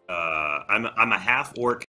I'm a half orc.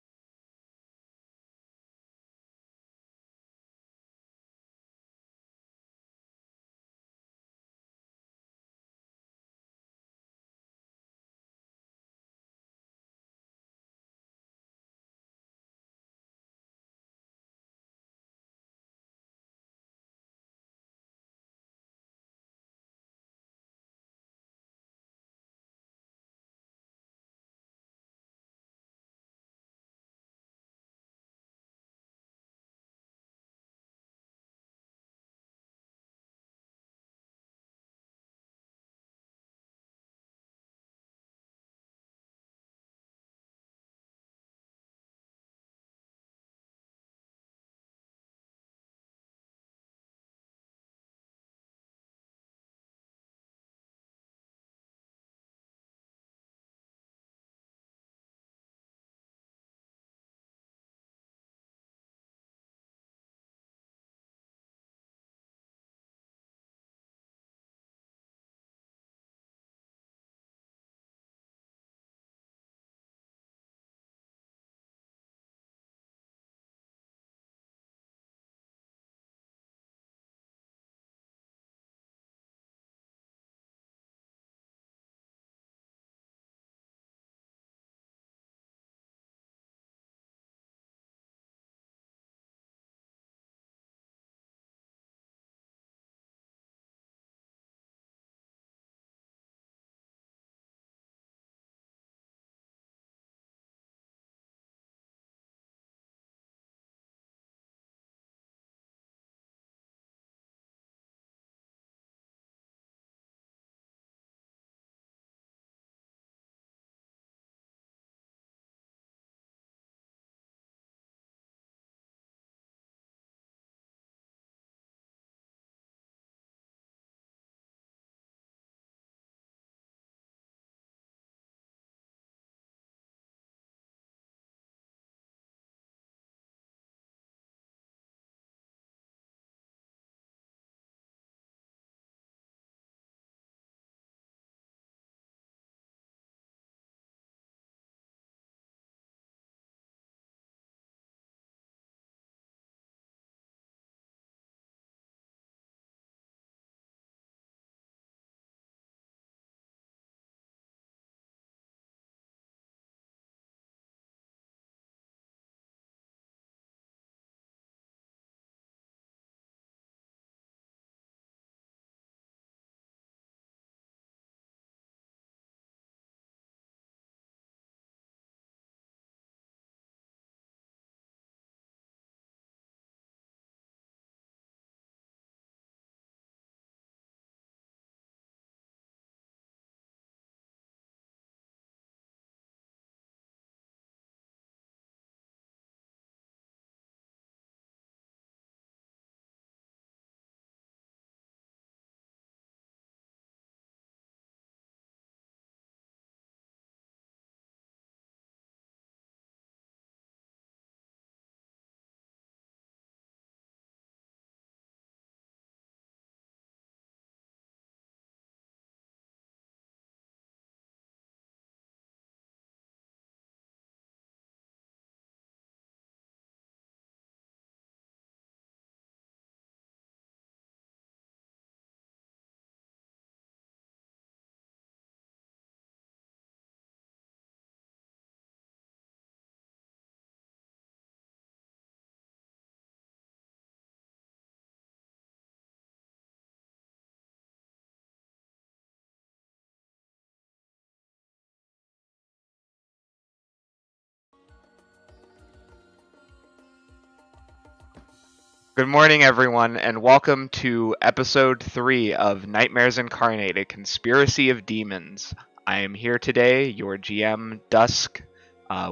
Good morning, everyone, and welcome to episode 3 of Nightmares Incarnate, a conspiracy of demons. I am here today, your GM, Dusk,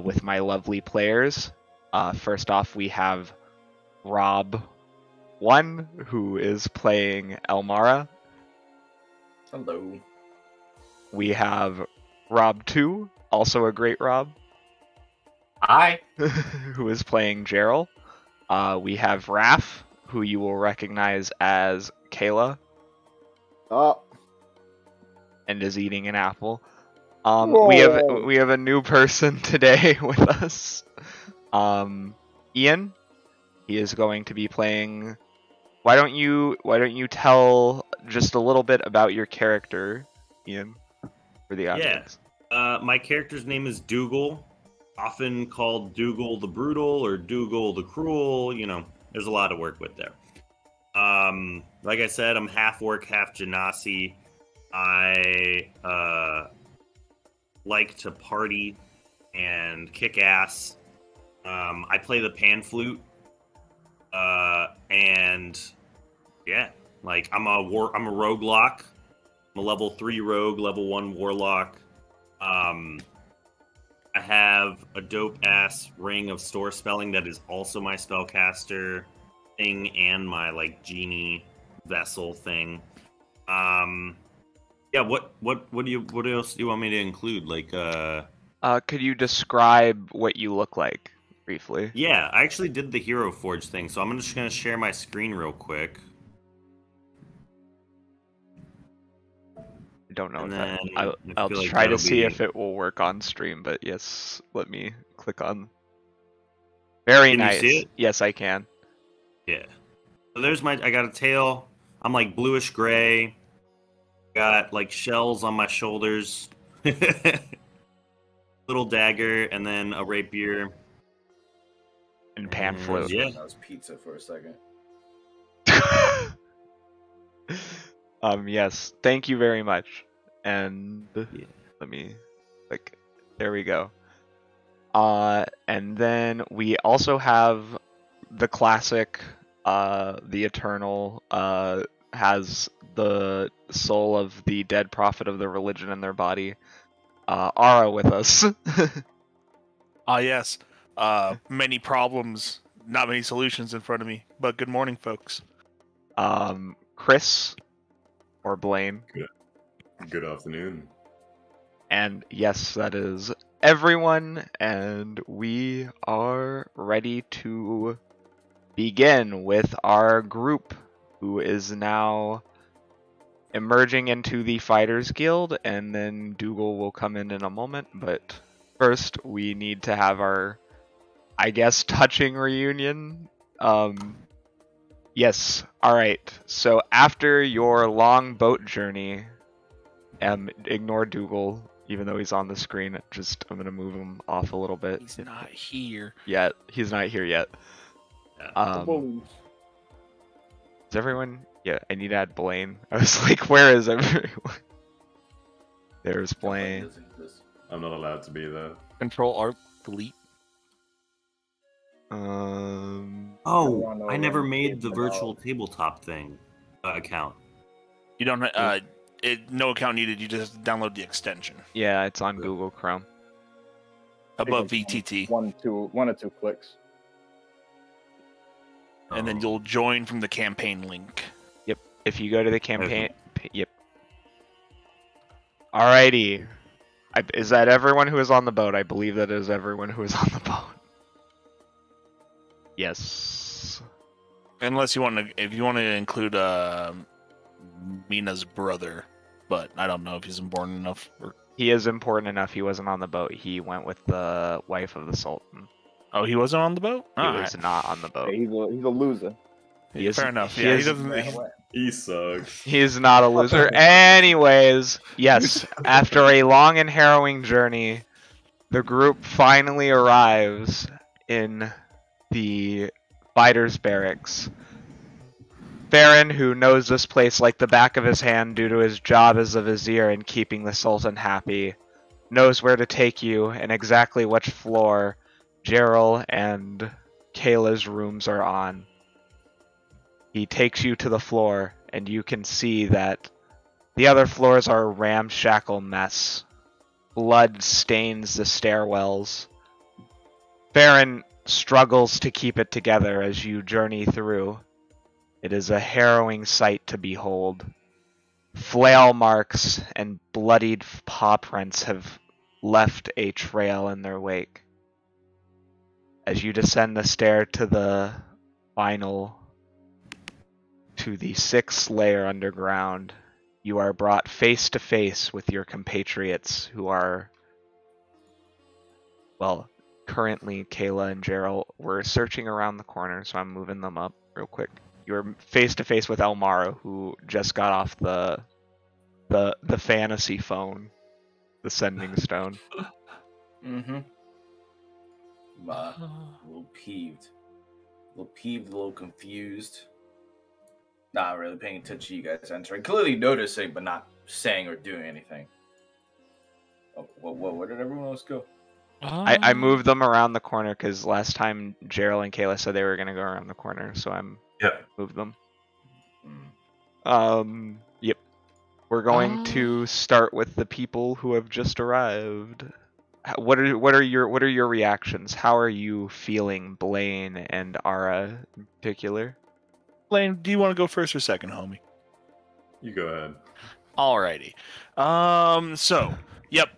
with my lovely players. First off, we have Rob 1, who is playing Elemara. Hello. We have Rob 2, also a great Rob, Hi. who is playing Gerald. We have Raph, who you will recognize as Kayla. Oh, And is eating an apple. We have a new person today with us. Ian. He is going to be playing. Why don't you tell just a little bit about your character, Ian, for the audience? My character's name is Dougal, often called Dougal the Brutal or Dougal the Cruel. You know, there's a lot to work with there. Like I said, I'm half orc, half genasi. I like to party and kick ass. I play the pan flute. And yeah, like I'm a roguelock. I'm a level 3 rogue, level 1 warlock. I have a dope ass ring of store spelling that is also my spellcaster thing and my like genie vessel thing. Yeah, what else do you want me to include? Like could you describe what you look like briefly? Yeah, I actually did the Hero Forge thing, so I'm just gonna share my screen real quick. I don't know. I'll try to see if it will work on stream, but yes, let me click on. Very nice. Can you see it? Yes, I can. Yeah. So there's I got a tail. I'm like bluish gray. Got like shells on my shoulders. Little dagger, and then a rapier. And pan flute. Yeah. That was pizza for a second. Yes, thank you very much. And let me click. There we go. And then we also have the classic, the Eternal, has the soul of the dead prophet of the religion in their body. Ara with us. Yes. Many problems, not many solutions in front of me. But good morning, folks. Chris or Blaine. Good afternoon. And yes, that is everyone, and we are ready to begin with our group, who is now emerging into the Fighters Guild, and then Dougal will come in a moment, but first we need to have our, I guess, touching reunion. Yes, alright, so after your long boat journey, ignore Dougal, even though he's on the screen, I'm gonna move him off a little bit. He's not here. Yet, he's not here yet. Is everyone? Yeah, I need to add Blaine. I was like, where is everyone? There's Blaine. I'm not allowed to be there. Control Alt Delete. Oh, I never made the virtual tabletop thing account. You don't. No account needed. You just download the extension. Yeah, it's on Google Chrome. Above VTT. One or two clicks. And then you'll join from the campaign link. Yep. If you go to the campaign, yep. Alrighty. Is that everyone who is on the boat? I believe that is everyone who is on the boat. Yes. Unless you want to, if you want to include Mina's brother, but I don't know if he's important enough. He is important enough. He wasn't on the boat. He went with the wife of the Sultan. Oh, he wasn't on the boat? He was not on the boat. He's a loser. Fair enough. Yeah, he doesn't. He sucks. He's not a loser. Anyways, yes, after a long and harrowing journey, the group finally arrives in the fighters' barracks. Farron, who knows this place like the back of his hand due to his job as a vizier and keeping the Sultan happy, knows where to take you and exactly which floor Gerald and Kayla's rooms are on. He takes you to the floor, and you can see that the other floors are a ramshackle mess. Blood stains the stairwells. Farron struggles to keep it together as you journey through. It is a harrowing sight to behold. Flail marks and bloodied paw prints have left a trail in their wake. As you descend the stair to the to the 6th layer underground, you are brought face to face with your compatriots who are, well, currently Kayla and Gerald were searching around the corner, so I'm moving them up real quick. You're face to face with Elemara, who just got off the fantasy phone, the sending stone. Mm-hmm. A little peeved. A little confused. Not really paying attention to you guys entering. Clearly noticing, but not saying or doing anything. Oh, where did everyone else go? I moved them around the corner because last time Gerald and Kayla said they were going to go around the corner, so I'm moved them. Yep. We're going to start with the people who have just arrived. What are your reactions? How are you feeling, Blaine and Ara in particular? Blaine, do you want to go first or second, homie? You go ahead. Alrighty. So, yep.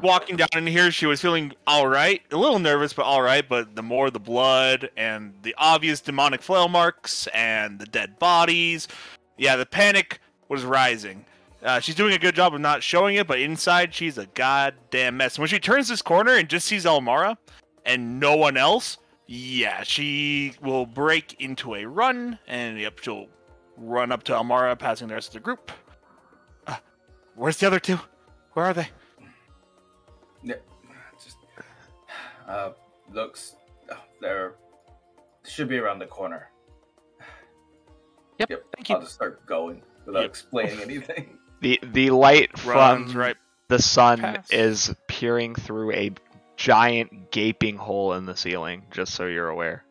Walking down in here, she was feeling alright. A little nervous, but alright. But the more the blood and the obvious demonic flail marks and the dead bodies, yeah, the panic was rising. She's doing a good job of not showing it, but inside, she's a goddamn mess. When she turns this corner and just sees Elemara and no one else, yeah, she will break into a run, and yep, she'll run up to Elemara, passing the rest of the group. Where's the other two? Where are they? Yeah, just looks. They're should be around the corner. Yep. Thank you. I'll just start going without explaining anything. The light from right the sun past. is peering through a giant gaping hole in the ceiling, just so you're aware.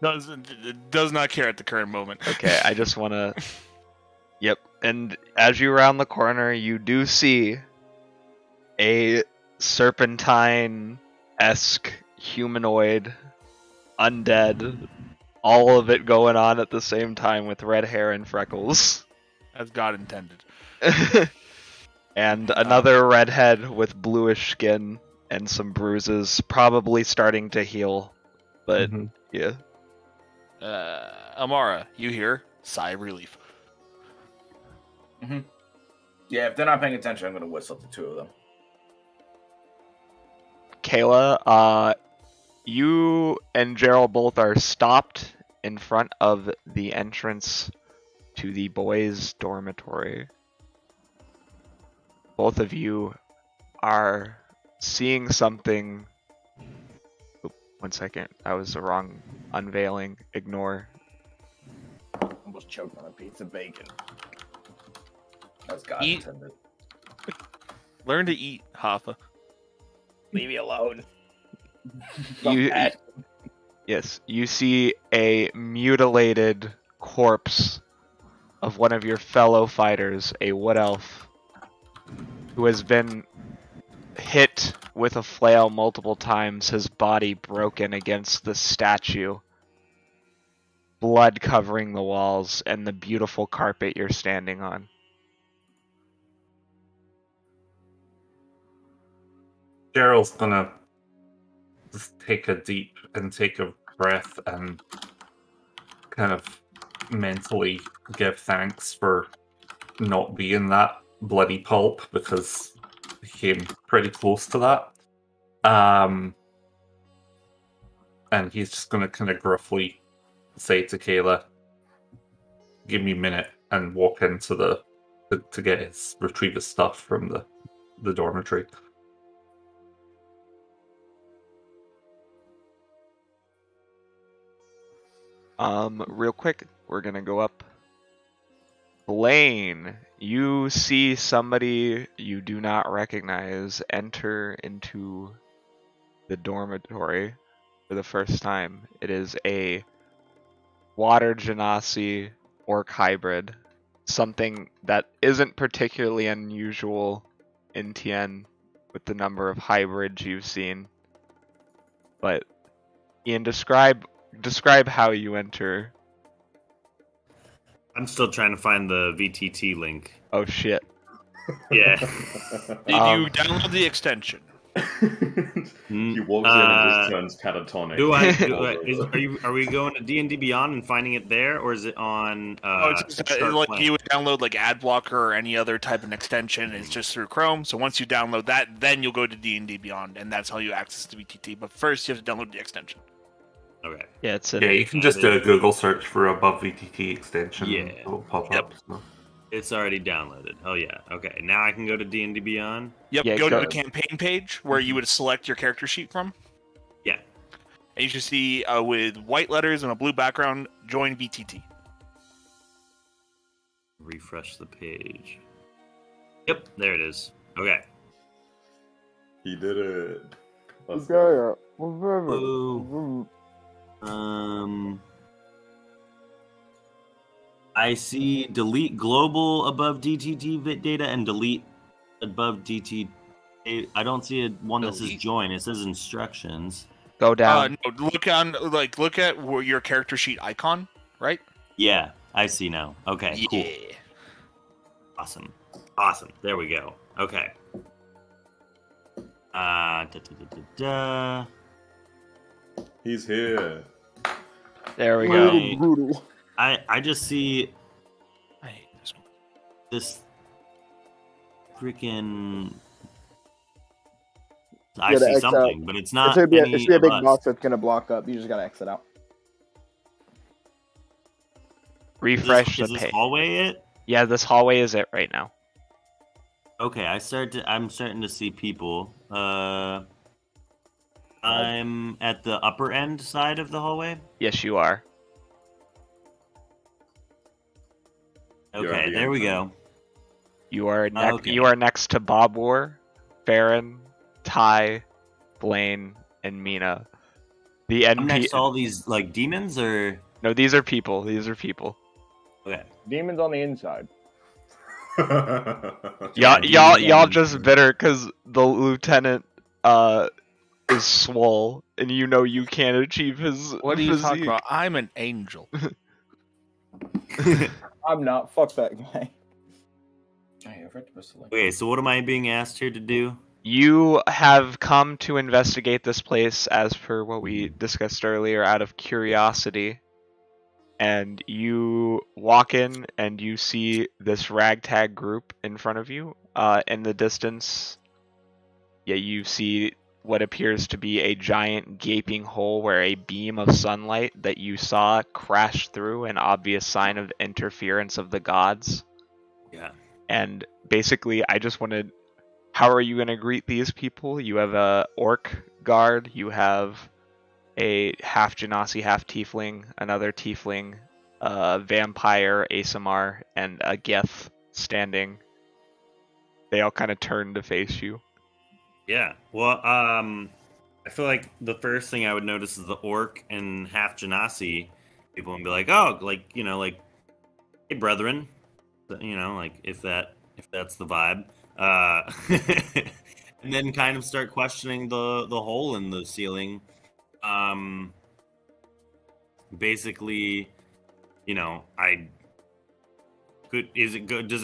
Does not care at the current moment. Okay, I just want to... Yep, and as you round the corner, you do see a serpentine-esque humanoid, undead, all of it going on at the same time with red hair and freckles. As God intended. And another redhead with bluish skin and some bruises, probably starting to heal. But, yeah. Amara, you hear? Sigh of relief. Mm-hmm. Yeah, if they're not paying attention, I'm going to whistle the two of them. Kayla, you and Gerald both are stopped in front of the entrance to the boys' dormitory. Both of you are seeing something. Oop, 1 second, that was the wrong unveiling. Ignore. Almost choked on a piece of bacon. That's God Eat. intended. Learn to eat, Hoffa. Leave me alone. Yes, you see a mutilated corpse of one of your fellow fighters, a wood elf, who has been hit with a flail multiple times, his body broken against the statue, blood covering the walls and the beautiful carpet you're standing on. Gerald's gonna just take a deep intake of breath and kind of mentally give thanks for not being that bloody pulp, because he came pretty close to that. And he's just gonna kind of gruffly say to Kayla, "Give me a minute," and walk into the to get his retrieve his stuff from the dormitory. Real quick, we're gonna go up. Blaine, you see somebody you do not recognize enter into the dormitory for the first time. It is a water genasi orc hybrid, something that isn't particularly unusual in TN with the number of hybrids you've seen. But Ian, describe how you enter. I'm still trying to find the VTT link. Oh shit. Yeah. Did you download the extension? He walks in and just turns catatonic. Are we going to D&D Beyond and finding it there, or is it on? It's just, like you would download like Adblocker or any other type of extension. It's just through Chrome. So once you download that, then you'll go to D&D Beyond, and that's how you access the VTT. But first, you have to download the extension. Okay. Yeah, you can just do a Google search for above VTT extension. Yeah. It will pop up. So. It's already downloaded. Oh yeah. Okay. Now I can go to D&D Beyond. Yep. Yeah, go to go- the campaign page where you would select your character sheet from. Yeah. And you should see with white letters and a blue background, join VTT. Refresh the page. Yep. There it is. Okay. He did it. Let's Okay. Ooh. I see delete global above DTT bit data and delete above DT. I don't see one that says Delete? join. It says instructions. Go down. No, look at your character sheet icon, right? Yeah, I see now. Okay, cool. Awesome. There we go. Okay. He's here. There we go. Brutal. I just see I hate this one. this freaking. You I gotta see X something, out. but it's It's not. gonna be a any big of us. box that's gonna block up. You just gotta exit out. Refresh Is the this page. hallway it? Yeah, this hallway is it right now. Okay, I'm starting to see people. I'm at the upper end side of the hallway. Yes, you are. You're at Okay, the there we entrance. go. You are Okay. You are next to Bob War, Farron, Ty, Blaine, and Mina. The I'm NP. next to all these like demons, or No, these are people. These are people. okay. Demons on the inside. Y'all just bitter because the lieutenant is swole, and you know you can't achieve his. What are you talking physique. about? I'm an angel. I'm not. Fuck that guy. Okay, so what am I being asked here to do? You have come to investigate this place as per what we discussed earlier out of curiosity. And you walk in and you see this ragtag group in front of you. In the distance, you see what appears to be a giant gaping hole where a beam of sunlight that you saw crashed through, an obvious sign of interference of the gods. Yeah. And basically, I just wanted... How are you going to greet these people? You have a orc guard, you have a half genasi, half tiefling, another tiefling, vampire, ASMR, and a geth standing. They all kind of turn to face you. Yeah. Well, I feel like the first thing I would notice is the orc and half genasi people and be like, oh, like, you know, like, hey, brethren, you know, like if that's the vibe, and then kind of start questioning the hole in the ceiling. Basically, you know, does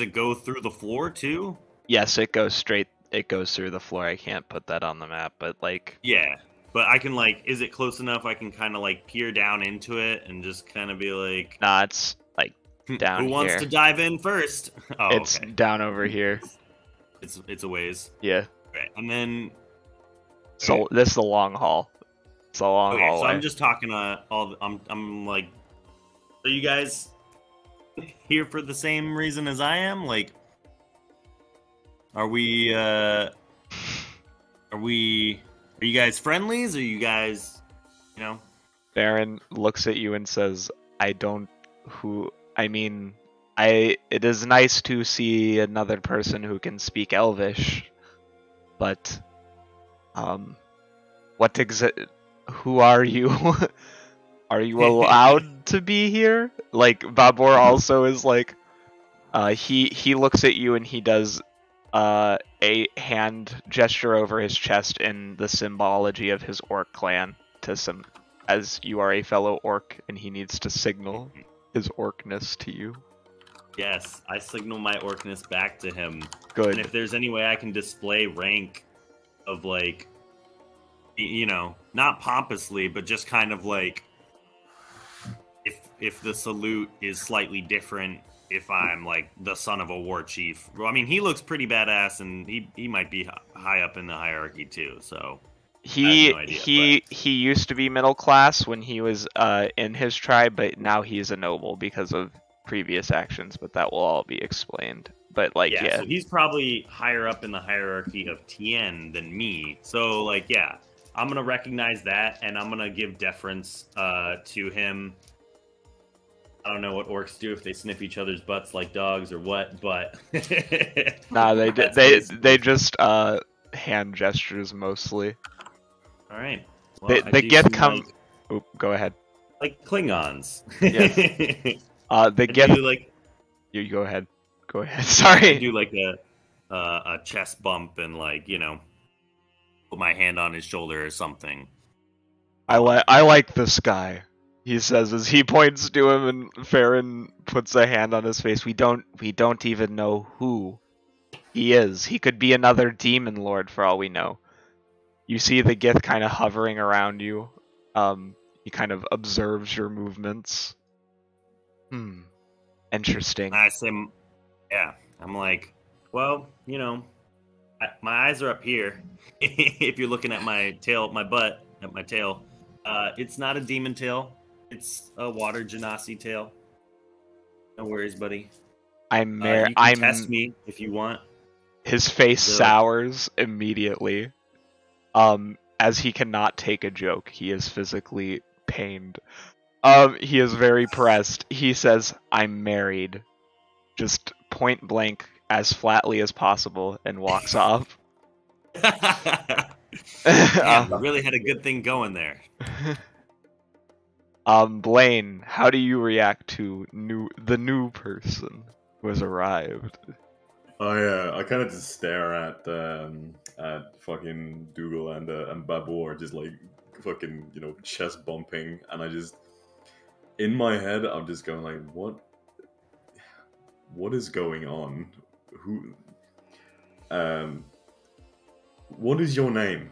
it go through the floor too? Yes, it goes straight. It goes through the floor. I can't put that on the map, but like... Yeah, but I can like, is it close enough I can kind of like peer down into it and just kind of be like, Nah, it's like down who wants here. to dive in first? Oh, It's okay. down over here. It's a ways. Yeah. Okay, and then So this is the long haul. It's a long okay, hallway. so I'm just talking to all. I'm like, are you guys here for the same reason as I am? Like, are you guys friendlies? Are you guys, you know? Baron looks at you and says, it is nice to see another person who can speak Elvish, but, who are you? Are you allowed to be here? Like, Babor also is like, he looks at you and he does, a hand gesture over his chest in the symbology of his orc clan as you are a fellow orc and he needs to signal his orcness to you. Yes, I signal my orcness back to him. Good. And if there's any way I can display rank of like, you know, not pompously, but just kind of like, if the salute is slightly different, if I'm like the son of a war chief. Well, I mean, he looks pretty badass, and he might be high up in the hierarchy too. So He no idea, he used to be middle class when he was in his tribe, but now he's a noble because of previous actions. But that will all be explained. But like, yeah. So he's probably higher up in the hierarchy of Tien than me. So like, yeah, I'm gonna recognize that, and I'm gonna give deference to him. I don't know what orcs do, if they sniff each other's butts like dogs or what, but Nah, they just hand gestures mostly. All right. Well, They get come. like, Oop, go ahead. like Klingons. Yes. The I get. do like You go ahead. Go ahead. Sorry. I do like a chest bump and like, you know, put my hand on his shoulder or something. I like this guy. He says as he points to him, and Farron puts a hand on his face. We don't even know who he is. He could be another demon lord for all we know. You see the Gith kind of hovering around you. He kind of observes your movements. Interesting. I say, yeah, I'm like, well, you know, my eyes are up here. If you're looking at my tail, my butt, at my tail, it's not a demon tail. It's a water genasi tail. No worries, buddy. You can test me if you want. His face sours immediately. As he cannot take a joke. He is physically pained. He is very pressed. He says, "I'm married." Just point blank, as flatly as possible, and walks off. Damn, we really had a good thing going there. Blaine, how do you react to the new person who has arrived? I kind of just stare at fucking Dougal and Babur, just like fucking, you know, chest bumping, and I just, in my head, I'm just going like, what is going on? What is your name?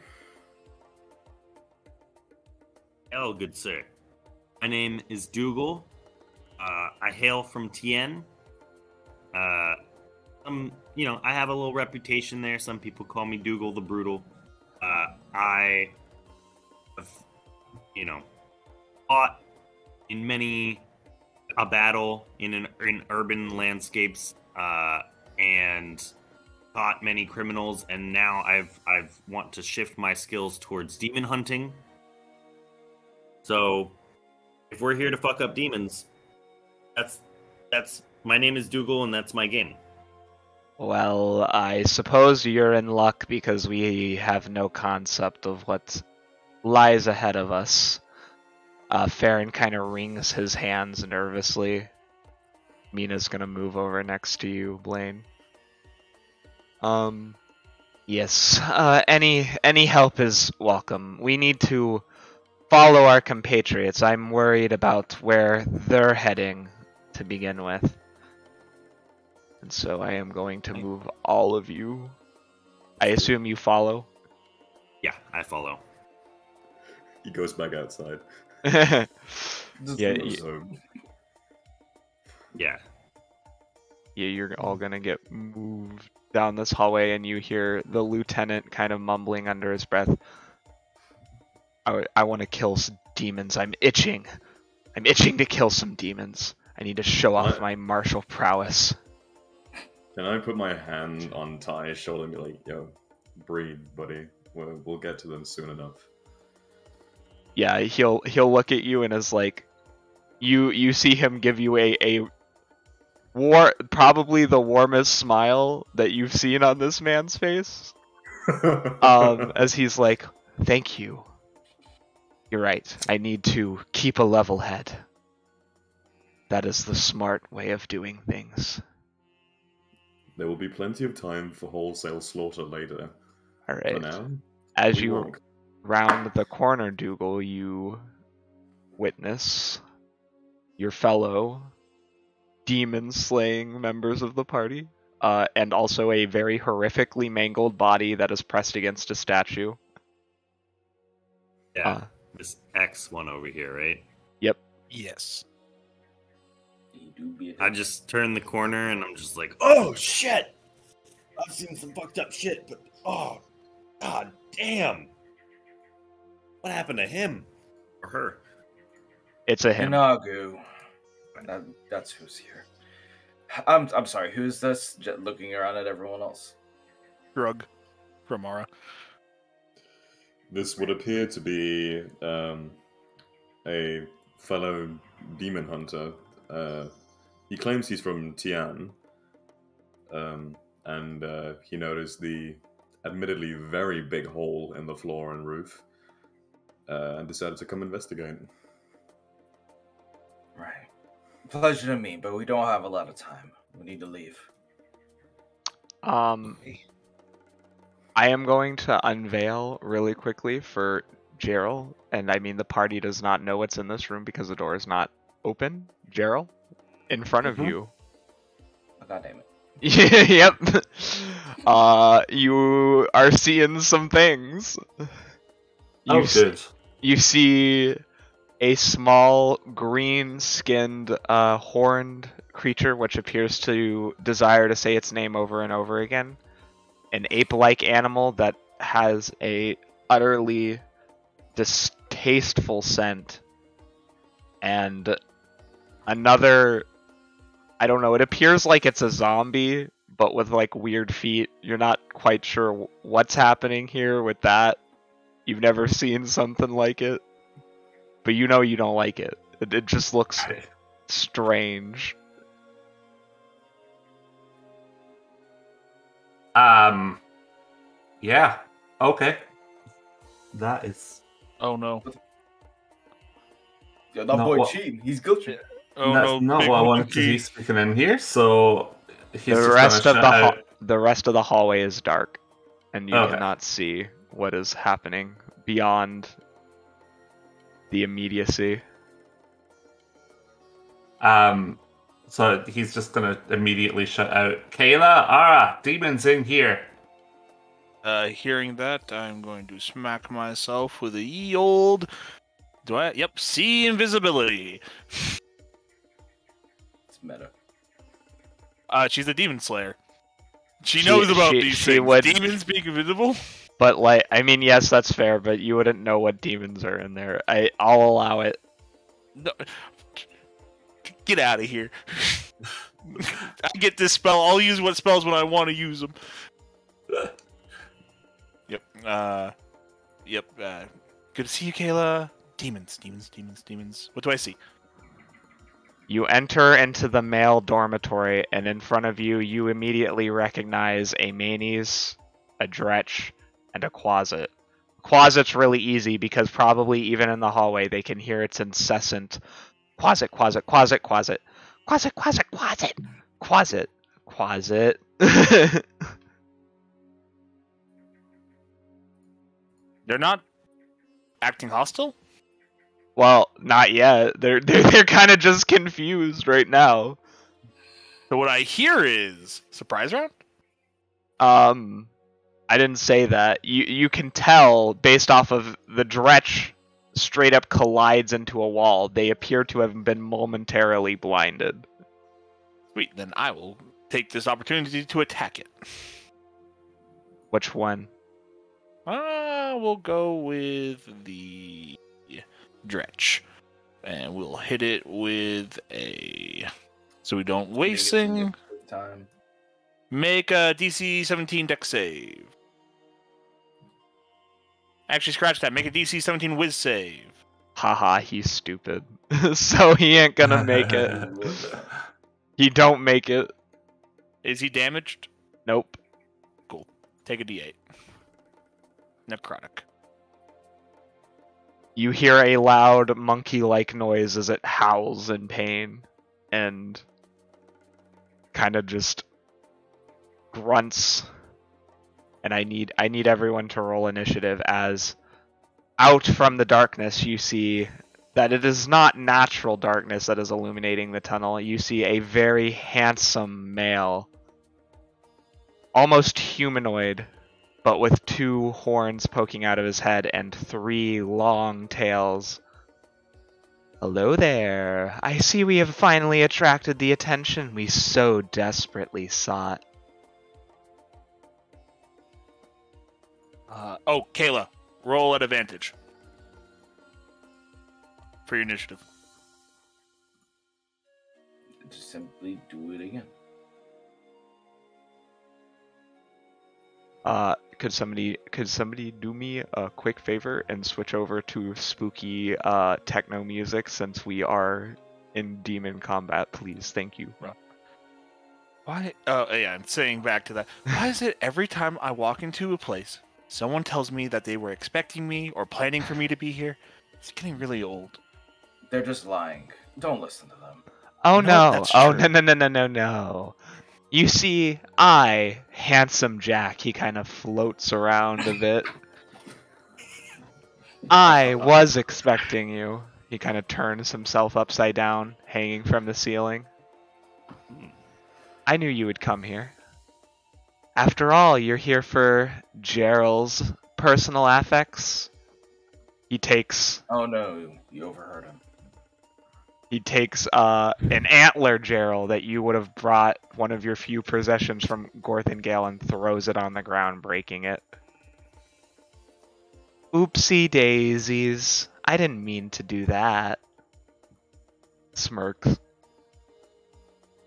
Oh, good sir. My name is Dougal. I hail from Tien. You know, I have a little reputation there. Some people call me Dougal the Brutal. I have, you know, fought in many a battle in urban landscapes, and caught many criminals, and now I've want to shift my skills towards demon hunting. So, if we're here to fuck up demons, that's my name is Dougal, and that's my game. Well, I suppose you're in luck because we have no concept of what lies ahead of us. Farron kind of wrings his hands nervously. Mina's gonna move over next to you, Blaine. Yes. Any help is welcome. We need to follow our compatriots. I'm worried about where they're heading to begin with. And so I am going to move all of you. I assume you follow? Yeah, I follow. He goes back outside. Yeah. Yeah. Yeah, you're all gonna get moved down this hallway, and you hear the lieutenant kind of mumbling under his breath. I want to kill some demons. I'm itching. I'm itching to kill some demons. I need to show off my martial prowess. Can I put my hand on Ty's shoulder and be like, yo, breathe, buddy. We'll get to them soon enough. Yeah, he'll look at you and is like, you see him give you a probably the warmest smile that you've seen on this man's face. As he's like, thank you. You're right. I need to keep a level head. That is the smart way of doing things. There will be plenty of time for wholesale slaughter later. All right. For now, as you round the corner, Dougal, you witness your fellow demon-slaying members of the party and also a very horrifically mangled body that is pressed against a statue. Yeah, this X one over here, right? Yep. Yes. I just turn the corner and I'm just like, oh shit! I've seen some fucked up shit, but oh, god damn! What happened to him or her? It's a him. Inagu. That's who's here. I'm sorry. Who's this? Looking around at everyone else. Drug from Mara. This would appear to be a fellow demon hunter. He claims he's from Tian, and he noticed the admittedly very big hole in the floor and roof, and decided to come investigate. Right. Pleasure to meet, but we don't have a lot of time. We need to leave. I am going to unveil really quickly for Gerald, and I mean the party does not know what's in this room because the door is not open. Gerald, in front of you. Oh, God damn it. Yep. You are seeing some things. Good. You see a small green-skinned horned creature which appears to desire to say its name over and over again. An ape-like animal that has a utterly distasteful scent. And another, I don't know, it appears like it's a zombie, but with like weird feet. You're not quite sure what's happening here with that. You've never seen something like it. But you know you don't like it. It just looks strange. Yeah. Okay. That is. Oh no. Yeah, that No, boy what- cheating. He's guilty. Oh That's no. not big what I wanted to monkey. be speaking in here. So he's The just rest gonna of the shout out- the rest of the hallway is dark, and you Okay. cannot see what is happening beyond the immediacy. So he's just gonna immediately shout out, Kayla, Ara, demons in here. Hearing that, I'm going to smack myself with the ye old. Do I? Yep. See invisibility. It's meta. She's a demon slayer. She knows about these she things. would- Demons being invisible. But like, I mean, yes, that's fair, but you wouldn't know what demons are in there. I'll allow it. No. Get out of here. I get this spell. I'll use what spells when I want to use them. Yep. Yep. Good to see you, Kayla. Demons, demons, demons, demons. What do I see? You enter into the male dormitory, and in front of you, you immediately recognize a Manes, a Dretch, and a Quasit. Quasit's really easy because probably even in the hallway they can hear its incessant Quasit, Quasit, Quasit, Quasit, Quasit, Quasit, Quasit, Quasit, Quasit. They're not acting hostile? Well, not yet. They're kind of just confused right now. So what I hear is surprise round? I didn't say that. You can tell based off of the Dretch straight up collides into a wall. They appear to have been momentarily blinded. Sweet, then I will take this opportunity to attack it. Which one? We'll go with the Dretch. And we'll hit it with a... So we don't wasting. Time. Make a DC 17 dex save. Actually, scratch that. Make a DC 17 whiz save. Haha, he's stupid. So he ain't gonna make it. He don't make it. Is he damaged? Nope. Cool. Take a D8. Necrotic. You hear a loud monkey-like noise as it howls in pain and kind of just grunts. And I need everyone to roll initiative as out from the darkness you see that it is not natural darkness that is illuminating the tunnel. You see a very handsome male almost humanoid, but with 2 horns poking out of his head and 3 long tails. Hello there. I see we have finally attracted the attention we so desperately sought. Kayla, roll at advantage for your initiative. Just simply do it again. Could somebody do me a quick favor and switch over to spooky techno music since we are in demon combat, please? Thank you. Why? Oh, yeah, I'm saying back to that. Why is it every time I walk into a place, someone tells me that they were expecting me or planning for me to be here? It's getting really old. They're just lying. Don't listen to them. Oh You know what? no! That's Oh true. no! You see, I, handsome Jack, he kind of floats around a bit. I was expecting you. He kind of turns himself upside down, hanging from the ceiling. I knew you would come here. After all, you're here for Gerald's personal affects. He takes Oh no, you overheard him. an antler Gerald that you would have brought one of your few possessions from Gorthingale and throws it on the ground, breaking it. Oopsie daisies. I didn't mean to do that. Smirks.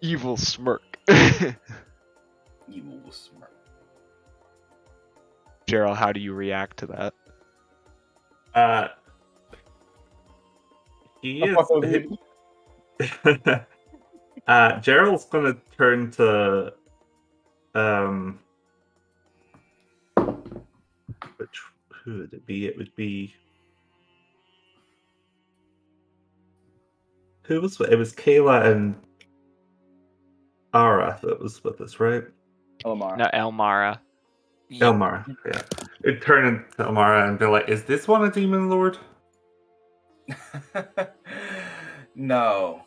Evil smirk. Evil will smirk. Gerald, how do you react to that? He The fuck was is. he? Gerald's gonna turn to who would it be? It would be it was Kayla and Ara that was with us, right? Elemara. No, Elmara. Elmara, yeah. It'd turn into Elmara and be like, "Is this one a demon lord?" No.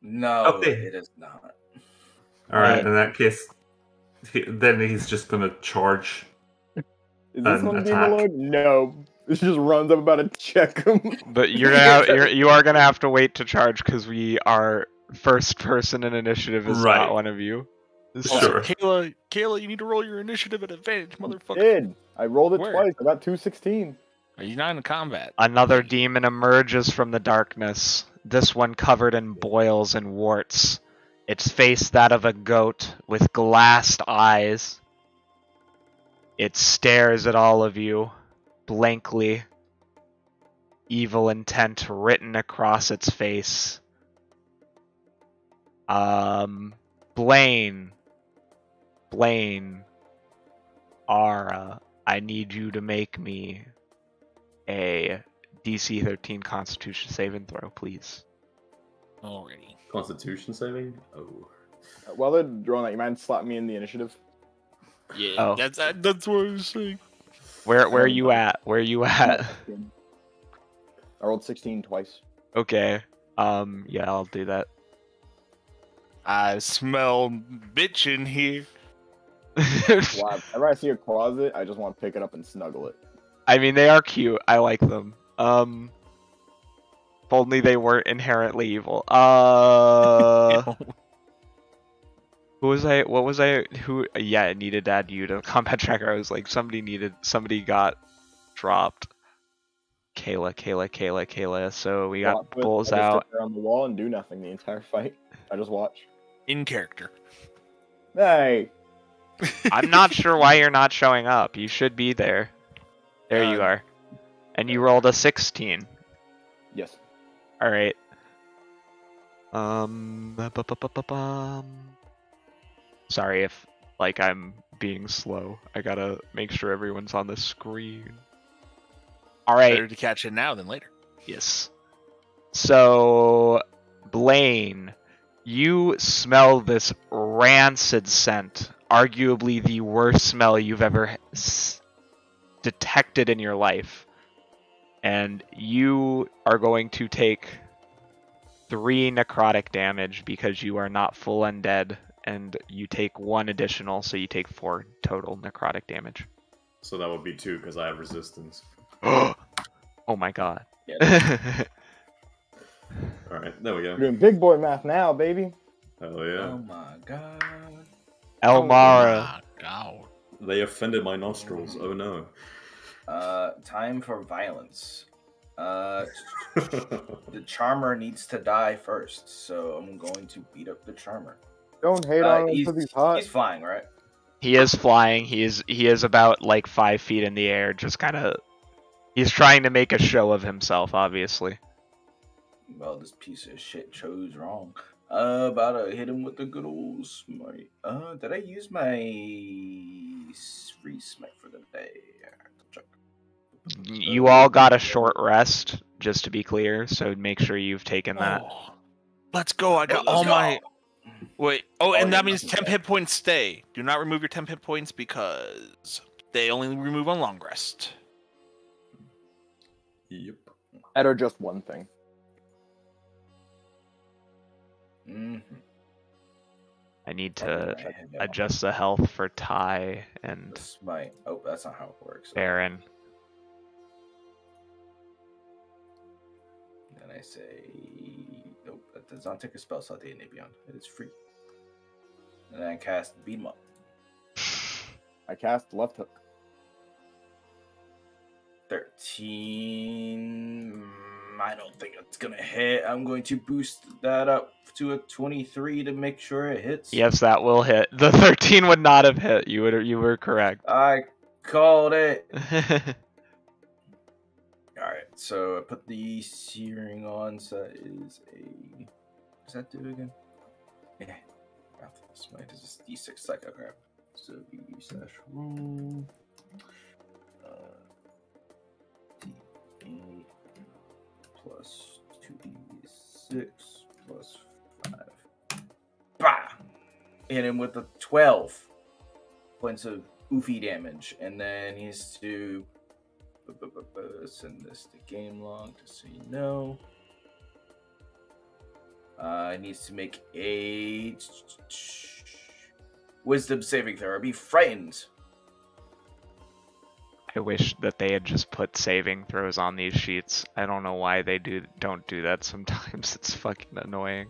No, Okay. it is not. All right, Right. in that case, then he's just gonna charge. Is this An one attack. Demon Lord? No. This just runs up about to check him. But you are gonna have to wait to charge because we are first person in initiative is Right. not one of you. So- Sure. Kayla, you need to roll your initiative at advantage, motherfucker. Did. I rolled it Where? twice. I got 216. Are you not in combat? Another demon emerges from the darkness, this one covered in boils and warts, its face that of a goat with glassed eyes. It stares at all of you, blankly, evil intent written across its face. Blaine, Ara, I need you to make me a DC 13 Constitution saving throw, please. Already. Constitution saving? Oh. While they're drawing that, you mind slapping me in the initiative? Yeah, Oh. that's what I was saying. Where are you at? Where are you at? I rolled 16 twice. Okay. Yeah, I'll do that. I smell bitch in here. Wow. Whenever I see a closet, I just want to pick it up and snuggle it. I mean, they are cute. I like them. If only they weren't inherently evil. Who was I? What was I? Who? Yeah, it needed to add you to combat tracker. I was like, somebody got dropped. Kayla. So we got Plot twist, bulls I just out. sit there on the wall and do nothing the entire fight. I just watch. In character. Hey! I'm not sure why you're not showing up. You should be there. There you are. And you rolled a 16. Yes. All right. Sorry if like I'm being slow. I gotta make sure everyone's on the screen. All right. Better to catch it now than later. Yes. So, Blaine, you smell this rancid scent, arguably the worst smell you've ever detected in your life. And you are going to take 3 necrotic damage because you are not full undead and you take 1 additional, so you take 4 total necrotic damage. So that would be 2 because I have resistance. Oh my god. Yeah. Alright, there we go. We're doing big boy math now, baby. Hell yeah. Oh my god. Elemara. God. They offended my nostrils. Oh no. Time for violence. The charmer needs to die first, so I'm going to beat up the charmer. Don't hate on him because he's hot. He's flying, right? He is flying. He is about like 5 feet in the air, just kind of. He's trying to make a show of himself, obviously. Well, this piece of shit chose wrong. About to hit him with the good old smite. Did I use my free smite for the day? Check. You all got a short rest, just to be clear, so make sure you've taken that. Oh, let's go. I got Let's all go. my. Wait. Oh, and yeah, that means nothing 10 hit points stay. Do not remove your 10 hit points because they only remove on long rest. Yep. That are just one thing. I need to adjust the health for Ty and The smite. Oh, that's not how it works. Baron. Then I say, nope, that does not take a spell slot. Day and beyond. It is free. And then I cast beat 'em up. I cast left hook. 13. I don't think it's gonna hit. I'm going to boost that up to a 23 to make sure it hits. Yes, that will hit. The 13 would not have hit. You were correct. I called it. Alright, so I put the searing on, so that is a... Does that do it again? Yeah. Smite is just D6 psycho crap. So B/roll. D8 plus 2D6 plus 5. Bah! Hit him with a 12 points of oofy damage, and then he has to send this to game log just so you know. He needs to make a wisdom saving throw. Be frightened. I wish that they had just put saving throws on these sheets. I don't know why they don't do that sometimes. It's fucking annoying.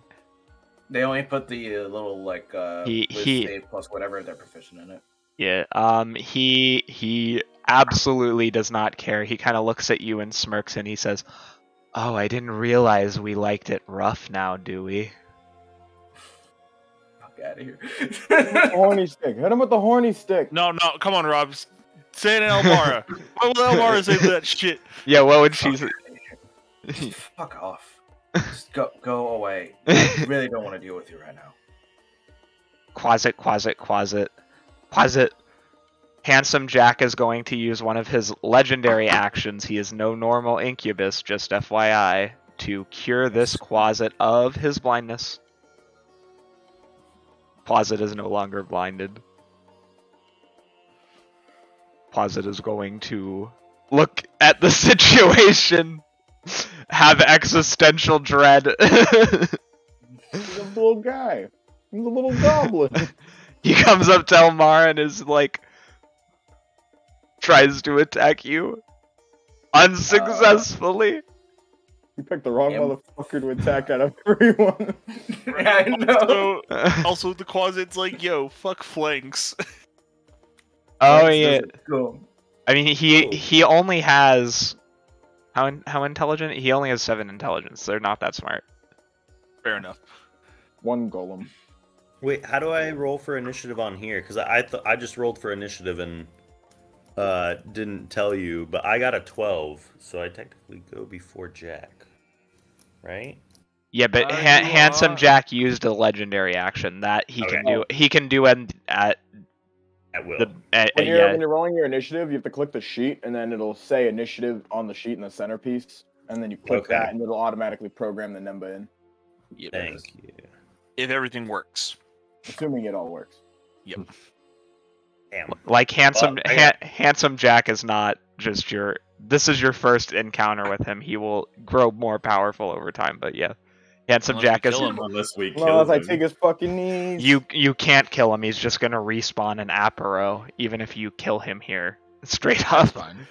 They only put the little like save plus whatever they're proficient in it. Yeah. He absolutely does not care. He kind of looks at you and smirks and he says, "Oh, I didn't realize we liked it rough now, do we?" Fuck out of here. Horny stick. Hit him with the horny stick. No, come on, Rob. Say it in Elemara. What will Elemara say to that shit? Yeah, what would she say? Fuck off. Just go away. I really don't want to deal with you right now. Quasit. Handsome Jack is going to use one of his legendary actions. He is no normal incubus, just FYI, to cure this Quasit of his blindness. Quasit is no longer blinded. Quasit is going to look at the situation, have existential dread. He's a little guy. He's a little goblin. He comes up to Elmar and is like, tries to attack you unsuccessfully. You picked the wrong motherfucker to attack out of everyone. I know. Also, the Quasit's like, yo, fuck flanks. Oh yeah. Go. I mean, he only has how intelligent? He only has 7 intelligence. They're not that smart. Fair enough. One golem. Wait, how do I roll for initiative on here? Because I just rolled for initiative and didn't tell you, but I got a 12, so I technically go before Jack, right? Yeah, but Handsome Jack used a legendary action that he can do. He can do at will. When you're rolling your initiative, you have to click the sheet, and then it'll say initiative on the sheet in the centerpiece, and then you click that, and it'll automatically program the number in. Yep. Thank you. If everything works. Assuming it all works. Yep. Damn. Like Handsome Jack is not just this is your first encounter with him. He will grow more powerful over time, but yeah, Handsome Unless we Jack is. kill him. Unless we Well, kill as I him. take his fucking knees. You can't kill him. He's just gonna respawn in Aparo, even if you kill him here. Straight That's up. fine.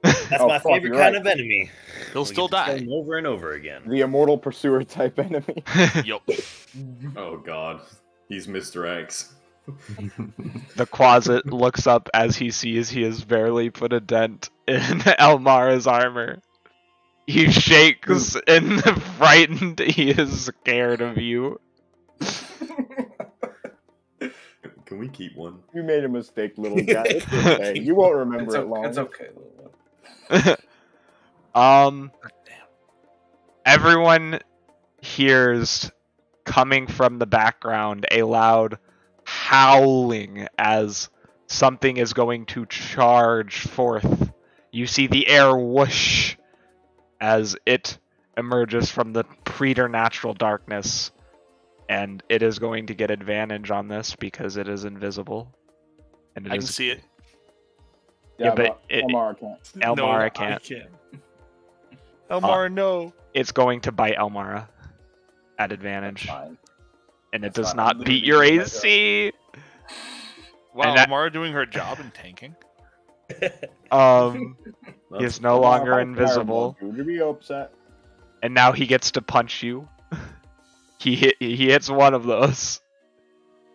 That's Oh, my fuck, favorite you're kind right. of enemy. He'll We still get to kill die. him over and over again. The immortal pursuer type enemy. Yup. Oh god, he's Mr. X. The Quasit looks up as he sees he has barely put a dent in Elmara's armor. He shakes and frightened. He is scared of you. Can we keep one? You made a mistake, little guy. It's okay. You won't remember it long. It's okay, little one. Everyone hears coming from the background a loud howling as something is going to charge forth. You see the air whoosh as it emerges from the preternatural darkness, and it is going to get advantage on this because it is invisible. And it I can is see it. Yeah, but it- Elmara can't. Elmara I can't. Elmara, no. It's going to bite Elmara at That's advantage, fine. and it That's does fine. not I'm beat literally your doing my AC. Wow, And that- Elmara doing her job in tanking. He is no longer Elmara, invisible, Would you be upset? and now he gets to punch you. He hits one of those,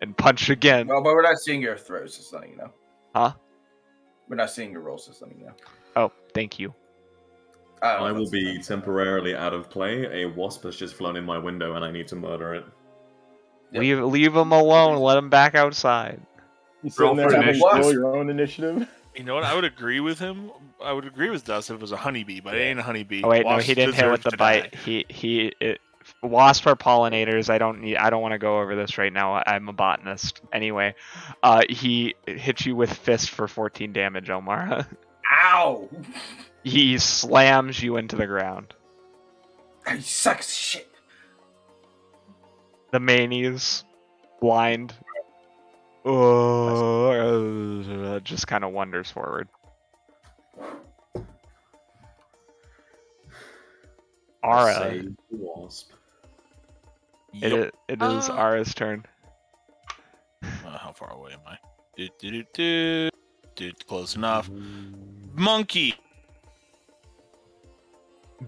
and punch again. Well, but we're not seeing your throws, just letting you know. Huh? We're not seeing your rolls, just letting you know. Oh, thank you. I will be temporarily out of play. A wasp has just flown in my window and I need to murder it. Yep. Leave him alone. Let him back outside. You sitting there for having to initiative. roll your own initiative? You know what? I would agree with him. I would agree with Dust if it was a honeybee, but it ain't a honeybee. Oh wait, no, Wasps he didn't hit with deserve the to bite. die. Wasps are pollinators. I don't want to go over this right now. I'm a botanist. Anyway, he hits you with fist for 14 damage, Elmara. Ow! He slams you into the ground. You suck as shit. The manies, blind, just kind of wanders forward. Ara, Save the wasp. Yup. it is Ara's turn. How far away am I? Close enough. Monkey.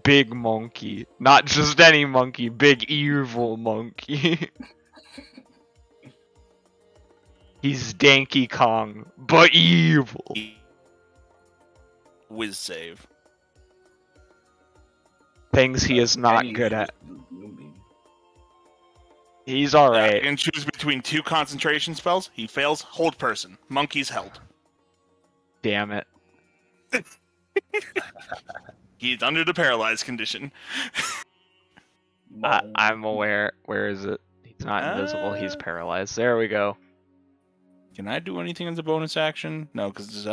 Big monkey. Not just any monkey, big evil monkey. He's Donkey Kong, but evil. Whiz save. Things he is not good at. He's alright. And choose between two concentration spells. He fails. Hold person. Monkey's held. Damn it. He's under the paralyzed condition. I'm aware. Where is it? He's not invisible. He's paralyzed. There we go. Can I do anything as a bonus action? No, because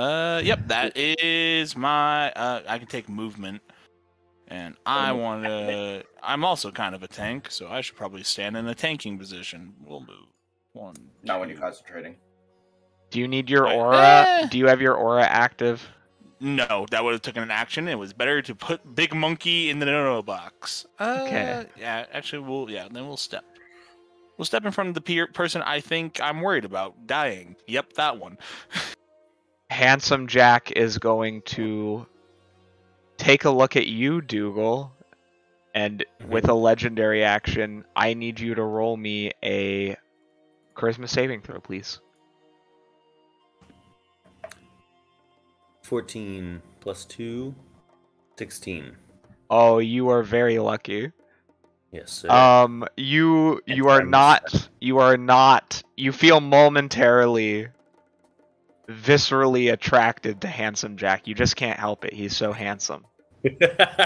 yep, that is my. I can take movement, and I want to. I'm also kind of a tank, so I should probably stand in a tanking position. We'll move. One. Not when two. you're concentrating. Do you need your Wait, aura? Do you have your aura active? No, that would have taken an action. It was better to put Big Monkey in the no box. Okay. Yeah, actually, then we'll step. We'll step in front of the person I think I'm worried about dying. Yep, that one. Handsome Jack is going to take a look at you, Dougal, and with a legendary action, I need you to roll me a charisma saving throw, please. 14 plus 2, 16. Oh, you are very lucky. Yes, sir. You are not. You feel momentarily, viscerally attracted to Handsome Jack. You just can't help it. He's so handsome.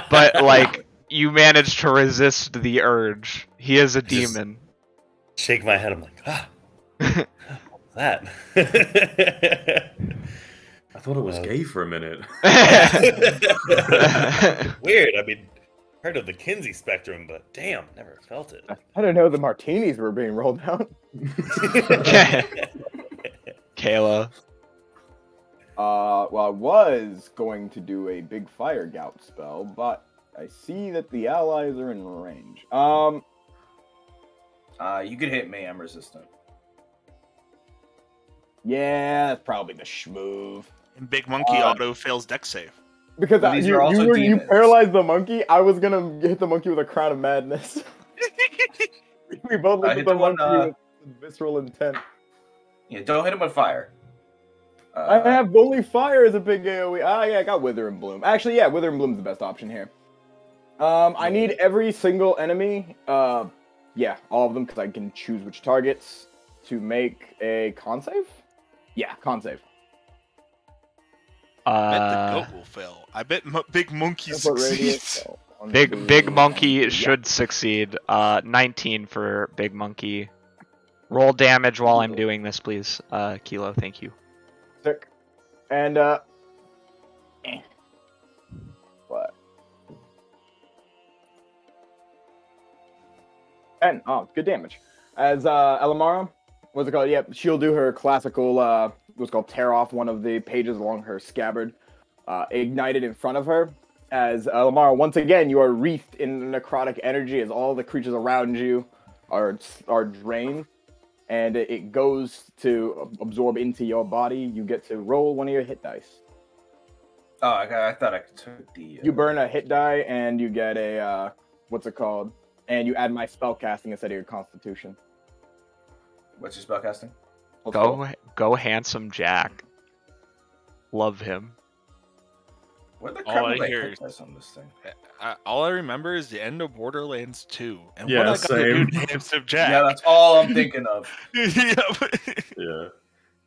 But like, you manage to resist the urge. He is a Just- demon. Shake my head. I'm like, what's that? I thought it was gay for a minute. Weird. I mean, heard of the Kinsey spectrum, but damn, never felt it. I didn't know the martinis were being rolled out. Kayla. Well, I was going to do a big fire gout spell, but I see that the allies are in range. You could hit me. I'm resistant. Yeah, that's probably the schmove. And Big Monkey auto fails deck save. Because But these are also you demons. paralyzed the monkey. I was gonna hit the monkey with a crown of madness. We both looked at hit the the one, monkey with visceral intent. Yeah, don't hit him with fire. I have only fire as a big AoE. Ah, yeah, I got Wither and Bloom. Actually, yeah, Wither and Bloom's the best option here. I need every single enemy. Yeah, all of them, because I can choose which targets to make a con save. Yeah, con save. I bet the goat will fail. I bet Big Monkey succeeds. Big Monkey should succeed. 19 for Big Monkey. Roll damage while I'm doing this, please. Kilo, thank you. Sick. And, what? 10. Oh, good damage. As, Elemara, what's it called? Yep, she'll do her classical, what's called tear off one of the pages along her scabbard, ignited in front of her. As Elemara, once again, you are wreathed in necrotic energy as all the creatures around you are drained. And it goes to absorb into your body. You get to roll one of your hit dice. Oh, I thought I took the... You burn a hit die, and you get a, what's it called? And you add my spell casting instead of your constitution. What's your spell casting? Go Handsome Jack. Love him. What the All I crap hear hit dice on this thing? All I remember is the end of Borderlands 2. And Yeah, what I got same. to do Handsome Jack. Yeah, that's all I'm thinking of. Yeah.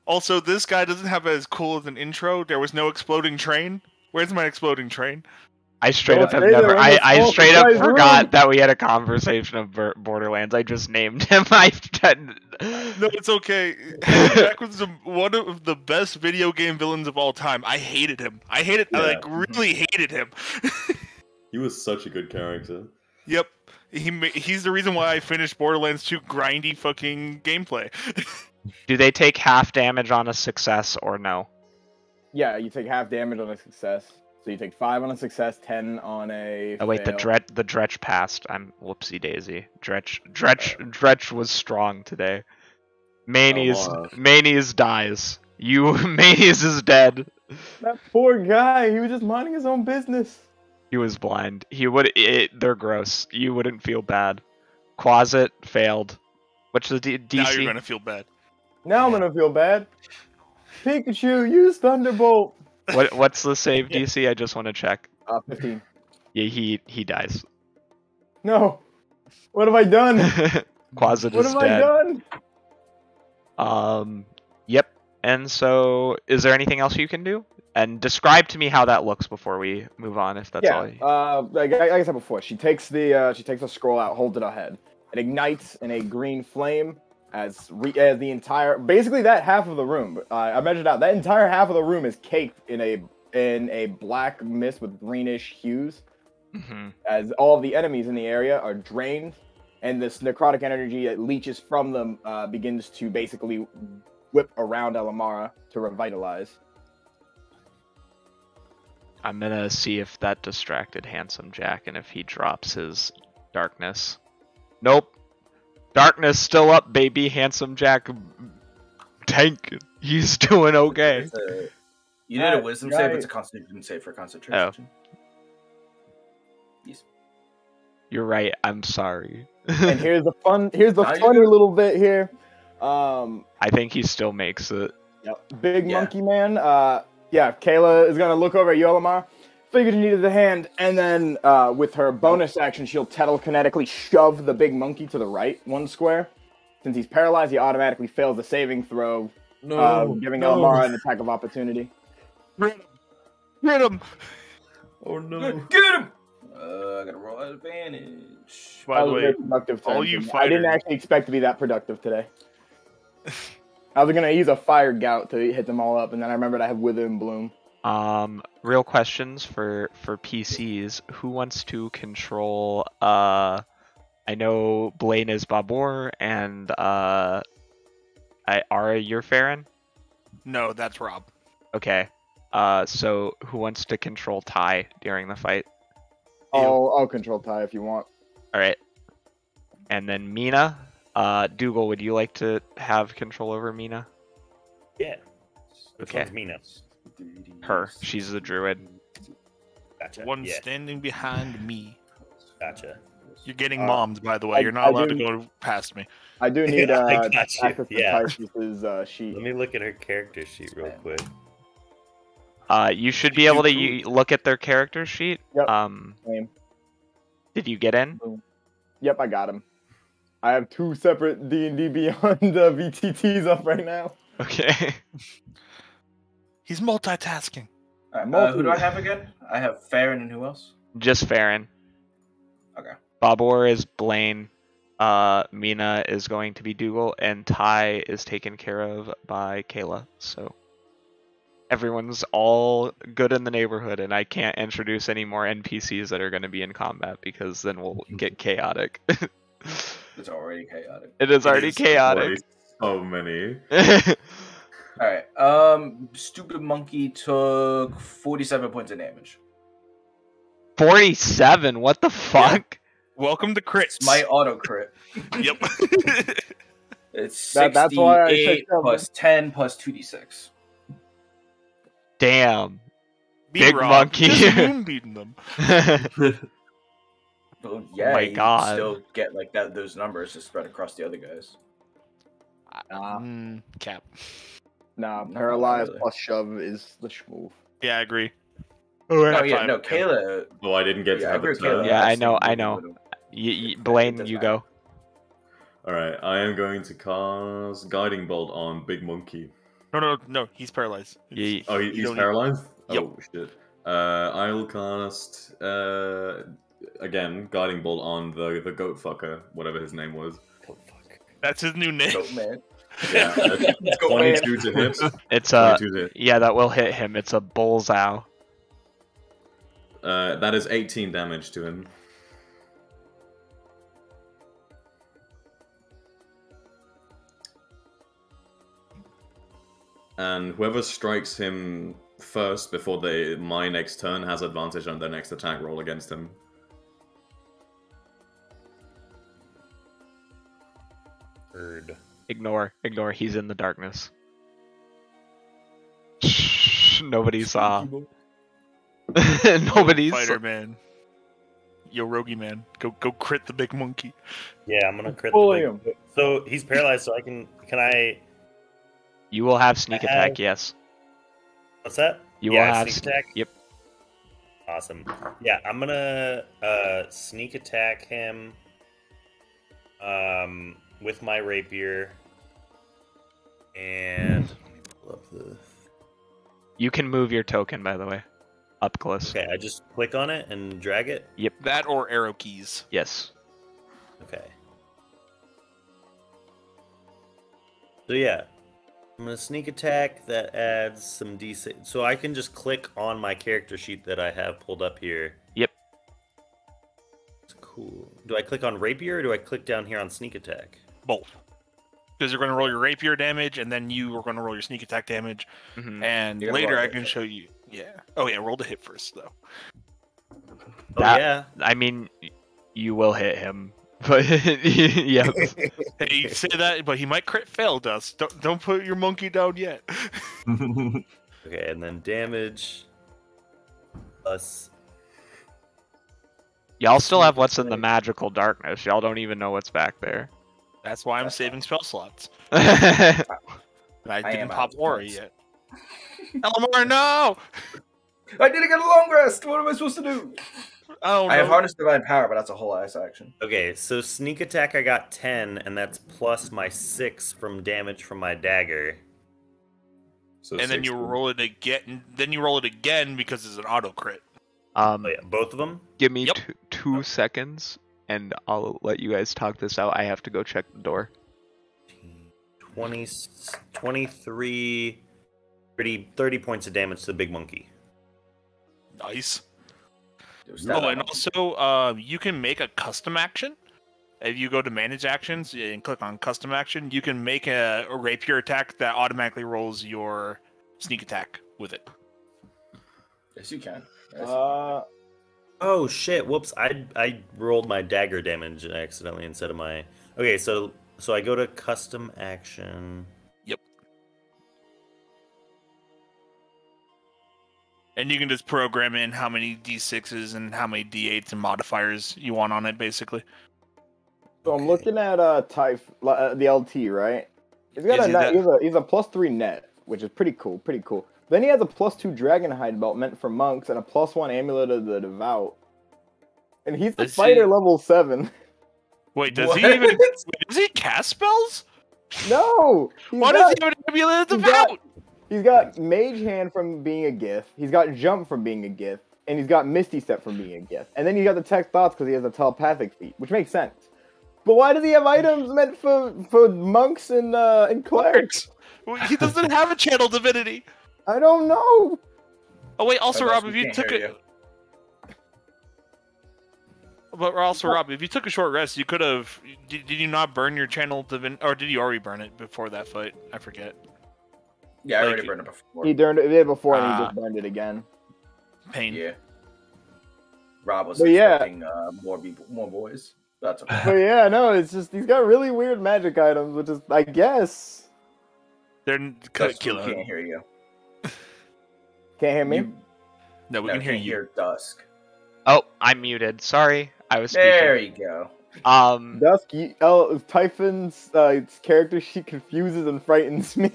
Also, this guy doesn't have as cool as an intro. There was no exploding train. Where's my exploding train? I straight up have stay never. there in the I small straight up surprise forgot room. that we had a conversation of Borderlands. I just named him. No, it's okay. Handsome Jack was one of the best video game villains of all time. I hated him. I really hated him. He was such a good character. Yep. He's the reason why I finished Borderlands 2 grindy fucking gameplay. Do they take half damage on a success or no? Yeah, you take half damage on a success. So you take 5 on a success, 10 on a Oh wait, fail. the Dretch passed. I'm whoopsie daisy. Dretch was strong today. Manies dies. Manies is dead. That poor guy, he was just minding his own business. He was blind. They're gross. You wouldn't feel bad. Quasit failed. What's the DC? Now you're gonna feel bad. Now I'm gonna feel bad. Pikachu, use Thunderbolt. What's the save DC? I just want to check. 15. Yeah, he dies. No. What have I done? Quasit What is have dead. I done? Yep. And so, is there anything else you can do? And describe to me how that looks before we move on, if that's all. Like I said before, she takes the scroll out, holds it ahead. It ignites in a green flame as the entire, basically that half of the room. I measured out that entire half of the room is caked in a black mist with greenish hues. Mm-hmm. As all of the enemies in the area are drained, and this necrotic energy that leaches from them begins to basically whip around Elemara to revitalize. I'm gonna see if that distracted Handsome Jack and if he drops his darkness. Nope. Darkness still up, baby. Handsome Jack tank. He's doing okay. You did a wisdom save. It's a constitution save for concentration. Oh. Yes. You're right. I'm sorry. And here's the funny little bit here. I think he still makes it. Yep. Big Monkey Man. Yeah, Kayla is gonna look over at Elemara. Figured you needed the hand, and then with her bonus action, she'll telekinetically shove the big monkey to the right 1 square. Since he's paralyzed, he automatically fails the saving throw, giving Elemara an attack of opportunity. Get him! Oh no! Get him! I gotta roll advantage. By the way, productive all turn. you I fighters... didn't actually expect to be that productive today. I was gonna use a fire gout to hit them all up, and then I remembered I have Wither and Bloom. Real questions for PCs. Who wants to control? I know Blaine is Babur, and Ara, you're Farron. No, that's Rob. Okay. So who wants to control Ty during the fight? I'll control Ty if you want. All right. And then Mina, Dougal, would you like to have control over Mina? Yeah. Which Okay. one's Mina? Her. She's the druid. Gotcha. One yeah. standing behind me. Gotcha. You're getting mommed, by the way. I- You're not I allowed to didn't- go past me. I do need I got you, access to yeah. Tyson's sheet. Let me look at her character sheet real quick. You should be able to look at their character sheet. Yep. Same. Did you get in? Yep, I got him. I have 2 separate D&D Beyond VTTs up right now. Okay. He's multitasking. Who do I have again? I have Farron and who else? Just Farron. Okay. Babor is Blaine. Mina is going to be Dougal, and Ty is taken care of by Kayla. So everyone's all good in the neighborhood, and I can't introduce any more NPCs that are going to be in combat because then we'll get chaotic. It's already chaotic. It is already chaotic. So many. Alright. Stupid monkey took 47 points of damage. 47. What the fuck? Welcome to crits. It's my auto crit. Yep. It's 68 That's why I picked him. plus 10 plus 2d6. Damn. Be Big wrong. monkey. Just moon beating them. Well, yeah, my you God. still get like that. Those numbers to spread across the other guys. Cap. Nah, No, paralyzed not really. plus shove is the move. Yeah, I agree. Oh yeah, fine. no, Kayla. Oh, I didn't get to Yeah, I have a agree with turn. Kayla. Yeah, I Actually, know, I would've- know. would've- Blaine, doesn't you matter. go. Alright, I am going to cast Guiding Bolt on Big Monkey. No. He's paralyzed. Ye- Oh, You he's don't- paralyzed? Yep. Oh, shit. I'll cast, again, Guiding Bolt on the goat fucker, whatever his name was. Oh, fuck. That's his new name. Goat man. Yeah, Let's go, 22 to hit. It's a 22 to hit. yeah, that will hit him. It's a bullseye. That is 18 damage to him. And whoever strikes him first before my next turn has advantage on their next attack roll against him. Heard. Ignore. He's in the darkness. Shh, nobody saw. Nobody saw. Fighter man. Yo, Rogi man. Go crit the big monkey. Yeah, I'm gonna crit Bully the big... So he's paralyzed, so can I... You will have sneak I attack. have- Yes. What's that? You Yeah, will have sneak attack? Yep. Awesome. Yeah, I'm gonna sneak attack him with my rapier. And let me pull up the... You can move your token, by the way, up close. Okay, I just click on it and drag it. That or arrow keys. Yes. Okay. So yeah, I'm gonna sneak attack. That adds some d6. So I can just click on my character sheet that I have pulled up here. Yep. It's cool. Do I click on rapier or do I click down here on sneak attack? Both. Because you're going to roll your rapier damage, and then you are going to roll your sneak attack damage. Mhm. And You're gonna later roll I the can hit. show you. Yeah. Oh yeah, roll the hit first though. Oh That- yeah. I mean, you will hit him, but yeah. Hey, you say that, but he might crit fail, Dust. Don't put your monkey down yet. Okay, and then damage plus. Y'all still have what's in the magical darkness. Y'all don't even know what's back there. That's why I'm saving spell slots. I And I I didn't am pop out of Aura points. yet. Elemara, no! I didn't get a long rest. What am I supposed to do? Oh, I have no. harness divine power, but that's a whole ass action. Okay, so sneak attack I got 10, and that's plus my 6 from damage from my dagger. So And then you 16. roll it again. Then you roll it again because it's an auto crit. Oh yeah, both of them. Give me Yep. two seconds, and I'll let you guys talk this out. I have to go check the door. 20, 23, 30 points of damage to the big monkey. Nice. Dude, stab Oh, and him. also, you can make a custom action. If you go to manage actions and click on custom action, you can make a rapier attack that automatically rolls your sneak attack with it. Yes, you can. Yes. Oh shit! Whoops! I rolled my dagger damage accidentally instead of my. Okay, so So I go to custom action. Yep. And you can just program in how many D6s and how many D8s and modifiers you want on it, basically. So I'm looking at the LT, right? He's got Is a he net, that- he's a +3 net, which is pretty cool, Then he has a +2 Dragonhide belt meant for monks and a +1 Amulet of the Devout. And he's the Is fighter he- level 7. Wait, does What? he even? Does he cast spells? No! Why does he have an amulet of he's got- devout? He's got Mage Hand from being a gift. He's got Jump from being a gift. And he's got Misty Step from being a gift. And then you got the Tech Thoughts because he has a telepathic feat, which makes sense. But why does he have items meant for monks and clerics? Well, he doesn't have a channel divinity. I don't know. Oh wait, also Unless Rob, we if you can't took hear it. But also, Rob, if you took a short rest, you could have. Did you not burn your channel divinity, or did you already burn it before that fight? I forget. Yeah, I Like- already burned it before. He burned it before and he Ah. just burned it again. Pain. Yeah. Rob was But yeah. expecting more people, more boys. That's okay. But yeah, no, it's just he's got really weird magic items, which is I guess They're That's kill we him. can't hear you. can't hear me. No, we No, can hear can't you. Dusk. Oh, I'm muted. Sorry, I was speaking. There you go. Dusk, Typhon's character sheet confuses and frightens me.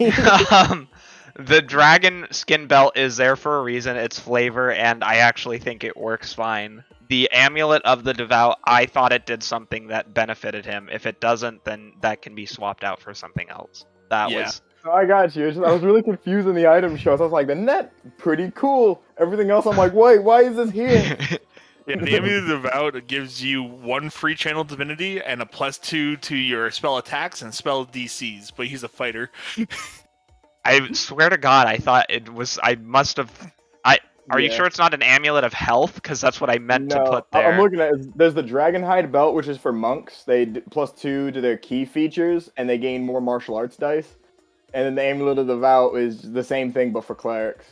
The dragon skin belt is there for a reason. It's flavor, and I actually think it works fine. The amulet of the devout, I thought it did something that benefited him. If it doesn't, then that can be swapped out for something else. That Yeah. was I got you. I was really confused in the item show. So I was like, the net, pretty cool. Everything else, I'm like, wait, why is this here? Yeah, the amulet of devout gives you 1 free channel divinity and a +2 to your spell attacks and spell DCs. But he's a fighter. I swear to God, I thought it was. I must have. Are you Yeah. sure it's not an amulet of health? Because that's what I meant to put there. I'm looking at there's the Dragonhide belt, which is for monks. They +2 to their key features, and they gain more martial arts dice. And then the Amulet of the Vow is the same thing, but for clerics.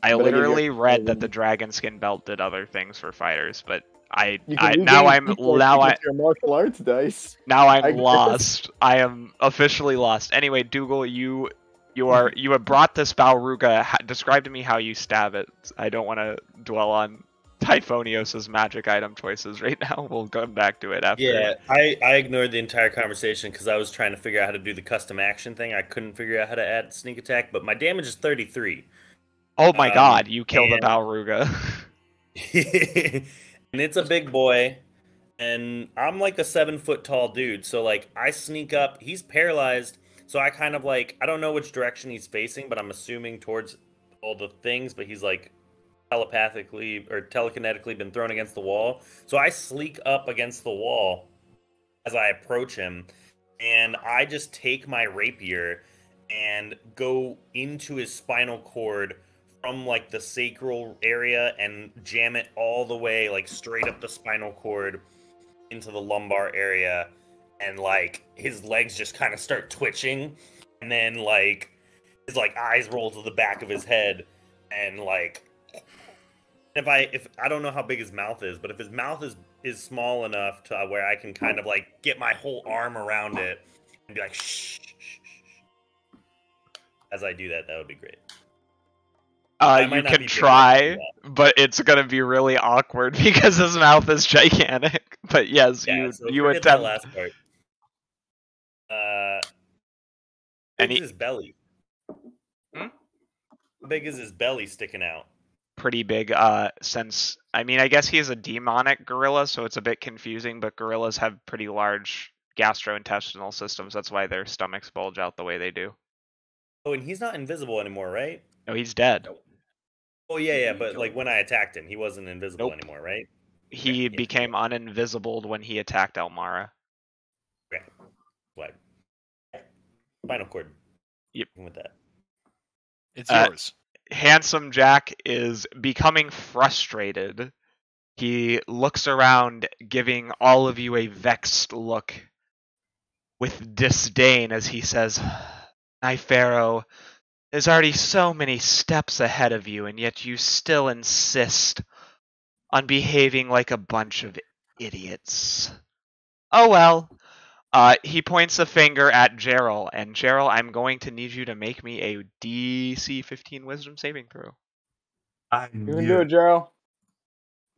I but they give you literally a- read that the dragon skin belt did other things for fighters, but You can now regain I'm key points now I against your martial arts dice. now I'm I guess. lost. I am officially lost. Anyway, Dougal, you have brought this Balruga. Describe to me how you stab it. I don't want to dwell on Typhonios's magic item choices right now. We'll come back to it after. Yeah, I ignored the entire conversation because I was trying to figure out how to do the custom action thing. I couldn't figure out how to add sneak attack, but my damage is 33. Oh my God! You kill the and- Balruga. And it's a big boy, and I'm like a 7-foot tall dude. So like I sneak up. He's paralyzed, so I kind of like I don't know which direction he's facing, but I'm assuming towards all the things. But he's like telepathically or telekinetically been thrown against the wall. So I sneak up against the wall as I approach him, and I just take my rapier and go into his spinal cord from like the sacral area and jam it all the way like straight up the spinal cord into the lumbar area, and like his legs just kind of start twitching, and then like his like eyes roll to the back of his head, and like if I don't know how big his mouth is, but if his mouth is small enough to where I can kind of like get my whole arm around it and be like shh, shh, shh, shh. As I do that would be great. I might You not can be big enough to try, do but it's gonna be really awkward because his mouth is gigantic. But yes, Yeah, so you forget that attempt. last part. How And big he- is his belly? Hmm? How big is his belly sticking out? Pretty big. Since I mean, I guess he's a demonic gorilla, so it's a bit confusing. But gorillas have pretty large gastrointestinal systems. That's why their stomachs bulge out the way they do. Oh, and he's not invisible anymore, right? No, he's dead. Nope. Oh yeah, but like when I attacked him, he wasn't invisible Nope. anymore, right? He Yeah. became uninvisibled when he attacked Elemara. Okay. What? Spinal cord. Yep. With that. It's Uh, yours. Handsome Jack is becoming frustrated. He looks around, giving all of you a vexed look with disdain as he says, Pharaoh, there's already so many steps ahead of you, and yet you still insist on behaving like a bunch of idiots. Oh well. He points a finger at Gerald, and Gerald, I'm going to need you to make me a DC 15 Wisdom saving throw. I You can knew do it, Gerald.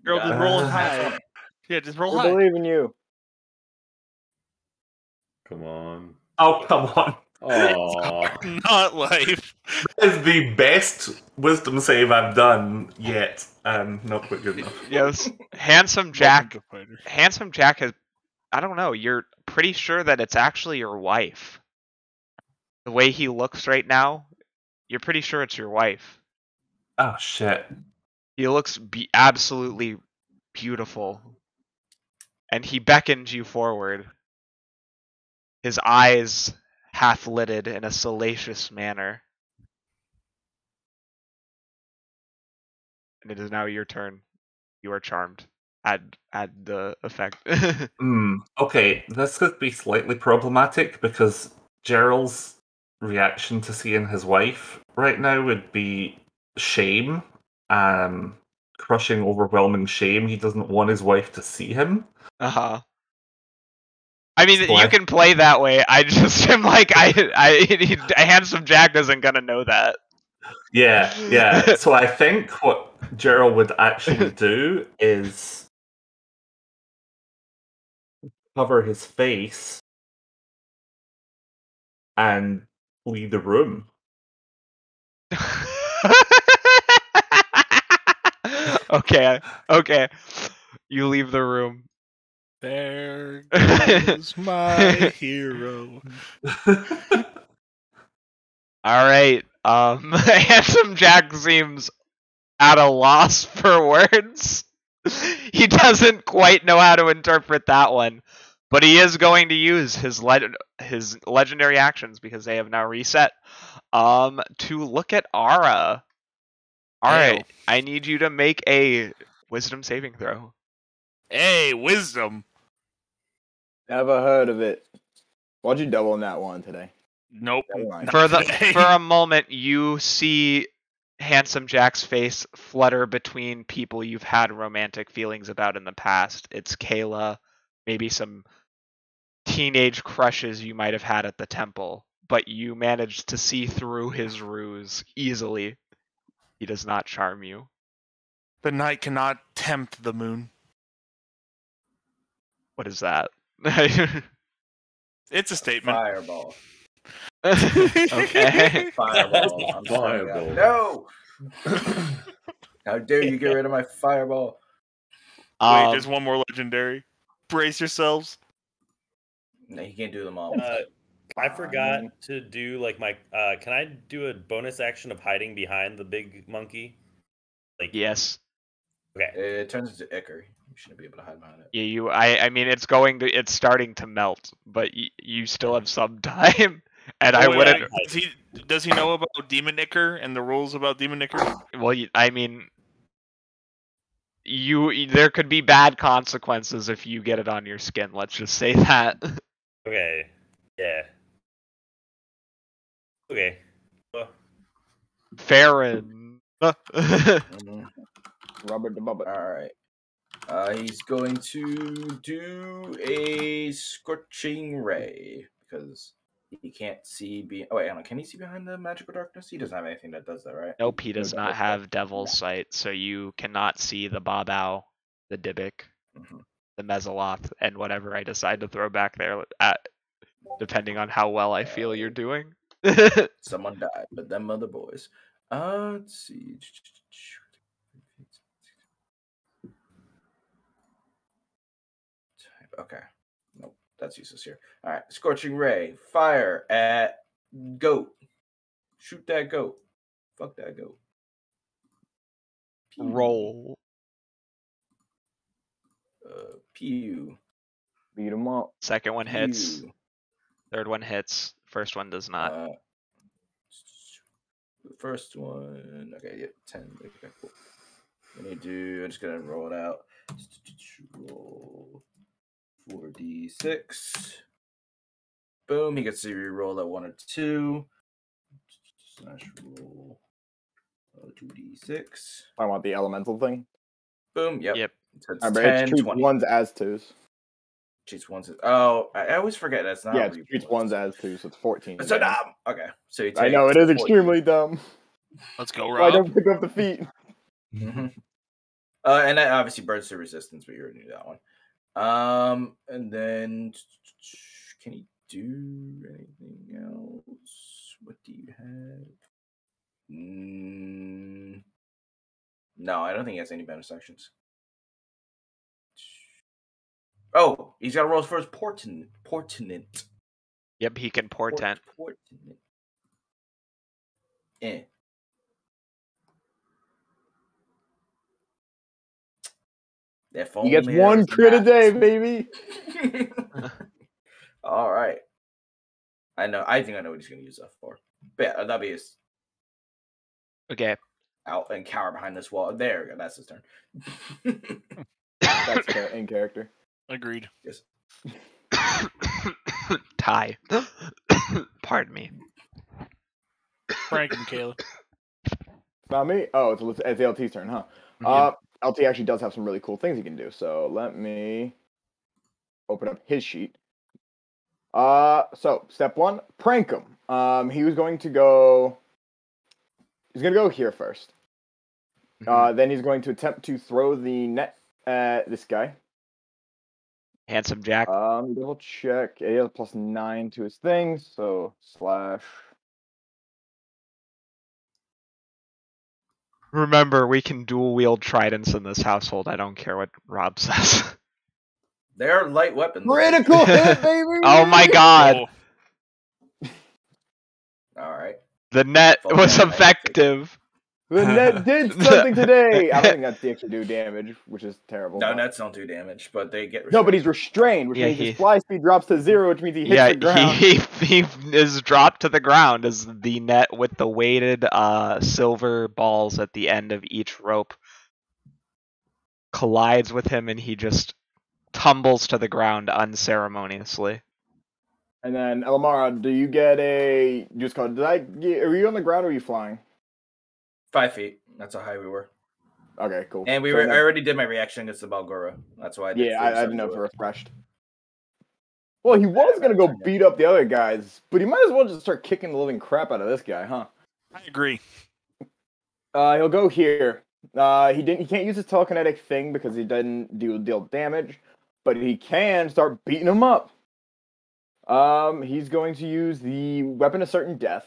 Girl, just Yeah. roll Uh, high. Yeah, just roll We high. believe in you. Come on. Oh, come on. Oh. Not life. That is the best wisdom save I've done yet. Not quite good enough. Yes, Handsome Jack. Handsome Jack has. I don't know. You're pretty sure that it's actually your wife. The way he looks right now, you're pretty sure it's your wife. Oh, shit. He looks absolutely beautiful. And he beckons you forward. His eyes half lidded in a salacious manner. And it is now your turn. You are charmed. Add the effect. Okay, this could be slightly problematic because Gerald's reaction to seeing his wife right now would be shame. Crushing, overwhelming shame. He doesn't want his wife to see him. Uh-huh. I mean, So you can play that way. I just am like, Handsome Jack isn't gonna know that. Yeah. So I think what Gerald would actually do is cover his face and flee the room. Okay. You leave the room. There goes my hero. Alright. Handsome Jack seems at a loss for words. He doesn't quite know how to interpret that one. But he is going to use his legendary actions because they have now reset. To look at Ara. Alright, I need you to make a wisdom saving throw. Hey, wisdom. Never heard of it. Why'd you double on that one today? Nope. Never mind. For a moment, you see Handsome Jack's face flutter between people you've had romantic feelings about in the past. It's Kayla, maybe some teenage crushes you might have had at the temple, but you managed to see through his ruse easily. He does not charm you. The night cannot tempt the moon. What is that? It's a statement. Fireball. Okay. Fireball. I'm sorry, Fireball. No! How dare you get rid of my fireball? Wait, there's one more legendary. Brace yourselves. No, you can't do them all. I forgot to do like my. Can I do a bonus action of hiding behind the big monkey? Like Yes. Okay. It turns into ichor. You shouldn't be able to hide behind it. Yeah, I mean, it's starting to melt, but you still have some time. And I wouldn't. Does he know about Demon Ichor and the rules about Demon Ichor? Well, I mean, there could be bad consequences if you get it on your skin. Let's just say that. Okay. Yeah. Okay. Farron. Robert the Bubba. All right. He's going to do a scorching ray because he can't see. Oh wait, hang on. Can he see behind the magical darkness? He doesn't have anything that does that, right? Nope, he does not have Devil's Sight, so you cannot see the Babao, the Dybbuk, the Mezzaloth, and whatever I decide to throw back there, depending on how well I feel you're doing. Someone died, but them other boys. Let's see. Okay. Nope, that's useless here. All right, scorching ray. Fire at goat. Shoot that goat. Fuck that goat. Pew. Roll. Pew. Beat him up. Second one hits. Pew. Third one hits. First one does not. The first one. Okay, yep, 10. Okay, cool. I'm just gonna roll it out. Roll 4d6. Boom. He gets to reroll that 1 or 2. Slash roll 2d6. I want the elemental thing. Boom. Yep. Yep. So it's I 10, treat 20. ones as twos. Treats ones. Oh, I always forget that's not. Yeah, it treats ones as 2, so it's 14. So damage. dumb. Okay, so you take I know it is 14. extremely dumb. Let's go, Why Rob. don't pick up the feet? Mm-hmm. And that obviously burns through resistance, but you already knew that one. And then can he do anything else? What do you have? No, I don't think he has any bonus actions. Oh, he's got to roll for his portent. Yep, he can portent. Portent. Eh. He gets 1 crit a day, baby. All right. I know. I think I know what he's going to use that for. But yeah, that'll be his. Okay. Out and cower behind this wall. There we go. That's his turn. That's in character. Agreed. Yes. Tie. Pardon me. Frank and Caleb. It's not me. Oh, it's LT's turn, huh? Yeah. LT actually does have some really cool things he can do. So let me open up his sheet. So step 1, prank him. He was going to go. He's gonna go here first. Then he's going to attempt to throw the net at this guy. Handsome Jack. Double check. Yeah, he has a +9 to his thing, so slash. Remember, we can dual wield tridents in this household. I don't care what Rob says. They are light weapons. Critical hit, baby! Oh my god! All right. The net was effective. The net did something today. I don't think that actually do damage, which is terrible. No, nets don't do damage, but they get restrained. No, but he's restrained, which means his fly speed drops to 0, which means he hits the ground. He is dropped to the ground as the net with the weighted silver balls at the end of each rope collides with him, and he just tumbles to the ground unceremoniously. And then, Elemara, do you get a... Just call, are you on the ground or are you flying? 5 feet. That's how high we were. Okay, cool. And I already did my reaction against the Balgora. That's why I did. Yeah, I didn't know if it refreshed. Well, he was going to go beat up the other guys, but he might as well just start kicking the living crap out of this guy, huh? I agree. He'll go here. He can't use his telekinetic thing because he doesn't deal damage, but he can start beating him up. He's going to use the weapon of certain death.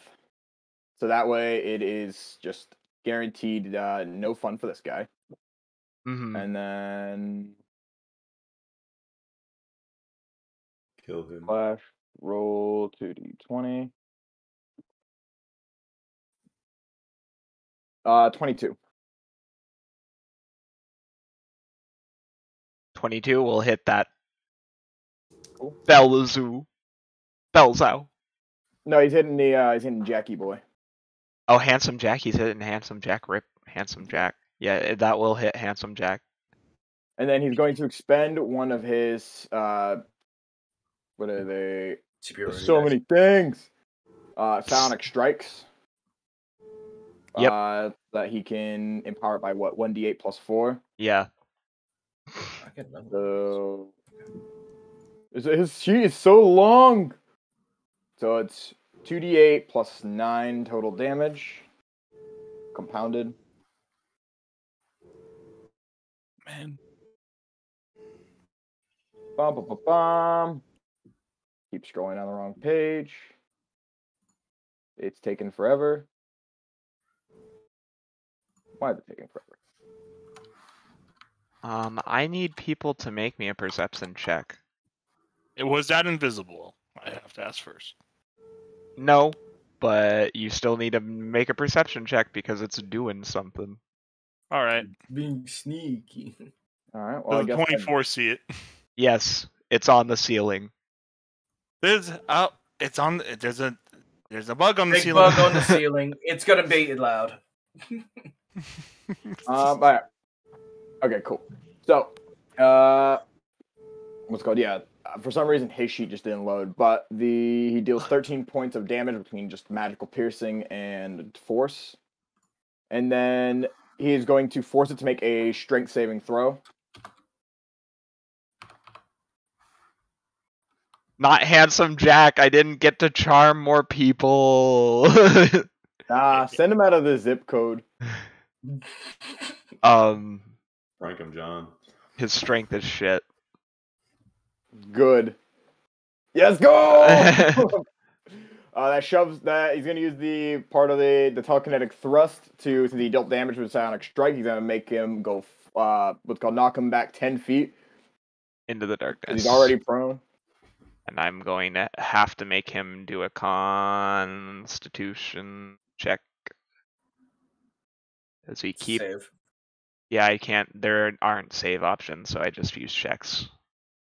So that way it is just guaranteed no fun for this guy. Mm-hmm. And then Kill him. Flash, roll 2d20. 22. 22 will hit that. Cool. Belzou. No, he's hitting Jackie Boy. Oh, Handsome Jack. He's hitting Handsome Jack. Rip Handsome Jack. Yeah, that will hit Handsome Jack. And then he's going to expend one of his what are they? Superiority So dice. many things. Psionic strikes. Yep. That he can empower it by what? 1d8 plus 4. Yeah. I get another one. So his sheet is so long. So it's 2d8 plus 9 total damage. Compounded. Man. Bum, bum, bum, bum. Keep scrolling down the wrong page. It's taken forever. Why is it taking forever? I need people to make me a perception check. Was that invisible? I have to ask first. No, but you still need to make a perception check because it's doing something. All right. Being sneaky. All right. Well, I Does guess 24 see it? Yes, it's on the ceiling. There's a bug on the Big ceiling. bug on the ceiling. It's gonna be loud. all right. Okay, cool. So, what's it called? Yeah. For some reason, his sheet just didn't load, but he deals 13 points of damage between just magical piercing and force, and then he is going to force it to make a strength saving throw. Not handsome Jack. I didn't get to charm more people. Send him out of the zip code. Frank him, John. His strength is shit. Good. Yes, go! That shoves that. He's gonna use the part of the telekinetic thrust to the dealt damage with psionic strike. He's gonna make him go what's called knock him back 10 feet Into the darkness. He's already prone. And I'm going to have to make him do a Constitution check. Does he keep? Save. Yeah, I can't. There aren't save options, so I just use checks.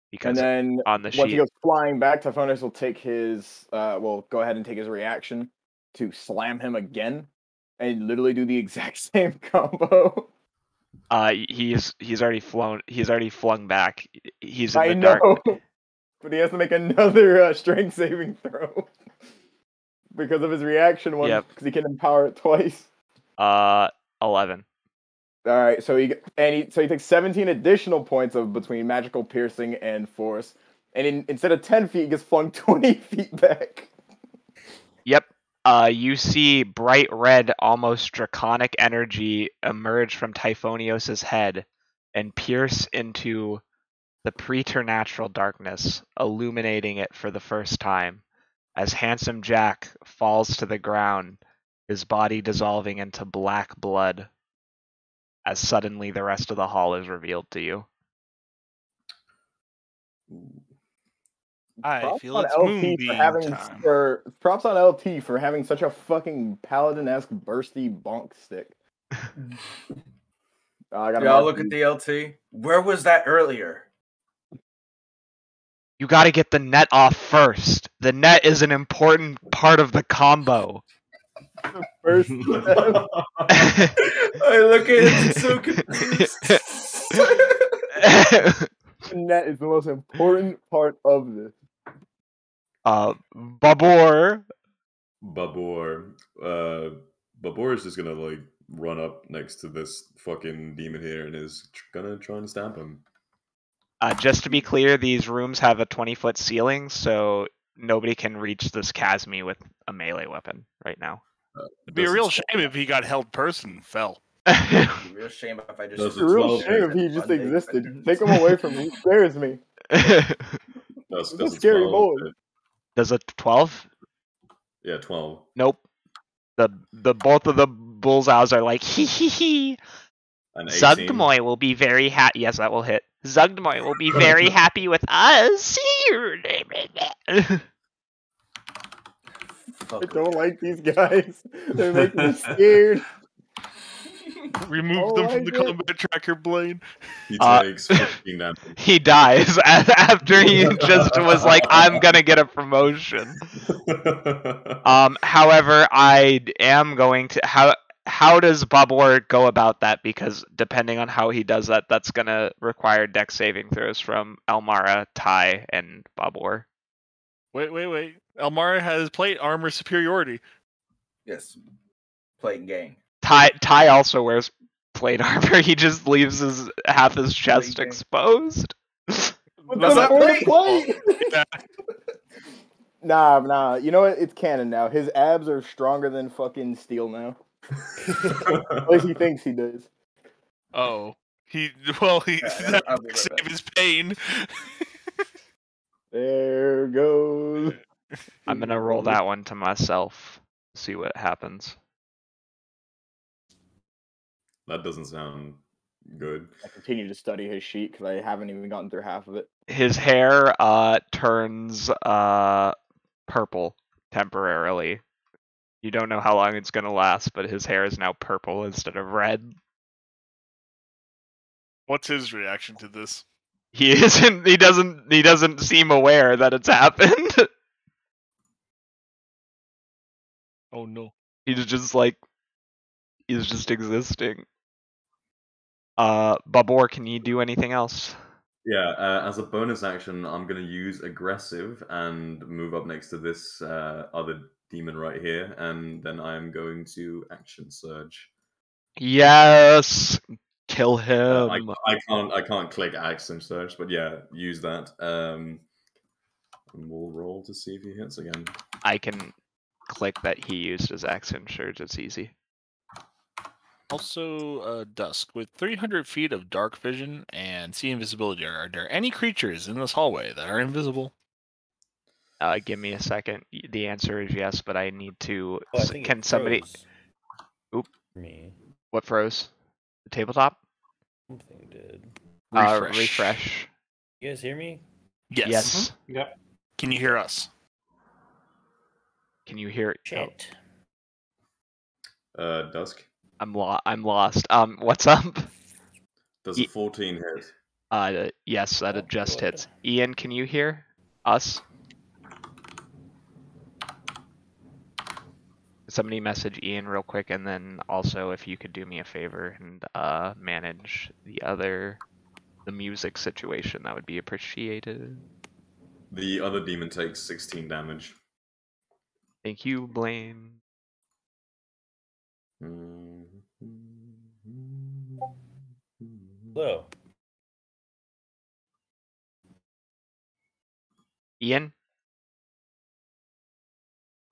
Because And then on the once sheet, he goes flying back, Typhonus will take his will go ahead and take his reaction to slam him again and literally do the exact same combo. he's already flown. He's already flung back. He's in the I know, dark. but he has to make another strength saving throw because of his reaction one. Yep. Because he can empower it twice. 11. All right, so he takes 17 additional points of between magical piercing and force, and instead of 10 feet, he gets flung 20 feet back. Yep. You see bright red, almost draconic energy emerge from Typhonios' head and pierce into the preternatural darkness, illuminating it for the first time, as handsome Jack falls to the ground, his body dissolving into black blood, as suddenly the rest of the hall is revealed to you. I Props feel on it's LT moonbeam for having time. props on LT for having such a fucking paladin-esque bursty bonk stick. I got Y'all look at the LT. Where was that earlier? You gotta get the net off first. The net is an important part of the combo. first. I look at it so confused. Net is the most important part of this. Babor. Babor. Babor is just gonna like run up next to this fucking demon here and is gonna try and stamp him. Just to be clear, these rooms have a 20-foot ceiling, so nobody can reach this Casmi with a melee weapon right now. It'd be a real shame if he got held person and fell. It'd be a real shame if I just. That's It's a real 12 shame if he just existed. Take him away from me. He scares me. That's He's a scary 12, boy. Does a 12? Yeah, 12. Nope. The both of the bullseyes are like hee hee hee. And 18. Zugdmoy will be very happy. Yes, that will hit. Zugdmoy will be very happy with us. I don't like these guys. They're making me scared. Remove them from the combat tracker, Blaine. He takes 15 damage. He dies after he just was like, I'm gonna get a promotion. However, I am going to how does Babor go about that? Because depending on how he does that, that's gonna require dex saving throws from Elemara, Ty, and Babor. Wait. Elemara has plate armor superiority. Yes. Playing gang. Ty also wears plate armor. He just leaves half his chest Plate. exposed. What's That's the not point of plate. plate? Nah. You know what? It's canon now. His abs are stronger than fucking steel now. At least he thinks he does. Oh. He I'll be right save back. his pain. There goes. I'm gonna roll that one to myself. See what happens. That doesn't sound good. I continue to study his sheet because I haven't even gotten through half of it. His hair turns purple temporarily. You don't know how long it's gonna last, but his hair is now purple instead of red. What's his reaction to this? He doesn't seem aware that it's happened. Oh no. He's just existing. Babor, can you do anything else? Yeah, as a bonus action, I'm going to use aggressive and move up next to this other demon right here, and then I'm going to action surge. Yes, kill him. I can't click action surge, but yeah, use that. And we'll roll to see if he hits again. I can click that he used his action surge. It's easy. Also, Dusk, with 300 feet of dark vision and see invisibility, are there any creatures in this hallway that are invisible? Give me a second. The answer is yes, but I need to. Oh, I think Can it somebody? froze Oop. for me. What froze? The tabletop? Something did. Refresh. You guys hear me? Yes. Yep. Can you hear us? Can you hear? Shit. Dusk. I'm lost. What's up? Does a 14 hit? Yes, that Oh, just good. hits. Ian, can you hear us? Somebody message Ian real quick, and then also if you could do me a favor and manage the music situation, that would be appreciated. The other demon takes 16 damage. Thank you, Blaine. Hello. Ian?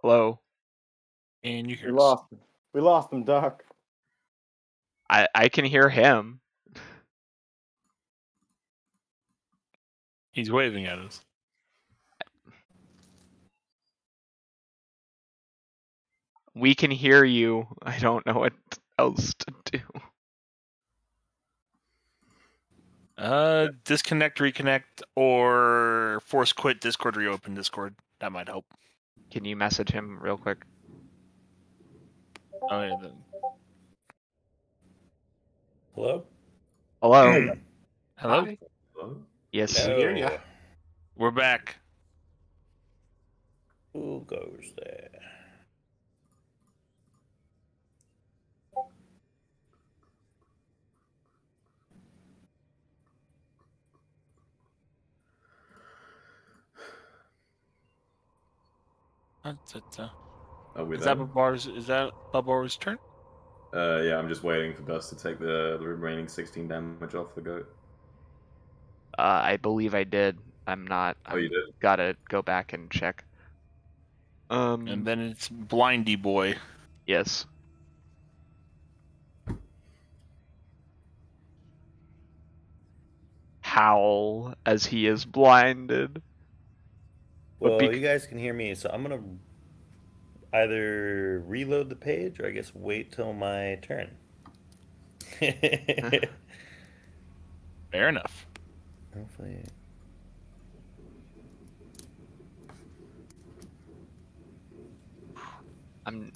Hello? And you hear We us. lost him. We lost him, Doc. I can hear him. He's waving at us. We can hear you. I don't know what else to do. Disconnect, reconnect, or force quit Discord, reopen Discord. That might help. Can you message him real quick? Oh, yeah, then. Hello? Hello? Hello? Hi. Hello? Yes. Hello. hear ya. We're back. Who goes there? Are we Is there? that Babar's turn? Yeah, I'm just waiting for Dust to take the remaining 16 damage off the goat. I believe I did. I'm not. Oh, you did? Gotta go back and check. And then it's Blindy Boy. Yes. Howl as he is blinded. Well, you guys can hear me, so I'm gonna either reload the page or I guess wait till my turn. Fair enough. Hopefully.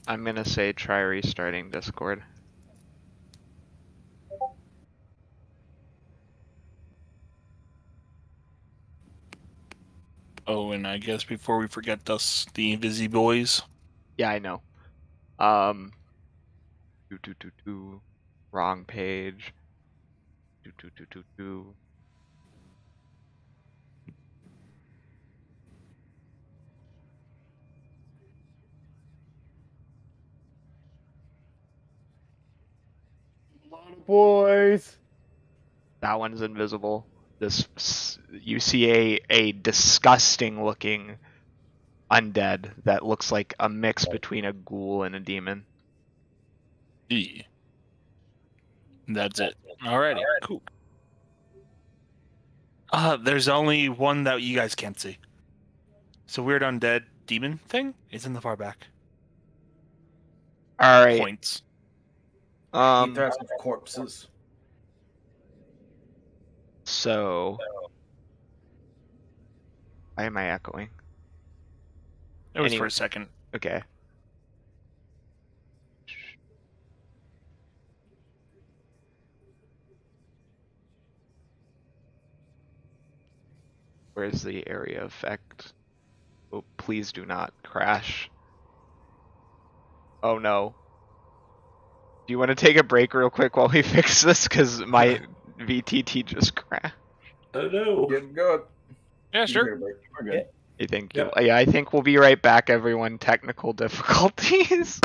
I'm gonna say try restarting Discord. Oh, and I guess before we forget us, the Invisi Boys. Yeah, I know. Wrong page. Boys. That one's invisible. You see a disgusting looking undead that looks like a mix between a ghoul and a demon. E. That's it. Alrighty, cool. There's only one that you guys can't see. So weird undead demon thing is in the far back. All right. Points. Keep threats of corpses. So why am I echoing? It was for Anyway. a second. Okay. Where's the area effect? Oh, please do not crash. Oh no. Do you want to take a break real quick while we fix this? Because my VTT just crashed. Oh no. Get good. Yeah, sure. We're good. I think Yep. yeah, I think we'll be right back, everyone. Technical difficulties.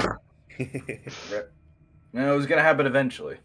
No, it was gonna happen eventually.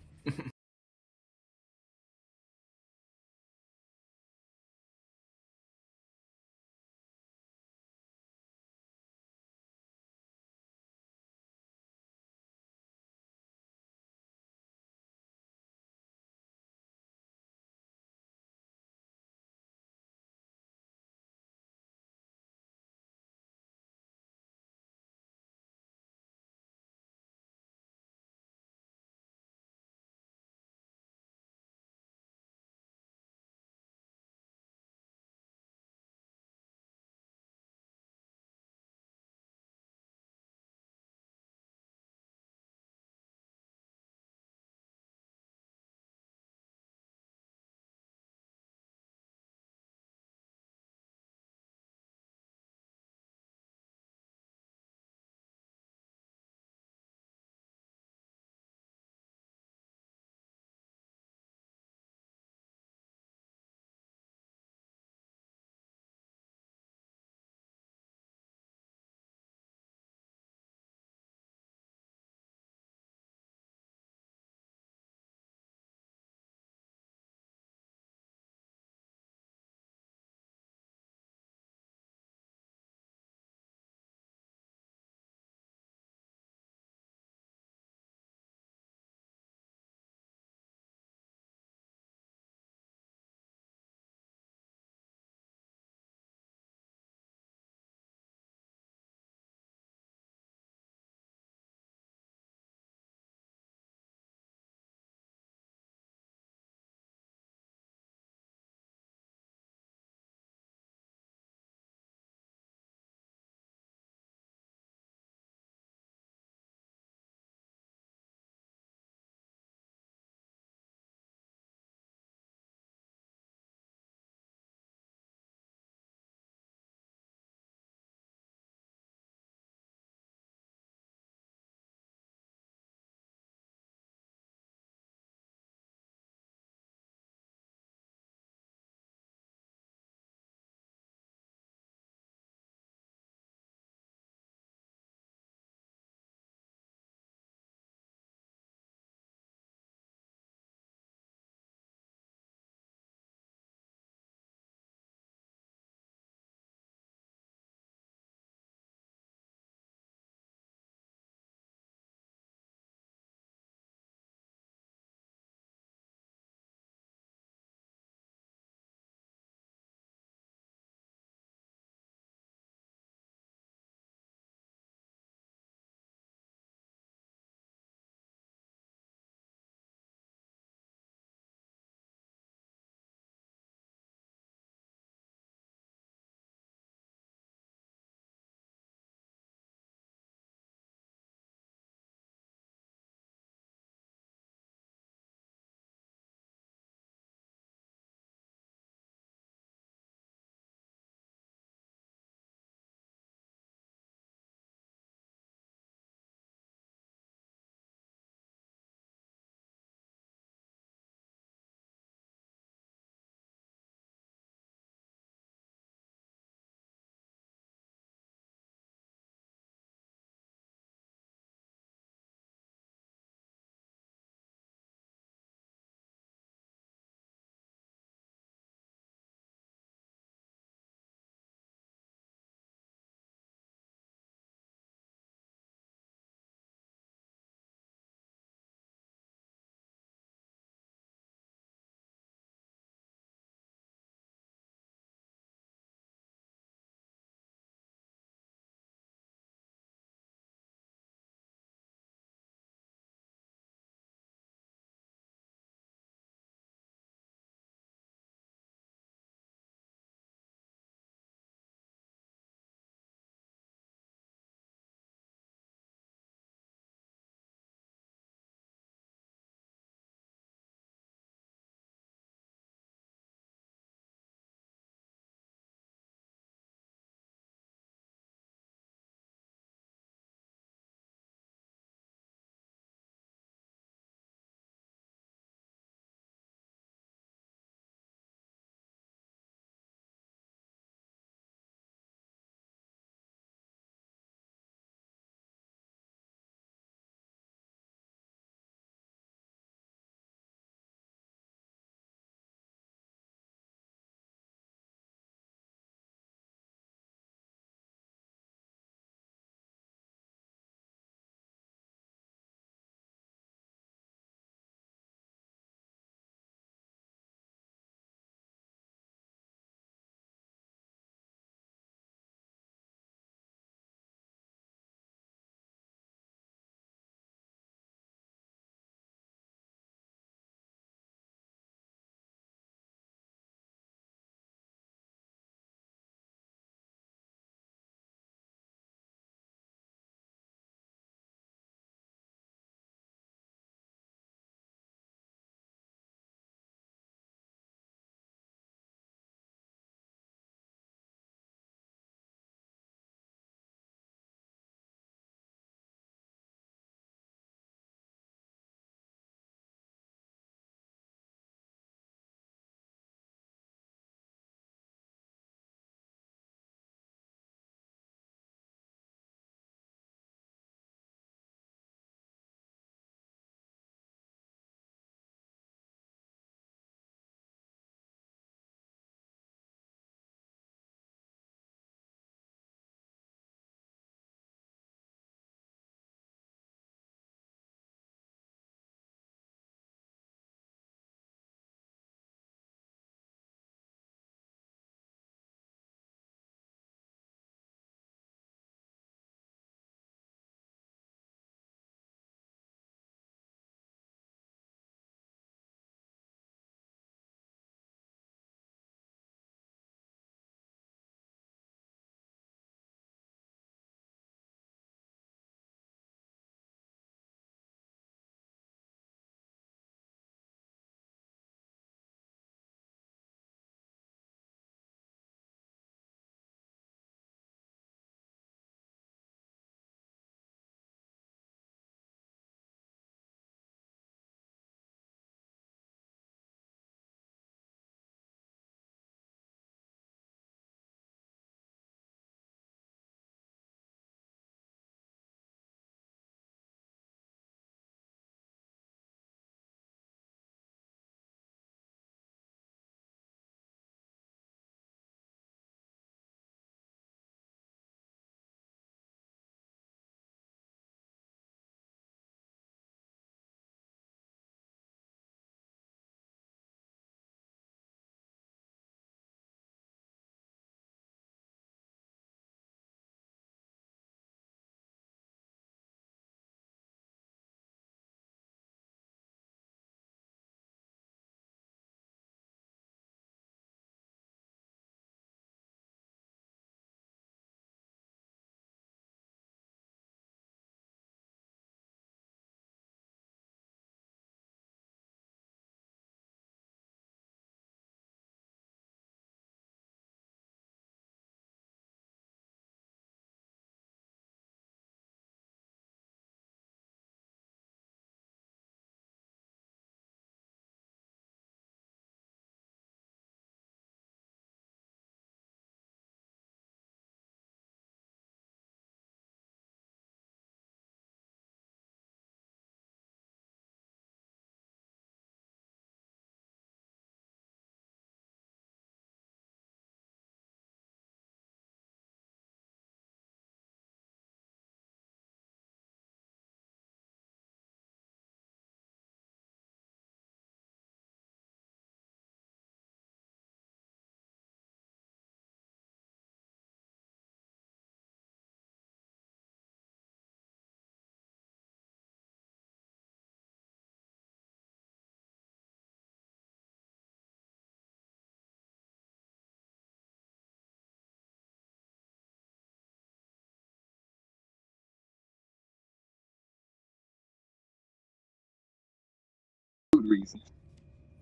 reasons.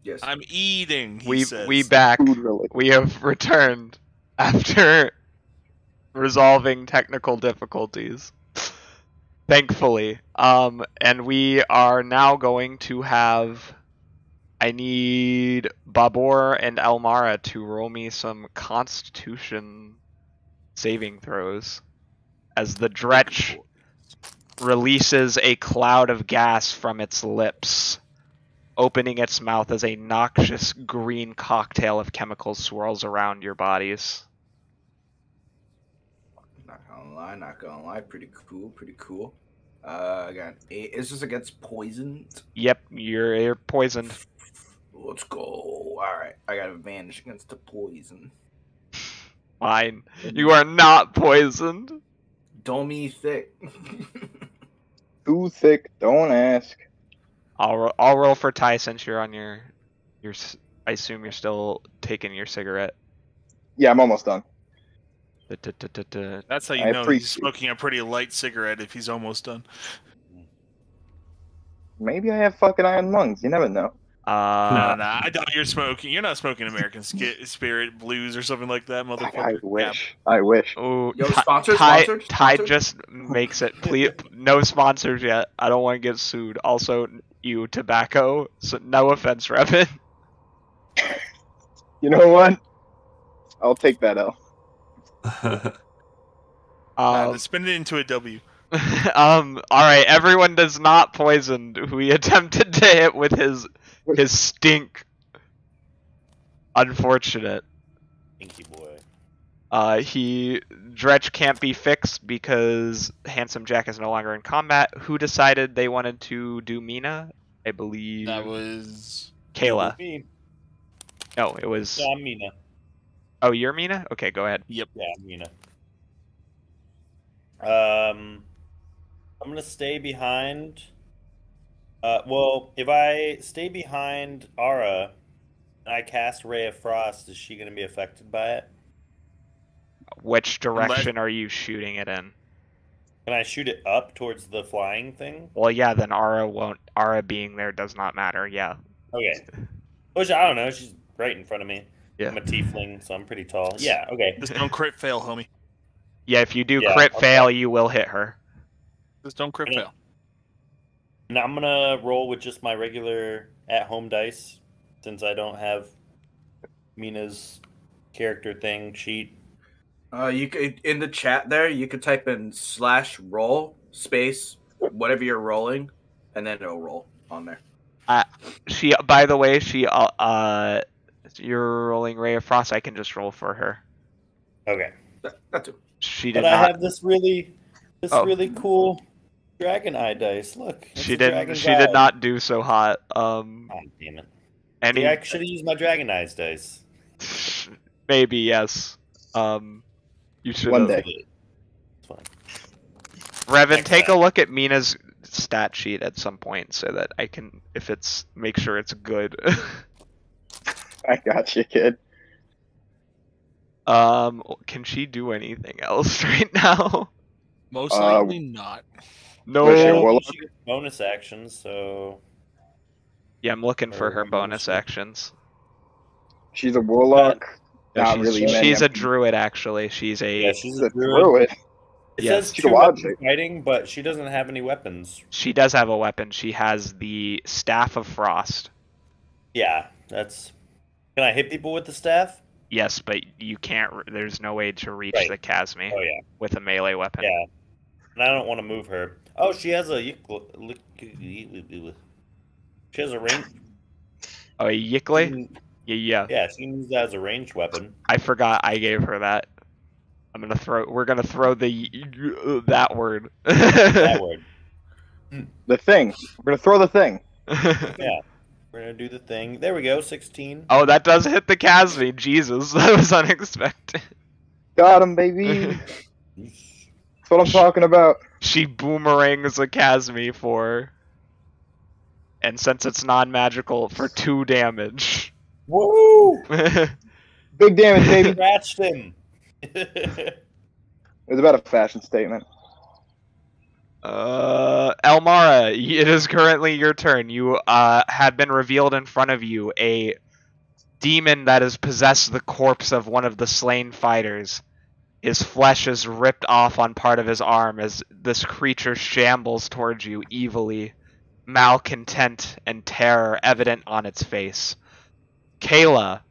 Yes. I'm eating. He We says. Food related. We have returned after resolving technical difficulties. Thankfully. And we are now going to have. I need Babur and Elemara to roll me some Constitution saving throws as the Dretch releases a cloud of gas from its lips, opening its mouth as a noxious green cocktail of chemicals swirls around your bodies. Not gonna lie, pretty cool. I got 8. Is this against poison? Yep, you're poisoned. Let's go. Alright, I got advantage against the poison. Fine. You are not poisoned. Domi thick. Too thick, don't ask. I'll roll for Ty since you're on your. I assume you're still taking your cigarette. Yeah, I'm almost done. That's how you I know he's appreciate- smoking a pretty light cigarette if he's almost done. Maybe I have fucking iron lungs. You never know. Nah, I doubt you're smoking. You're not smoking American Spirit Blues or something like that, motherfucker. I wish. I wish. Oh, Yo, sponsor. Ty just makes it. Please, no sponsors yet. I don't want to get sued. Also, you tobacco. So no offense, Revin. You know what? I'll take that L. Spin it into a W. All right. Everyone does not poisoned who he attempted to hit with his stink. Unfortunate. Stinky boy. Dretch can't be fixed because Handsome Jack is no longer in combat. Who decided they wanted to do Mina? I believe That was Kayla. Me. No, it was. Yeah, I'm Mina. Oh, you're Mina? Okay, go ahead. Yep. Yeah, I'm Mina. I'm gonna stay behind. Well, if I stay behind Ara and I cast Ray of Frost, is she gonna be affected by it? Which direction are you shooting it in? Can I shoot it up towards the flying thing? Well, yeah, then Ara won't. Ara being there does not matter, yeah. Okay. Which, I don't know, she's right in front of me. Yeah. I'm a tiefling, so I'm pretty tall. Yeah, okay. Just don't crit fail, homie. Yeah, if you do Yeah, crit okay. fail, you will hit her. Just don't crit Yeah. fail. Now I'm gonna roll with just my regular at-home dice, since I don't have Mina's character thing sheet. You could in the chat there. You could type in /roll space whatever you're rolling, and then it'll roll on there. She, by the way, you're rolling Ray of Frost. I can just roll for her. Okay. That's it. She did But I not. have this really Oh. really cool dragon eye dice. Look. it's She a didn't. dragon's She did eye. not do so hot. Oh, damn it. Any Yeah, I should have used my dragon eyes dice. maybe yes. You should. One have. day. It's fine. Revan, Next take a time. look at Mina's stat sheet at some point so that I can, if it's, make sure it's good. I got you, kid. Can she do anything else right now? Most likely not. No. Where's your Well, warlock? she gets bonus actions, so Yeah, I'm looking for Or her bonus bonus action. actions. She's a warlock. No, Not she's, really many she's of a them. druid actually. She's a yeah, she's She's a a druid. druid. It Yes. says She's a 2 wild weapons shape. fighting, but she doesn't have any weapons. She does have a weapon. She has the Staff of Frost. Yeah, that's. Can I hit people with the staff? Yes, but you can't. There's no way to reach Right. the Casmi Oh yeah, with a melee weapon. yeah. And I don't want to move her. Oh, she has a. She has a range. Oh, a Yikle? Yeah. Yeah, she can use that as a ranged weapon. I forgot I gave her that. We're gonna throw that word. That word. The thing. We're gonna throw the thing. Yeah. We're gonna do the thing. There we go. 16. Oh, that does hit the Casmi. Jesus, that was unexpected. Got him, baby. That's what I'm talking about. She boomerangs the Casmi and since it's non-magical, for 2 damage. Woo! Big damage, baby. Scratched him. It was about a fashion statement. Elmara, it is currently your turn. You have been revealed in front of you a demon that has possessed the corpse of one of the slain fighters. His flesh is ripped off on part of his arm as this creature shambles towards you evilly, malcontent and terror evident on its face. Kayla,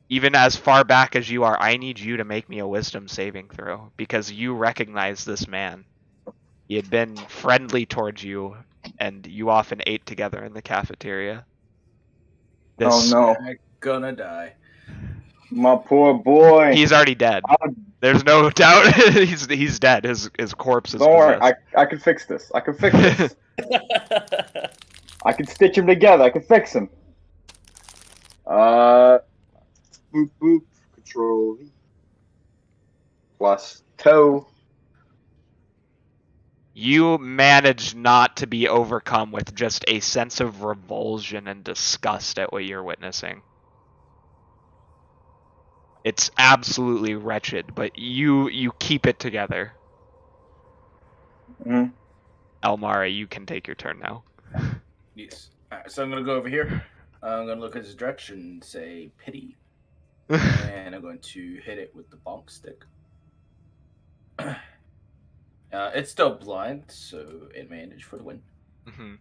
even as far back as you are, I need you to make me a wisdom saving throw, because you recognize this man. He had been friendly towards you, and you often ate together in the cafeteria. Oh no. I'm gonna die. My poor boy. He's already dead. There's no doubt. he's dead. His corpse is Don't worry, possessed. I can fix this. I can fix this. I can stitch him together. I can fix him. Boop boop. Control V. Plus toe. You manage not to be overcome with just a sense of revulsion and disgust at what you're witnessing. It's absolutely wretched, but you keep it together. Mm-hmm. Elmara, you can take your turn now. Yes. Alright, so I'm gonna go over here. I'm gonna look at his dretch and say pity. And I'm going to hit it with the bonk stick. It's still blind, so advantage for the win. Mm-hmm.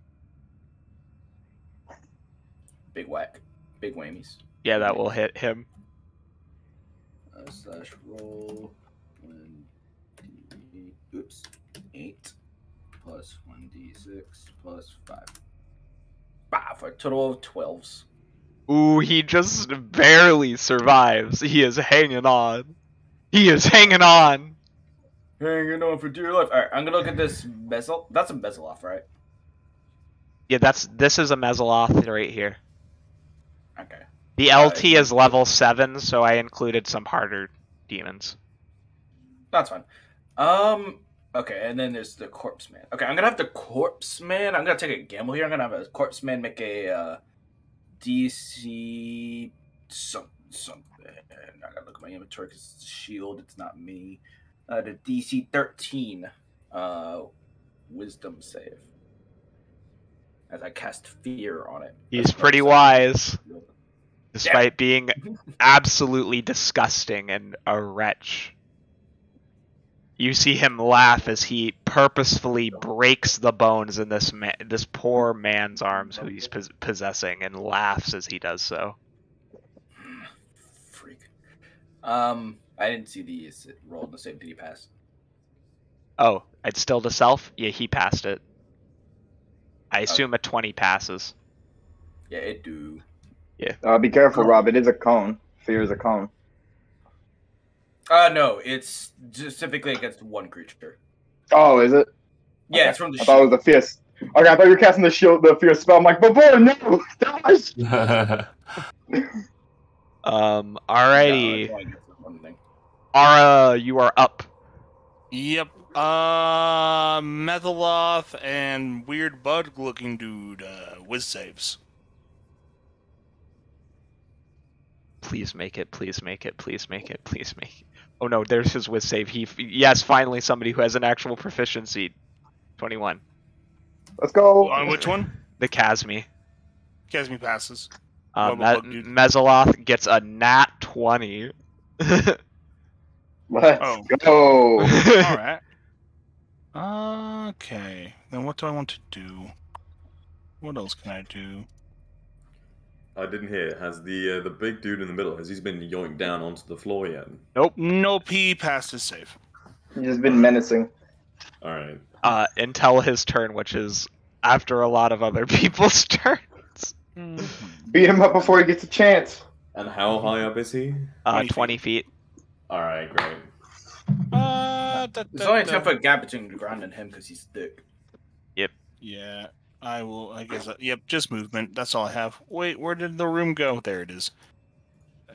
Big whack. Big whammies. Yeah, that will hit him. Slash roll. 8 plus 1d6 plus 5. 5 for a total of 12s. Ooh, he just barely survives. He is hanging on. He is hanging on. Hanging on for dear life. Alright, I'm gonna look at this bezel. That's a bezel off, right? Yeah, this is a Mezzoloth right here. Okay. The LT is level 7, so I included some harder demons. That's fine. Okay, and then there's the corpse man. Okay, I'm gonna have the corpse man. I'm gonna take a gamble here. I'm gonna have a corpse man make a DC something. I gotta look at my inventory because it's a shield. It's not me. The DC 13 wisdom save. As I cast fear on it. He's pretty wise, despite being absolutely disgusting and a wretch. You see him laugh as he purposefully breaks the bones in this poor man's arms who he's possessing, and laughs as he does so. Freak. I didn't see these rolled the same. Did he pass? Oh, it's still to self? Yeah, he passed it. I assume a 20 passes. Yeah, it do. Yeah. Be careful, Rob. It is a cone. Fear is a cone. No, it's specifically against one creature. Oh, is it? Yeah, Okay. it's from the I thought it was a fierce. Okay, I thought you were casting the shield, the fear spell. I'm like, but boy, no, gosh. Alrighty. No, Ara, you are up. Yep. Mezzoloth and weird bug-looking dude. Whiz saves. Please make it. Please make it. Please make it. Please make it. Oh no, there's his whiz save. Yes, finally somebody who has an actual proficiency. 21. Let's go. On which one? The Casmi. Casmi passes. Mezzoloth gets a nat 20. Let's All go. right. Okay. Then what do I want to do? What else can I do? I didn't hear. Has the big dude in the middle, has he been yoinked down onto the floor yet? Nope, he passed his save. He's just been menacing. Alright. Until his turn, which is after a lot of other people's turns. Beat him up before he gets a chance. And how high up is he? 20 feet. Alright, great. There's only a 10-foot gap between the ground and him because he's thick. Yep. Yeah, I will. I guess. Yep, just movement. That's all I have. Wait, where did the room go? There it is.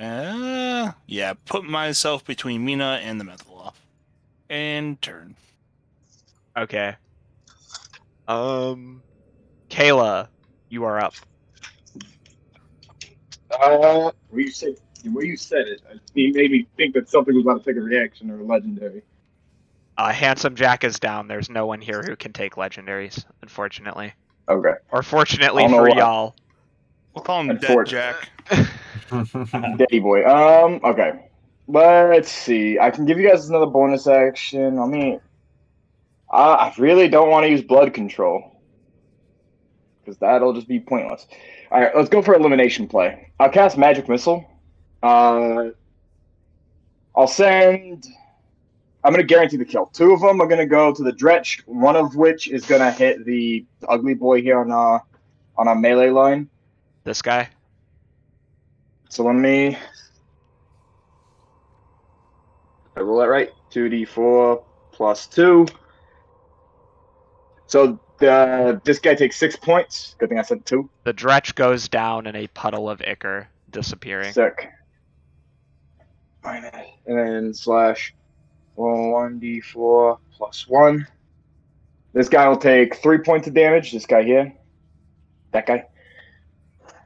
Yeah, put myself between Mina and the Mezzoloth. And turn. Okay. Kayla, you are up. Where you said it, it made me think that something was about to take a reaction or a legendary. Handsome Jack is down. There's no one here who can take legendaries, unfortunately. Okay. Or fortunately I don't know for why. y'all. We'll call him Dead Unfortunate. Jack. Daddy boy. Okay. Let's see. I can give you guys another bonus action. I really don't want to use blood control because that'll just be pointless. All right, let's go for elimination play. I'll cast Magic Missile. I'll send. I'm going to guarantee the kill. 2 of them are going to go to the Dretch, one of which is going to hit the ugly boy here on our melee line. This guy? So let me. I roll that right. 2d4 plus 2. So this guy takes 6 points. Good thing I said 2. The Dretch goes down in a puddle of ichor, disappearing. Sick. And then slash roll 1d4 plus 1. This guy will take 3 points of damage. This guy here. That guy.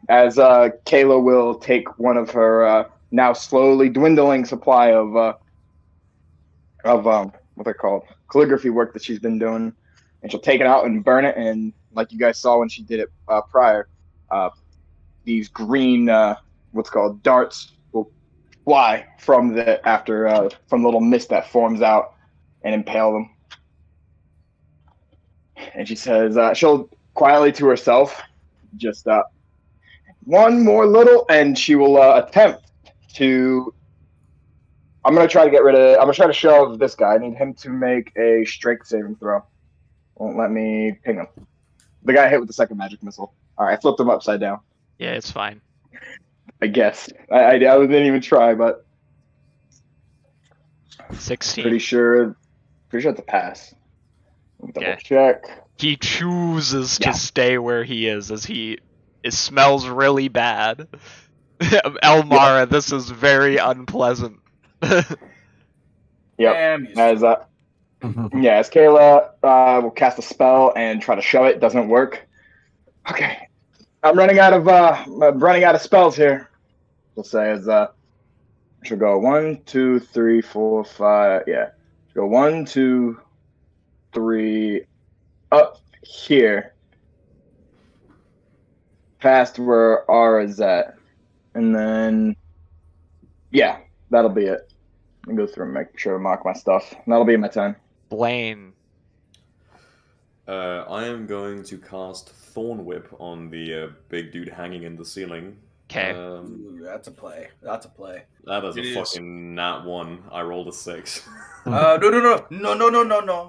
As Kayla will take one of her now slowly dwindling supply of what they're called, calligraphy work that she's been doing, and she'll take it out and burn it. And like you guys saw when she did it prior, these green what's called darts will fly from the from the little mist that forms out and impale them. And she says she'll quietly to herself, just one more little, and she will attempt to. I'm gonna try to shove this guy. I need him to make a strength saving throw. Won't let me ping him. The guy hit with the second magic missile. All right, I flipped him upside down. Yeah, it's fine. I guess I didn't even try, but 16. pretty sure it's a pass. Let me double check. He chooses Yeah. to stay where he is as it smells really bad. Elemara, this is very unpleasant. Yep. Damn, As Kayla will cast a spell and try to shove it. Doesn't work. Okay, I'm running out of spells here. We'll say as she'll go 1, 2, 3, 4, 5. Yeah, she'll go 1, 2, 3 up here, past where R is at, and then yeah, that'll be it. Let me go through and make sure to mark my stuff. And that'll be my turn. Blaine. I am going to cast Thorn Whip on the big dude hanging in the ceiling. Okay. Ooh, that's a play. That's a play. That is It a is. fucking nat 1. I rolled a 6. No.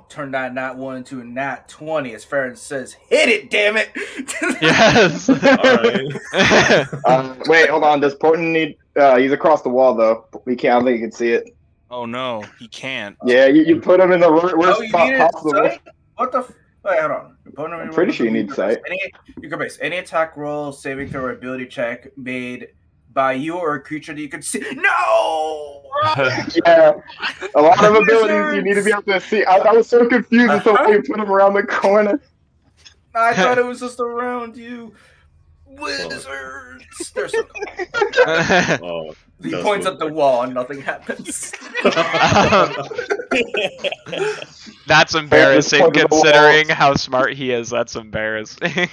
Turn that nat 1 into a nat 20, as Farron says. Hit it, damn it! Yes. Alright. Wait, hold on. Does Porton need? He's across the wall though. We can't. I don't think you can see it. Oh no, he can't. Yeah, you put him in the worst you spot need possible. sight? What the? Wait, hold on. I'm pretty sure you need sight. You can base any attack roll, saving throw, or ability check made by you or a creature that you can see. No! Yeah, a lot of abilities you need to be able to see. I was so confused as to why you put him around the corner. I thought it was just around you. Wizards! They're so cool. Oh, He that's points what- at the wall and nothing happens. That's embarrassing Point at the wall. considering how smart he is. That's embarrassing.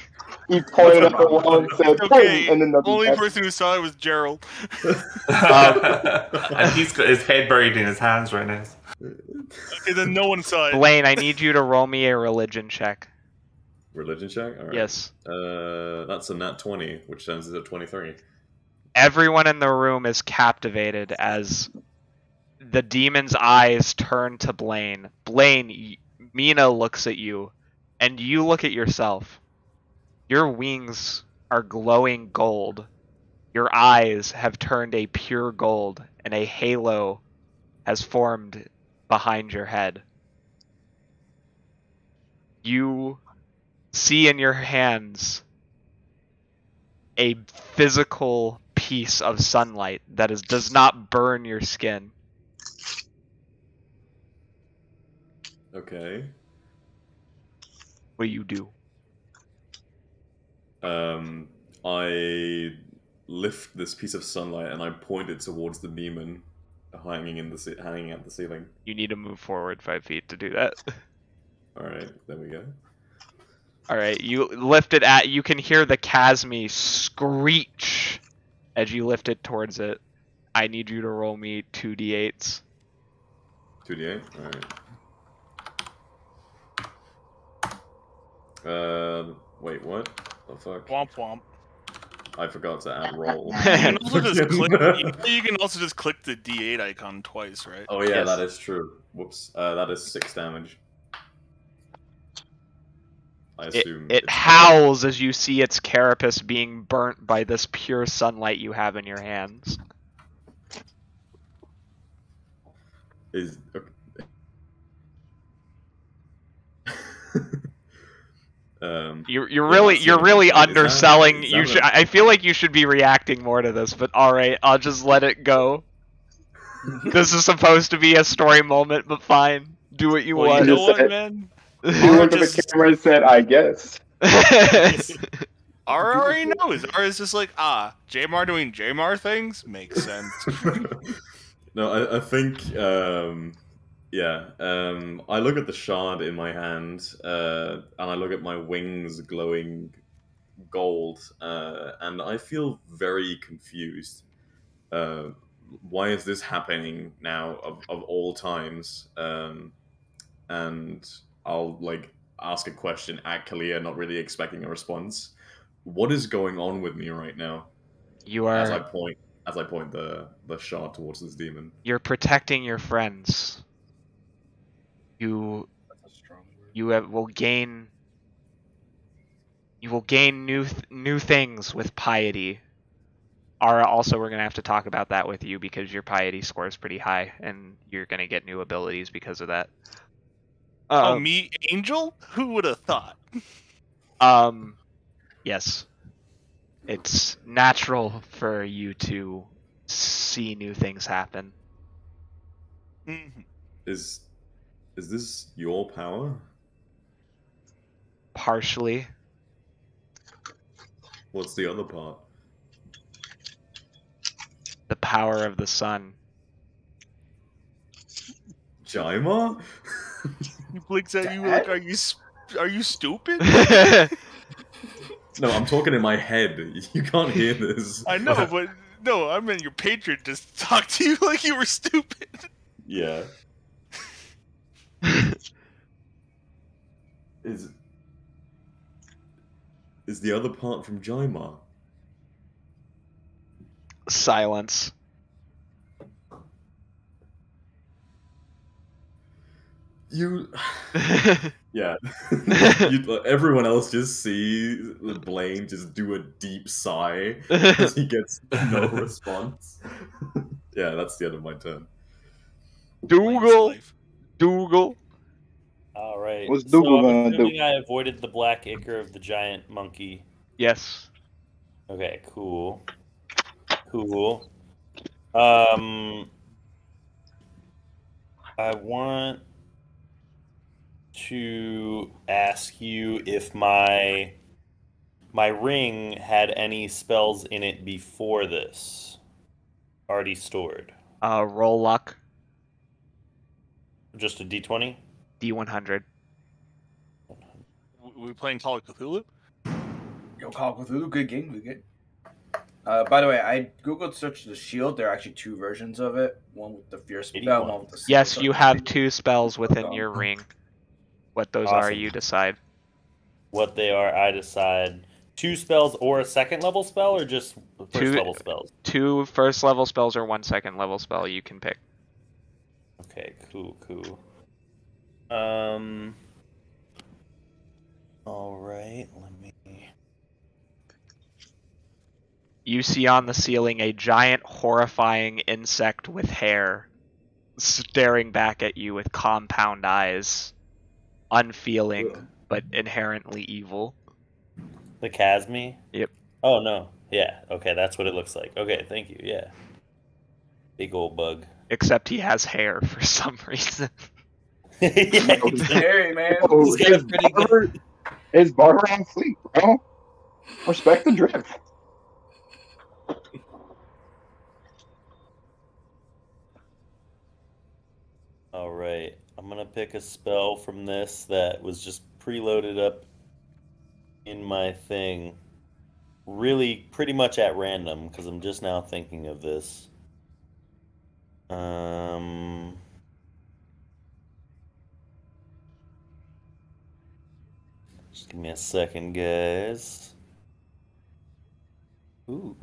He pointed at the wall and said, Okay, "Boom," and then the nothing only happened. person who saw it was Gerald. And he's got his head buried in his hands right now. Okay, then no one saw it. Blaine, I need you to roll me a religion check. Religion check? Alright. Yes. That's a nat 20, which turns into 23. Everyone in the room is captivated as the demon's eyes turn to Blaine. Blaine, Mina looks at you, and you look at yourself. Your wings are glowing gold. Your eyes have turned a pure gold, and a halo has formed behind your head. You see in your hands a physical piece of sunlight that does not burn your skin. Okay. What do you do? I lift this piece of sunlight and I point it towards the demon. hanging at the ceiling. You need to move forward 5 feet to do that. All right, there we go. All right, you lift it at. You can hear the chasmy screech as you lift it towards it. I need you to roll me 2d8s. 2d8. All right. Wait, what? The fuck? Womp womp. I forgot to add roll. You can also just click. You can also just click the D8 icon twice, right? Oh yeah, Yes. that is true. Whoops. That is 6 damage. I assume It it's howls as you see its carapace being burnt by this pure sunlight you have in your hands. is okay. You're yeah, really is that- underselling. is You that should. a- I feel like you should be reacting more to this, but all right, I'll just let it go. This is supposed to be a story moment, but fine. Do what you Well, want. you know Just what, said- man? You looked at the just- camera and said, "I guess." Ara already knows. Ara's just like, Jamar doing Jamar things makes sense. No, I think, I look at the shard in my hand, and I look at my wings glowing gold, and I feel very confused. Why is this happening now, of all times? And I'll, ask a question at Kalia, not really expecting a response. What is going on with me right now? You As I are. point the shard towards this demon. You're protecting your friends. You will gain. You will gain new things with piety. Ara, also, we're gonna have to talk about that with you because your piety score is pretty high, and you're gonna get new abilities because of that. Me, Angel? Who would have thought? Yes. It's natural for you to see new things happen. Mhm. Is this your power? Partially. What's the other part? The power of the sun. Jaima? He blinks at you like, are you stupid? No, I'm talking in my head. You can't hear this. I know, but no, I meant your patron just talked to you like you were stupid. Yeah. Is the other part from Jaima? Silence. You... Yeah. Everyone else just sees Blaine just do a deep sigh as he gets no response. Yeah, that's the end of my turn. Dougal. Dougal. All right. What's so Dougal I'm gonna do? assuming I avoided the black ichor of the giant monkey. Yes. Okay, cool. Cool. I want to ask you if my ring had any spells in it before this. Already stored. Roll luck. Just a D20? D100. We playing Call of Cthulhu? Yo, Call of Cthulhu, good game, good game. By the way, I googled search the shield. There are actually 2 versions of it. One with the fierce spell, one with the Yes, sword. you have 2 spells within your ring. What those are, Awesome. you decide. What they are, I decide. 2 spells or a second level spell, or just first level spells? 2 first level spells or 1 second level spell you can pick. Okay, cool. Alright, let me... You see on the ceiling a giant, horrifying insect with hair staring back at you with compound eyes. Unfeeling, but inherently evil. The Chasmy? Yep. Oh, no. Yeah, okay, that's what it looks like. Okay, thank you, yeah. Big old bug. Except he has hair for some reason. Yeah, Scary, man. Oh, He's got a pretty good... Is Barber on fleek, bro? Respect the drift. pick a spell from this that was just preloaded up in my thing. Really, pretty much at random, because I'm just now thinking of this. Just give me a second, guys. Ooh.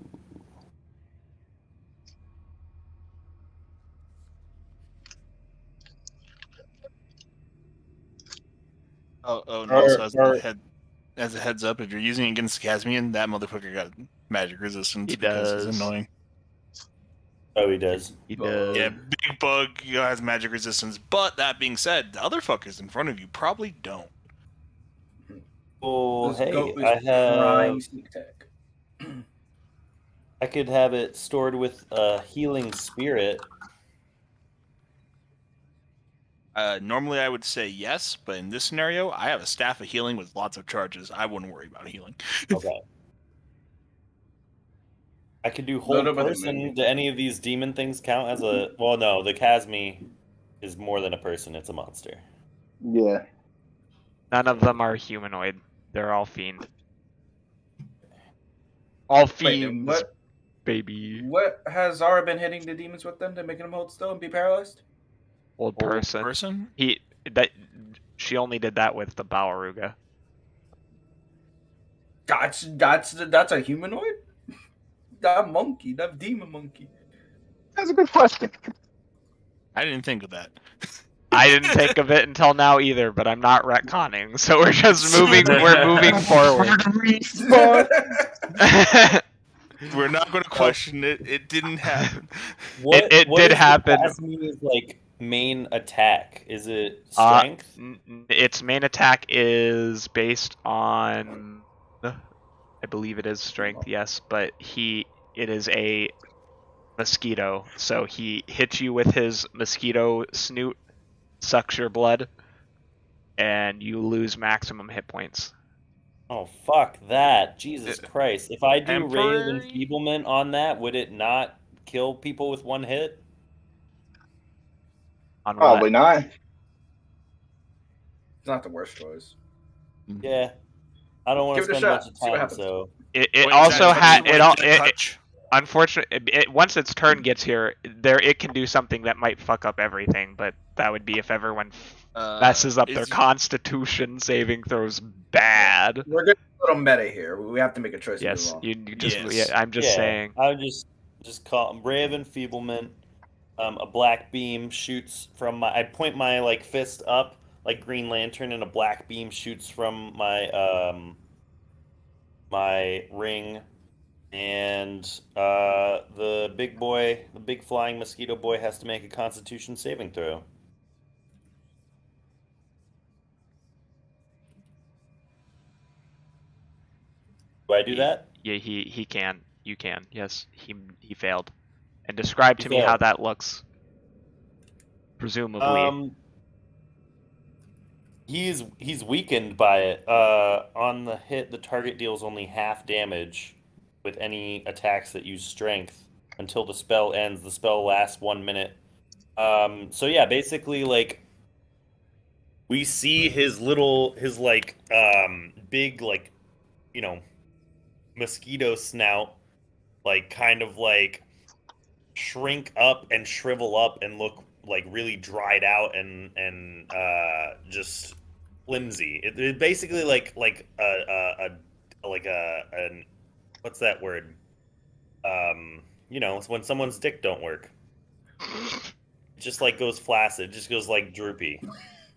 And also as a heads up, if you're using it against Casmian, that motherfucker got magic resistance. He because does. He's annoying. Oh, he does. He does. Yeah, big bug has magic resistance. But that being said, the other fuckers in front of you probably don't. Oh, This hey, goat is I have. frying sneak attack. I could have it stored with a healing spirit. Normally I would say yes, but in this scenario, I have a staff of healing with lots of charges. I wouldn't worry about healing. Okay. I could do hold person. Do any of these demon things count as a... Well, no, the Casmi is more than a person. It's a monster. Yeah. None of them are humanoid. They're all fiend. All fiends, what, baby. What has Zara been hitting the demons with then to making them hold still and be paralyzed? Old person. She only did that with the Bawaruga. That's a humanoid? That monkey, that demon monkey. That's a good question. I didn't think of that. I didn't think of it until now either, but I'm not retconning, so we're just moving. We're moving forward. We're not going to question it. It didn't happen. What did happen. Casmi's like main attack? Is it strength? Its main attack is based on, I believe it is strength, yes, but it is a mosquito, so he hits you with his mosquito snoot, sucks your blood, and you lose maximum hit points. Oh, fuck that. Jesus Christ. If I do Ray of Enfeeblement on that, would it not kill people with one hit? On Probably not. It's not the worst choice. Yeah. I don't want to spend much time, so... It also had... Unfortunately, once its turn gets here, it can do something that might fuck up everything, but that would be if everyone messes up their Constitution saving throws bad. We're getting a little meta here. We have to make a choice. Yes, I'm just saying. I would just call him Ray of Enfeeblement. A black beam shoots from my... I point my like fist up like Green Lantern, and a black beam shoots from my my ring. And the big flying mosquito boy has to make a Constitution saving throw. Do I do that? Yeah, he can. You can. Yes, he failed. And describe to me how that looks. Presumably. He's weakened by it. On the hit, the target deals only half damage with any attacks that use strength until the spell ends. The spell lasts 1 minute. So yeah, basically, like, we see his big, like, you know, mosquito snout, like, kind of, like, shrink up and shrivel up and look, like, really dried out and just flimsy. It basically like an what's that word? You know, it's when someone's dick don't work. It just like goes flaccid. It just goes like droopy.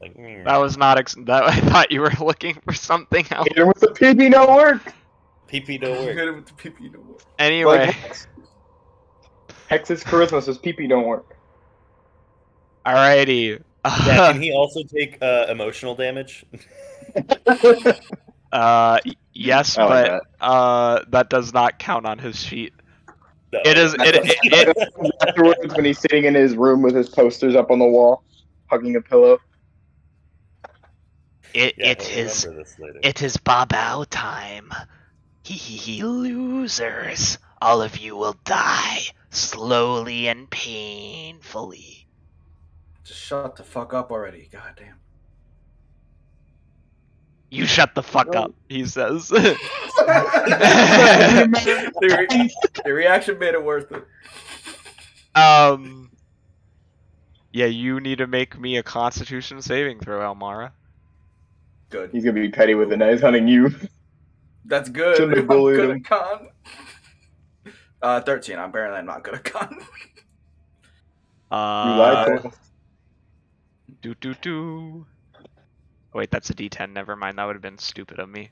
Like that was not that. I thought you were looking for something else. Hit him with the PP no work. PP don't work. Hit him with the PP no work. Anyway, like, Hex's charisma says PP don't work. Alrighty. Yeah, can he also take emotional damage? Yes, but that does not count on his sheet. No. It is. Afterwards, when he's sitting in his room with his posters up on the wall, hugging a pillow. It is Babao time. He losers. All of you will die slowly and painfully. Just shut the fuck up already. God damn. You shut the fuck up, he says. The reaction made it worth it. Yeah, you need to make me a Constitution saving throw, Elemara. Good. He's gonna be petty with the knife hunting you. That's good. Shouldn't have I'm bullied good him. at con. 13. Apparently I'm not good at con. You lied to us. Wait, that's a D10. Never mind. That would have been stupid of me.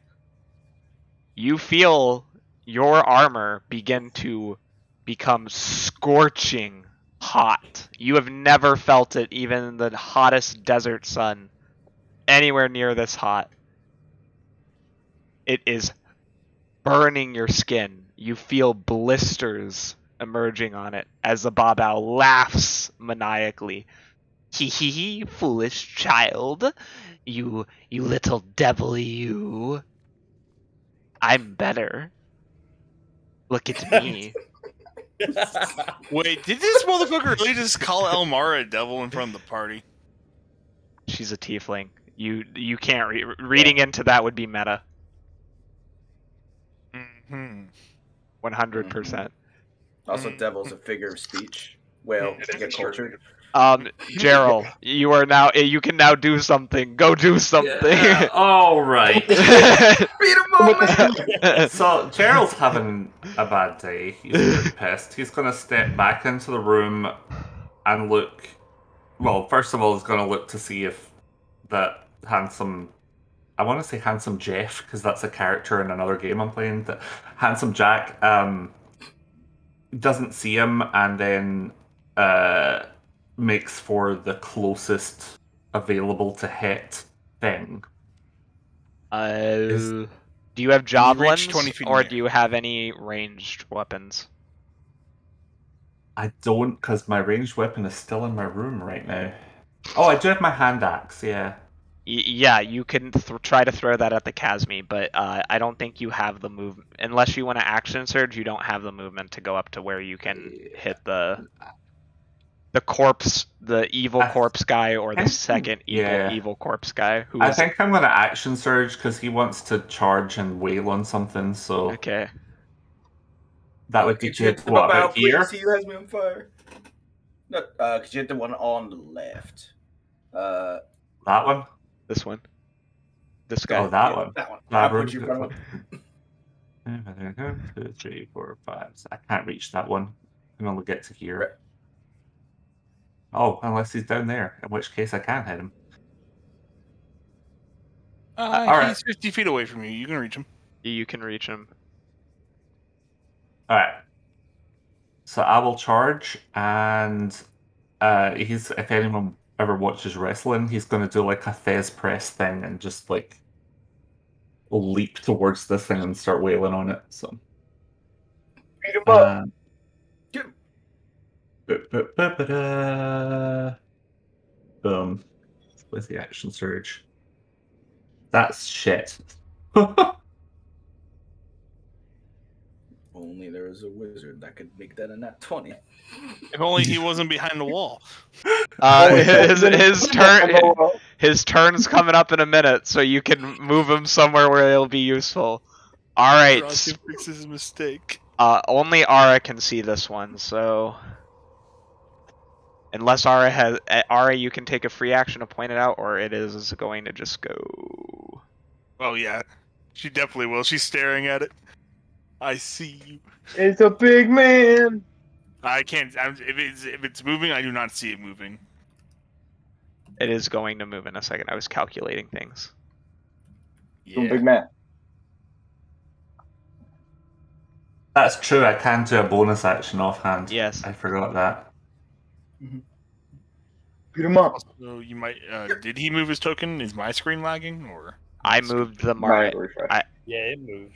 You feel your armor begin to become scorching hot. You have never felt it, even in the hottest desert sun, anywhere near this hot. It is burning your skin. You feel blisters emerging on it as the Babao laughs maniacally. Hee hee hee, foolish child. You little devil, you. I'm better. Look at me. Wait, did this motherfucker really just call Elemara a devil in front of the party? She's a tiefling. You can't reading into that would be meta. Mm-hmm. 100%. Also, devil's a figure of speech. Well, to get cultured. Gerald, you can now do something. Go do something. Yeah, all right. Beat him up, man! So Gerald's having a bad day. He's really pissed. He's gonna step back into the room and look. Well, first of all, he's gonna look to see if that handsome. I want to say handsome Jeff because that's a character in another game I'm playing. That handsome Jack doesn't see him, and then makes for the closest available to hit thing. Do you have javelins, 20 feet in or the do you have any ranged weapons? I don't, because my ranged weapon is still in my room right now. Oh, I do have my hand axe, yeah. Yeah, you can try to throw that at the Casmi, but I don't think you have the move. Unless you want to action surge, you don't have the movement to go up to where you can hit the corpse, the evil corpse guy, or the second evil corpse guy. I think I'm going to action surge because he wants to charge and wail on something, so... Okay. That would be good. What about here? He has me on fire. No, could you hit the one on the left? That one? This one. This guy. Oh, that one. That one. That I'll put you in front of him. 2, 3, 4, 5. I can't reach that one. I can only get to here. Right. Oh, unless he's down there, in which case I can hit him. He's 50 feet away from you. You can reach him. You can reach him. Alright. So I will charge, and if anyone ever watches wrestling, he's going to do like a Thez press thing and just like leap towards this thing and start wailing on it. So. Beat him up. Get him. Boom. With the action surge. That's shit. Only there was a wizard that could make that a nat 20. If only he wasn't behind the wall. His turn's coming up in a minute, so you can move him somewhere where it'll be useful. All right. Rocky fixes his mistake. Only Ara can see this one, so unless Ara, you can take a free action to point it out, or it is going to just go. Oh yeah, she definitely will. She's staring at it. I see you. It's a big man. I can't. If it's moving, I do not see it moving. It is going to move in a second. I was calculating things. Yeah. Big man. That's true. I can do a bonus action offhand. Yes. I forgot that. Beat him up. So you might. Did he move his token? Is my screen lagging or? I moved the mark. Yeah, it moved.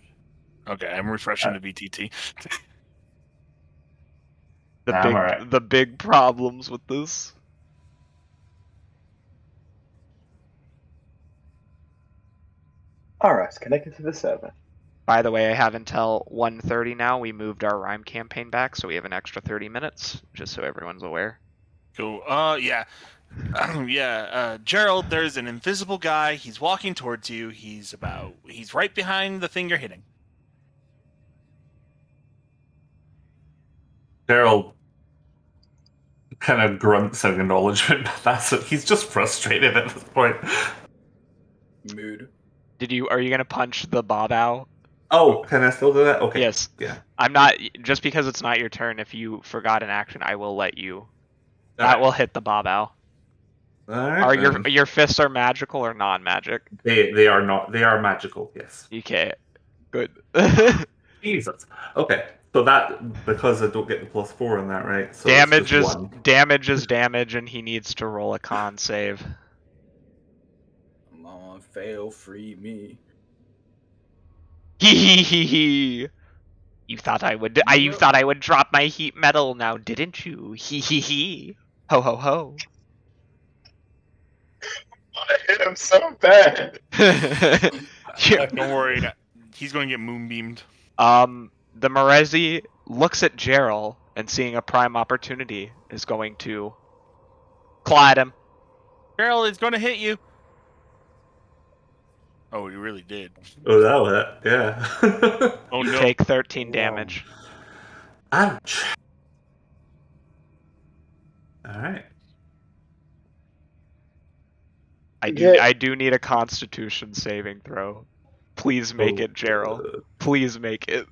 Okay, I'm refreshing the VTT. The big problems with this. Alright, connected to the 7. By the way, I have until 1:30 now. We moved our rhyme campaign back, so we have an extra 30 minutes, just so everyone's aware. Cool. Yeah. Gerald, there's an invisible guy. He's walking towards you. He's right behind the thing you're hitting. Gerald kind of grunts in acknowledgement, but that's it. He's just frustrated at this point. Mood. Are you gonna punch the bob owl? Oh, can I still do that? Okay. Yes. Yeah. I'm not, just because it's not your turn, if you forgot an action, I will let you. That Alright. will hit the bob owl. Alright, Are your fists are magical or non-magic? They are not. They are magical. Yes. Okay. Good. Jesus. Okay. So that, because I don't get the +4 on that, right? So damage it's is just 1. damage, and he needs to roll a con save. Come on, fail, free me. Hee. You thought I would. You thought I would drop my heat metal now, didn't you? Hee. Ho ho ho. I hit him so bad. Don't worry, he's going to get moonbeamed. The Marezi looks at Gerald and, seeing a prime opportunity, is going to claw at him. Gerald is going to hit you. Oh, he really did. Oh, that was it. Yeah. Oh You no. take 13 damage. Ouch. Alright. I do need a Constitution saving throw. Please make it, Gerald. Please make it.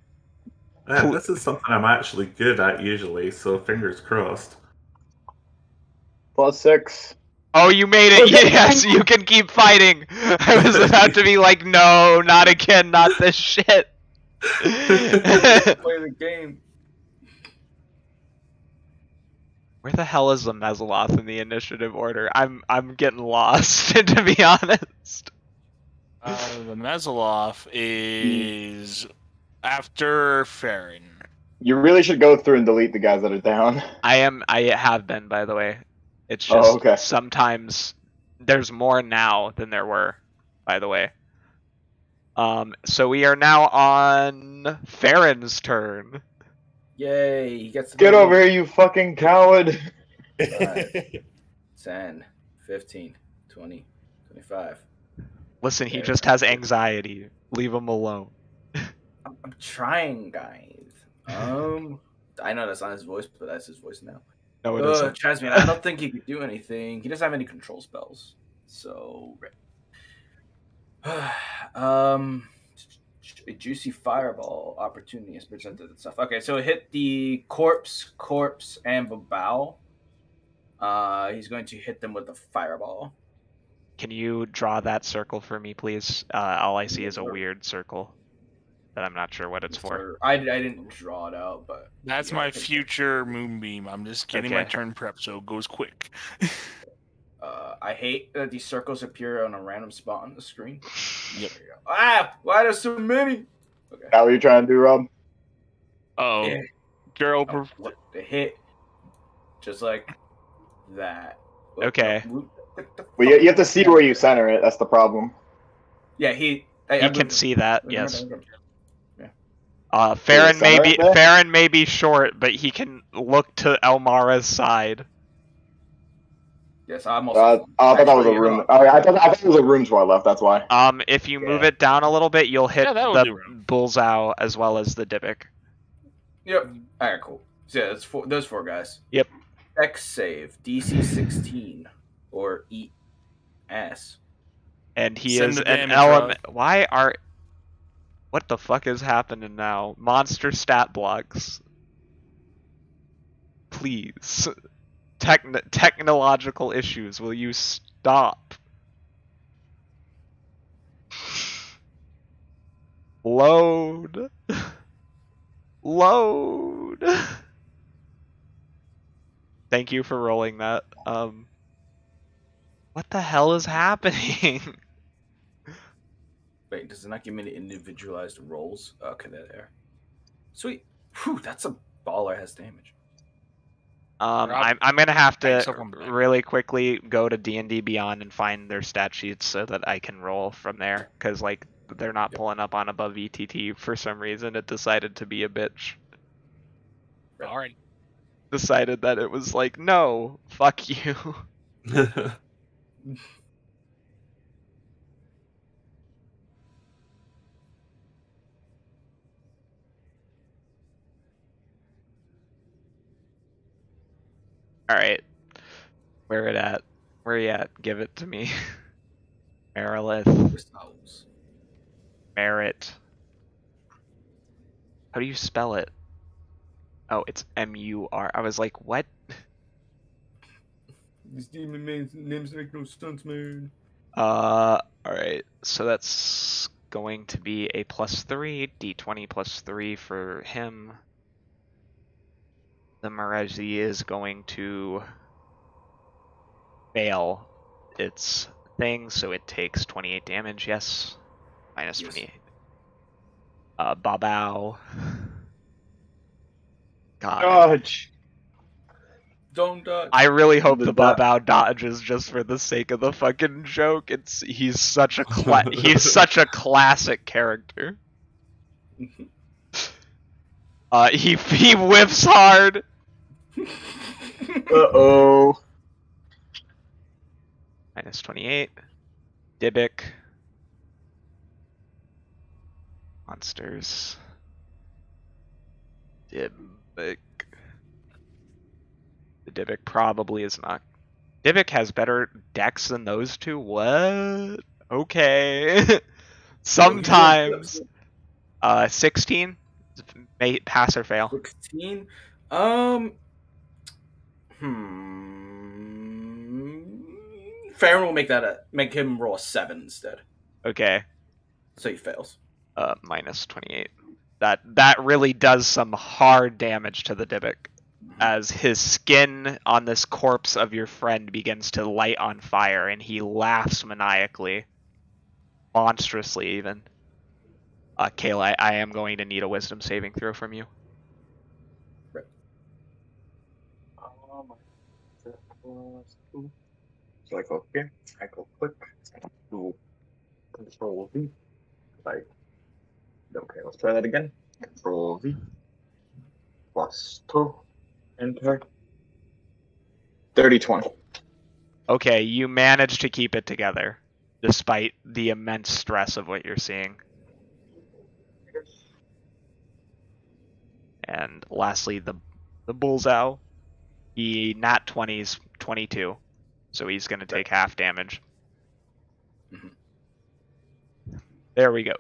Yeah, this is something I'm actually good at usually, so fingers crossed. +6. Oh, you made it! Yes, you can keep fighting! I was about to be like, no, not again, not this shit! Play the game. Where the hell is the Mesoloth in the initiative order? I'm getting lost, to be honest. The Mesoloth is after Farron. You really should go through and delete the guys that are down. I have been, by the way. It's just okay. sometimes there's more now than there were, by the way. So we are now on Farron's turn. Yay, he gets the Get over here, you fucking coward! 10, 15, 20, 25. Listen, he just has anxiety. Leave him alone. I'm trying, guys. I know that's not his voice, but that's his voice now. No, it isn't. Trust me, I don't think he could do anything. He doesn't have any control spells. So, a juicy fireball opportunity is presented and stuff. Okay, so it hit the corpse, and Babao. He's going to hit them with a fireball. Can you draw that circle for me, please? All I see is a weird circle that I'm not sure what it's for. I didn't draw it out, but that's my future moonbeam. I'm just getting my turn prep, so it goes quick. I hate that these circles appear on a random spot on the screen. Yep. Ah, why there's so many? Okay. That what you're trying to do, Rob? Oh, Yeah. Gerald. The hit, just like that. Okay. Well, you have to see where you center it. That's the problem. Yeah, He can see that. Yes. Yeah. Farron Is it center there? Farron may be short, but he can look to Elmara's side. Yes, I'm I also. thought that was a room. Oh, yeah, I thought it was a room to our left. That's why. If you move it down a little bit, you'll hit that'll the bullseye as well as the Dybbuk. Yep. All right, cool. So yeah, that's those four guys. Yep. X save DC 16 or eat ass. And he Send is the an damage, element. What the fuck is happening now? Monster stat blocks. Please. Technological issues. Will you stop? Load. Load. Thank you for rolling that. What the hell is happening? Wait, does it not give me the individualized rolls? Okay, there. Sweet. Whew, that's a baller has damage. I'm gonna have Thanks, to I'll come back. really quickly go to D&D Beyond and find their stat sheets so that I can roll from there, because like they're not pulling up on above ETT for some reason. It decided to be a bitch. All right. Decided that it was like, no, fuck you. Alright. Where it at? Where you at? Give it to me. Merilith. Crystals. Merit. How do you spell it? Oh, it's M-U-R. I was like, what? These demon names make no sense, man. Alright. So that's going to be a +3, D20 +3 for him. The Merezi is going to fail its thing, so it takes 28 damage, yes. Minus 28. Babao. God. Dodge. Don't dodge. I really hope The the dot- Babao dodges just for the sake of the fucking joke. He's such a he's such a classic character. He whiffs hard. Uh-oh. Minus 28. Dybbuk. Monsters. Dybbuk. The Dybbuk probably is not. Dybbuk has better dex than those two? What? Okay. Sometimes. 16? Pass or fail? 16? Farron will make him roll a 7 instead. Okay. So he fails. Minus 28. That really does some hard damage to the Dybbuk, as his skin on this corpse of your friend begins to light on fire, and he laughs maniacally. Monstrously, even. Kayla, I am going to need a wisdom saving throw from you. So I go here, I go click, do Control V. Like, okay, let's try that again. Control V. +2. Enter. 30-20. Okay, you manage to keep it together, despite the immense stress of what you're seeing. And lastly, the Bullseye. He nat 20's 22, so he's going to take half damage. There we go.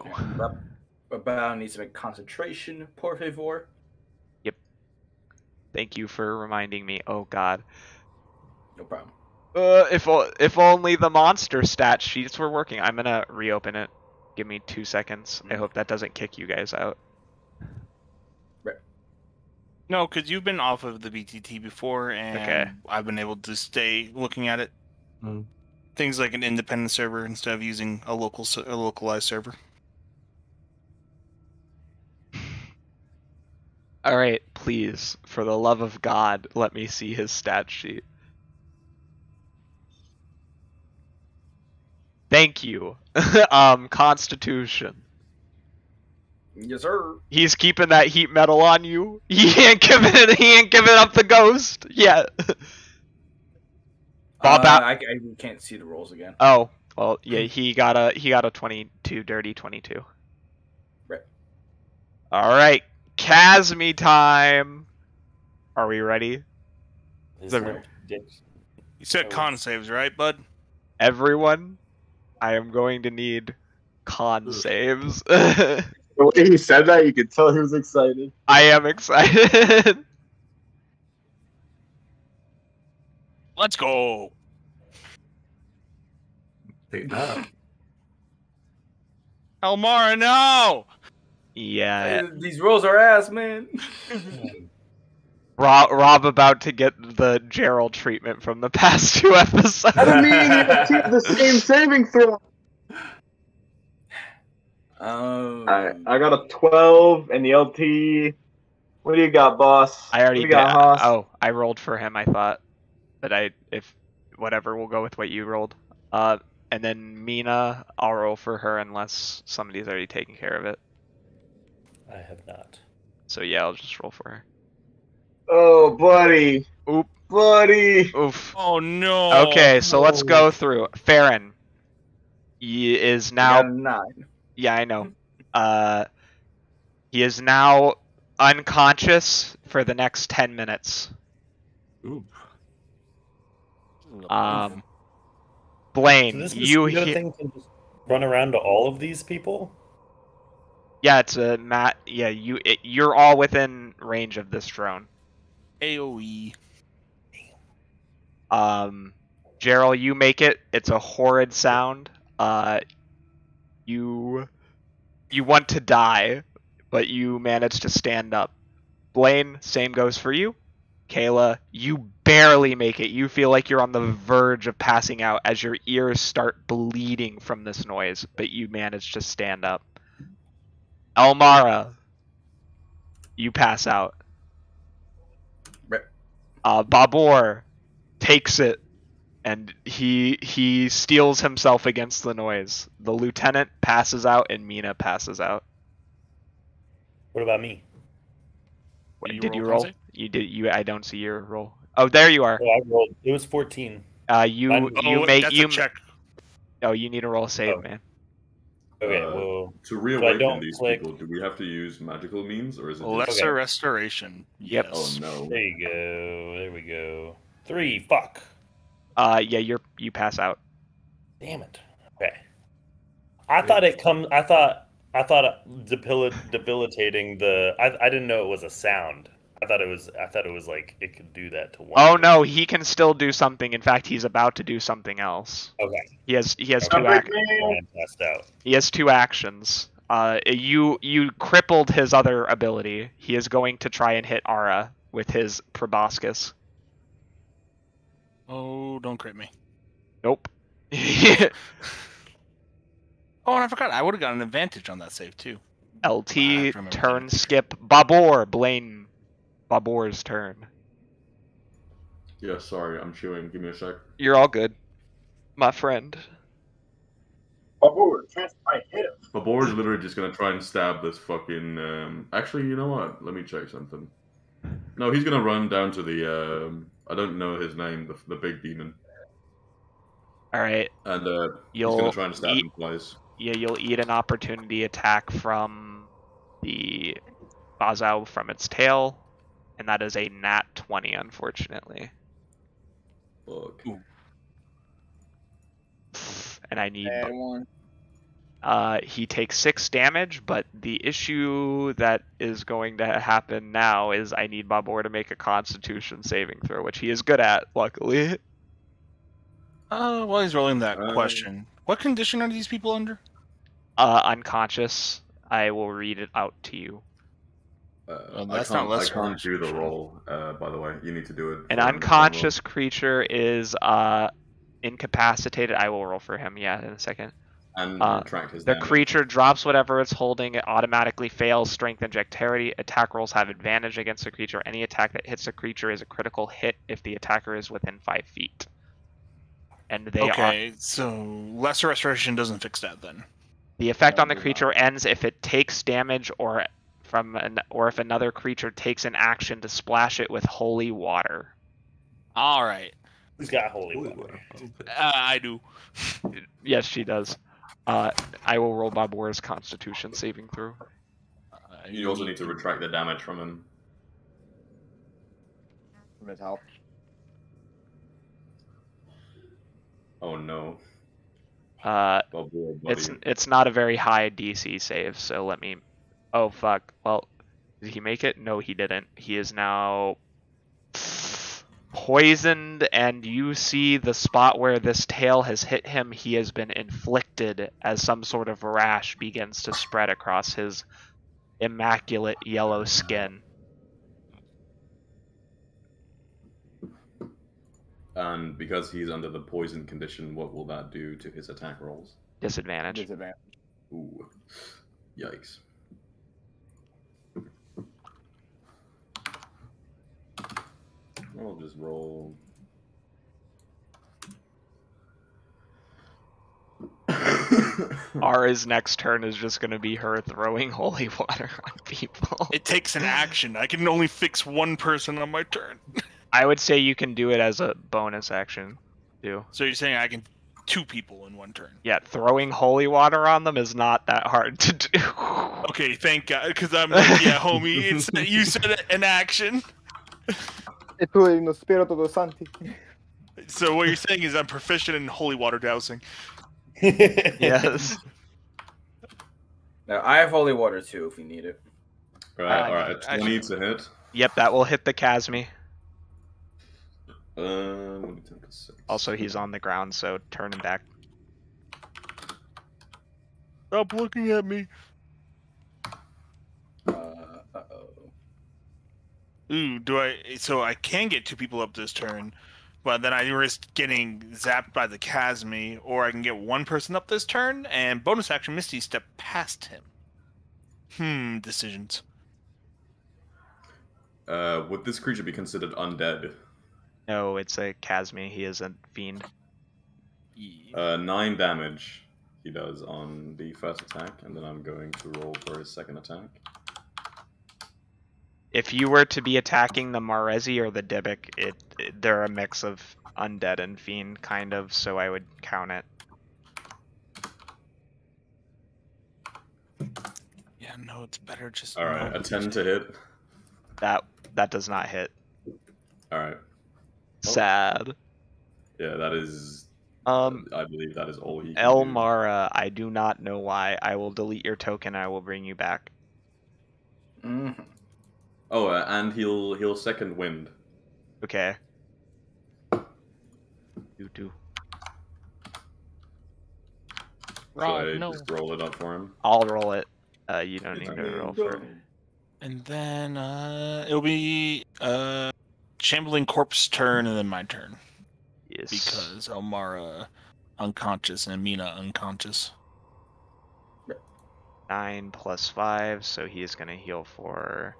Babao needs to make concentration, por favor. Yep. Thank you for reminding me. Oh god. No problem. If only the monster stat sheets were working. I'm gonna reopen it. Give me 2 seconds. I hope that doesn't kick you guys out. No, because you've been off of the BTT before, and Okay. I've been able to stay looking at it. Mm. Things like an independent server instead of using a localized server. Alright, please, for the love of God, let me see his stat sheet. Thank you. Constitution. Yes, sir. He's keeping that heat metal on you. He ain't giving up the ghost yet. Bob out. I can't see the rolls again. Oh, well, yeah, he got a 22, dirty 22. Right. All right, Casmi time. Are we ready? You said con saves, right, bud? Everyone, I am going to need con saves. The way he said that, you could tell he was excited. I am excited. Let's go. Take that. Elemara, no! Yeah. These rolls are ass, man. Rob about to get the Gerald treatment from the past 2 episodes. I don't mean you keep the same saving throw. Alright, I got a 12 and the LT. What do you got, boss? I already What do you got, did. Haas? Oh, I rolled for him, I thought. But whatever, we'll go with what you rolled. And then Mina, I'll roll for her unless somebody's already taken care of it. I have not. So yeah, I'll just roll for her. Oh, buddy. Oop. buddy. Oof. Oh no. Okay, so let's go through. Farron is I now. got a 9. Yeah, I know. He is now unconscious for the next 10 minutes. Ooh. Blaine, So this you mosquito hear? thing can just run around to all of these people? Yeah, it's a Matt. Yeah, you're all within range of this drone. AOE. Gerald, you make it. It's a horrid sound. You want to die, but you manage to stand up. Blaine, same goes for you. Kayla, you barely make it. You feel like you're on the verge of passing out as your ears start bleeding from this noise, but you manage to stand up. Elmara, you pass out. Rip. Babur takes it, and he steels himself against the noise. The lieutenant passes out, and Mina passes out. What about me? Did you roll? You did. I don't see your roll. Oh, there you are. Oh, I rolled. It was 14. You That's a check. Oh, you need to roll a save, Oh. man. Okay, well, To I reawaken don't these click- people, do we have to use magical means, or is it? Lesser Okay. restoration. Yep. Yes. Oh no. there you go. There we go. 3. Fuck. Yeah, you pass out. Damn it. Okay. I thought debilitating the. I didn't know it was a sound. I thought it was like it could do that to one. Oh person. no, he can still do something. In fact, he's about to do something else. Okay. He has Okay. two I'm passed out. He has 2 actions. You crippled his other ability. He is going to try and hit Ara with his proboscis. Oh, don't crit me. Nope. Oh, and I forgot. I would have got an advantage on that save too. LT remember turn skip Babur. Blaine. Babur's turn. Yeah, sorry, I'm chewing. Give me a sec. You're all good, my friend. Babur, I hit him. Babor is literally just gonna try and stab this fucking. Actually, you know what? Let me check something. No, he's gonna run down to the. I don't know his name. The big demon. All right. And he's You'll gonna try and stab eat- him twice. Yeah, you'll eat an opportunity attack from the Bazao from its tail, and that is a nat 20, unfortunately. Fuck. And I need. And one. He takes 6 damage, but the issue that is going to happen now is I need Babur to make a Constitution saving throw, which he is good at, luckily. While he's rolling that question, what condition are these people Unconscious. I will read it out to you. that's I not can't, less I can't do the restriction. roll. By the way, you need to do it. An for him. unconscious creature is incapacitated. I will roll for him, yeah, in a second. And retract his The damage. creature drops whatever it's holding. It automatically fails strength and dexterity. Attack rolls have advantage against the creature. Any attack that hits the creature is a critical hit if the attacker is within 5 feet. And they are. Okay, so lesser restoration doesn't fix that then. The effect No, on the does creature ends if it takes damage or if another creature takes an action to splash it with holy water. All right, Who's got holy water? I do. Yes, she does. I will roll Babur's Constitution saving throw. You also need to retract the damage from him. From his health. Oh no. Babor, It's buddy. it's not a very high DC save, so let me. Oh fuck. Well, did he make it? No, he didn't. He is now poisoned, and you see the spot where this tail has hit him. He has been inflicted as some sort of rash begins to spread across his immaculate yellow skin. And because he's under the poison condition, what will that do to his attack rolls? Disadvantage. Disadvantage. Ooh. Yikes. I'll just roll. Ara's next turn is just going to be her throwing holy water on people. It takes an action. I can only fix one person on my turn. I would say you can do it as a bonus action, too. So you're saying I can 2 people in 1 turn? Yeah, throwing holy water on them is not that hard to do. Okay, thank God, because I'm like, yeah, homie, you said it in action. E tu in lo spirito dos santi. So what you're saying is I'm proficient in holy water dousing. Yes. Now, I have holy water too if we need it. Alright, 20 to hit. Yep, that will hit the Casmi. 6. Also, he's on the ground, so turn him back. Stop looking at me. Ooh, so I can get 2 people up this turn, but then I risk getting zapped by the Casmi, or I can get 1 person up this turn, and bonus action Misty step past him. Decisions. Would this creature be considered undead? No, it's a Casmi. He is a fiend. 9 damage he does on the first attack, and then I'm going to roll for his second attack. If you were to be attacking the Marezi or the Dybbuk, they're a mix of undead and fiend, kind of, so I would count it. Yeah, no, it's better just... Alright, a 10 to hit. That does not hit. Alright. Sad. Yeah, that is... I believe that is all he can Elemara, I do not know why. I will delete your token, I will bring you back. Mm-hmm. Oh, and he'll second wind. Okay. Do. Should I just roll it up for him? I'll roll it. You don't need to roll for it. And then it'll be Shambling Corpse turn and then my turn. Yes. Because Elmara unconscious and Mina unconscious. 9 plus 5, so he is going to heal for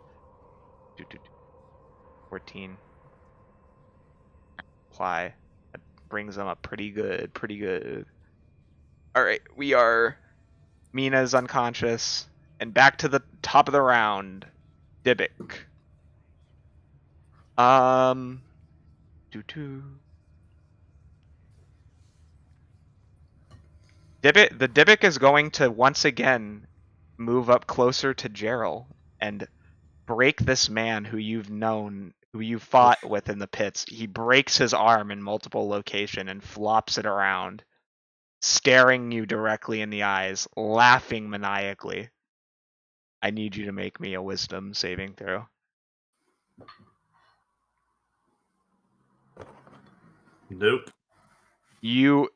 14. Apply. That brings him up pretty good. Alright, we are... Mina's unconscious. And back to the top of the round. Dybbuk. The Dybbuk is going to once again move up closer to Gerald and break this man who you've known, who you fought with in the pits. He breaks his arm in multiple locations and flops it around, staring you directly in the eyes, laughing maniacally. I need you to make me a wisdom saving throw. Nope. You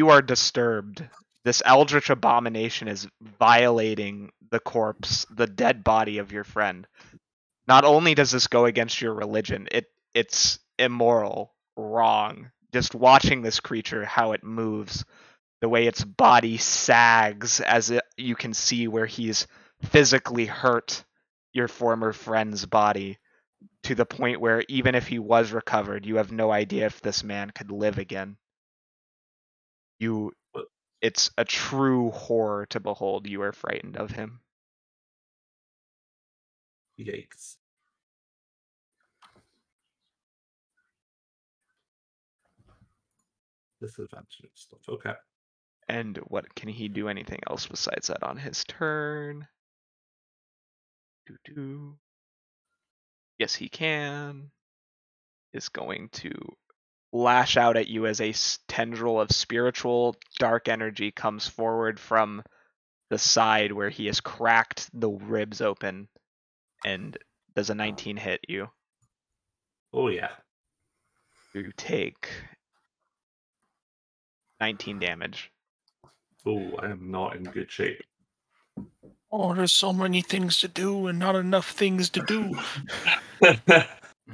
are disturbed. This eldritch abomination is violating the corpse, the dead body of your friend. Not only does this go against your religion, it's immoral, wrong. Just watching this creature, how it moves, the way its body sags, you can see where he's physically hurt your former friend's body, to the point where even if he was recovered, you have no idea if this man could live again. It's a true horror to behold. You are frightened of him. Yikes. Disadvantage stuff. Okay. And what can he do anything else besides that on his turn? Yes, he can. Is going to lash out at you as a tendril of spiritual dark energy comes forward from the side where he has cracked the ribs open, and does a 19 hit you? Oh yeah. You take 19 damage. Oh, I am not in good shape. Oh, there's so many things to do and not enough things to do. Sorry,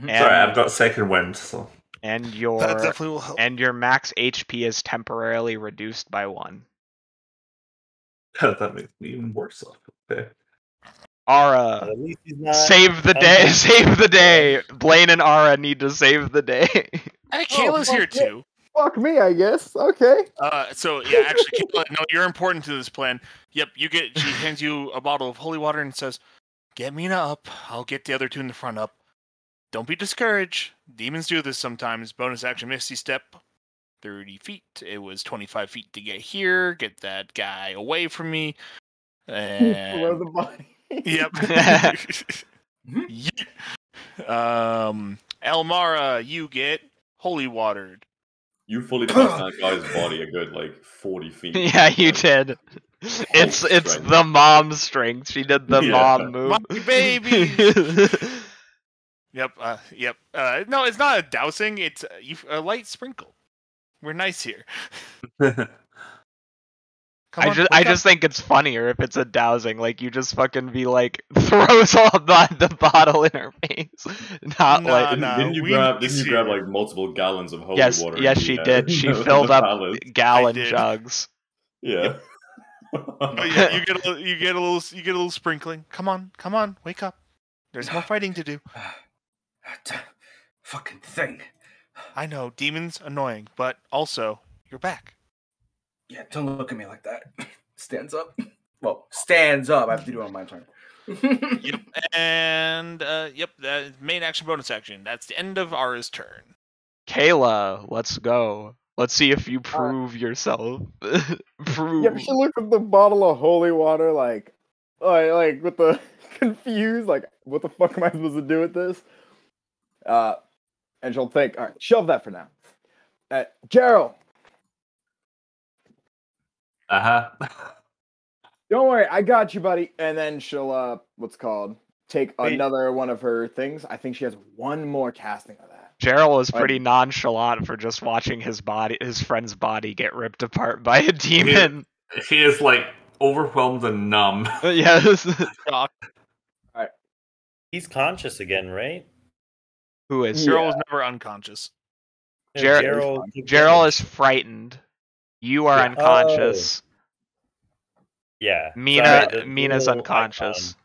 I've got second wind, so. And That definitely will help. your max HP is temporarily reduced by 1. That makes me even worse off. Okay. Ara, At least he's not save the day! Save the day! Blaine and Ara need to save the day. Hey, Kayla's here too. Fuck me, I guess. Okay. So yeah, actually, Kayla, no, you're important to this plan. Yep, she hands you a bottle of holy water and says, "Get Mina up. I'll get the other 2 in the front up. don't be discouraged. Demons do this sometimes. Bonus action Misty Step. 30 feet. It was 25 feet to get here. Get that guy away from me. And... Where's the body? Yep. Yeet. Elemara, you get holy watered. You fully passed that guy's body a good 40 feet. Yeah, you did. It's strength. the mom strength. She did the mom move. My baby. Yep. No, it's not a dousing. It's a light sprinkle. We're nice here. I just think it's funnier if it's a dousing. Like, you just fucking be like, throws all the bottle in her face. Not Didn't you grab multiple gallons of holy water? Yes, she did. She filled up gallon jugs. Yeah. Yeah, you get a little sprinkling. Come on, wake up. There's more fighting to do. Fucking thing. I know, demons annoying, but also you're back. Yeah, don't look at me like that. Stands up. Well, stands up. I have to do it on my turn. Yep, and that main action, bonus action. That's the end of Ara's turn. Kayla, let's go. Let's see if you prove yourself. Prove. Yeah, she looks at the bottle of holy water like with the confused, what the fuck am I supposed to do with this? And she'll think, all right, shove that for now. Gerald. Don't worry, I got you, buddy. And then she'll take another one of her things. I think she has one more casting of that. Gerald is pretty nonchalant for just watching his friend's body get ripped apart by a demon. He is overwhelmed and numb. Yes. All right. He's conscious again, right? Who is? Gerald was never unconscious. Gerald is frightened. You are unconscious. Yeah. Mina's unconscious.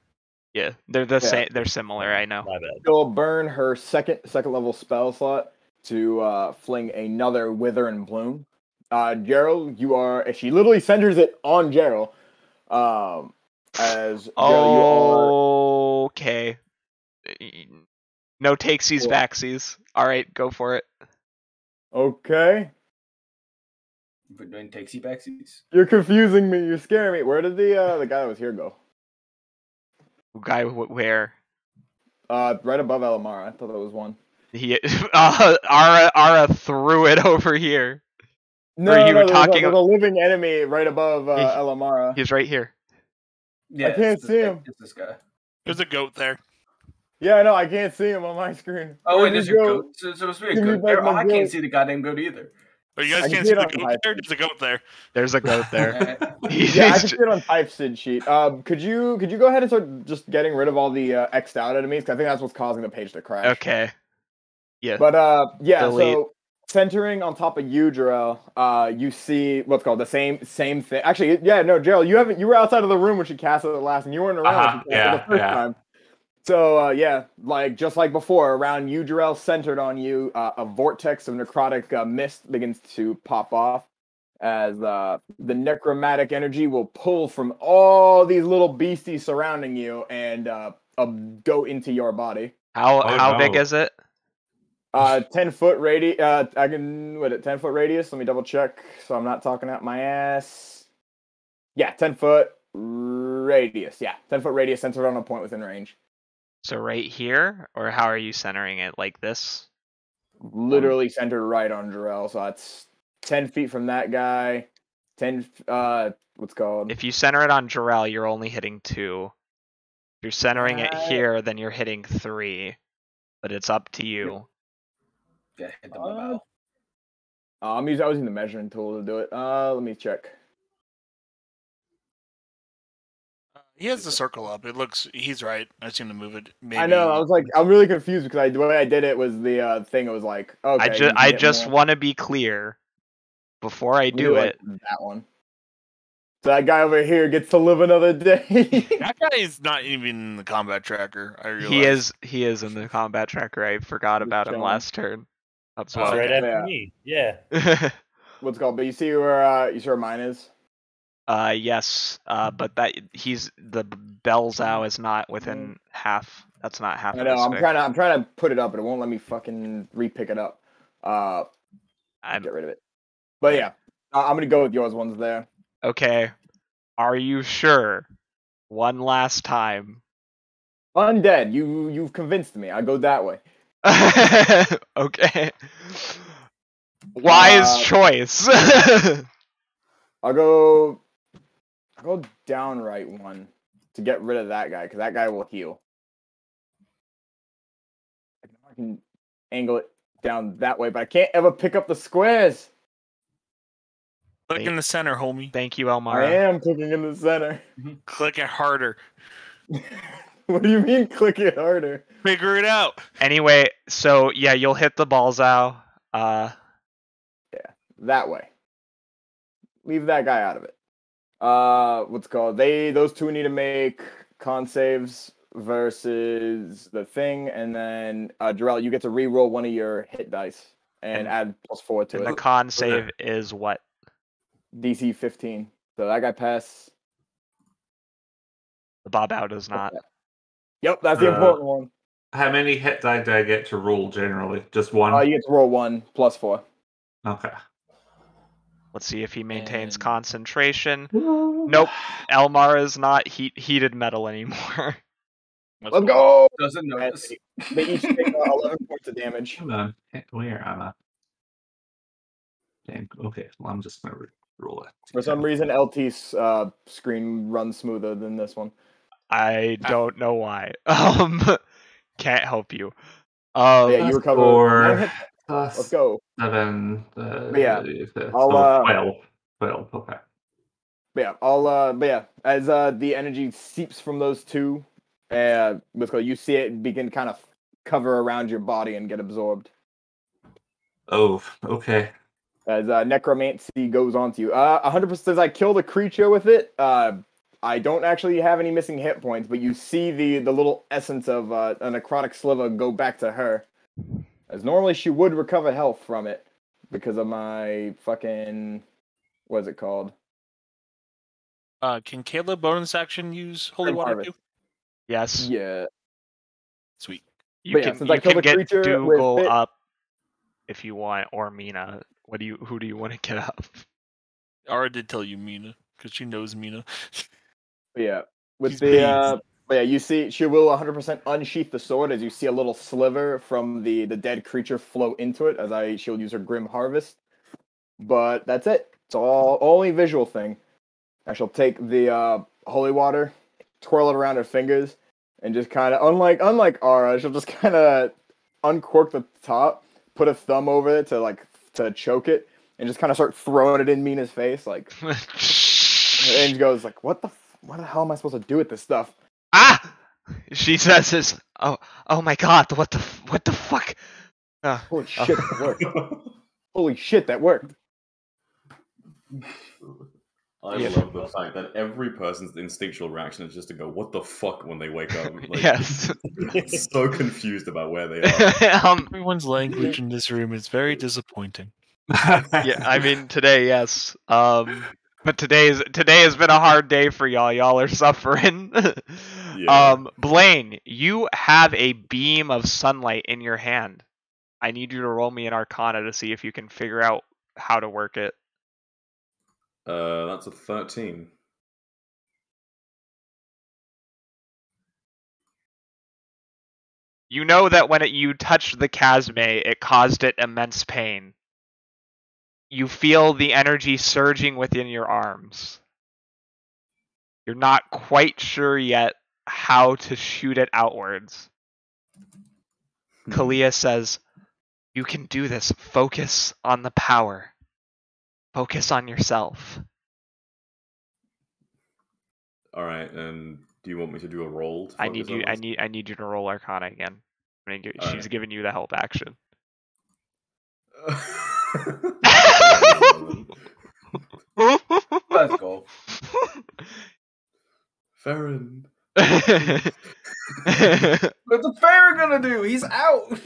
Yeah, they're same. They're similar. I know. My bad. She'll burn her second level spell slot to fling another Wither and Bloom. Gerald, she literally centers it on Gerald. As Gerald, okay. No takesies, backsies. All right, go for it. Okay. We're doing takesy backsies. You're confusing me. You're scaring me. Where did the guy that was here go? Guy where? Right above Elemara. I thought that was one. Ara threw it over here. No, there's a living enemy right above Elemara. He's right here. Yeah, I can't see him. It's this guy. There's a goat there. Yeah, I know. I can't see him on my screen. Oh, wait, there's a goat. So it's weird. I can't see the goddamn goat either. Oh, you guys can't see the goat there? There's a goat there. There's a goat there. Yeah, I can see it on type Sid sheet. Could you go ahead and start just getting rid of all the X'd out enemies? 'Cause I think that's what's causing the page to crash. Okay. Yeah. But yeah. Delete. So centering on top of you, Jarrell, you see what's called the same thing. Actually, yeah, no, Jarrell, you were outside of the room when she cast it last, and you weren't around when she cast it the first time. So yeah, just like before, around you, Jarrell, centered on you, a vortex of necrotic mist begins to pop off as the necromantic energy will pull from all these little beasties surrounding you and go into your body. How big is it? 10-foot radius. 10-foot radius. Let me double check, so I'm not talking out my ass. Yeah, 10-foot radius. Yeah, 10-foot radius centered on a point within range. So right here, or how are you centering it? Like this? Literally centered right on Jarrell. So that's 10 feet from that guy. 10. What's called? If you center it on Jarrell, you're only hitting 2. If you're centering it here, then you're hitting 3. But it's up to you. Yeah, hit them about. I was using the measuring tool to do it. Let me check. He has the circle up. It looks. He's right. I've seen him move it. Maybe. I know. I was like, I'm really confused because the way I did it was the thing. It was like, okay. I just want to be clear before I do it. That one. So that guy over here gets to live another day. That guy is not even in the combat tracker. I realize. He is in the combat tracker. I forgot about him last turn. That's well. Right after me. Yeah. What's called? But you see where mine is? Yes. But that the Belzao is not within half That's not half I of know. this. I'm trying to put it up, but it won't let me fucking re-pick it up. Get rid of it. But yeah, I'm gonna go with yours. One's there. Okay. Are you sure? One last time. Undead. You've convinced me. I go that way. Okay. Wise choice. I'll go downright one to get rid of that guy because that guy will heal. I can angle it down that way, but I can't ever pick up the squares. Click in the center, homie. Thank you, I Elemara. am clicking in the center. Click it harder. What do you mean click it harder? Figure it out. Anyway, so yeah, you'll hit the Balzao. Yeah, that way. Leave that guy out of it. What's it called? Those two need to make con saves versus the thing, and then Jarrell, you get to re-roll one of your hit dice and add +4 to And it. the con save is what? DC 15. So that guy pass. The Bob-Ao does not. Yep, that's the important one. How many hit die do I get to roll generally? Just one? You get to roll 1 +4. Okay. Let's see if he maintains concentration. Nope. Elmar is not heated metal anymore. Let's go! Doesn't notice. They each take 11 points of damage. Hold on. Where am I? Damn. Okay, well, I'm just going to roll it. For some reason, LT's screen runs smoother than this one. I don't know why. Can't help you. Yeah, you recover. Let's go. 7. Yeah, so 12. Okay. But yeah, as the energy seeps from those two, you see it begin to kind of cover around your body and get absorbed. Oh, okay. As necromancy goes onto you. 100% says I kill the creature with it. I don't actually have any missing hit points, but you see the little essence of a necrotic sliver go back to her. As normally she would recover health from it because of my fucking... What is it called? Can Caleb bonus action use Holy Water too? Yes. Yeah. Sweet. You But yeah, can, since I you killed can the get creature Dougal with it- up if you want, or Mina. Who do you want to get up? Ara did tell you Mina, because she knows Mina. Yeah. With She's the but yeah, you see she will 100% unsheath the sword as you see a little sliver from the dead creature flow into it as she'll use her Grim Harvest. But that's it. It's all only visual thing. I shall take the holy water, twirl it around her fingers, and just kind of unlike Ara, she'll just kind of uncork the top, put a thumb over it to choke it, and just kind of start throwing it in Mina's face, and she goes like, "What the hell am I supposed to do with this stuff?" Ah! She says this. Oh my God! What the fuck? Holy shit, that worked! Holy shit, that worked! I love the fact that every person's instinctual reaction is just to go, "What the fuck?" when they wake up. Yes. It's so confused about where they are. Everyone's language in this room is very disappointing. Yeah, I mean today, yes. But today has been a hard day for y'all. Y'all are suffering. Yeah. Blaine, you have a beam of sunlight in your hand. I need you to roll me an Arcana to see if you can figure out how to work it. That's a 13. You know that when you touched the chasme, it caused it immense pain. You feel the energy surging within your arms. You're not quite sure yet how to shoot it outwards. Kalia says, "You can do this. Focus on the power. Focus on yourself." All right, and do you want me to do a roll? I need you to roll Arcana again. She's giving you the help action. Let's go. Farron. What's the Farron gonna do? He's out.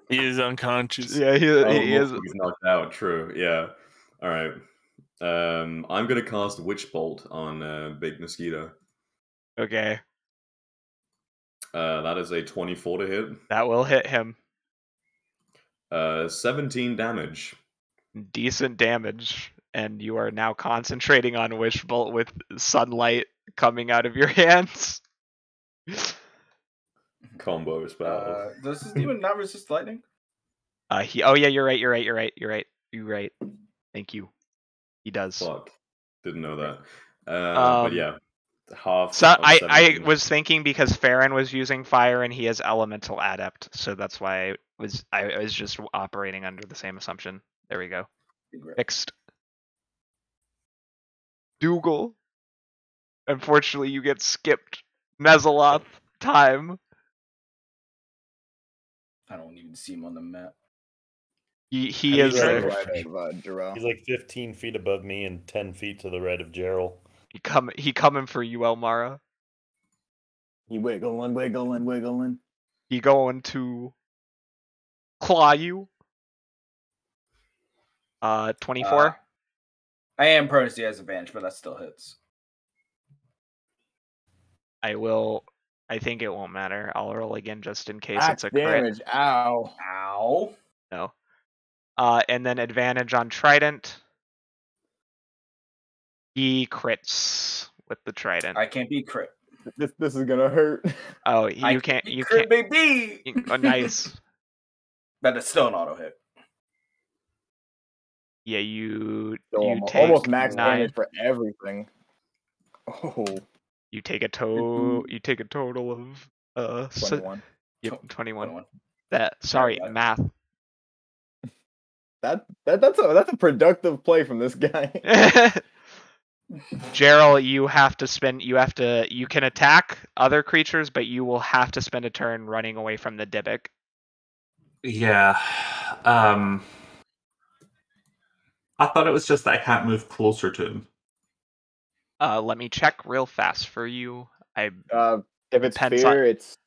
He is unconscious. Yeah, he is. He's knocked out. True. Yeah. All right. I'm gonna cast Witch Bolt on Big Mosquito. Okay. That is a 24 to hit. That will hit him. 17 damage. Decent damage. And you are now concentrating on Wish Bolt with sunlight coming out of your hands. Combo spell. Does this demon not resist lightning? Oh yeah, you're right. Thank you. He does. Fuck. Didn't know that. But yeah. Half. So of I 17. was thinking because Farron was using fire and he is elemental adept, so that's why I was just operating under the same assumption. There we go. Fixed. Dougal. Unfortunately, you get skipped. Mezzaloth time. I don't even see him on the map. He He's is right there. He's like 15 feet above me and 10 feet to the right of Gerald. He coming for you, Elmara. He wiggling. He going to claw you. 24. I am prone to he has advantage, but that still hits. I think it won't matter. I'll roll again just in case Max it's a crit. damage. Ow. Ow. No. And then advantage on Trident. He crits with the Trident. I can't be crit. This is gonna hurt. Oh, you can't. You crit, can't. baby. Oh, nice. But it's still an auto hit. Yeah, you Almost, take almost max 9. damage for everything. Oh. You take a total of 21. Yep, 21. 21. Sorry, Yeah, math. That's a productive play from this guy. Gerald, you can attack other creatures, but you will have to spend a turn running away from the Dybbuk. Yeah. I thought it was just that I can't move closer to him. Let me check real fast for you. If it's Depends fear, on- it's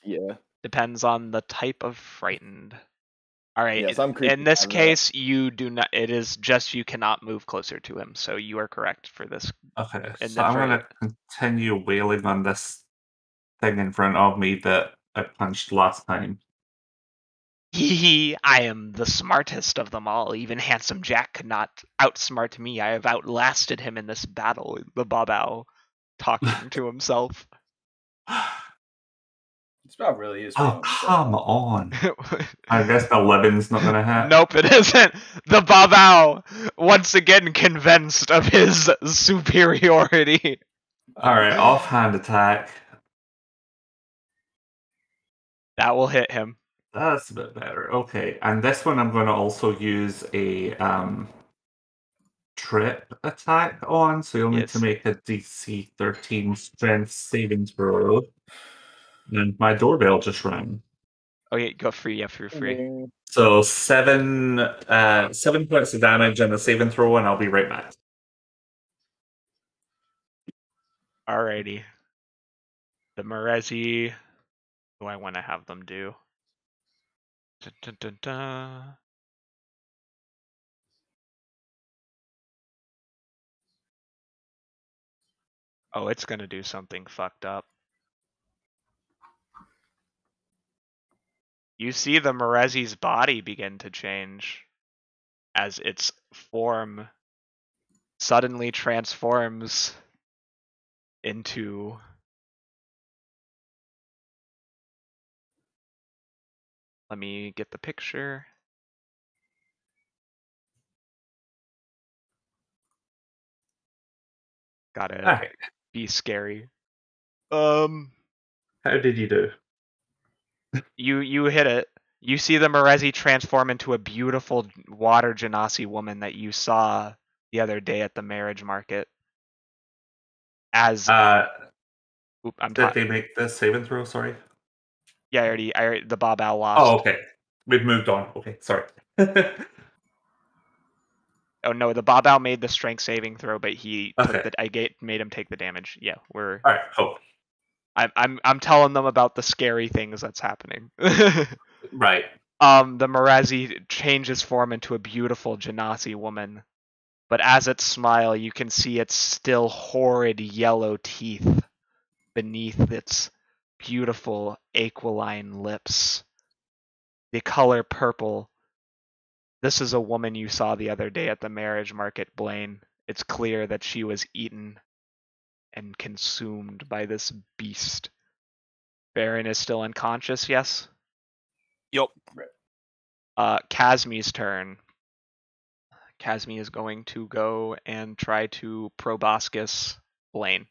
Depends on the type of frightened. All right. Yeah, some creatures In this have that. case, you do not. It is just you cannot move closer to him. So you are correct for this. Okay, And so then I'm for- going to continue wailing on this thing in front of me that I punched last time. Hee, I am the smartest of them all. Even handsome Jack could not outsmart me. I have outlasted him in this battle. The Babao talking to himself. It's about really is. Oh, come on. I guess the 11's not going to hit. Nope, it isn't. The Babao, once again convinced of his superiority. Alright, offhand attack. That will hit him. That's a bit better. Okay, and this one I'm going to also use a trip attack on, so you'll need to make a DC 13 strength saving throw. And my doorbell just rang. Okay, go free. Yeah, free. So 7 points of damage and a saving throw, and I'll be right back. Alrighty. The Merezi. What do I want to have them do? Dun, dun, dun, dun. Oh, it's gonna do something fucked up. You see the Merezi's body begin to change as its form suddenly transforms into let me get the picture. Gotta be scary. How did you do? You hit it. You see the Merezi transform into a beautiful water genasi woman that you saw the other day at the marriage market. As did they make this saving throw? Sorry. Yeah, I already the Babao lost. Oh, okay. We've moved on. Okay, sorry. Oh no, the Babao made the strength saving throw, but he made him take the damage. Yeah, we're all right. Cool. I'm telling them about the scary things that's happening. Right. The Merezi changes form into a beautiful genasi woman, but as it smiles, you can see its still horrid yellow teeth beneath its beautiful aquiline lips. The color purple. This is a woman you saw the other day at the marriage market, Blaine. It's clear that she was eaten and consumed by this beast. Baron is still unconscious, yes? Yup. Casmi's turn. Casmi is going to go and try to proboscis Blaine.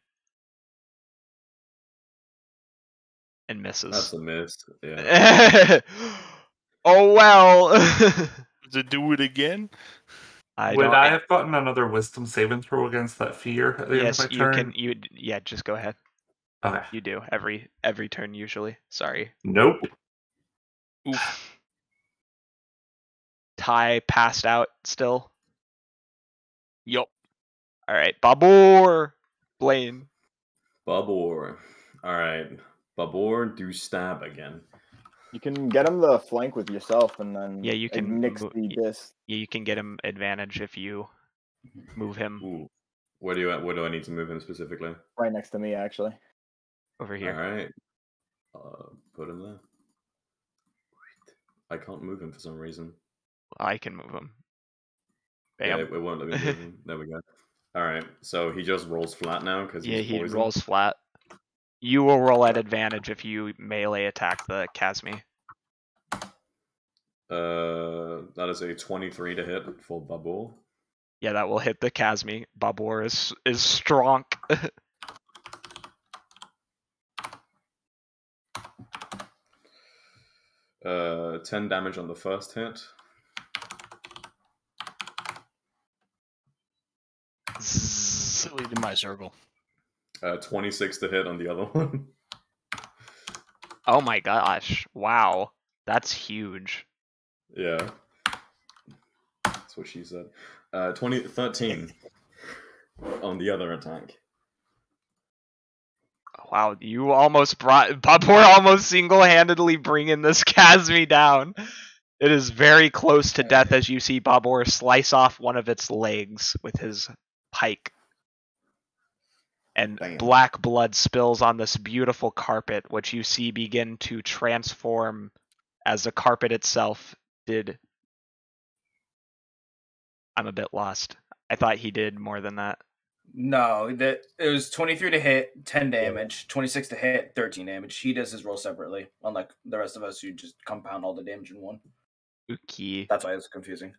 And misses. That's a miss. Yeah. Oh well. To do it again? Would I have gotten another wisdom saving throw against that fear at the end of my turn? Yeah, just go ahead. Okay. You do every turn usually. Sorry. Nope. Oof. Ty passed out still. Yup. All right, Babur, Blaine. Babur. Alright. Babur, do stab again. You can get him the flank with yourself, and then You can nix the disc. Yeah, you can get him advantage if you move him. Ooh. Where do I need to move him specifically? Right next to me, actually. Over here. Alright. Put him there. I can't move him for some reason. I can move him. Bam. Yeah, it won't let me move him. There we go. Alright, so he just rolls flat now because he's he poisoned? rolls flat. You will roll at advantage if you melee attack the Casmi. That is a 23 to hit for Babur. Yeah, that will hit the Casmi. Babur is strong. 10 damage on the first hit. Silly to my circle. 26 to hit on the other one. Oh my gosh. Wow. That's huge. Yeah. That's what she said. 13 on the other attack. Wow, you almost brought Babur almost single-handedly bringing this Casmi down. It is very close to death as you see Babur slice off one of its legs with his pike. And Damn. black blood spills on this beautiful carpet, which you see begin to transform as the carpet itself did. I'm a bit lost. I thought he did more than that. No, it was 23 to hit, 10 damage, 26 to hit, 13 damage. He does his roll separately, unlike the rest of us who just compound all the damage in one. Okay. That's why it's confusing.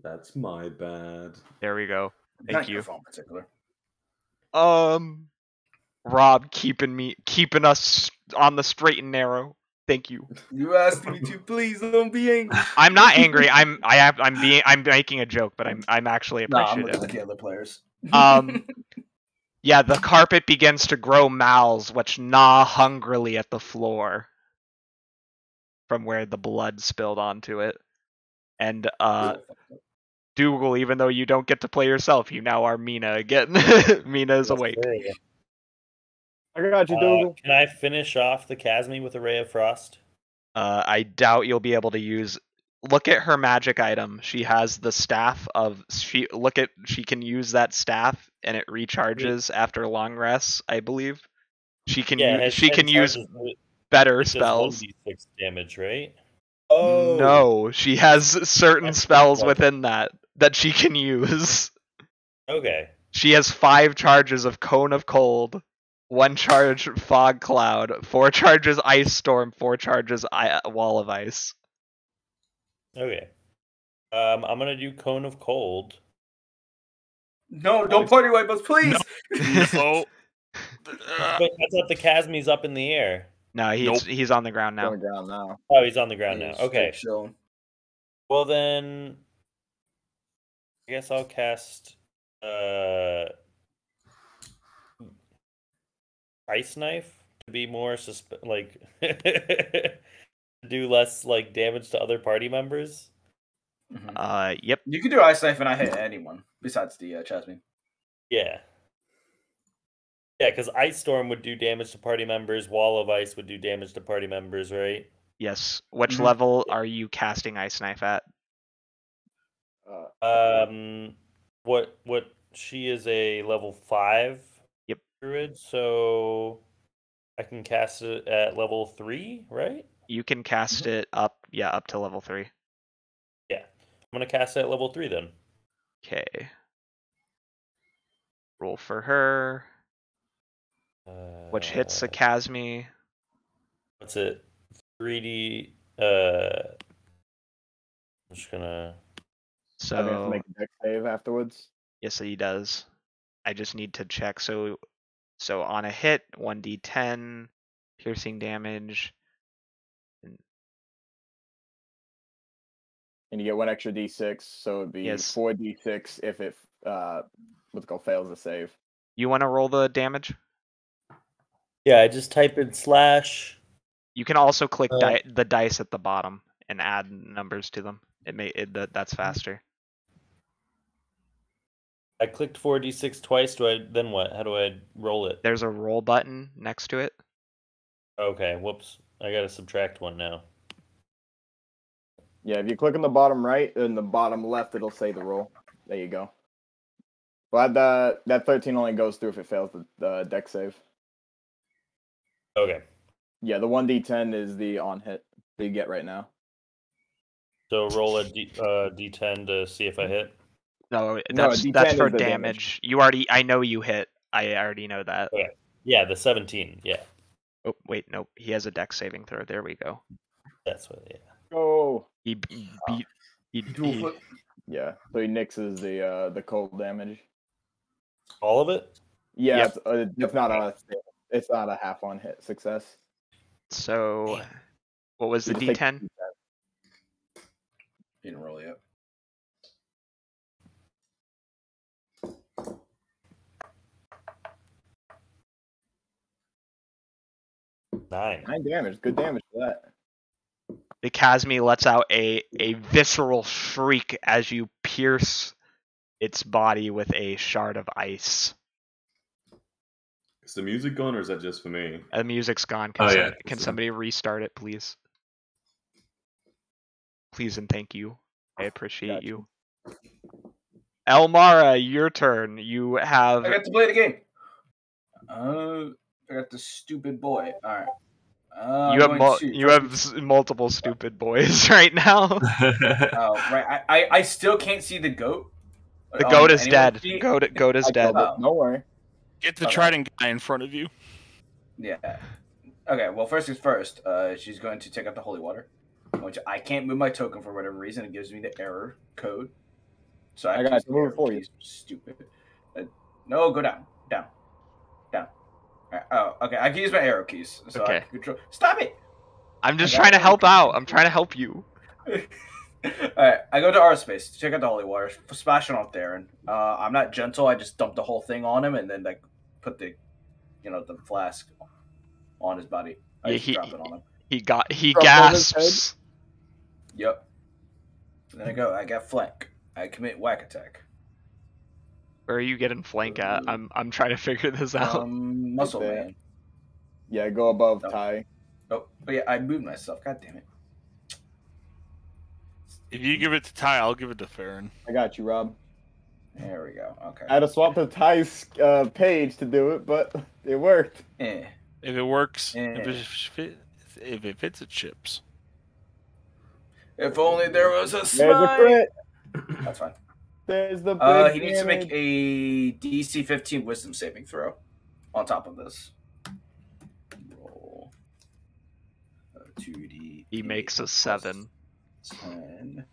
That's my bad. There we go. Thank Not you. your fault in particular. Rob keeping us on the straight and narrow. Thank you. You asked me to, please don't be angry. I'm not angry. I'm making a joke, but I'm actually No, I'm appreciative. looking at the other players. Yeah, the carpet begins to grow mouths which gnaw hungrily at the floor from where the blood spilled onto it. And Dougal, even though you don't get to play yourself, you now are Mina again. Mina is awake. I got you, Dougal. Can I finish off the Casmi with a Ray of Frost? I doubt you'll be able to use. Look at her magic item. She has the staff of. She can use that staff and it recharges after long rests. I believe she can. She can use better spells. 1d6 damage, right? Oh No, she has certain spells within that she can use. Okay. She has 5 charges of Cone of Cold, 1 charge Fog Cloud, 4 charges Ice Storm, 4 charges Wall of Ice. Okay. I'm gonna do Cone of Cold. No, don't party wipe us, please. So, But I thought the Casmi's up in the air. No, he's on the ground now. On the ground now. Oh, he's on the ground now. Okay. Chilling. Well then, I guess I'll cast Ice Knife to be more do less damage to other party members. Yep. You can do Ice Knife and I hit anyone besides the Chasmi. Yeah. Yeah, because Ice Storm would do damage to party members. Wall of Ice would do damage to party members, right? Yes. Which level are you casting Ice Knife at? What she is a level 5 Yep. druid, so I can cast it at level 3, right? You can cast it up, up to level 3. Yeah. I'm gonna cast it at level 3 then. Okay. Roll for her, which hits the Casmi. What's it? 3D. I'm just gonna. I have to So make a deck save afterwards. yes, he does. I just need to check. So on a hit, 1d10 piercing damage. And you get one extra d6, so it'd be Yes. 4d6 if it what's it called, fails the save. You want to roll the damage? Yeah, I just type in slash. You can also click the dice at the bottom and add numbers to them. That's faster. I clicked 4d6 twice. Then what? How do I roll it? There's a roll button next to it. Okay, whoops. I gotta subtract one now. Yeah, if you click on the bottom right and the bottom left, it'll say the roll. There you go. But that 13 only goes through if it fails the deck save. Okay. Yeah, the 1d10 is the on hit that you get right now. So roll a d10 to see if I hit. No, No, that's D10 for is the damage. I know you hit. I already know that. Okay. Yeah, the 17. Yeah, Oh wait, nope. He has a deck saving throw. There we go. that's what. Yeah. Oh. He beat. Yeah, so he nixes the cold damage. All of it. Yeah, Yep. it's not a half on hit success. So, what was the You just take D10? Didn't roll yet. Nine. 9 damage. Good damage for that. The Casmi lets out a visceral shriek as you pierce its body with a shard of ice. Is the music gone, or is that just for me? The music's gone. Can somebody restart it, please? Please and thank you. I appreciate you. Elemara, your turn. You have. I got to play the game. I got the stupid boy. All right. You have multiple stupid boys right now. Oh, right. I still can't see the goat. The goat is dead. Goat is dead. Don't worry. Get the trident guy in front of you. Yeah. Okay. Well, first things first. She's going to take out the holy water, which I can't move my token for whatever reason. It gives me the error code. So I got to move it for you. Stupid. No, go down. Oh, okay. I can use my arrow keys. So okay. I can control. Stop it! I'm just trying to help out. I'm trying to help you. Alright, I go to our space to check out the holy water, splash it on Theron. I'm not gentle. I just dump the whole thing on him and then like put the flask on his body. I just drop it on him. He gasps. Yep. And then I got flank. I commit whack attack. Where are you getting flank at? I'm trying to figure this out. Muscle man. Yeah, go above Ty. Oh, yeah, I moved myself. God damn it. If you give it to Ty, I'll give it to Farron. I got you, Rob. There we go. Okay. I had to swap to Ty's page to do it, but it worked. If it works, if it fits, it chips. If only there was a There's a crit. That's fine. There's the he needs to make a DC 15 Wisdom saving throw on top of this. Roll 2D. He makes a 7. 10.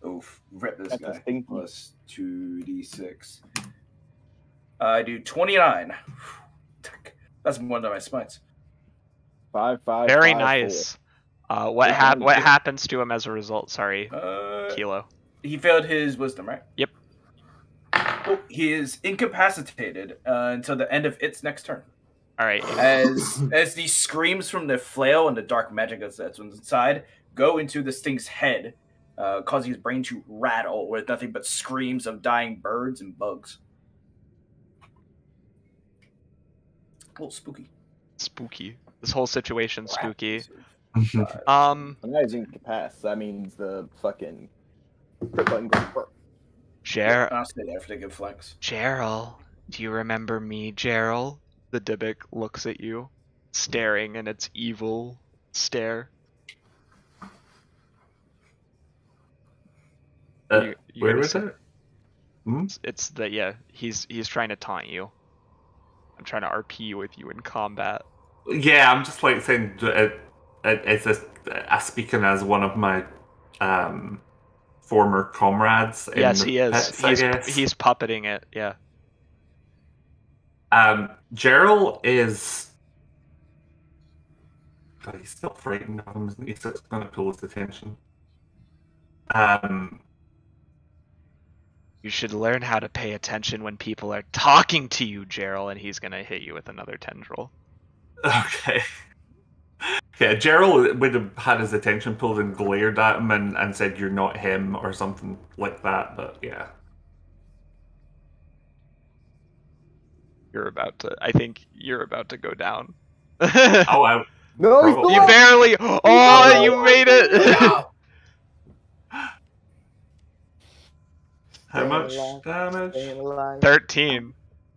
Oof, rip this That's guy. Plus 2d6. I do 29. That's more than my smites. 5, 5. Very 5, nice. What happens to him as a result? Sorry, Kilo. He failed his wisdom, right? Yep. Oh, he is incapacitated until the end of its next turn. All right. As these screams from the flail and the dark magic that's inside go into this thing's head, causing his brain to rattle with nothing but screams of dying birds and bugs. A little spooky. Spooky. This whole situation's spooky. I'm not incapacitated. That means the fucking crit button goes burp. I'll stay there for the good flex. Gerald, do you remember me, Gerald? The Dybbuk looks at you, staring in its evil stare. You Where gonna is say- it? Hmm? It's the yeah. He's trying to taunt you. I'm trying to RP with you in combat. Yeah, I'm just like saying it's speaking as one of my former comrades in Yes, the he is. pits, I guess. He's puppeting it. Yeah. Gerald is. God, he's still frightened of him, isn't he? So it's going to pull his attention. You should learn how to pay attention when people are talking to you, Gerald, and he's gonna hit you with another tendril. Okay. Yeah, Gerald would have had his attention pulled and glared at him and said, "You're not him," or something like that, but yeah. I think you're about to go down. Oh, I No, he's still You up. barely. Oh, you made it. How much damage? 13.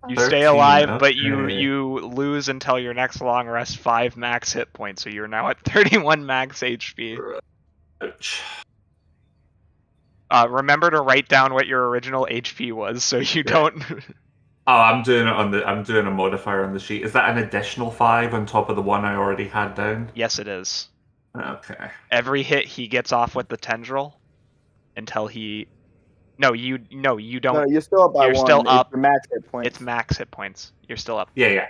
You stay 13, alive, but you okay. lose until your next long rest 5 max hit points, so you're now at 31 max HP. Ouch. Remember to write down what your original HP was, so you don't. Oh, I'm doing a modifier on the sheet. Is that an additional 5 on top of the one I already had down? Yes, it is. Okay. Every hit he gets off with the tendril until he. No, you don't. No, you're still up by You're one. still up. It's your max hit points. It's max hit points. You're still up. Yeah.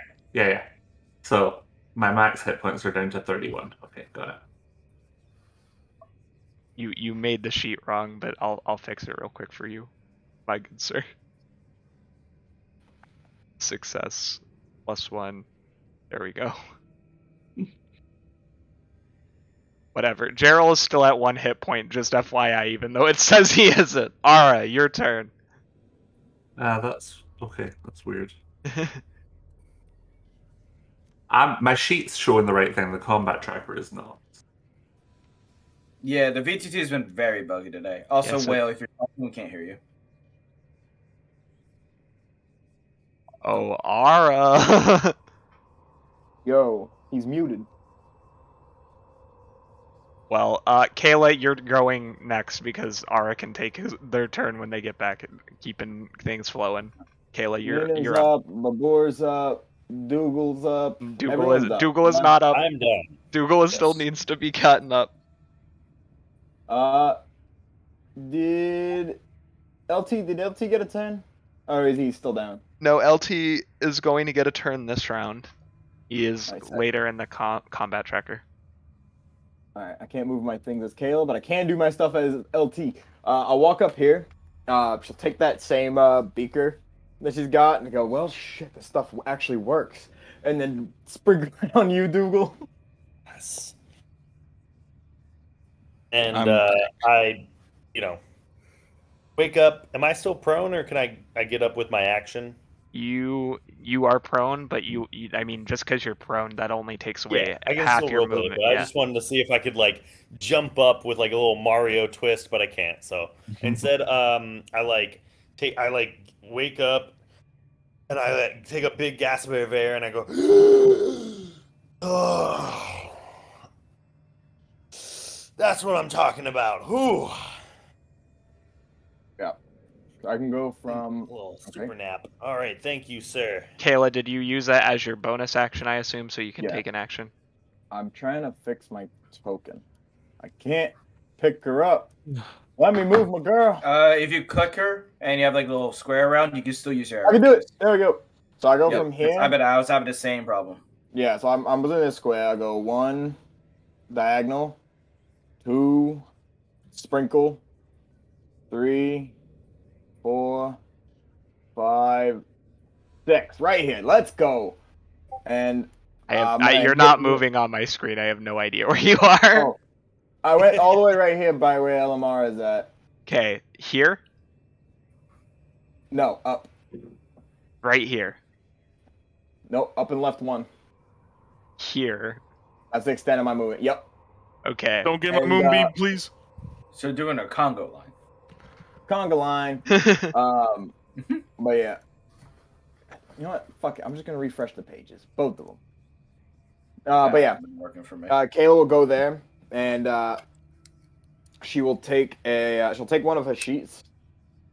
So my max hit points are down to 31. Okay, got it. You made the sheet wrong, but I'll fix it real quick for you, my good sir. Success +1. There we go. Whatever. Gerald is still at 1 hit point, just FYI, even though it says he isn't. Ara, your turn. That's okay. That's weird. My sheet's showing the right thing. The combat tracker is not. Yeah, the VTT has been very buggy today. Also, Yes, Whale, if you're talking, we can't hear you. Oh, Ara. Yo, he's muted. Well, Kayla, you're going next because Ara can take their turn when they get back, keeping things flowing. Kayla, you're up. up. Babor's up. Dougal's up. Dougal is not up. I'm done. Dougal Yes. still needs to be gotten up. Did LT get a turn? Or is he still down? No, LT is going to get a turn this round. He is Nice. later in the combat tracker. Alright, I can't move my things as Kayla, but I can do my stuff as LT. I'll walk up here. She'll take that same beaker that she's got and go, well, shit, this stuff actually works. And then sprinkle it on you, Dougal. Yes. And I'm- I, wake up. Am I still prone, or can I get up with my action? You are prone, but I mean, just because you're prone, that only takes away I can half still your roll with it, movement. but I Yeah. just wanted to see if I could jump up with a little Mario twist, but I can't. So instead, I wake up and I take a big gasp of air and I go, oh, that's what I'm talking about. Whew. Yeah. I can go from... A little super nap. All right, thank you, sir. Kayla, did you use that as your bonus action, I assume, so you can Yeah. take an action? I'm trying to fix my token. I can't pick her up. Let me move my girl. If you click her and you have a little square around, you can still use your I can do it. There we go. So I go Yep, from here. I was having the same problem. Yeah, so I'm within this square. I go 1 diagonal, 2 sprinkle, 3, 4, 5, 6. Right here. Let's go. And You're not moving on my screen. I have no idea where you are. Oh, I went all the way right here by where Elemara is at. Okay, here? No, up. Right here. No, up and left 1. Here. That's the extent of my movement. Yep. Okay. Don't get my And, moonbeam, please. So doing a Congo line. Conga line. But yeah. You know what? Fuck it. I'm just gonna refresh the pages. Both of them. But yeah, Been working for me. Kayla will go there, and she will take she'll take one of her sheets,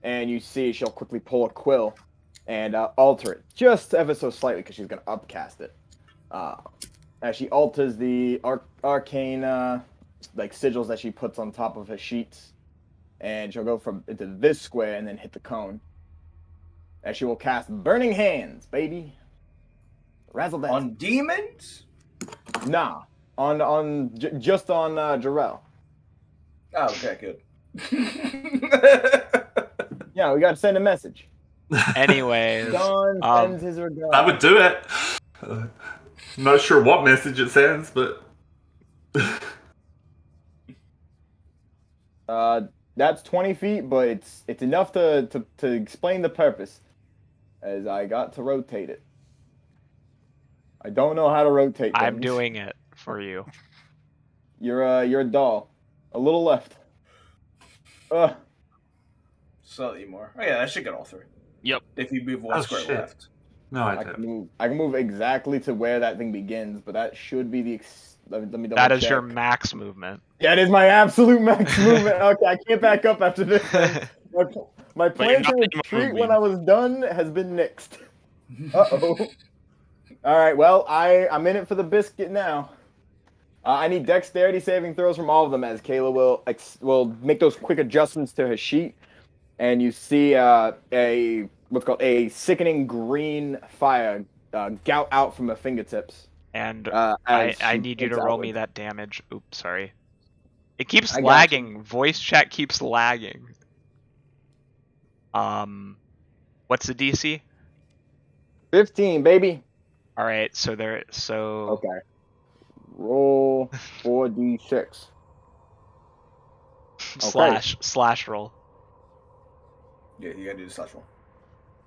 and you see she'll quickly pull a quill and alter it just ever so slightly because she's gonna upcast it. As she alters the arcane like sigils that she puts on top of her sheets, and she'll go from into this square and then hit the cone. As she will cast Burning Hands, baby. Razzle dazzle. On demons? Nah, just on Jarrell. Oh, okay, good. Yeah, we got to send a message. Anyways, Don sends his regards. I would do it. Not sure what message it sends, but that's 20 feet, but it's enough to explain the purpose. As I got to rotate it. I don't know how to rotate things. I'm doing it for you. You're a doll. A little left. Slightly more. Oh yeah, that should get all three. Yep. If you move one square shit. left. no, I I don't. can move exactly to where that thing begins, but that should be the. Let me double That is check. your max movement. Yeah, it is my absolute max movement. Okay, I can't back up after this. My plan to retreat when I was done has been nixed. Uh-oh. All right, well, I'm in it for the biscuit now. I need dexterity saving throws from all of them, as Kayla will make those quick adjustments to her sheet, and you see what's called a sickening green fire gout out from her fingertips. And as I she need you to points roll me outward. that damage. Oops, sorry. It keeps I got lagging. Voice chat keeps lagging. What's the DC? 15, baby. All right, so Okay. Roll 4d6. slash roll. Yeah, you gotta do the slash roll.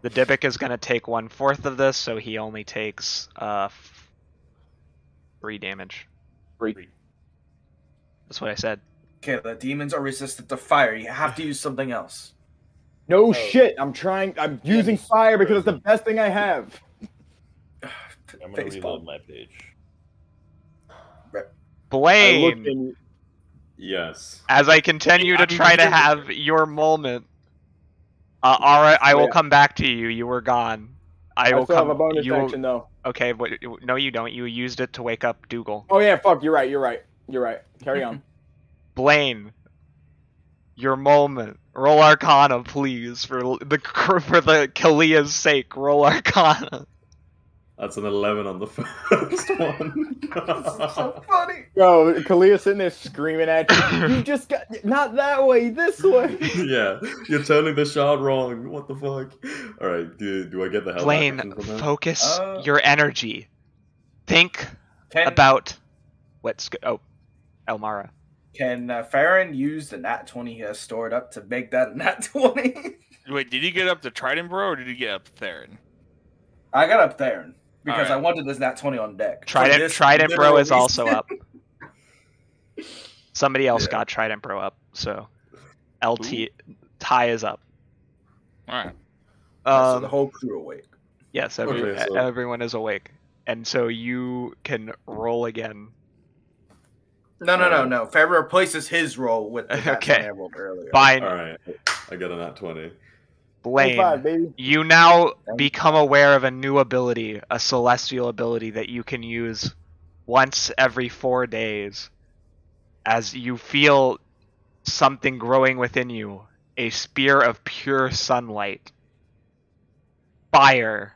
The Dybbuk is gonna take 1/4 of this, so he only takes 3 damage. 3. That's what I said. Okay, the demons are resistant to fire. You have to use something else. No shit. I'm using fire because it's the best thing I have. I'm gonna reload my page. Blaine, Yes. as I continue to try to have your moment. All right, I will come back to you. You were gone. I will still come. have a bonus you will- action though. Okay, no, you don't. You used it to wake up Dougal. Oh yeah, fuck. You're right. Carry on. Blaine, your moment. Roll Arcana, please, for the Kalia's sake. Roll Arcana. That's an 11 on the first one. So funny. Yo, Kalia's sitting there screaming at you. You just got not that way, this way. Yeah, you're turning the shard wrong. What the fuck? All right, do I get the hell? Blaine, action from that? focus your energy. Think Can about Elemara. Farron use the nat 20 he has stored up to make that a nat 20? Wait, did he get up to Trident Bro or did he get up Theron? I got up Theron because Alright. I wanted this nat 20 on deck. Trident Bro is also up. Somebody else Yeah. got Trident Bro up, so Ty is up. Alright. So the whole crew awake. Yes, Okay, so- everyone is awake, and so you can roll again. No. Farron replaces his roll with the nat Okay. 20 I rolled earlier. Fine, All right, I got a nat 20. Blaine. 25, baby. You now become aware of a new ability, a celestial ability that you can use once every 4 days, as you feel something growing within you, a spear of pure sunlight. Fire,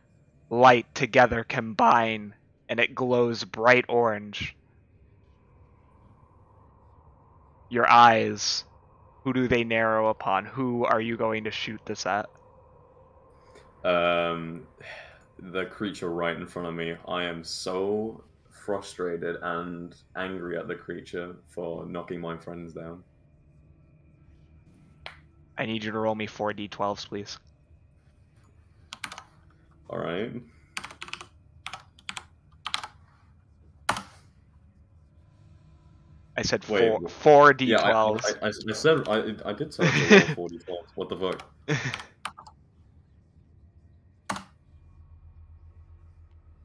light together combine, and it glows bright orange. Your eyes, who do they narrow upon? Who are you going to shoot this at? The creature right in front of me. I am so frustrated and angry at the creature for knocking my friends down. I need you to roll me 4 d12s, please. All right. I said Wait, four Yeah, d12s. I said I did say to roll 40 points. What the fuck?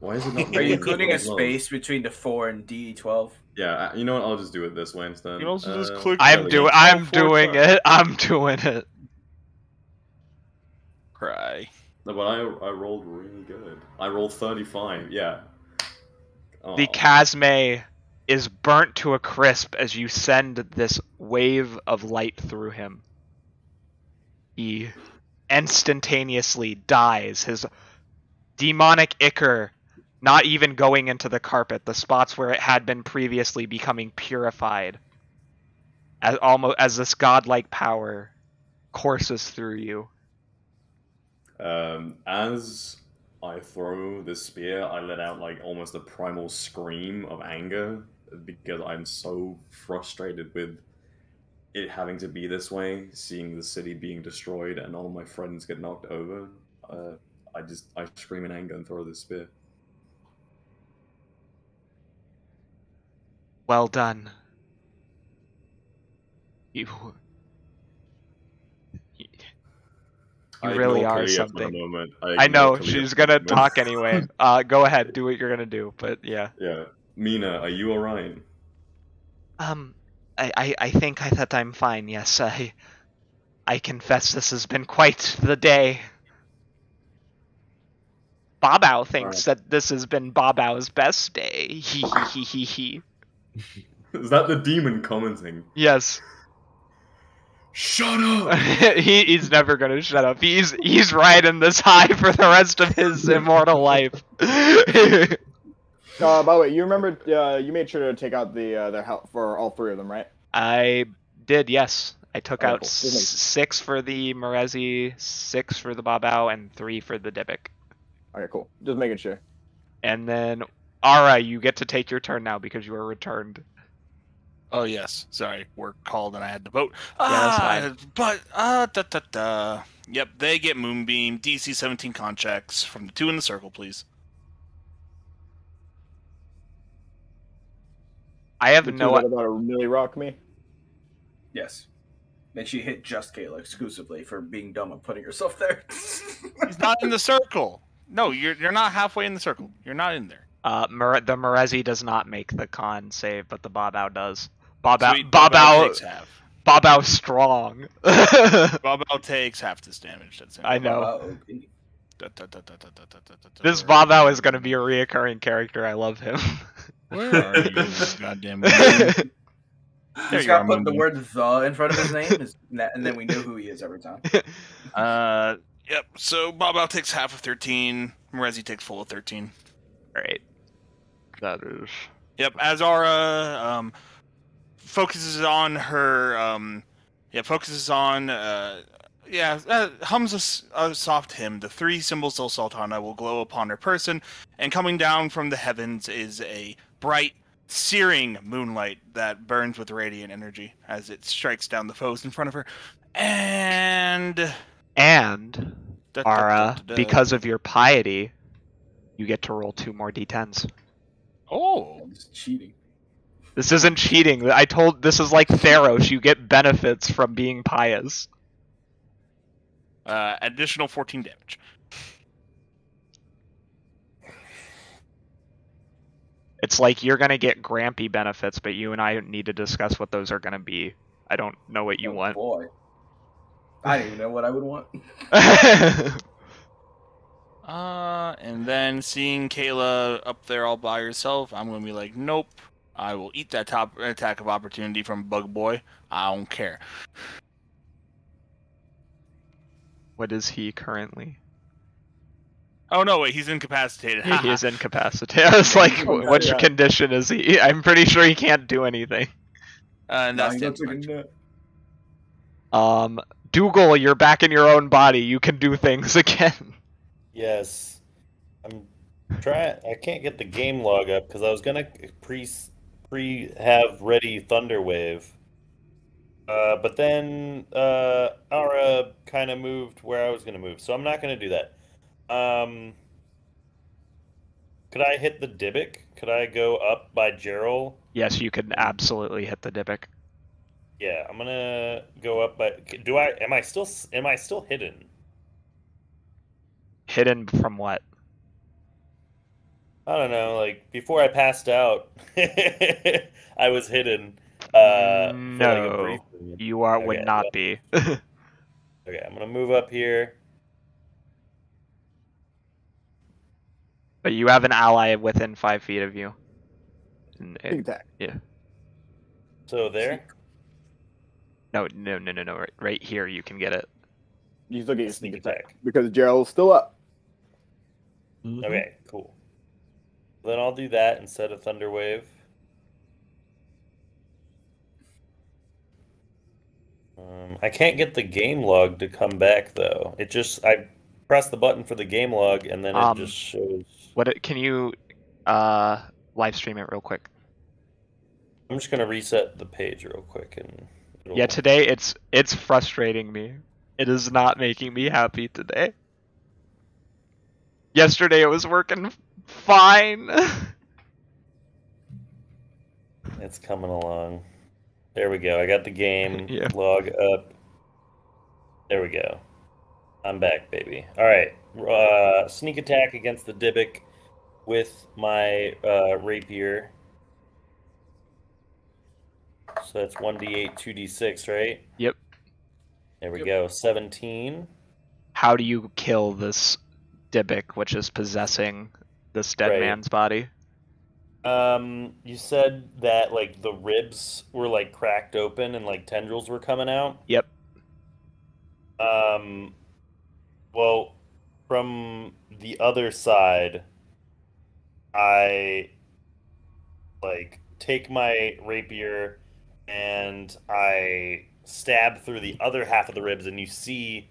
Why is it not? Are you rolling including a as well? space between the 4 and D12? Yeah, you know what? I'll just do it this way instead. You can also just click. I'm there we go. doing it. I'm doing it. Cry. No, but I rolled really good. I rolled 35. Yeah. The Aw. Casme is burnt to a crisp as you send this wave of light through him. He instantaneously dies. His demonic ichor not even going into the carpet, the spots where it had been previously becoming purified, as this godlike power courses through you. As I throw the spear, I let out like almost a primal scream of anger because I'm so frustrated with it having to be this way, seeing the city being destroyed and all my friends get knocked over. I scream in anger and throw the spear. Well done. You I really ignore are Kalia for a something. moment. I ignore know, Kalia she's for a gonna moment. talk anyway. Go ahead, do what you're gonna do, but yeah. Yeah. Mina, are you alright? I think that I'm fine, yes. I confess this has been quite the day. Babao thinks that this has been Babao's best day. Hee hee hee hee hee. Is that the demon commenting? Yes. Shut up! He's never gonna shut up. He's riding this high for the rest of his immortal life. By the way, you remember you made sure to take out their health for all three of them, right? I did, yes. I took Alright, out cool. 6 for the Merezi, 6 for the Babao, and 3 for the Dybbuk. Okay, cool. Just making sure. And then, Ara, you get to take your turn now because you are returned. Oh yes, sorry, work called and I had to vote. that's fine. But Yep, they get Moonbeam, DC 17 con checks from the 2 in the circle, please. I have The two no. that about to really rock me. Yes. And she hit just Kayla exclusively for being dumb and putting herself there. He's not in the circle. No, you're not halfway in the circle. You're not in there. The Merezi does not make the con save, but the Babao does. Sweet, Babao takes half. Babao's strong. Babao takes half this damage. That's it. I know. Okay. This Babao is going to be a reoccurring character. I love him. Where are you, goddamn? He's got put the word "the" in front of his name, and then we know who he is every time. Yep. So Babao takes half of 13. Merezi takes full of 13. Right. That is. Yep. Azara focuses on her. Hums a soft hymn. The 3 symbols of Sultana will glow upon her person, and coming down from the heavens is a bright, searing moonlight that burns with radiant energy as it strikes down the foes in front of her. And Ara, because of your piety, you get to roll 2 more d10s. Oh, This is cheating. This isn't cheating. This is like Theros. You get benefits from being pious. additional 14 damage. It's like you're gonna get Grampy benefits, but you and I need to discuss what those are gonna be. I don't know what you want. Boy. I don't even know what I would want. And then seeing Kayla up there all by herself, I'm gonna be like, nope. I will eat that top attack of opportunity from Bug Boy. I don't care. What is he currently? Oh no, wait, he's incapacitated. He is incapacitated. I was like, which condition is he? I'm pretty sure he can't do anything. And that's No, damage. Dougal, you're back in your own body. You can do things again. Yes. I'm trying. I can't get the game log up because I was gonna have ready Thunderwave. But then Ara kind of moved where I was gonna move, so I'm not gonna do that. Could I hit the Dybbuk? Could I go up by Gerald? Yes, you can absolutely hit the Dybbuk. Yeah, I'm gonna go up by. Am I still hidden? Hidden from what? I don't know, like before I passed out, I was hidden for like a brief No, moment. you would Okay, not well, be. okay, I'm gonna move up here. But you have an ally within 5 feet of you. And Sneak attack. yeah. So there. No. Right here, you can get it. You still get your Sneak sneak attack attack. because Gerald's still up. Okay, cool. Then I'll do that instead of Thunder Wave. I can't get the game log to come back though. I press the button for the game log and then it just shows. Can you live stream it real quick? I'm just gonna reset the page real quick and. Yeah, today it's frustrating me. It is not making me happy today. Yesterday it was working fine. It's coming along. There we go. I got the game Yeah. log up. There we go. I'm back, baby. All right. Sneak attack against the Dybbuk with my rapier. So that's 1d8, 2d6, right? Yep. There we go. 17. How do you kill this Dybbuk, which is possessing this dead Right. man's body? You said that like the ribs were like cracked open and like tendrils were coming out. Yep. Well, from the other side, I like take my rapier and I stab through the other half of the ribs, and you see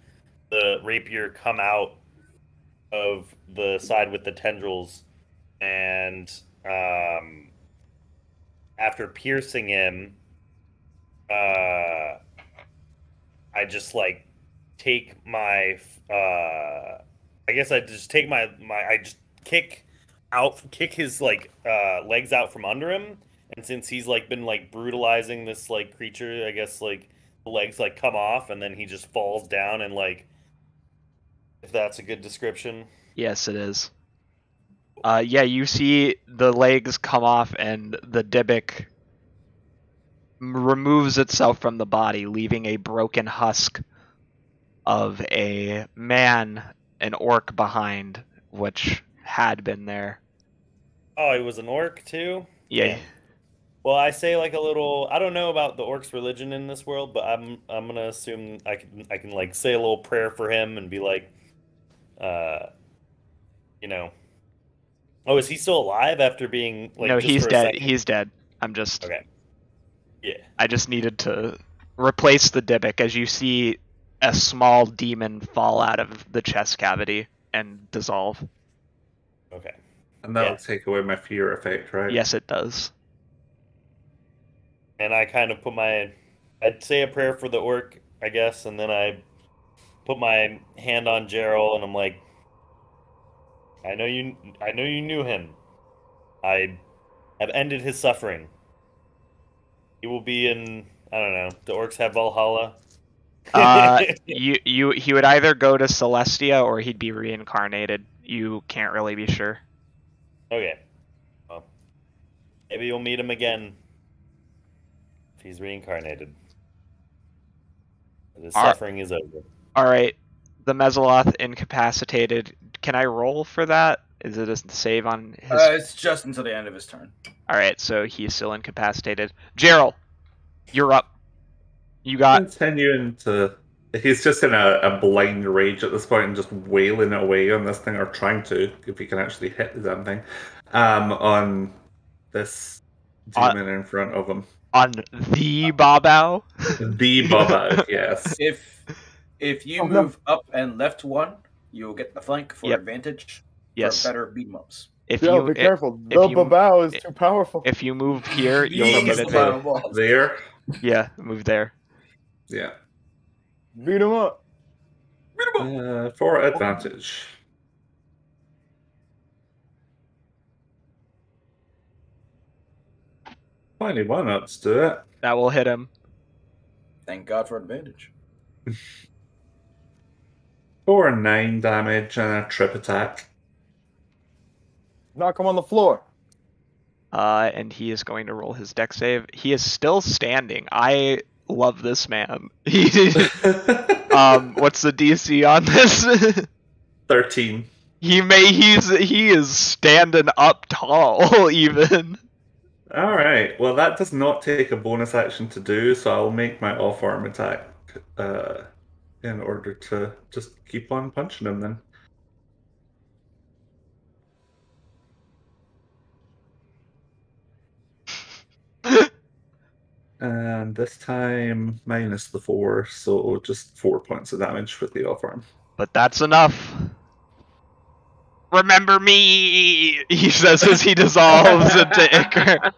the rapier come out of the side with the tendrils, and after piercing him, I just like take my I guess I just take my I just kick his like legs out from under him, and since he's like been like brutalizing this like creature, I guess like the legs like come off and then he just falls down, and like, if that's a good description. Yes, it is. Yeah, you see the legs come off and the Dybbuk removes itself from the body, leaving a broken husk of a man, an orc behind, which had been there. Oh, he was an orc too? Yeah. Well, I say like a little. I don't know about the orc's religion in this world, but I'm gonna assume I can like say a little prayer for him and be like, you know. Oh, is he still alive after being like? No, just he's for a dead. second? He's dead. I'm just. Okay. Yeah. I just needed to replace the Dybbuk as you see a small demon fall out of the chest cavity and dissolve. Okay. And that'll take away my fear effect, right? Yes, it does. And I kind of I'd say a prayer for the orc, I guess, and then I put my hand on Gerald, and I'm like, I know you knew him. I have ended his suffering. He will be in, I don't know, the orcs have Valhalla. He would either go to Celestia or he'd be reincarnated. You can't really be sure. Okay. Well, maybe you'll meet him again if he's reincarnated. His suffering is over. Alright. The Mezzoloth incapacitated. Can I roll for that? Is it a save on his... It's just until the end of his turn. Alright, so he's still incapacitated. Gerald, you're up. You got... Continuing to... He's just in a blind rage at this point and just wailing away on this thing, or trying to, if he can actually hit the damn thing, on this demon in front of him. On the Babao? The Babao, yes. If you move up and left one, you'll get the flank for Yep. advantage. Yes. For better beat 'em ups. If Yo, you be careful. if The you- Babao is too powerful. If you move here, you'll He's get the advantage. final boss. There. Yeah, move there. Yeah. Beat him up. For advantage. 21, let's do it. That will hit him. Thank God for advantage. 4 and 9 damage and a trip attack. Knock him on the floor. And he is going to roll his dex save. He is still standing. I love this man. What's the DC on this? 13. He is standing up tall even. All right. Well, that does not take a bonus action to do, so I'll make my off-arm attack in order to just keep on punching him then. And this time, minus the 4, so just 4 points of damage with the off-arm. But that's enough. Remember me, he says as he dissolves into ichor.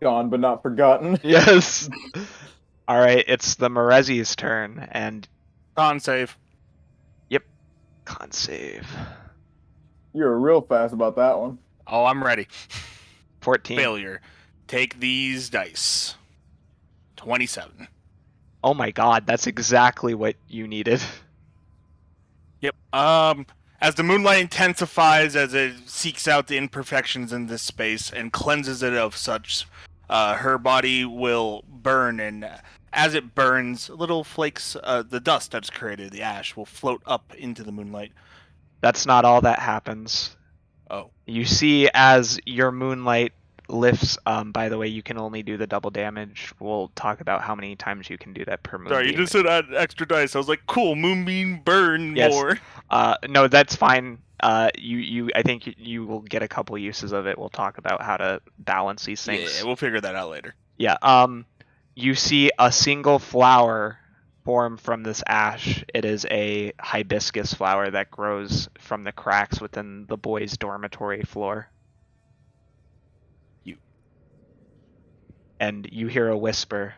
Gone but not forgotten. Yes. Alright, it's the Marezi's turn, and... Con save. Yep. Con save. You were real fast about that one. Oh, I'm ready. 14. Failure. Take these dice. 27. Oh my god, that's exactly what you needed. Yep. As the moonlight intensifies, as it seeks out the imperfections in this space and cleanses it of such, her body will burn, and as it burns, little flakes, the dust that's created, the ash, will float up into the moonlight. That's not all that happens. Oh. You see as your moonlight lifts, by the way, you can only do the double damage. We'll talk about how many times you can do that per moonbeam. Sorry, you just said add extra dice. I was like, cool, moonbeam burn Yes. more. No, that's fine. I think you will get a couple uses of it. We'll talk about how to balance these things. Yeah, we'll figure that out later. Yeah. You see a single flower form from this ash. It is a hibiscus flower that grows from the cracks within the boys' dormitory floor. And you hear a whisper,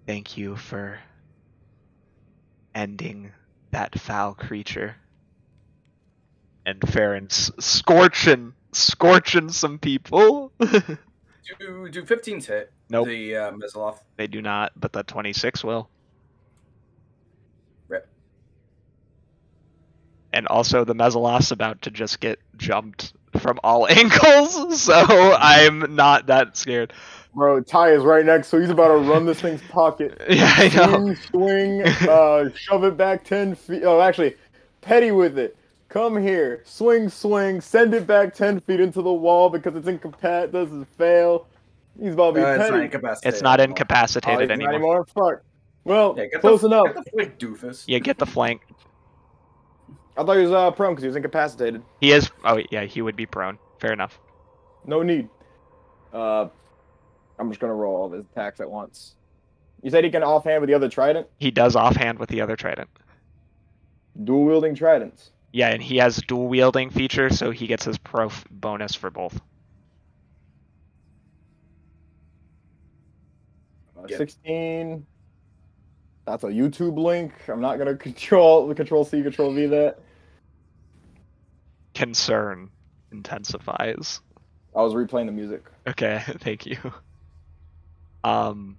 "Thank you for ending that foul creature." And Farron's scorching some people. Do 15s hit? Nope. The Mizaloth. They do not, but the 26 will. Rip. And also the Mezaloth's about to just get jumped from all angles, so I'm not that scared. Bro, Ty is right next, so he's about to run this thing's pocket. Yeah, I know. Swing, shove it back 10 feet. Oh, actually, petty with it. Come here. Swing, send it back 10 feet into the wall because it's incapacitated. Doesn't fail. He's about to be It's not petty. incapacitated. It's not anymore. incapacitated Not anymore. anymore? Fuck. Well, Yeah, close enough. Get the flank, doofus. Yeah, get the flank. I thought he was prone because he was incapacitated. He is. Oh, yeah, he would be prone. Fair enough. No need. I'm just gonna roll all of his attacks at once. You said he can offhand with the other trident? He does offhand with the other trident. Dual wielding tridents. Yeah, and he has dual wielding feature, so he gets his bonus for both. Yep. 16. That's a YouTube link. I'm not gonna control C, control V that. Concern intensifies. I was replaying the music. Okay, thank you. I'm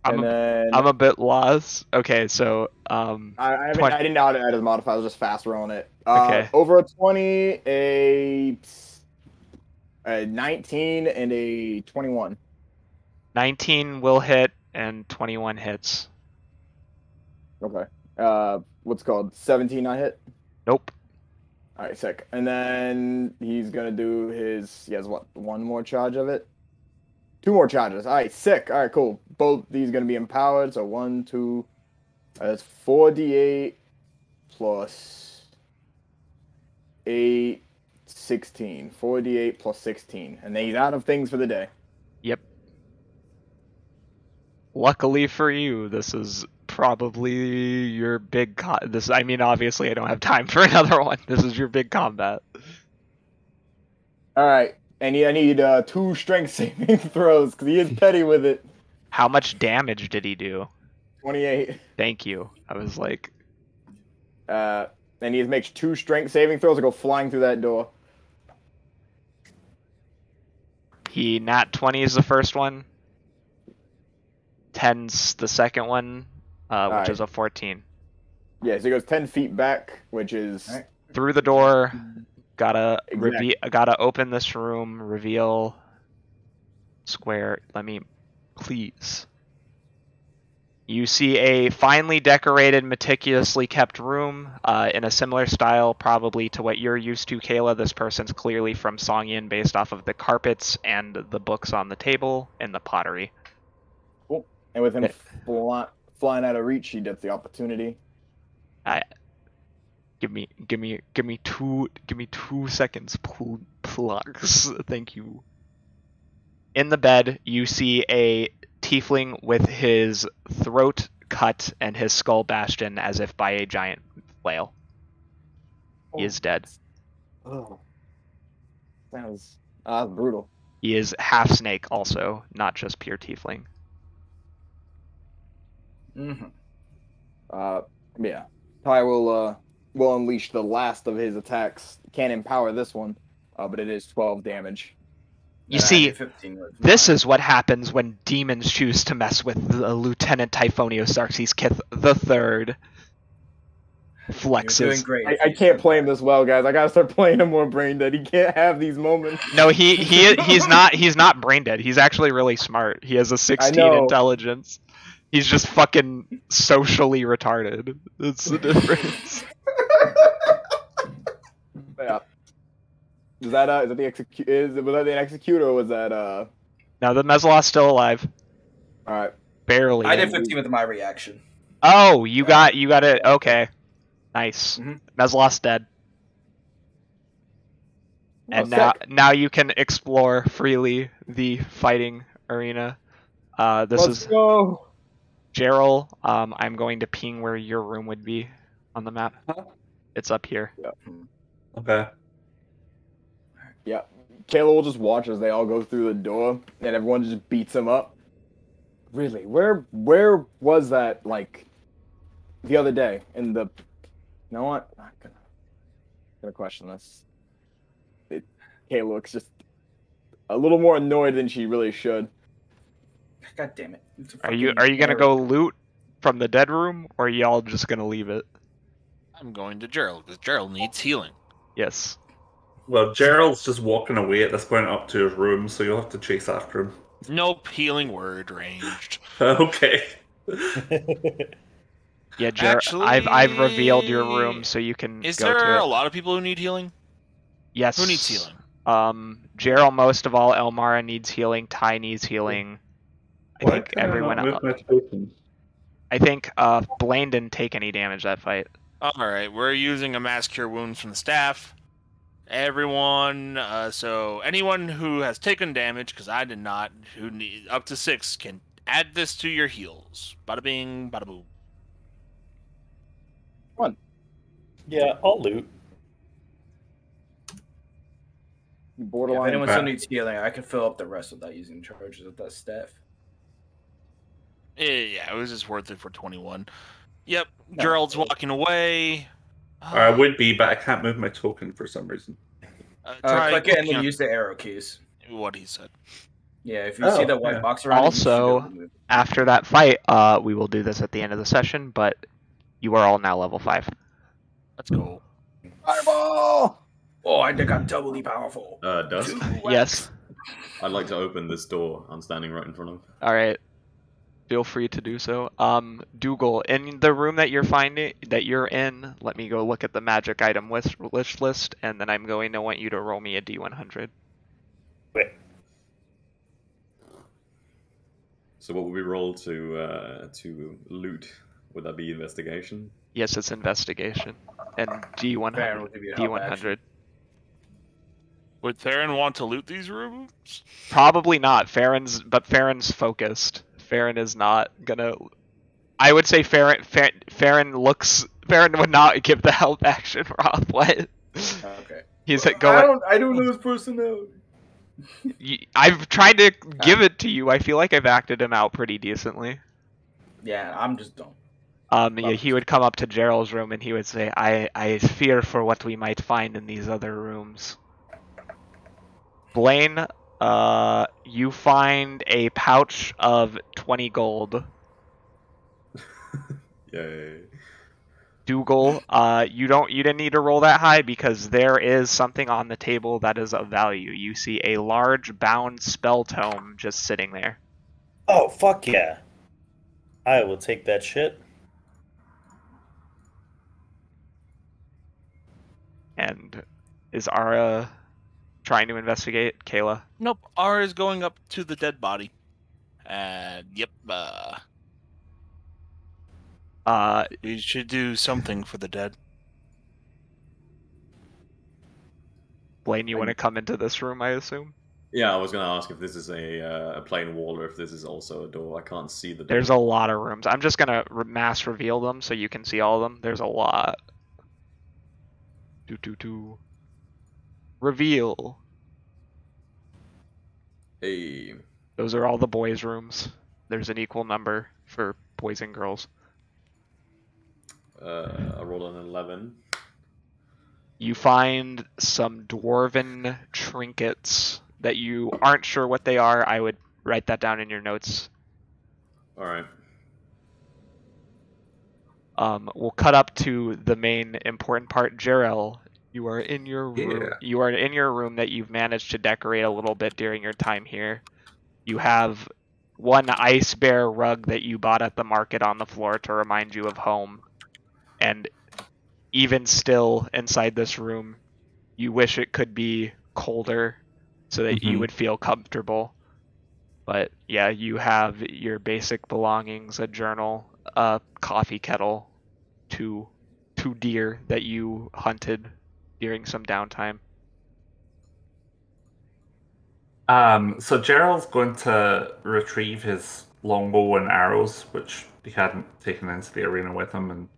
Then a bit lost. Okay, so I mean, 20. I didn't know how to add his modifier. I was just fast rolling it. Okay. Over a 20, a 19, and a 21. 19 will hit and 21 hits. Okay. What's it called 17 I hit? Nope. All right, sick. And then he's gonna do his. He has what? One more charge of it. 2 more charges. All right, sick. All right, cool. Both these gonna be empowered. So 1, 2. That's 4d8 plus 8, 16. 4d8 plus 16, and then he's out of things for the day. Yep. Luckily for you, this is probably your big I mean, obviously I don't have time for another one. This is your big combat. All right, and I need 2 strength saving throws because he is petty with it. How much damage did he do? 28. Thank you. I was like, And he makes 2 strength saving throws to go flying through that door. he nat 20 is the first one. 10's the second one, which Alright. is a 14. Yeah, so he goes 10 feet back, which is Alright. through the door. Gotta Exactly. gotta open this room. Reveal square. Let me, please. You see a finely decorated, meticulously kept room in a similar style, probably to what you're used to, Kayla. This person's clearly from Songyin, based off of the carpets and the books on the table and the pottery. Cool. And with him flying out of reach, he gets the opportunity. Give me 2 seconds, plugs. Thank you. In the bed, you see a tiefling with his throat cut and his skull bashed in as if by a giant flail. He is dead. Oh, that's brutal. He is half snake also, not just pure tiefling. Yeah. Ty will unleash the last of his attacks. Can't empower this one, but it is 12 damage. You see, this is what happens when demons choose to mess with Lieutenant Typhonius Xerxes Kith III. Flexes. You're doing great. I can't play him this well, guys. I gotta start playing him more brain dead. He can't have these moments. No, he's not brain dead. He's actually really smart. He has a 16 intelligence. He's just fucking socially retarded. That's the difference. Yeah. Was that the executor or was that No, the Mezzalot's still alive. Alright. Barely. I did 15 with my reaction. Oh, you got it. Okay. Nice. Mezzalot's dead. And now you can explore freely the fighting arena. Let's go. Gerald, I'm going to ping where your room would be on the map. It's up here. Yeah. Okay. Yeah. Kayla will just watch as they all go through the door and everyone just beats him up. Really? Where was that, like, the other day in the... You know what? I'm not gonna question this. Kayla looks just a little more annoyed than she really should. God damn it. Are you gonna go loot from the dead room, or are y'all just gonna leave it? I'm going to Gerald, because Gerald needs healing. Yes. Well, Gerald's just walking away at this point up to his room, so you'll have to chase after him. Nope, healing word ranged. Okay. Yeah, Actually, I've revealed your room, so you can Is go to it. there a lot of people who need healing? Yes. Who needs healing? Gerald most of all, Elemara needs healing, Ty needs healing. I think everyone else. I think Blaine didn't take any damage that fight. Alright, we're using a mass cure wounds from the staff. Everyone, so anyone who has taken damage, because I did not, who need up to 6 can add this to your heals. Bada bing, bada boom. One. Yeah, I'll loot. Borderline. If anyone still needs healing, I can fill up the rest without using charges of that staff. Yeah, it was just worth it for 21. Yep, Gerald's walking away. I would be, but I can't move my token for some reason. Click it and then use the arrow keys. What he said. Yeah, if you see that white box around also, after that fight, we will do this at the end of the session, but you are all now level 5. Let's go. Fireball! Oh, I think I'm doubly powerful. Dusk? Yes. I'd like to open this door I'm standing right in front of. Alright. Feel free to do so. Dougal, in the room that you're in, let me go look at the magic item wish list, and then I'm going to want you to roll me a D100. Wait. So what would we roll to loot? Would that be investigation? Yes, it's investigation. And D100. Would Theron want to loot these rooms? Probably not. Farron's focused. Farron is not gonna. I would say Farron would not give the help action. Rob, what? Okay. He's going. I don't know his personality. I've tried to give it to you. I feel like I've acted him out pretty decently. Yeah, I'm just dumb. Yeah, he would come up to Gerald's room and he would say, I fear for what we might find in these other rooms. Blaine, you find a pouch of 20 gold. Yay. Dougal, you didn't need to roll that high because there is something on the table that is of value. You see a large bound spell tome just sitting there. Oh, fuck yeah. I will take that shit. And is Ara trying to investigate? Kayla? Nope. R is going up to the dead body. Yep. We should do something for the dead. Blaine, you want to come into this room, I assume? Yeah, I was gonna ask if this is a plain wall or if this is also a door. I can't see the door. There's a lot of rooms. I'm just going to mass reveal them so you can see all of them. There's a lot. Reveal. Hey. Those are all the boys' rooms. There's an equal number for boys and girls. I rolled an 11. You find some dwarven trinkets that you aren't sure what they are. I would write that down in your notes. Alright. We'll cut up to the main important part. Jarrell, you are in your room. Yeah. You are in your room that you've managed to decorate a little bit during your time here. You have one ice bear rug that you bought at the market on the floor to remind you of home. And even still inside this room, you wish it could be colder so that you would feel comfortable. But yeah, you have your basic belongings, a journal, a coffee kettle, two deer that you hunted during some downtime. So Gerald's going to retrieve his longbow and arrows, which he hadn't taken into the arena with him, and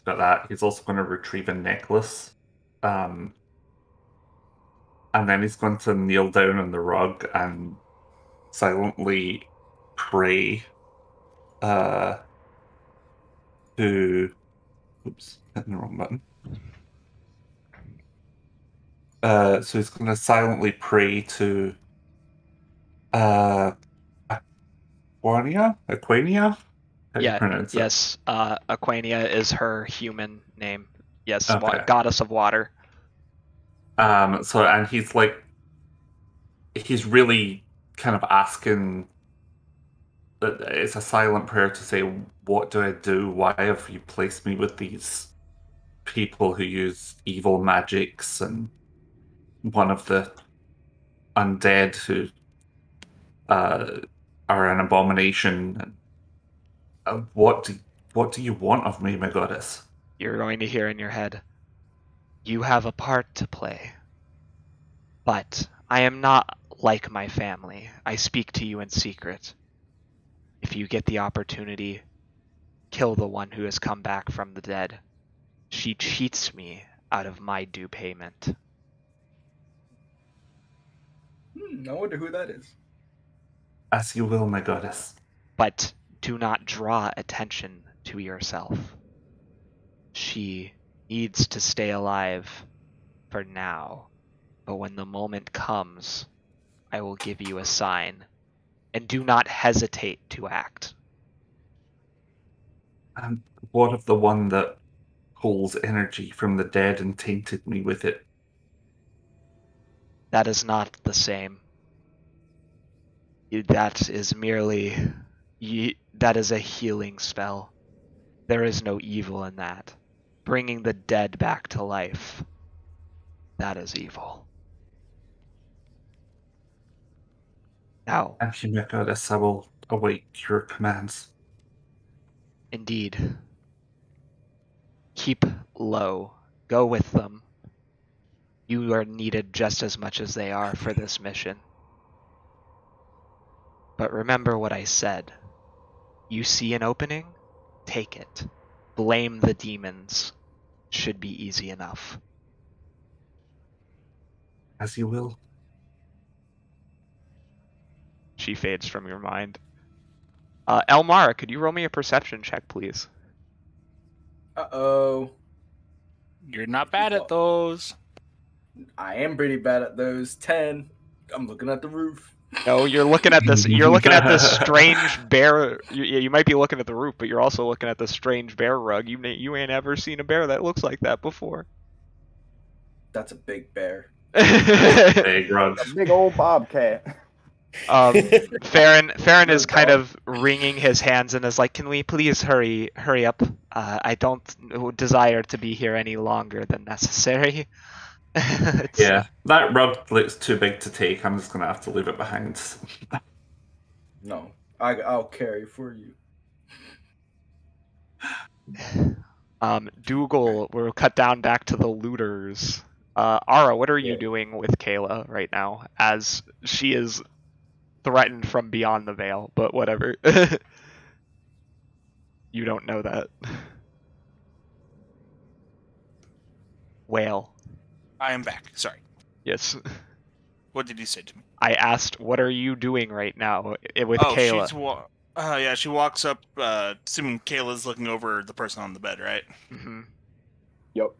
got that. He's also going to retrieve a necklace. And then he's going to kneel down on the rug and silently pray to... Oops, hitting the wrong button. So he's going to silently pray to Aquania? How do you pronounce it? Yes, Aquania is her human name. Yes, Okay. goddess of water. And he's really kind of asking, it's a silent prayer to say, what do I do? Why have you placed me with these people who use evil magics, and one of the undead who are an abomination? What do you want of me, my goddess? You're going to hear in your head, you have a part to play. But I am not like my family. I speak to you in secret. If you get the opportunity, kill the one who has come back from the dead. She cheats me out of my due payment. I wonder who that is. As you will, my goddess. But do not draw attention to yourself. She needs to stay alive for now. But when the moment comes, I will give you a sign. And do not hesitate to act. And what of the one that pulls energy from the dead and tainted me with it? That is not the same. That is merely... that is a healing spell. There is no evil in that. Bringing the dead back to life, that is evil. Now, And you, my goddess, I will await your commands. indeed. Keep low. Go with them. You are needed just as much as they are for this mission. But remember what I said. You see an opening? Take it. Blame the demons. Should be easy enough. As you will. She fades from your mind. Elemara, could you roll me a perception check, please? Uh-oh. You're not bad at those. I am pretty bad at those. 10. I'm looking at the roof. No, you're looking at this. You're looking at this strange bear. You might be looking at the roof, but you're also looking at this strange bear rug. You ain't ever seen a bear that looks like that before. That's a big bear. Big rug. A big old bobcat. Farron is kind of wringing his hands and is like, "Can we please hurry up? I don't desire to be here any longer than necessary." Yeah, that rug looks too big to take. I'm just gonna have to leave it behind. No, I'll carry for you. Dougal, we'll cut down back to the looters. Ara, what are you doing with Kayla right now, as she is threatened from beyond the veil? But whatever. You don't know that. Whale. I am back. Sorry. Yes. What did you say to me? I asked, what are you doing right now with Kayla? She walks up, assuming Kayla's looking over the person on the bed, right? Mm-hmm. Yep.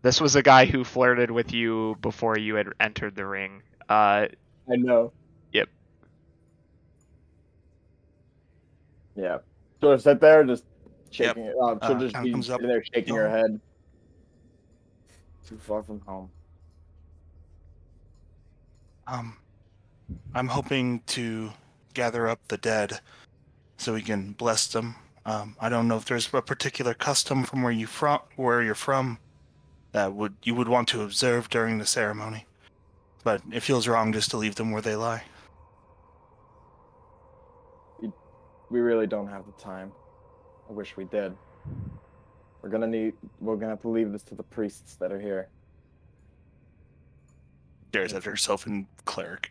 This was a guy who flirted with you before you had entered the ring. I know. Yep. Yeah. She'll just sit there, just shaking it. She'll just be comes up. sitting there shaking her head. Too far from home. I'm hoping to gather up the dead so we can bless them. I don't know if there's a particular custom from where you're from that you would want to observe during the ceremony, but it feels wrong just to leave them where they lie. We really don't have the time. I wish we did. We're gonna have to leave this to the priests that are here. Stares at herself and cleric.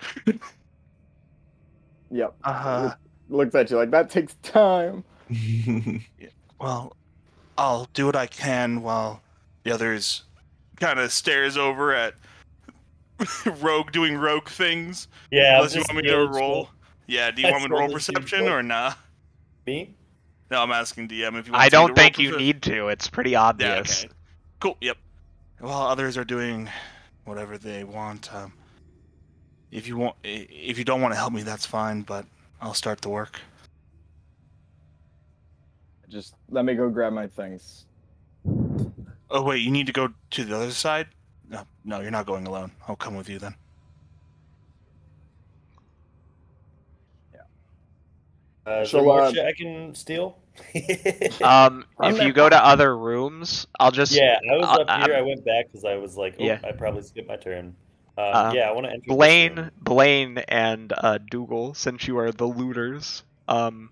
Yep. Looks at you like, that takes time. Well, I'll do what I can while the others kind of stares over at Rogue doing rogue things. Yeah. Unless you want me to roll. Yeah, do you want me to roll perception or nah? Me? No, I'm asking DM if you want I me don't to think roll you need to. It's pretty obvious. Yeah, okay. Cool, yep. While others are doing whatever they want, if you don't want to help me, that's fine, but I'll start the work. Just let me go grab my things. Oh wait, you need to go to the other side? No, you're not going alone. I'll come with you then. Is there more shit I can steal? If you go to other rooms, I'll just... Yeah, I was up here. I went back because I was like, I probably skipped my turn. I want to enter Blaine and Dougal, since you are the looters, I'm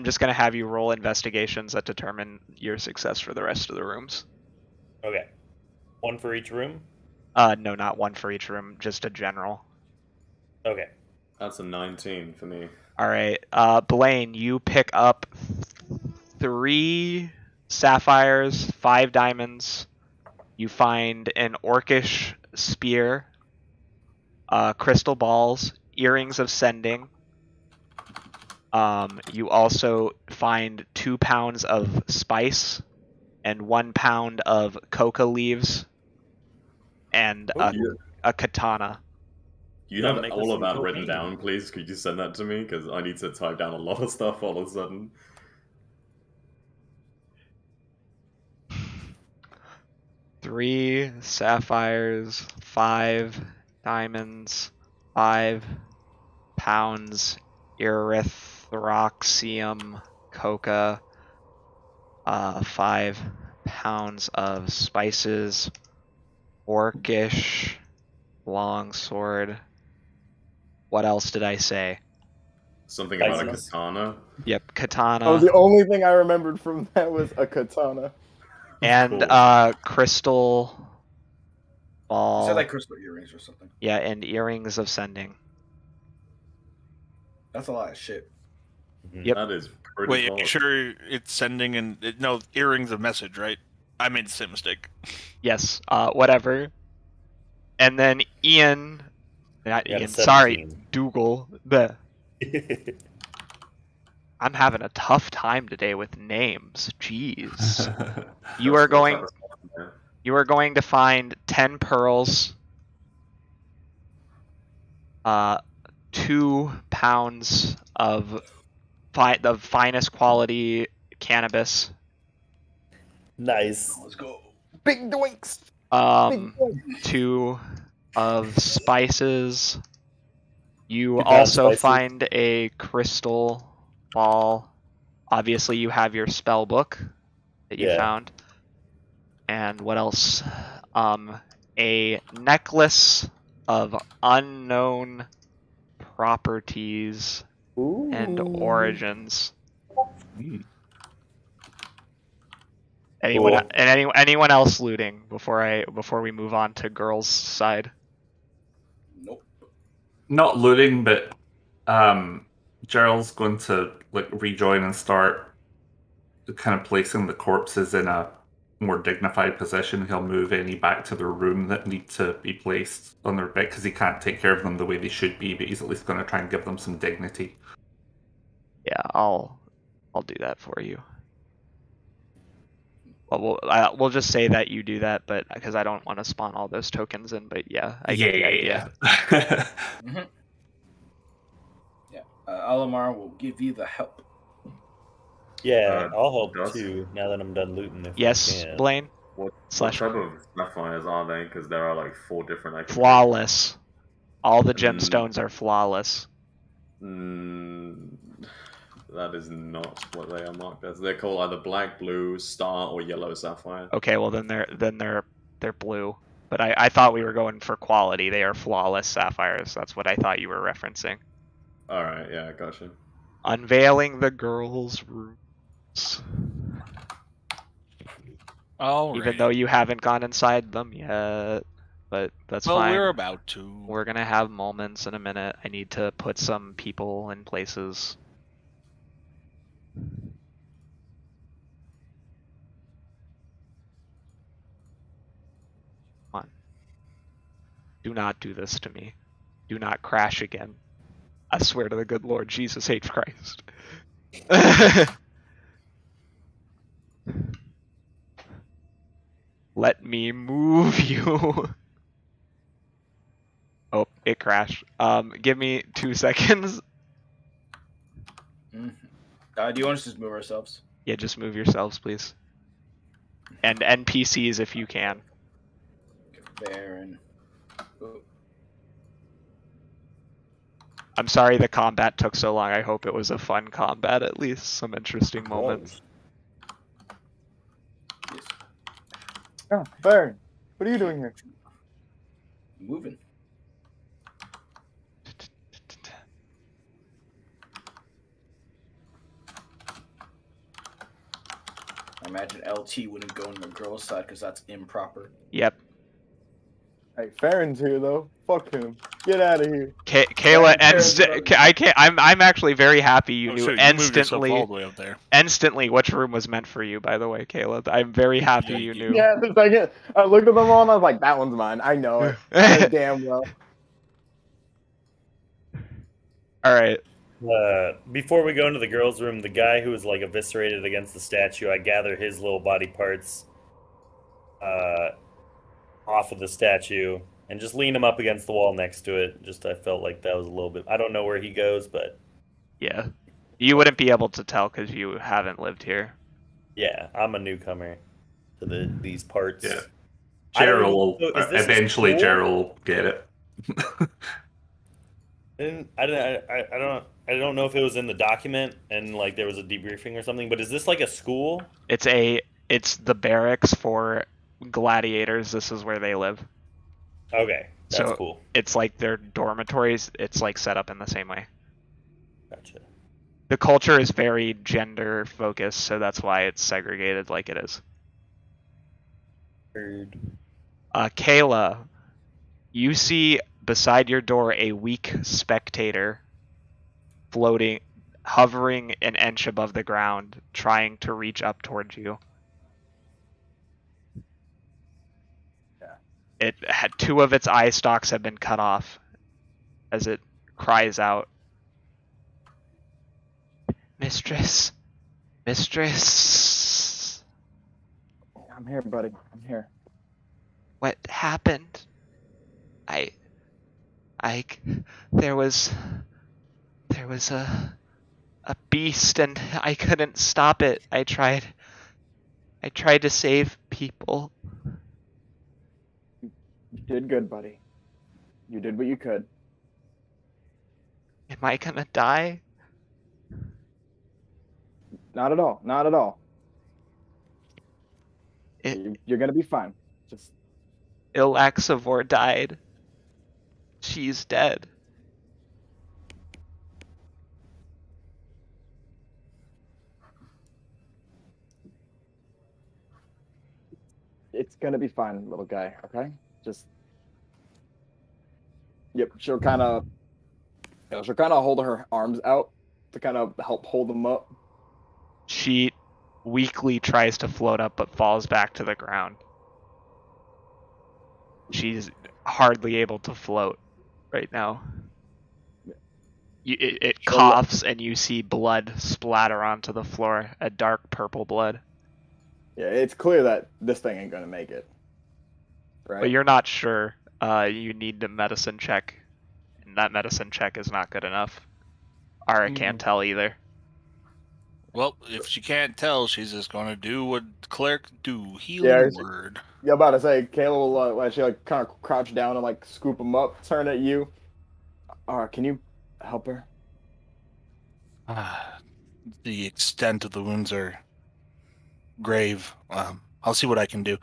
just going to have you roll investigations that determine your success for the rest of the rooms. Okay. One for each room? No, not one for each room, just a general. Okay. That's a 19 for me. All right. Blaine, you pick up 3 sapphires, 5 diamonds. You find an orcish spear, crystal balls, earrings of sending. You also find 2 pounds of spice and 1 pound of coca leaves and a katana. You have all of that written down, please? Could you send that to me? Because I need to type down a lot of stuff all of a sudden. 3 sapphires, 5 diamonds, 5 pounds erythroxium coca, 5 pounds of spices, orcish longsword. What else did I say? Something about a katana? Yep, katana. Oh, the only thing I remembered from that was a katana. And Cool. Crystal ball. You said like crystal earrings or something. Yeah, and earrings of sending. That's a lot of shit. Yep. That is pretty Wait, hard. make sure it's sending no earrings of message, right? I made the same mistake. Yes, whatever. And then Ian, not Got a Ian, sorry, 17. Dougal. I'm having a tough time today with names. Jeez. You are going to find 10 pearls, 2 pounds of the finest quality cannabis. Nice. Let's go. Big doinks. 2 of spices. You 2 pounds also spices. find a crystal ball. Obviously, you have your spell book that you Yeah. found. And what else? A necklace of unknown properties and origins. Cool. Anyone else looting before we move on to girls' side? Nope. Not looting, but Gerald's going to rejoin and start kind of placing the corpses in a more dignified position. He'll move any back to their room that need to be placed on their bed because he can't take care of them the way they should be, but he's at least going to try and give them some dignity. Yeah, I'll do that for you. Well, we'll just say that you do that, but because I don't want to spawn all those tokens in. But yeah, I get the idea. Mm-hmm. Yeah, Elemara will give you the help. Yeah, I'll help Gus? too. Now that I'm done looting. If Yes, I can. Blaine. What Slash type of sapphires are they? Because there are like 4 different. I can flawless. All the Mm. gemstones are flawless. That is not what they are marked as. They're called either black, blue, star, or yellow sapphire. Okay, well then they're blue. But I thought we were going for quality. They are flawless sapphires. That's what I thought you were referencing. All right, yeah, gotcha. Unveiling the girls' rooms. All Even right. though you haven't gone inside them yet, but that's well, fine. we're about to. We're gonna have moments in a minute. I need to put some people in places. Come on. Do not do this to me. Do not crash again. I swear to the good Lord Jesus H. Christ. Let me move you. Oh, it crashed. Give me 2 seconds. Mm-hmm. Do you want us to just move ourselves? Yeah, just move yourselves, please. And NPCs if you can. Baron. I'm sorry the combat took so long. I hope it was a fun combat at least. Some interesting moments. Yes. Oh, Baron, what are you doing here? Moving. I imagine LT wouldn't go on the girl's side because that's improper. Yep. Hey, Farron's here though. Fuck him. Get out of here. Kayla, I'm actually very happy you Oh, knew shit, you moved yourself instantly. all the way up there. Instantly, which room was meant for you, by the way, Caleb. I'm very happy you knew. Yeah, the second I looked at them all and I was like, that one's mine. I know it. I know damn well. All right. Before we go into the girls' room, the guy who was like eviscerated against the statue, I gather his little body parts off of the statue and just lean him up against the wall next to it. Just I felt like that was a little bit. I don't know where he goes, but Yeah. You wouldn't be able to tell because you haven't lived here. yeah, I'm a newcomer to these parts. Yeah. I don't Gerald know, will, is this a eventually school? Gerald will get it. And I don't know if it was in the document and like there was a debriefing or something, but is this like a school? It's the barracks for gladiators. This is where they live. Okay, that's So- cool. It's like their dormitories. It's like set up in the same way. Gotcha. The culture is very gender focused, so that's why it's segregated like it is. Heard. Kayla, you see beside your door a weak spectator floating, hovering an inch above the ground, trying to reach up towards you. It had 2 of its eye stalks have been cut off as it cries out, Mistress, Mistress, I'm here, buddy. I'm here. what happened? There was a beast and I couldn't stop it. I tried to save people. You did good, buddy. You did what you could. Am I gonna die? Not at all. Not at all. It, You're gonna be fine. Just Ilaxavor died. She's dead. it's gonna be fine, little guy. Okay, just yep. She'll kind of hold her arms out to kind of help hold them up. She weakly tries to float up but falls back to the ground. She's hardly able to float right now. It coughs and you see blood splatter onto the floor, a dark purple blood. Yeah, it's clear that this thing ain't gonna make it. Right. But you're not sure. You need a medicine check, and that medicine check is not good enough. Ara can't tell either. Well, if she can't tell, she's just gonna do what clerics do. Healing word. Yeah, about to say, Kayla will she kind of crouch down and scoop him up, turn at you. Can you help her? The extent of the wounds are grave. I'll see what I can do.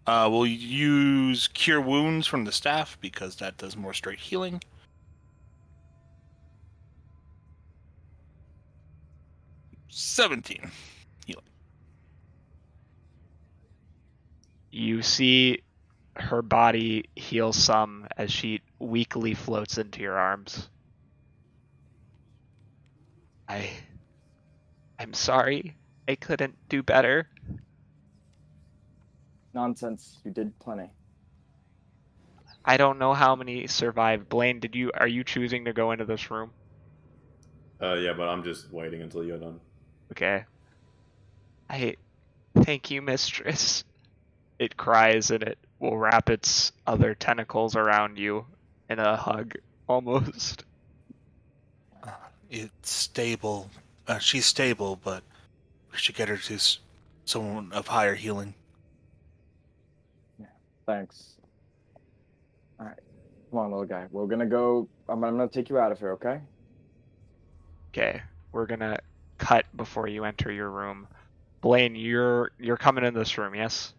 We'll use Cure Wounds from the staff because that does more straight healing. $17 healing. You see her body heal some as she weakly floats into your arms. I'm sorry. I couldn't do better. Nonsense. You did plenty. I don't know how many survived. Blaine, are you choosing to go into this room? Yeah, but I'm just waiting until you're done. Okay. Thank you, mistress. It cries and it will wrap its other tentacles around you in a hug, almost. It's stable. She's stable, but we should get her to someone of higher healing. Yeah, thanks. All right, come on, little guy. We're gonna go. I'm gonna take you out of here, okay? Okay, we're gonna cut before you enter your room. Blaine, you're coming in this room, yes?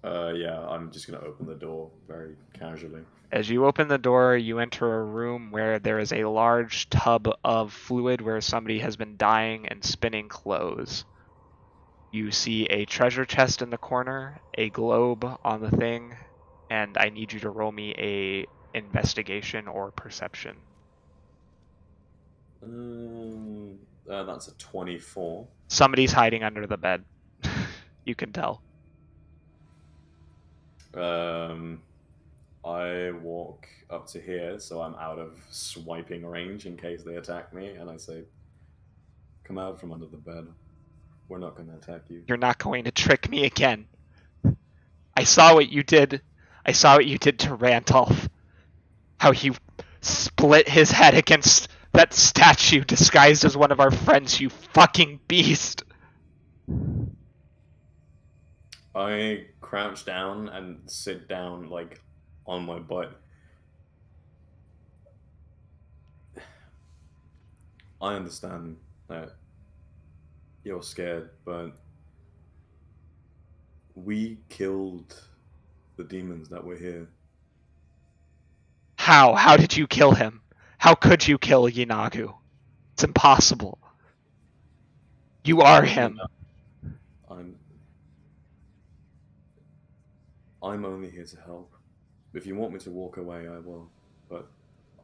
Yeah, I'm just gonna open the door very casually. As you open the door, you enter a room where there is a large tub of fluid where somebody has been dyeing and spinning clothes. You see a treasure chest in the corner, a globe on the thing, and I need you to roll me a investigation or perception. That's a 24. Somebody's hiding under the bed. You can tell. I walk up to here, so I'm out of swiping range in case they attack me, and I say, "Come out from under the bed. We're not going to attack you." You're not going to trick me again. I saw what you did. I saw what you did to Randolph. How he split his head against that statue disguised as one of our friends, you fucking beast. I crouch down and sit down, on my butt. I understand that you're scared, but we killed the demons that were here. How? How did you kill him? How could you kill Yinagu? It's impossible. You are him. I'm only here to help. If you want me to walk away, I will. But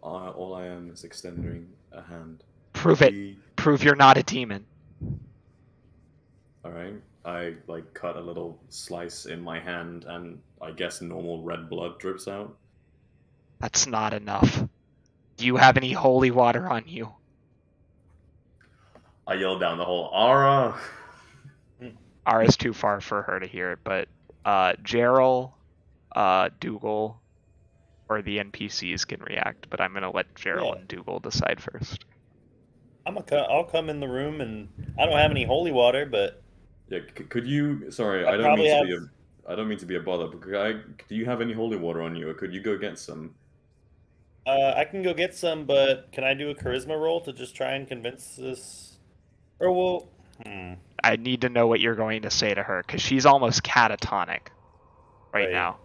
all I am is extending a hand. Prove it. Prove you're not a demon. Alright. I, cut a little slice in my hand, and I guess normal red blood drips out. That's not enough. Do you have any holy water on you? I yell down the hall, "Ara!" Ara's too far for her to hear it, but Gerald, Dougal, or the NPCs can react, but I'm gonna let Gerald and Dougal decide first. I'll come in the room, and I don't have any holy water, but Yeah, could you? Sorry, I I don't probably mean to have- be I don't mean to be a bother, but do you have any holy water on you, or could you go get some? I can go get some. But can I do a charisma roll to just try and convince this? Or will? I need to know what you're going to say to her because she's almost catatonic right now.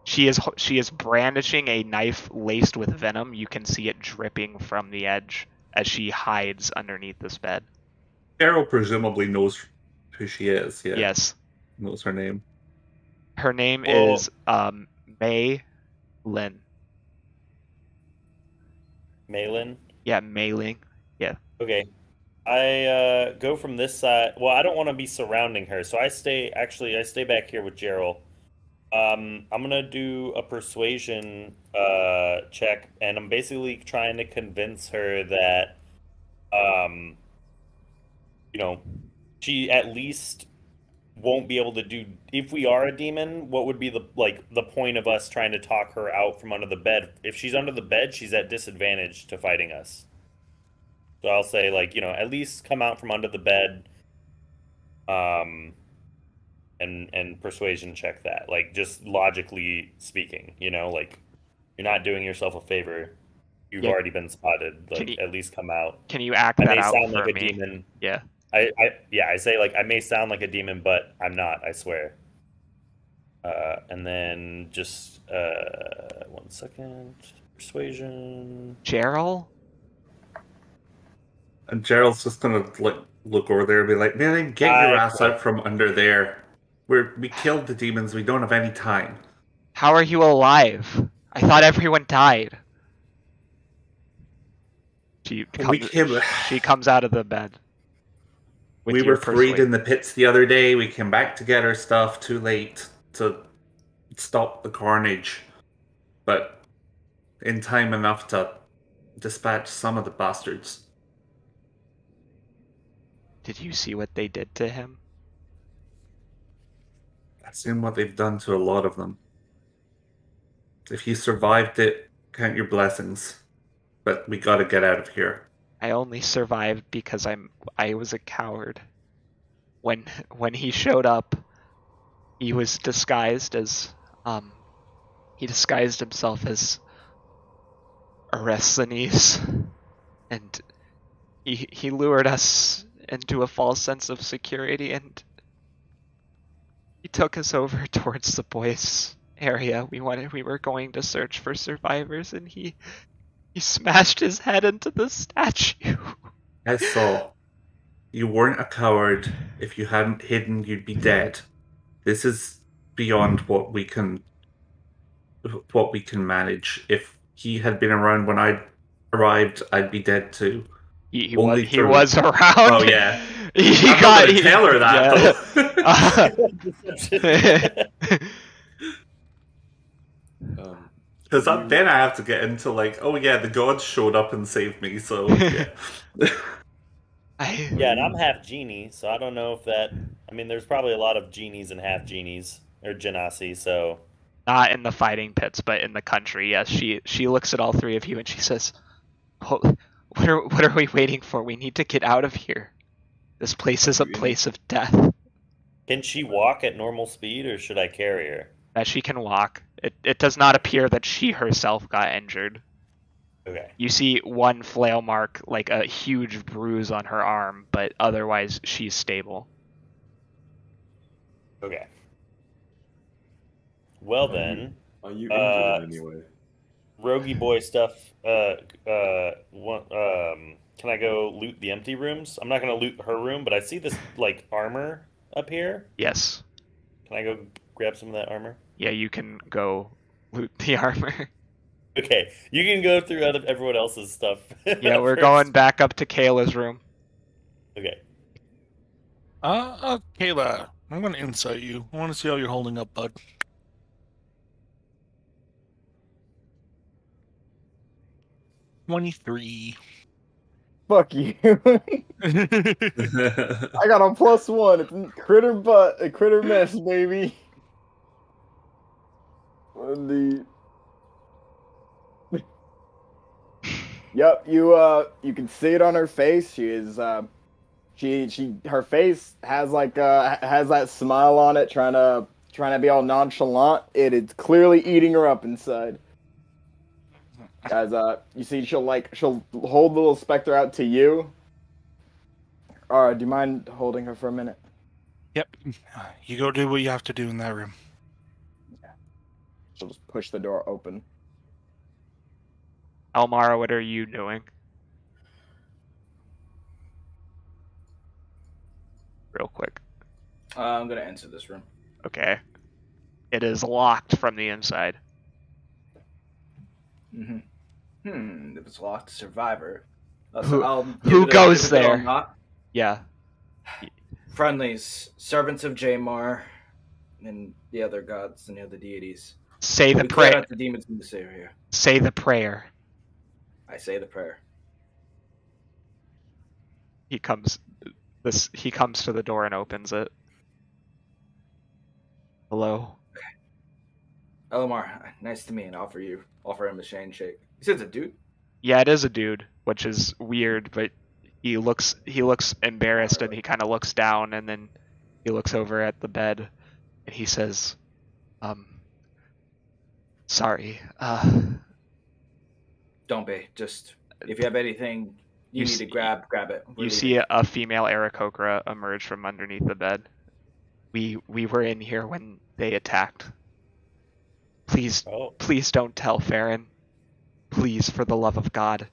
She is brandishing a knife laced with venom. You can see it dripping from the edge as she hides underneath this bed. Carol presumably knows who she is. Yeah. Yes. Knows her name. Her name is May Lin. Malin? Yeah, Mei Ling. Yeah. Okay. I go from this side. Well, I don't want to be surrounding her, so I stay back here with Gerald. I'm gonna do a persuasion check, and I'm basically trying to convince her that she at least won't be able to do. If we are a demon, what would be the point of us trying to talk her out from under the bed? If she's under the bed, she's at disadvantage to fighting us. So I'll say, at least come out from under the bed, and persuasion check that. Just logically speaking, you're not doing yourself a favor. You've already been spotted. At least come out. Can you act that out for me? I may sound like a demon. Yeah. I say, I may sound like a demon, but I'm not, I swear. And then just, 1 second. Persuasion. Gerald? And Gerald's just gonna look over there and be like, "Man, get your ass out from under there. We killed the demons. We don't have any time." How are you alive? I thought everyone died. She comes out of the bed. We were freed in the pits the other day. We came back to get our stuff too late to stop the carnage, but in time enough to dispatch some of the bastards. Did you see what they did to him? I've seen what they've done to a lot of them. If you survived it, count your blessings. But we gotta get out of here. I only survived because I was a coward. When he showed up, he was disguised as he disguised himself as Aresthenes, and he lured us into a false sense of security, and he took us over towards the boys' area. We were going to search for survivors, and he smashed his head into the statue. I saw. You weren't a coward. If you hadn't hidden, you'd be dead. This is beyond what we can manage. If he had been around when I arrived, I'd be dead too. He was around. Oh yeah. Tell her that though. Because then I have to get into the gods showed up and saved me. So yeah. Yeah, and I'm half genie, so I don't know if that. I mean, there's probably a lot of genies and half genies or genasi. So not in the fighting pits, but in the country. Yes, she looks at all three of you and she says, "What are we waiting for? We need to get out of here. This place is a place of death." Can she walk at normal speed, or should I carry her? She can walk. It does not appear that she herself got injured. Okay. You see one flail mark, like a huge bruise on her arm, but otherwise she's stable. Okay. Well then. Are you injured anyway? Rogie boy stuff. Can I go loot the empty rooms? I'm not gonna loot her room, but I see this armor up here. Yes. Can I go grab some of that armor? Yeah, you can go loot the armor. Okay, you can go through everyone else's stuff. Yeah, we're going back up to Kayla's room. Okay. Kayla, I'm gonna insight you. I want to see how you're holding up, bud. $23. Fuck you. I got a +1. It's critter mess, baby. Yep, you can see it on her face. She is her face has has that smile on it, trying to be all nonchalant. It is clearly eating her up inside. As you see, she'll hold the little specter out to you. Alright, do you mind holding her for a minute? Yep. You go do what you have to do in that room. She'll just push the door open. Elmara, what are you doing? Real quick. I'm gonna enter this room. Okay. It is locked from the inside. If it's locked, survivor. Who goes there? Yeah. Friendlies, servants of Jamar, and the other gods and the other deities. Say the We cleared prayer. out the demons in this area. Say the prayer. I say the prayer. He comes to the door and opens it. Hello. Elemar, nice to meet you. And offer him a handshake. He says a dude. Yeah, it is a dude, which is weird, but he looks embarrassed and he kind of looks down and then he looks over at the bed and he says, sorry. Don't be. Just if you have anything you need to grab it. You see a female Aarakocra emerge from underneath the bed. We were in here when they attacked. Please don't tell Farron. Please, for the love of God,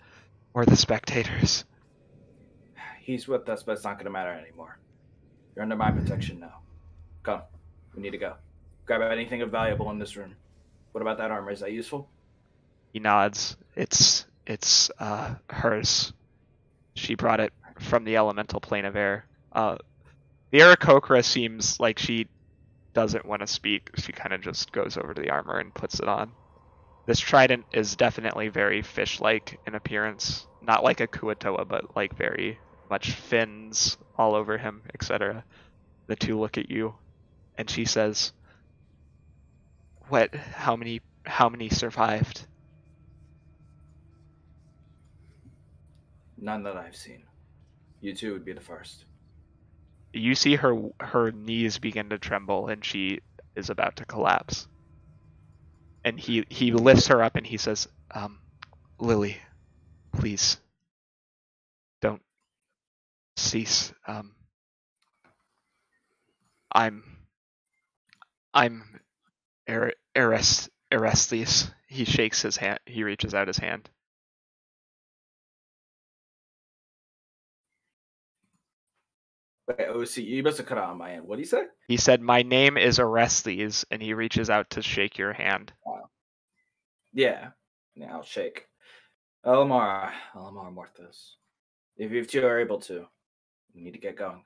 or the spectators. He's with us, but it's not going to matter anymore. You're under my protection now. Come. We need to go. Grab anything of valuable in this room. What about that armor? Is that useful? He nods. It's hers. She brought it from the elemental plane of air. The Aarakocra seems like she doesn't want to speak. She kind of just goes over to the armor and puts it on. This trident is definitely very fish-like in appearance. Not like a Kuatoa, but like very much fins all over him, etc. The two look at you, and she says, "What? How many survived?" None that I've seen. You two would be the first. You see her knees begin to tremble, and she is about to collapse. And he lifts her up and he says, Lily, please, don't cease. I'm Orestes. He shakes his hand. He reaches out his hand. Wait, OC, you must have cut out on my end. What did he say? He said, my name is Orestes, and he reaches out to shake your hand. Wow. Yeah, I'll shake. Elemara Morthos. If you two are able to, we need to get going.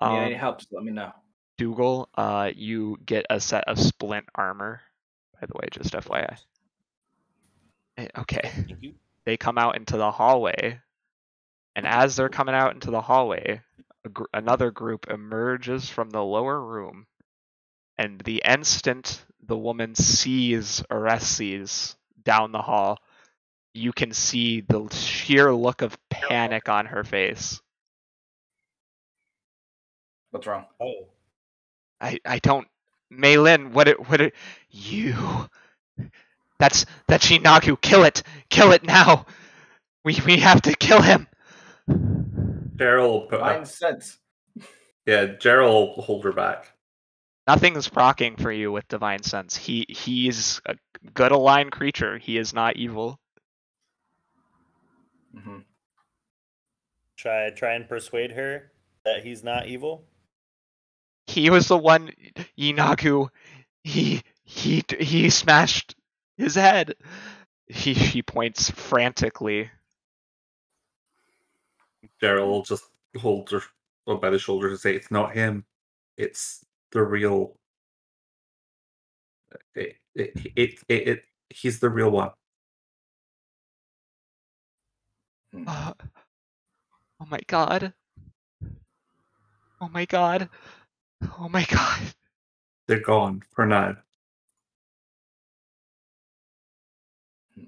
Need any help, just let me know. Dougal, you get a set of splint armor, by the way, just FYI. Okay. They come out into the hallway, and as they're coming out into the hallway, another group emerges from the lower room, and the instant the woman sees Orestes down the hall, you can see the sheer look of panic on her face. What's wrong? Oh. I don't... Maylin, what you... That's Shinagu. Kill it now. We have to kill him. Gerald put Divine up. sense. Yeah, Gerald will hold her back. Nothing's procking for you with divine sense. He's a good aligned creature. He is not evil. Mm-hmm. Try and persuade her that he's not evil. He was the one, Inagu. He smashed his head. She points frantically. Gerald will just hold her by the shoulder and say, "It's not him. It's the real. He's the real one." Oh my god. Oh my god. Oh my god. They're gone for now.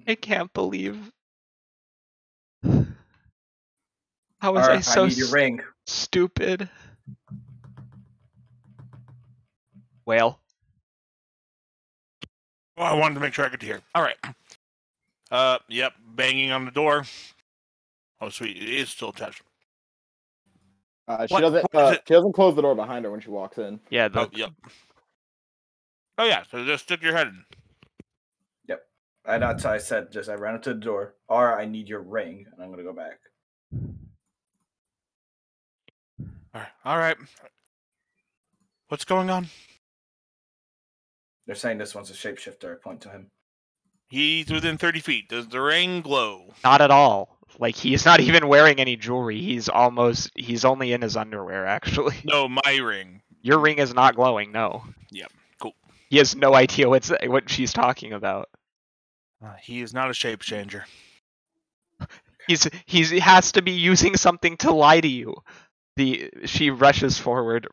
I can't believe. How was I Alright, so I need your ring. stupid? Whale. Well, I wanted to make sure I could hear. All right. Yep. Banging on the door. Oh, sweet. It is still attached. She What- doesn't. what is it? She doesn't close the door behind her when she walks in. Yeah, Oh, yep. Oh, yeah. So just stick your head in. Yep. And that's how I said, I ran up to the door. I need your ring, and I'm gonna go back. All right. What's going on? They're saying this one's a shapeshifter. I point to him. He's within 30 feet. Does the ring glow? not at all. Like, he's not even wearing any jewelry. He's only in his underwear, actually. No, my ring. Your ring is not glowing, no. Yep. Cool. He has no idea what she's talking about. He is not a shape changer. He has to be using something to lie to you. She rushes forward.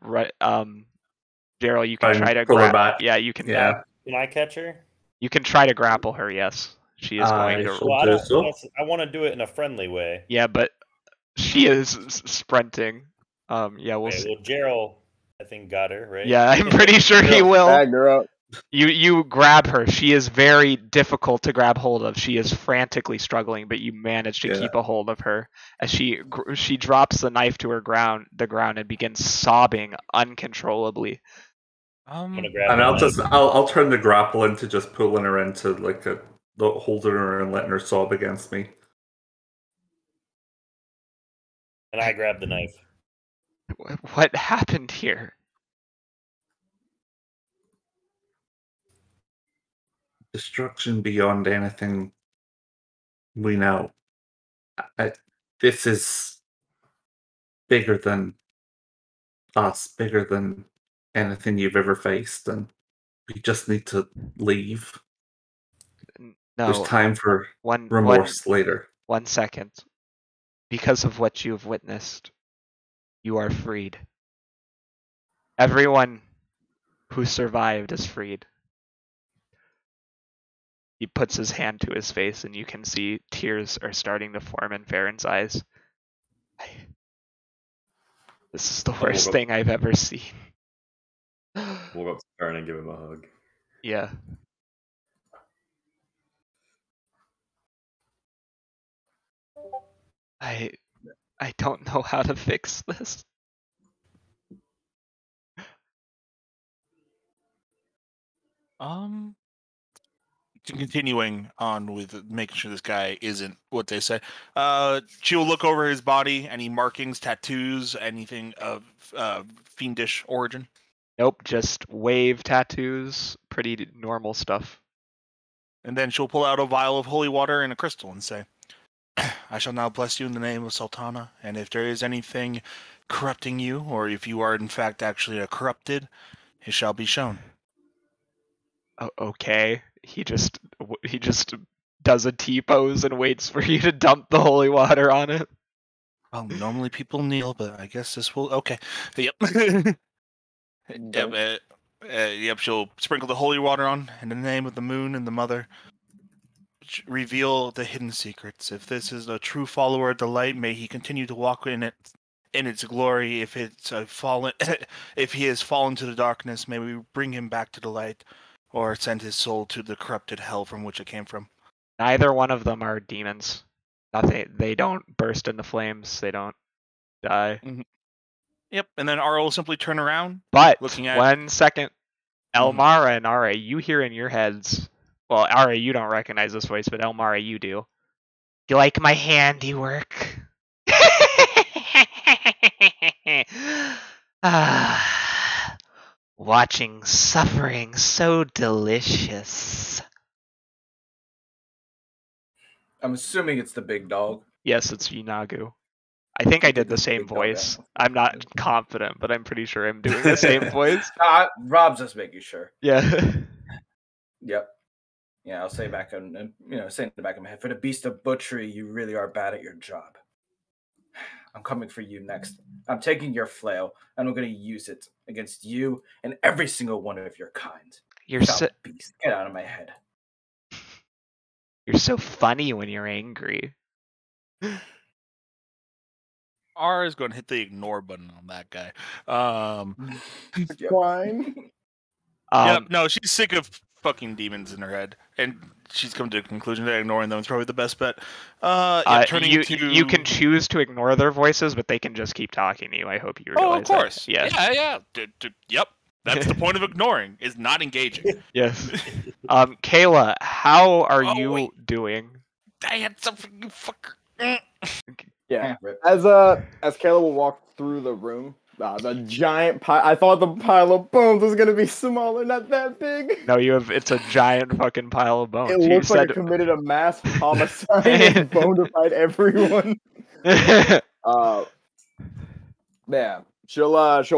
Gerald, you can Try try and to pull her grab. back. Yeah, you can. Yeah. Can I catch her? You can try to grapple her. Yes, she is going to. shall Well, I do don't. so. I want to do it in a friendly way. Yeah, but she is sprinting. Yeah, we'll Okay, see. well, Gerald, I think got her right. Yeah, I'm pretty sure he will. Bagged her up. You grab her. She is very difficult to grab hold of. She is frantically struggling, but you manage to keep a hold of her as she drops the knife to the ground and begins sobbing uncontrollably. I'm gonna grab And the I'll knife. just I'll turn the grapple into just pulling her into like holding her and letting her sob against me. And I grab the knife. What happened here? Destruction beyond anything we know. This is bigger than us, bigger than anything you've ever faced, and we just need to leave. There's No, time for one remorse later. 1 second. Because of what you have witnessed, you are freed. Everyone who survived is freed. He puts his hand to his face, and you can see tears are starting to form in Farron's eyes. This is the worst thing I've ever seen. Walk up to Farron and give him a hug. Yeah. I don't know how to fix this. Continuing on with making sure this guy isn't what they say. She will look over his body. Any markings, tattoos, anything of fiendish origin? Nope, just wave tattoos, pretty normal stuff. And then she'll pull out a vial of holy water and a crystal and say, I shall now bless you in the name of Sultana, and if there is anything corrupting you, or if you are in fact actually a corrupted, it shall be shown. Okay. He just does a T-pose and waits for you to dump the holy water on it. Well, normally people kneel, but I guess this will... Okay. Yep. Yep, she'll sprinkle the holy water on in the name of the moon and the mother. Reveal the hidden secrets. If this is a true follower of the light, may he continue to walk in it, in its glory. If it's if he has fallen to the darkness, may we bring him back to the light, or send his soul to the corrupted hell from which it came from. Neither one of them are demons. Nothing. They don't burst into flames. They don't die. Mm-hmm. Yep, and then Ara will simply turn around. But looking at 1 second, Elemara and Ara, you hear in your heads. Well, Ara, you don't recognize this voice, but Elemara, you do. You like my handiwork? Watching suffering so delicious. I'm assuming it's the big dog. Yes, it's Yunagu. I think I did the same Big dog voice. animal. I'm not confident, but I'm pretty sure I'm doing the same voice. Rob's just making sure. Yeah. Yep. Yeah, I'll say back and say in the back of my head, for the beast of butchery, you really are bad at your job. I'm coming for you next. I'm taking your flail, and I'm going to use it against you and every single one of your kind. You're Foul beast, get out of my head. You're so funny when you're angry. R is going to hit the ignore button on that guy. Fine. Yep. No, she's sick of fucking demons in her head, and she's come to the conclusion that ignoring them is probably the best bet. Turning you can choose to ignore their voices, but they can just keep talking to you. I hope you realize. Oh, of course. That. Yeah. Yep. That's the point of ignoring, is not engaging. Yes. Kayla, how are you doing? I had something, you fucker. Yeah. As Kayla will walk through the room, the giant pile. I thought the pile of bones was gonna be smaller, not that big. No, it's a giant fucking pile of bones. It looks like it committed a mass homicide and boned-fied everyone. Yeah. She'll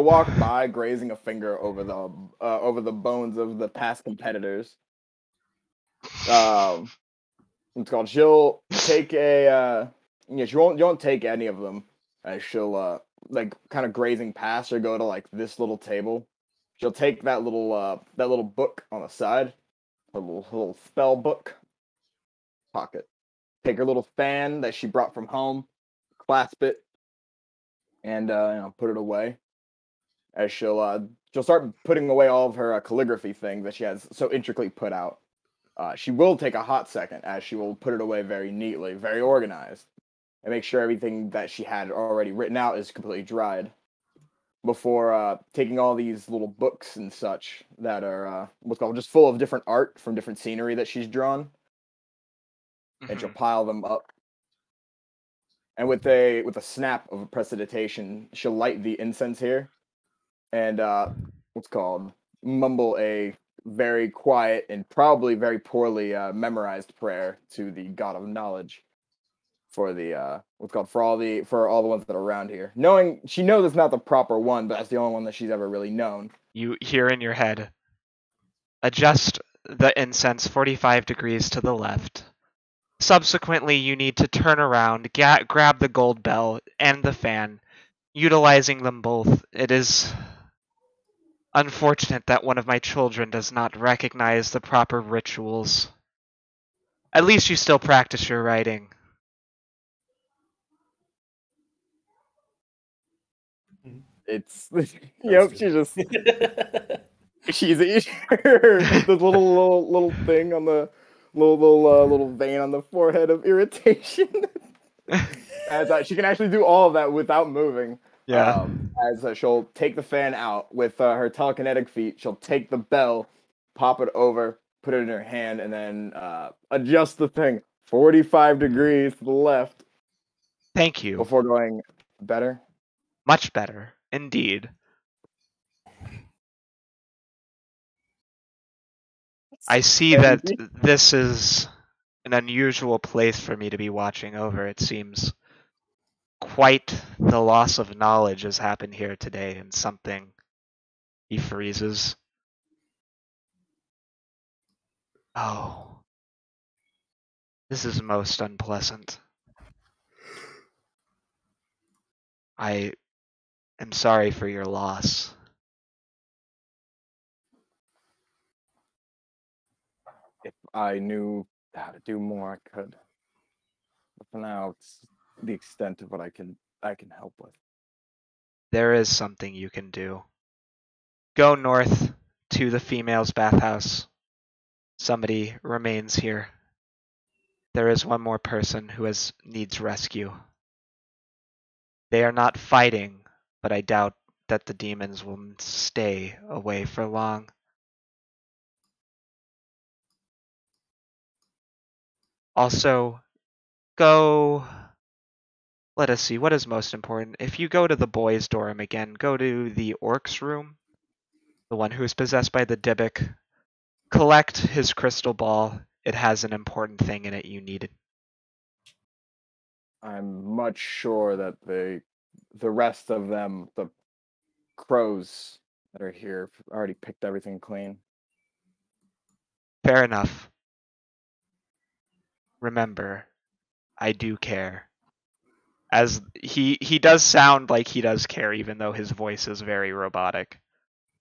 walk by, grazing a finger over the bones of the past competitors. It's called. She'll take a. She won't take any of them. As she'll like kind of grazing past, she'll go to like this little table. She'll take that little book on the side, her little spell book, pocket. Take her little fan that she brought from home, clasp it, and put it away. As she'll start putting away all of her calligraphy things that she has so intricately put out. She will take a hot second, as she will put it away very neatly, very organized, and make sure everything that she had already written out is completely dried, before taking all these little books and such that are what's called just full of different art from different scenery that she's drawn, and she'll pile them up. And with a snap of a prestidigitation, she'll light the incense here, and mumble a very quiet and probably very poorly memorized prayer to the God of Knowledge for the for all the ones that are around here. She knows it's not the proper one, but that's the only one that she's ever really known. You hear in your head, adjust the incense 45 degrees to the left. Subsequently, you need to turn around, grab the gold bell and the fan, utilizing them both. It is unfortunate that one of my children does not recognize the proper rituals. At least you still practice your writing. It's yep. She just she's the little thing on the little vein on the forehead of irritation. As she can actually do all of that without moving. Yeah. As she'll take the fan out with her telekinetic feet, she'll take the bell, pop it over, put it in her hand, and then adjust the thing 45 degrees to the left. Thank you. Before going better. Much better, indeed. I see that this is an unusual place for me to be watching over. It seems quite the loss of knowledge has happened here today, and something. He freezes. Oh. This is most unpleasant. I am sorry for your loss. If I knew how to do more, I could. But for now, it's the extent of what I can help with. There is something you can do. Go north to the female's bathhouse. Somebody remains here. There is one more person who needs rescue. They are not fighting, but I doubt that the demons will stay away for long. Also, go. Let us see, what is most important? If you go to the boys' dorm again, go to the orc's room, the one who is possessed by the Dybbuk. Collect his crystal ball. It has an important thing in it you needed. I'm much sure that the rest of them, the crows that are here, already picked everything clean. Fair enough. Remember, I do care. As he does sound like he does care, even though his voice is very robotic.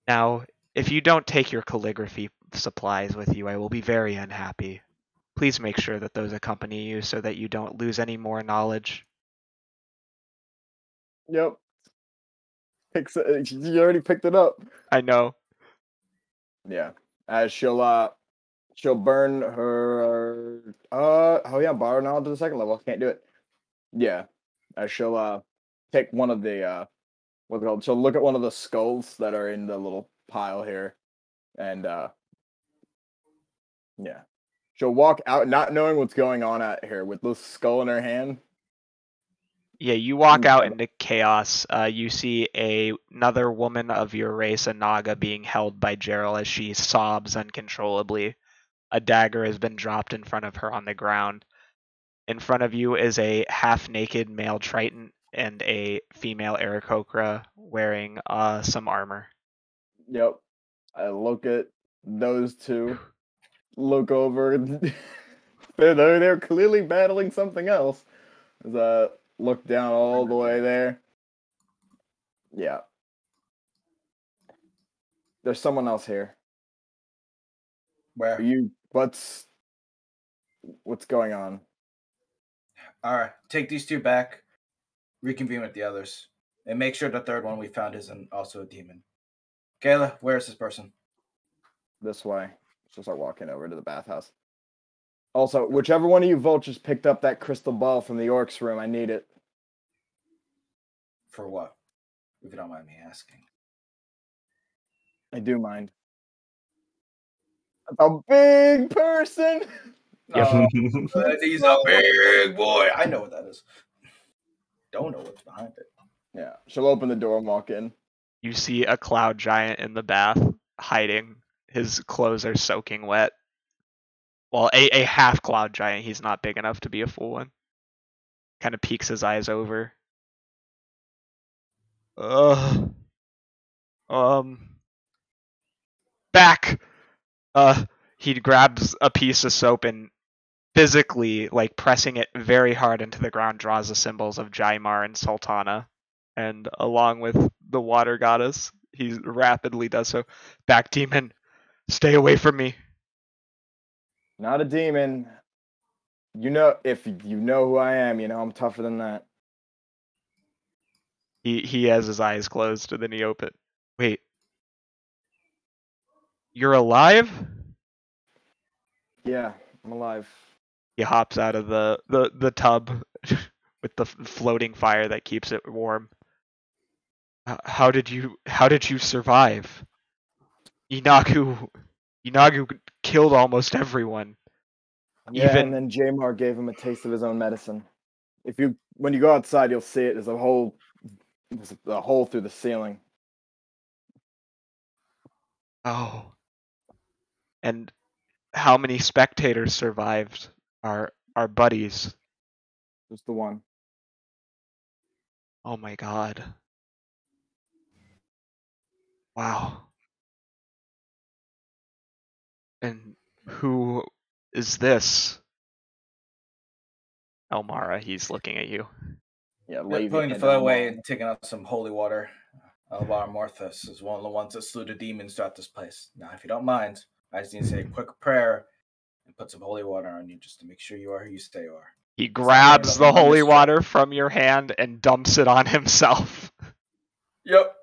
Now, if you don't take your calligraphy supplies with you, I will be very unhappy. Please make sure that those accompany you so that you don't lose any more knowledge. Yep. You already picked it up. I know. Yeah. As she'll burn her oh yeah, borrow knowledge to the second level. Can't do it. Yeah. As she'll take one of the what's it called? She'll look at one of the skulls that are in the little pile here, and yeah. She'll walk out not knowing what's going on out here with the skull in her hand. Yeah, you walk out into chaos. You see another woman of your race, a Naga, being held by Gerald as she sobs uncontrollably. A dagger has been dropped in front of her on the ground. In front of you is a half-naked male Triton and a female Aarakocra wearing some armor. Yep. I look at those two, look over. They're clearly battling something else. As I look down all the way there. Yeah. There's someone else here. Where? What's going on? Alright, take these two back, reconvene with the others, and make sure the third one we found isn't also a demon. Kayla, where is this person? This way. She'll start walking over to the bathhouse. Also, whichever one of you vultures picked up that crystal ball from the orc's room, I need it. For what? If you don't mind me asking. I do mind. A big person! Yep. Oh, he's a big boy. I know what that is. Don't know what's behind it. Yeah, she'll open the door and walk in. You see a cloud giant in the bath, hiding. His clothes are soaking wet. Well, a half cloud giant. He's not big enough to be a full one. Kind of peeks his eyes over. Back! He grabs a piece of soap and physically, like, pressing it very hard into the ground, draws the symbols of Jaimar and Sultana. And along with the water goddess, he rapidly does so. Back, demon! Stay away from me! Not a demon. You know, if you know who I am, you know I'm tougher than that. He has his eyes closed, and then he opens. Wait. You're alive? Yeah, I'm alive. He hops out of the tub with the floating fire that keeps it warm. How did you survive? Inagu killed almost everyone. Yeah, Even and then Jamar gave him a taste of his own medicine. When you go outside, you'll see it. There's a hole through the ceiling. Oh. And how many spectators survived? Our buddies. Just the one. Oh my god. Wow. And who is this? Elemara, he's looking at you. Yeah, Pulling the foot away and taking out some holy water. Elvira Morthus is one of the ones that slew the demons throughout this place. Now, if you don't mind, I just need to say a quick prayer and put some holy water on you just to make sure you are who you say you are. He grabs the holy water from your hand and dumps it on himself. Yep.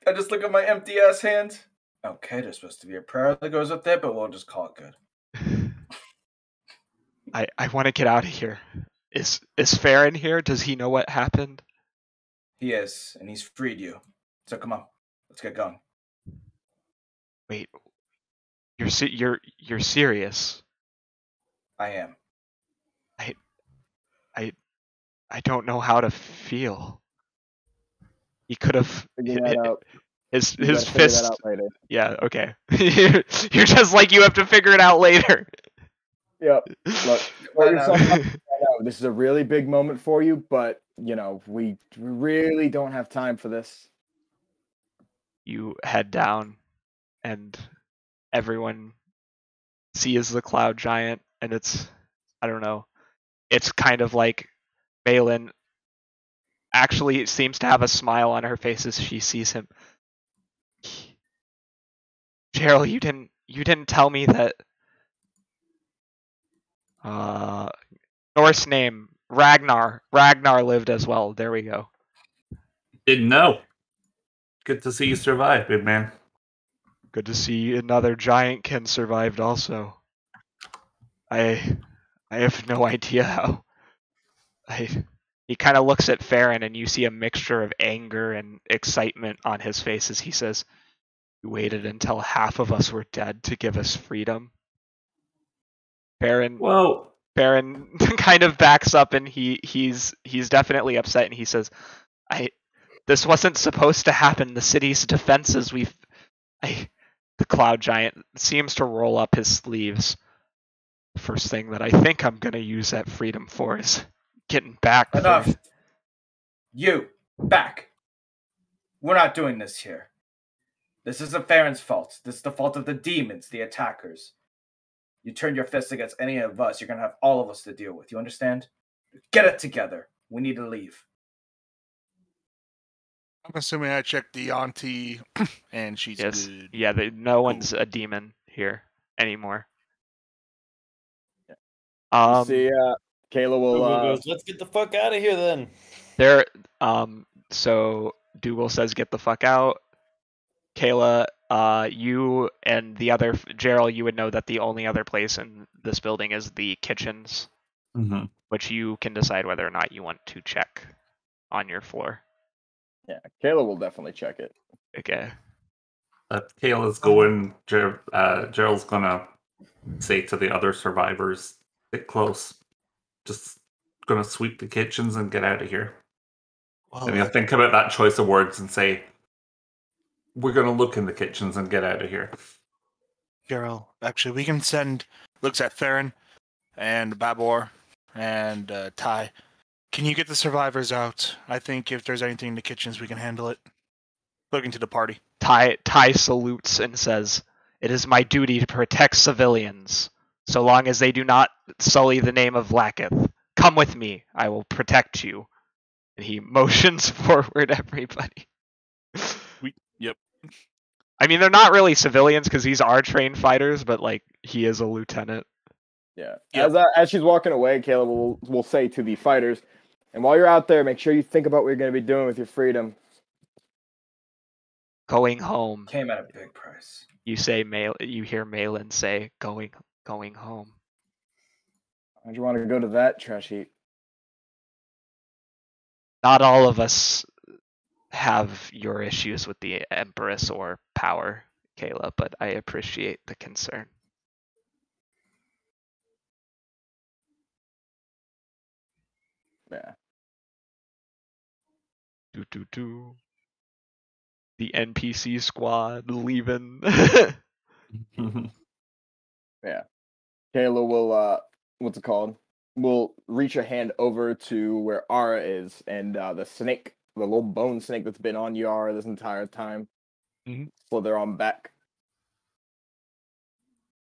I just look at my empty ass hand. Okay, there's supposed to be a prayer that goes up there, but we'll just call it good. I want to get out of here. Is Farron here? Does he know what happened? He is, and he's freed you. So come on, let's get going. Wait, you're serious? I am. I don't know how to feel. He could have figure that out. His fist. That out later. Yeah, okay. You're just like, you have to figure it out later. Yep. Look, this is a really big moment for you, but you know, we really don't have time for this. You head down, and everyone sees the cloud giant, and it's, I don't know, it's kind of like Balin actually seems to have a smile on her face as she sees him. Gerald, you didn't tell me that. Norse name, Ragnar. Ragnar lived as well. There we go. Didn't know. Good to see you survive, big man. Good to see another giantkin survived also. I have no idea how. He kind of looks at Farron, and you see a mixture of anger and excitement on his face as he says, "You waited until half of us were dead to give us freedom." Farron kind of backs up, and he's definitely upset, and he says, This wasn't supposed to happen. The city's defenses, the cloud giant seems to roll up his sleeves. First thing that I think I'm gonna use that freedom for is getting back. Enough. You back. We're not doing this here. This isn't Farron's fault. This is the fault of the demons, the attackers. You turn your fists against any of us, you're gonna have all of us to deal with. You understand? Get it together. We need to leave. I'm assuming I checked the auntie, and she's good. Yeah, no one's a demon here anymore. See, Kayla will. Let's get the fuck out of here then. So Dougal says, "Get the fuck out." Kayla, you and the other Gerald, you would know that the only other place in this building is the kitchens, which you can decide whether or not you want to check on your floor. Yeah, Kayla will definitely check it. Okay. Kayla's going. Gerald's gonna say to the other survivors, "Get close. Just gonna sweep the kitchens and get out of here." Well, And you'll think about that choice of words and say, "We're gonna look in the kitchens and get out of here." Gerald, actually, we can send. Looks at Farron and Babor and Ty. Can you get the survivors out? I think if there's anything in the kitchens, we can handle it. Looking to the party. Ty salutes and says, "It is my duty to protect civilians, so long as they do not sully the name of Lakith. Come with me, I will protect you." And he motions forward everybody. Yep. I mean, they're not really civilians because these are trained fighters, but like he is a lieutenant. Yeah. Yep. As she's walking away, Kayla will say to the fighters, "And while you're out there, make sure you think about what you're going to be doing with your freedom." Going home. Came at a big price. You hear Malin say, going home. Why'd you want to go to that trash heap? Not all of us have your issues with the Empress or power, Kayla, but I appreciate the concern. Yeah. The NPC squad leaving. Yeah. Kayla will, what's it called? Will reach a hand over to where Ara is, and the snake, the little bone snake that's been on Yara this entire time, slither on back.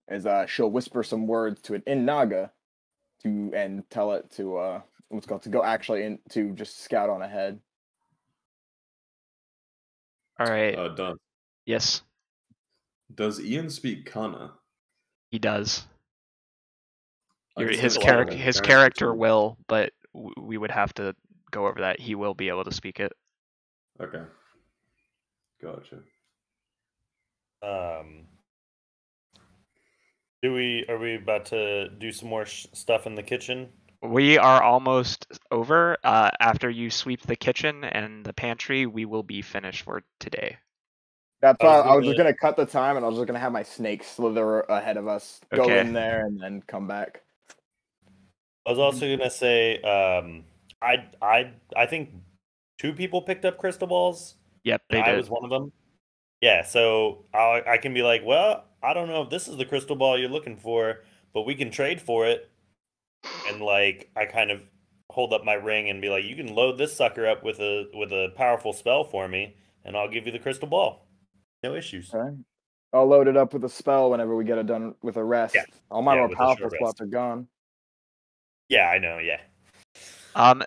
As she'll whisper some words to it in Naga, and tell it to what's it called, to go actually in to just scout on ahead. All right. Done. Yes, Does Ian speak Kana? he does. I can His still character, allow him his to character will, but we would have to go over that. He will be able to speak it. Okay. Gotcha. Are we about to do some more stuff in the kitchen? We are almost over. After you sweep the kitchen and the pantry, we will be finished for today. That's why I was just gonna cut the time, and I was just gonna have my snake slither ahead of us, go Okay. in there, and then come back. I was also gonna say, I think 2 people picked up crystal balls. Yep, they and did. I was one of them. Yeah, so I can be like, well, I don't know if this is the crystal ball you're looking for, but we can trade for it. And like, I kind of hold up my ring and be like, you can load this sucker up with a powerful spell for me, and I'll give you the crystal ball. No issues. Okay. I'll load it up with a spell whenever we get it done with a rest. Yeah. All my Yeah, more with a powerful short spots are gone. Yeah, I know. Yeah.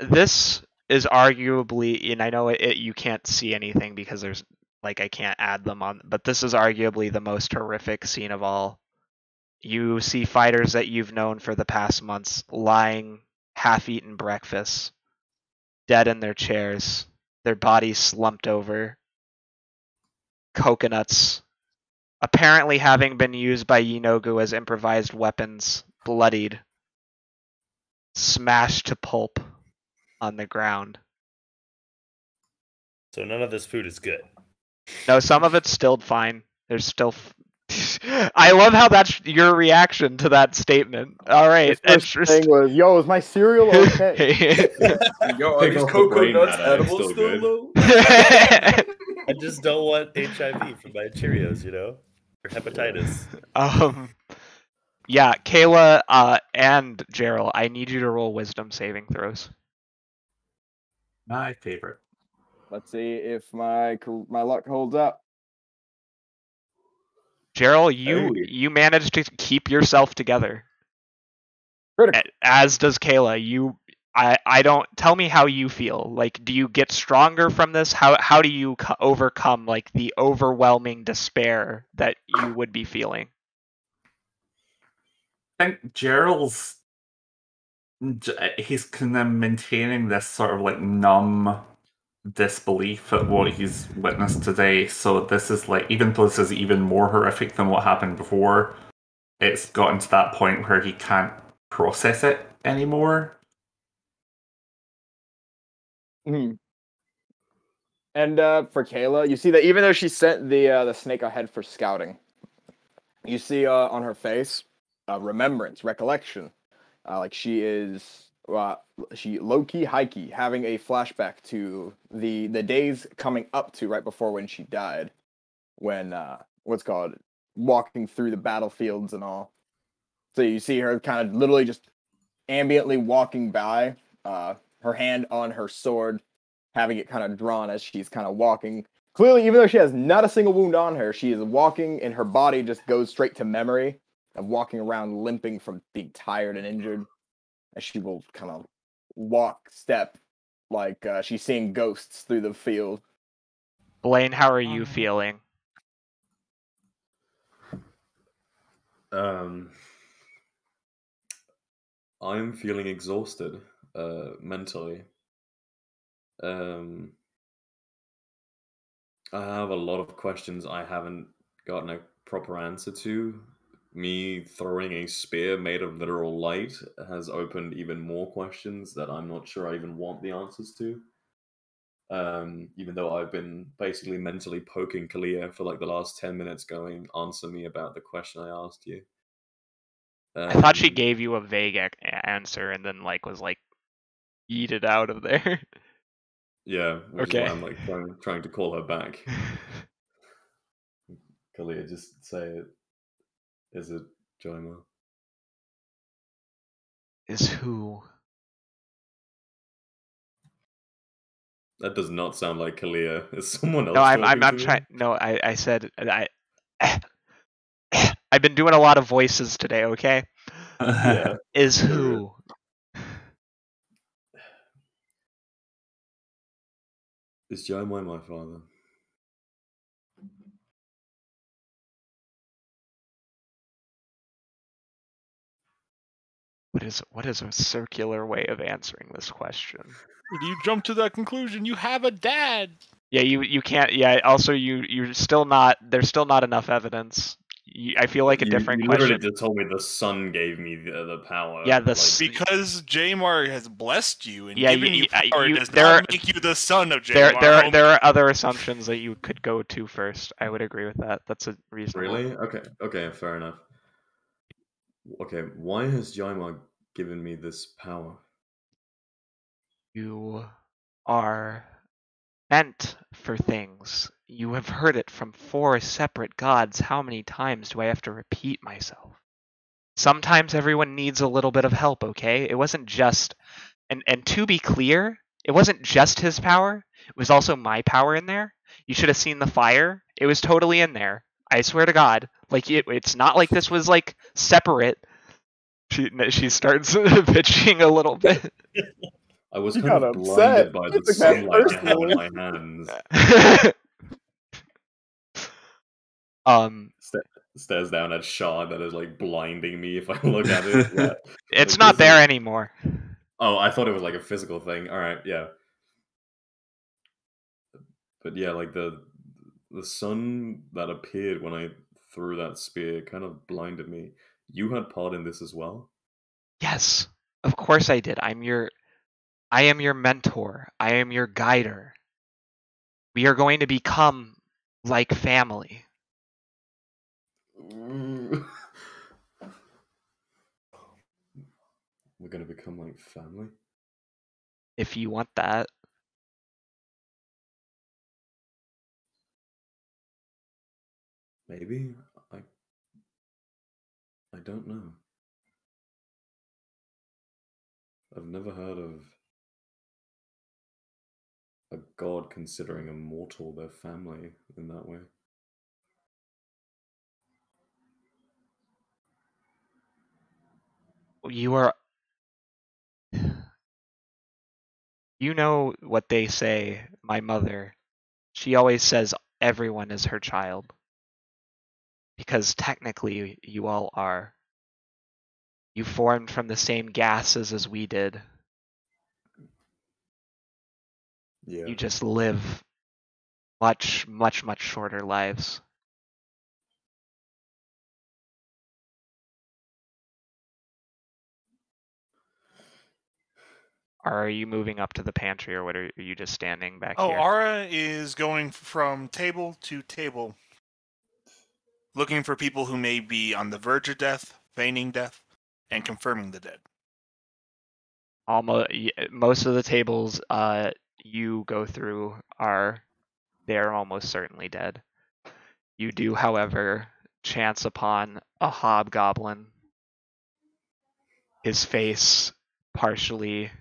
This is arguably, and I know you can't see anything because there's I can't add them on, but this is arguably the most horrific scene of all You see fighters that you've known for the past months lying half-eaten breakfast, dead in their chairs, their bodies slumped over, coconuts, apparently having been used by Yinogu as improvised weapons, bloodied, smashed to pulp on the ground. So none of this food is good. No, some of it's still fine. There's still. I love how that's your reaction to that statement. All right, His first thing was, "Yo, is my cereal okay?" Yo, are Pick these off the brain coconuts matter, it's edible still still good. though? I just don't want HIV from my Cheerios, you know, or hepatitis. Yeah, Kayla and Gerald, I need you to roll wisdom saving throws. My favorite. Let's see if my luck holds up. Gerald, Hey. you managed to keep yourself together. Critical. As does Kayla. I don't tell me how you feel. Like, do you get stronger from this? How do you overcome like the overwhelming despair that you would be feeling? I think Gerald's he's kind of maintaining this sort of like numb disbelief at what he's witnessed today. So this is like, even though this is even more horrific than what happened before, it's gotten to that point where he can't process it anymore. Mm-hmm. And for Kayla, you see that even though she sent the snake ahead for scouting, you see on her face remembrance, recollection, like she is low-key, high-key, having a flashback to the days coming up to right before when she died, when walking through the battlefields and all. So you see her kind of literally just ambiently walking by, her hand on her sword, having it kind of drawn as she's kind of walking. Clearly, even though she has not a single wound on her, she is walking and her body just goes straight to memory of walking around limping from being tired and injured. As she will kind of step like she's seeing ghosts through the field. Blaine, how are you feeling? I'm feeling exhausted mentally. I have a lot of questions I haven't gotten a proper answer to. Me throwing a spear made of literal light has opened even more questions that I'm not sure I even want the answers to. Even though I've been basically mentally poking Kalia for like the last 10 minutes going, answer me about the question I asked you. I thought she gave you a vague answer and then like was like, eat it out of there. Yeah, which Okay. is why I'm like trying to call her back. Kalia, just say it. Is it Joima? Is who? That does not sound like Kalia. Is someone else? No, I'm talking to trying. me? No, I said I've been doing a lot of voices today. Okay. Yeah. Is who? Is Joima my father? What is a circular way of answering this question? You jump to that conclusion. You have a dad. Yeah, you can't. Yeah, also you're still not. There's still not enough evidence. I feel like a different you question. literally just told me the sun gave me the power. Yeah, because Jamar has blessed you and Yeah, given you power does there not are- make you the son of Jamar. There are other assumptions that you could go to first. I would agree with that. That's a reasonable. Really? Okay, fair enough. Okay, why has Jaima given me this power? You are meant for things. You have heard it from 4 separate gods. How many times do I have to repeat myself? Sometimes everyone needs a little bit of help, okay? It wasn't just... And to be clear, it wasn't just his power. It was also my power in there. You should have seen the fire. It was totally in there. I swear to God. Like, it's not like this was, like, separate. She starts bitching a little bit. I was You kind got of upset. blinded by You the took that sunlight I had personally. in my hands. stares down at Shard that is like blinding me if I look at it. Yeah. It's Like, not this there is- anymore. Oh, I thought it was like a physical thing. All right, yeah. But yeah, like the sun that appeared when I threw that spear kind of blinded me. You had part in this as well? Yes, of course I did. I am your mentor. I am your guider. We are going to become like family. We're gonna become like family? If you want that. Maybe? I don't know. I've never heard of a god considering a mortal their family in that way. You are. You know what they say, my mother. She always says everyone is her child. Because technically, you all are. You formed from the same gases as we did. Yeah. You just live much, much, much shorter lives. Are you moving up to the pantry, or what are you just standing back Oh, here? Ara is going from table to table, looking for people who may be on the verge of death, feigning death, and confirming the dead. Most of the tables you go through they're almost certainly dead. You do, however, chance upon a hobgoblin, his face partially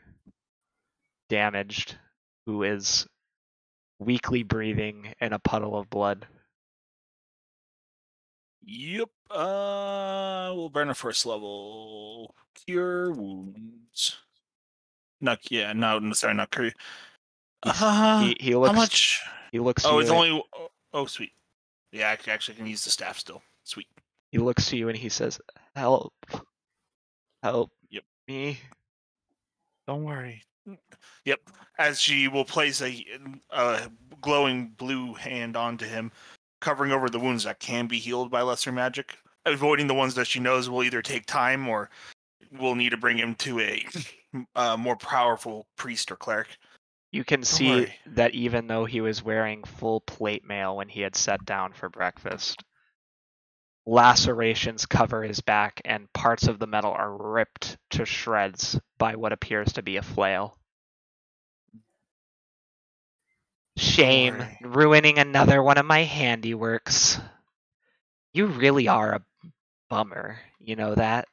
damaged, who is weakly breathing in a puddle of blood. Yep. We'll burn a first level. Cure wounds. Sorry, not cure. He looks. How much? He looks. Oh, to it's you, only. Oh, sweet. Yeah, I actually can use the staff still. Sweet. He looks to you and he says, "Help! Help Yep. me!" Don't worry. Yep. As she will place a glowing blue hand onto him, covering over the wounds that can be healed by lesser magic, avoiding the ones that she knows will either take time or will need to bring him to a more powerful priest or cleric. You can Don't see worry. that even though he was wearing full plate mail when he had sat down for breakfast, lacerations cover his back and parts of the metal are ripped to shreds by what appears to be a flail. Shame, worry. ruining another one of my handiworks. You really are a bummer, you know that?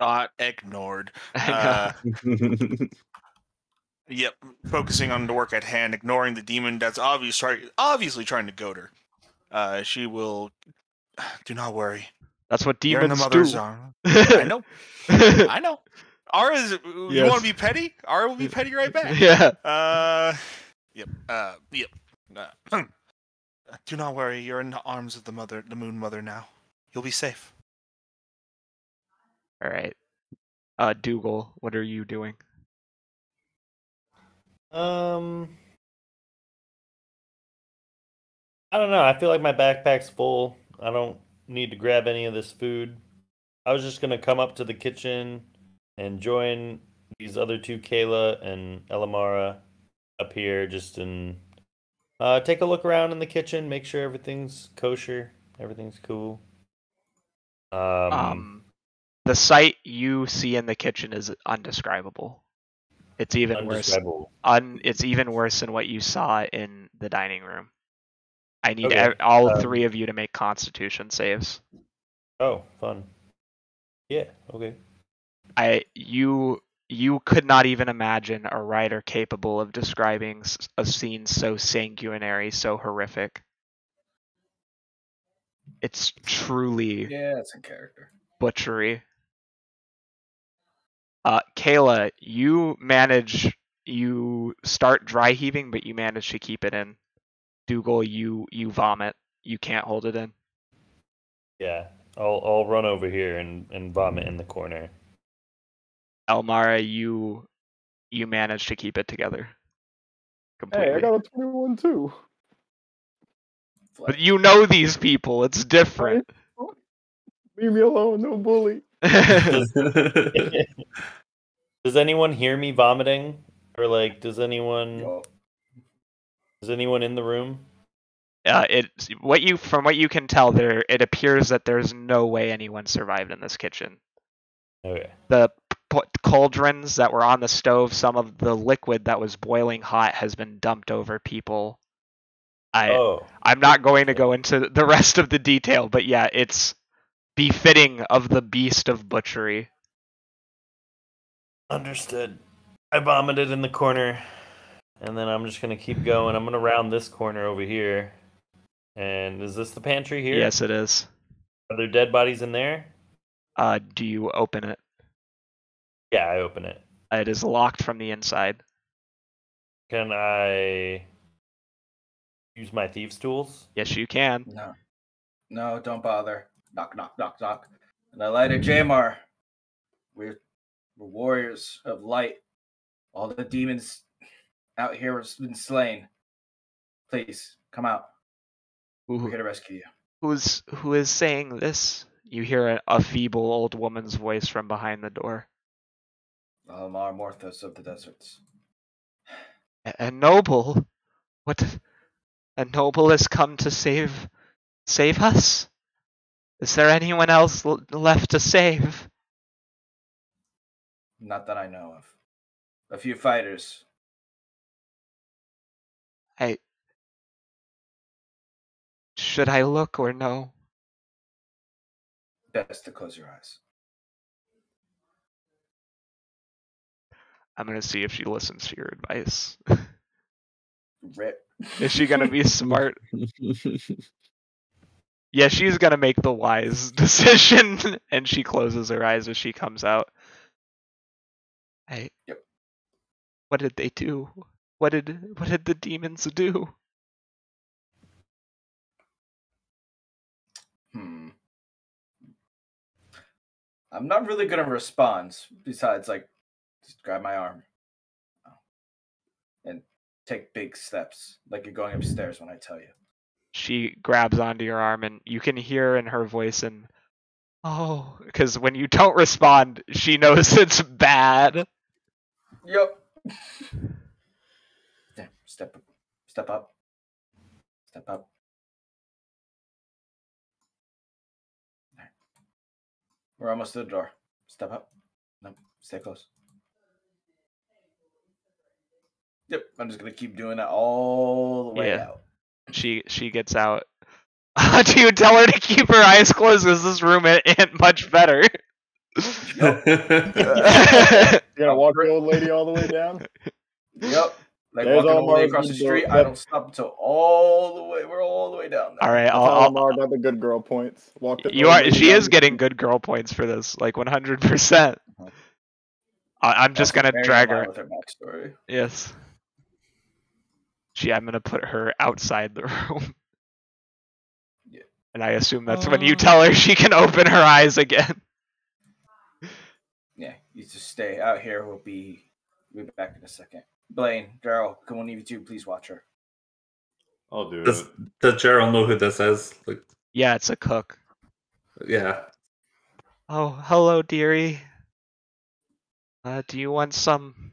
Not ignored. I know. Yep. Focusing on the work at hand, ignoring the demon that's obviously trying to goad her. She will. Do not worry. That's what You're in the demons mother's do. arm. I know. I know. Ara's. You Yes. want to be petty? Ara will be petty right back. Yeah. Yep. Yep. Do not worry. You're in the arms of the Moon Mother now. You'll be safe. All right. Dougal, what are you doing? I don't know. I feel like my backpack's full. I don't need to grab any of this food. I was just gonna come up to the kitchen and join these other two, Kayla and Elemara, up here, just and take a look around in the kitchen, make sure everything's kosher, everything's cool. The sight you see in the kitchen is undescribable. It's even worse. It's even worse than what you saw in the dining room. I need all three of you to make Constitution saves. Oh, fun. Yeah. Okay. You could not even imagine a writer capable of describing a scene so sanguinary, so horrific. It's truly it's in character. Butchery. Kayla, you start dry heaving, but you manage to keep it in. Dougal, you vomit. You can't hold it in. Yeah, I'll run over here and vomit in the corner. Elmara, you managed to keep it together completely. Hey, I got a 21 too. But you know these people. It's different. Leave me alone, no bully. Does anyone hear me vomiting, or like, does anyone in the room? From what you can tell, it appears that there's no way anyone survived in this kitchen. Okay. The cauldrons that were on the stove, some of the liquid that was boiling hot has been dumped over people. I'm not going to go into the rest of the detail, but yeah, it's befitting of the beast of butchery. Understood. I vomited in the corner, and then I'm just gonna keep going. I'm gonna round this corner over here. And is this the pantry here? Yes, it is. Are there dead bodies in there? Do you open it? Yeah, I open it. It is locked from the inside. Can I use my thieves' tools? Yes, you can. No, don't bother. Knock, knock, knock, knock. And I light a Jamar. We're warriors of light. All the demons out here have been slain. Please, come out. We're here to rescue you. Who is saying this? You hear a feeble old woman's voice from behind the door. Elemara Morthos of the deserts. A noble? What? A noble has come to save us? Is there anyone else left to save? Not that I know of. A few fighters. Should I look or no? Best to close your eyes. I'm gonna see if she listens to your advice. Rip. Is she gonna be smart? Yeah, she's gonna make the wise decision, and she closes her eyes as she comes out. Yep. What did they do? What did the demons do? I'm not really gonna respond. Besides, just grab my arm and take big steps, like you're going upstairs when I tell you. She grabs onto your arm, and you can hear in her voice, and because when you don't respond, she knows it's bad. Yep. Step up. Step up. Right. We're almost to the door. Step up. No, stay close. Yep, I'm just gonna keep doing that all the way out. She gets out. Do you tell her to keep her eyes closed? Because this room ain't much better. You gonna walk the old lady all the way down? Yep. Like walking all the way across the street, I don't stop until we're all the way down there. All right, I'll got the good girl points. She is getting good girl points for this, like 100%. I'm just gonna drag her. With her backstory. Yes. I'm gonna put her outside the room. Yeah. And I assume that's when you tell her she can open her eyes again. Yeah, you just stay out here. We'll be back in a second. Blaine, Daryl, can one of you two please watch her? I'll do Does it. Gerald know who this is? Yeah, it's a cook. Yeah. Oh, hello, dearie. Do you want some?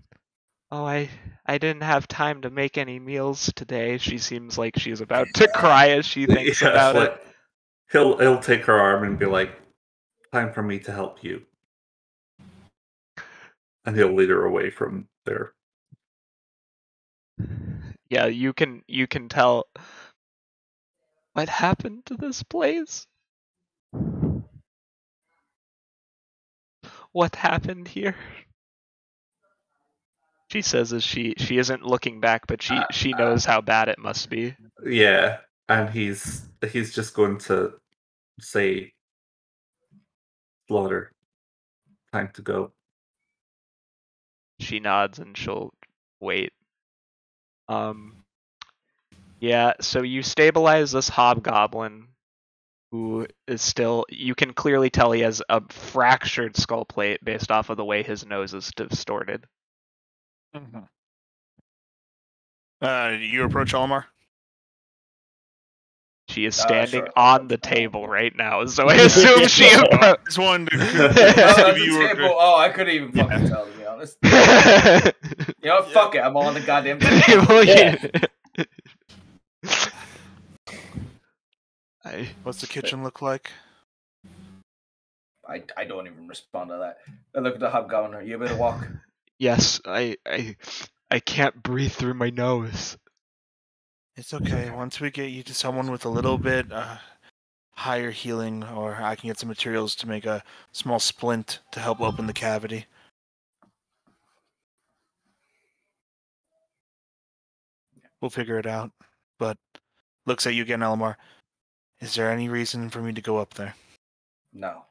Oh, I didn't have time to make any meals today. She seems like she's about to cry as she thinks about it. He'll take her arm and be like, "Time for me to help you," and he'll lead her away from there. Yeah, you can tell. What happened to this place? What happened here? She says as she isn't looking back, but she knows how bad it must be. Yeah, and he's just going to say, "Slaughter, time to go." She nods and she'll wait. Yeah, so you stabilize this hobgoblin. who is still, you can clearly tell he has a fractured skull plate based off of the way his nose is distorted. Mm-hmm. You approach Elemar? She is standing Sure. on the table right now, so I assume she approached. Just wanted to Oh, if you the were table. Oh, I couldn't even fucking tell, to be honest. I- You know, fuck it. I'm on the goddamn table. What's the kitchen look like? I don't even respond to that. I look at the hobgoblin. Are you able to walk? Yes, I can't breathe through my nose. It's okay. Once we get you to someone with a little bit higher healing, or I can get some materials to make a small splint to help open the cavity. We'll figure it out. But looks at you again, Elemar. Is there any reason for me to go up there? No.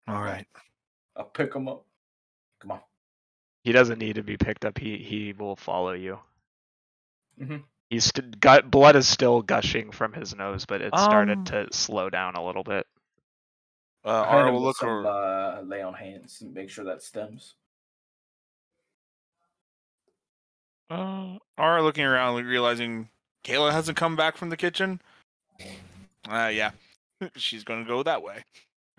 All right. I'll pick him up. Come on. He doesn't need to be picked up. He will follow you. Mm-hmm. He's blood is still gushing from his nose, but it started to slow down a little bit. Ara will look some, lay on hands and make sure that stems. Ara looking around, realizing Kayla hasn't come back from the kitchen. Yeah. She's going to go that way.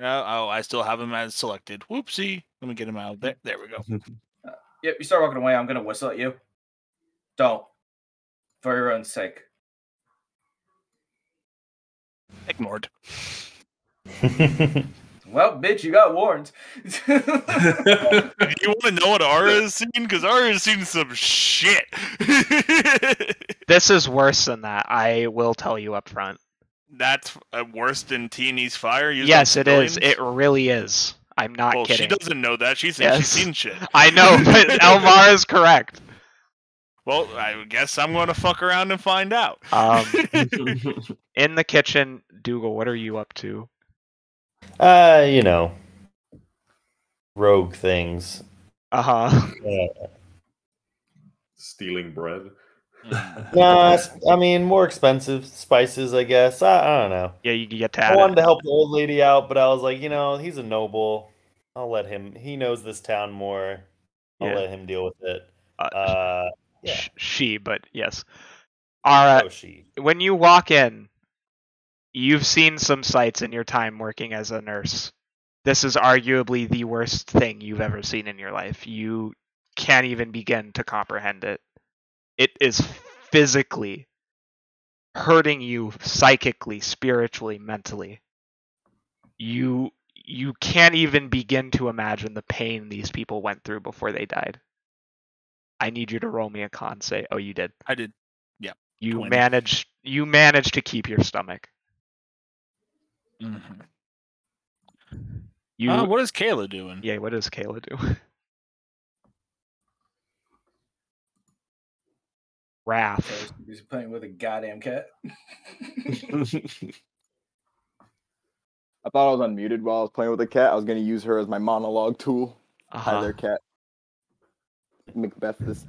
I still have him as selected. Whoopsie. Let me get him out there. There we go. Yep, you start walking away. I'm going to whistle at you. Don't. For your own sake. Ignored. Well, bitch, you got warned. You want to know what Ara has seen? Because Ara has seen some shit. This is worse than that. I will tell you up front. That's worse than Teeny's fire? Yes, it is. It really is. I'm not kidding. She doesn't know that. She thinks she's seen shit. I know, but Elmar is correct. Well, I guess I'm going to fuck around and find out. In the kitchen, Dougal, what are you up to? You know, rogue things. Stealing bread. Nah, I mean, more expensive spices, I guess. I don't know. Yeah, you get to I wanted to help the old lady out, but I was like, he's a noble. I'll let him. He knows this town more. I'll let him deal with it. Yeah. She, but yes. Ara, when you walk in, you've seen some sights in your time working as a nurse. This is arguably the worst thing you've ever seen in your life. You can't even begin to comprehend it. It is physically hurting you psychically, spiritually, mentally. You can't even begin to imagine the pain these people went through before they died. I need you to roll me a con save. Oh, you did. I did. Yeah. You 20. managed to keep your stomach. Mm-hmm. You what is Kayla doing? Yeah, what does Kayla do? Wrath. He's playing with a goddamn cat. I thought I was unmuted while I was playing with the cat. I was going to use her as my monologue tool. Hi there, cat. Macbeth this.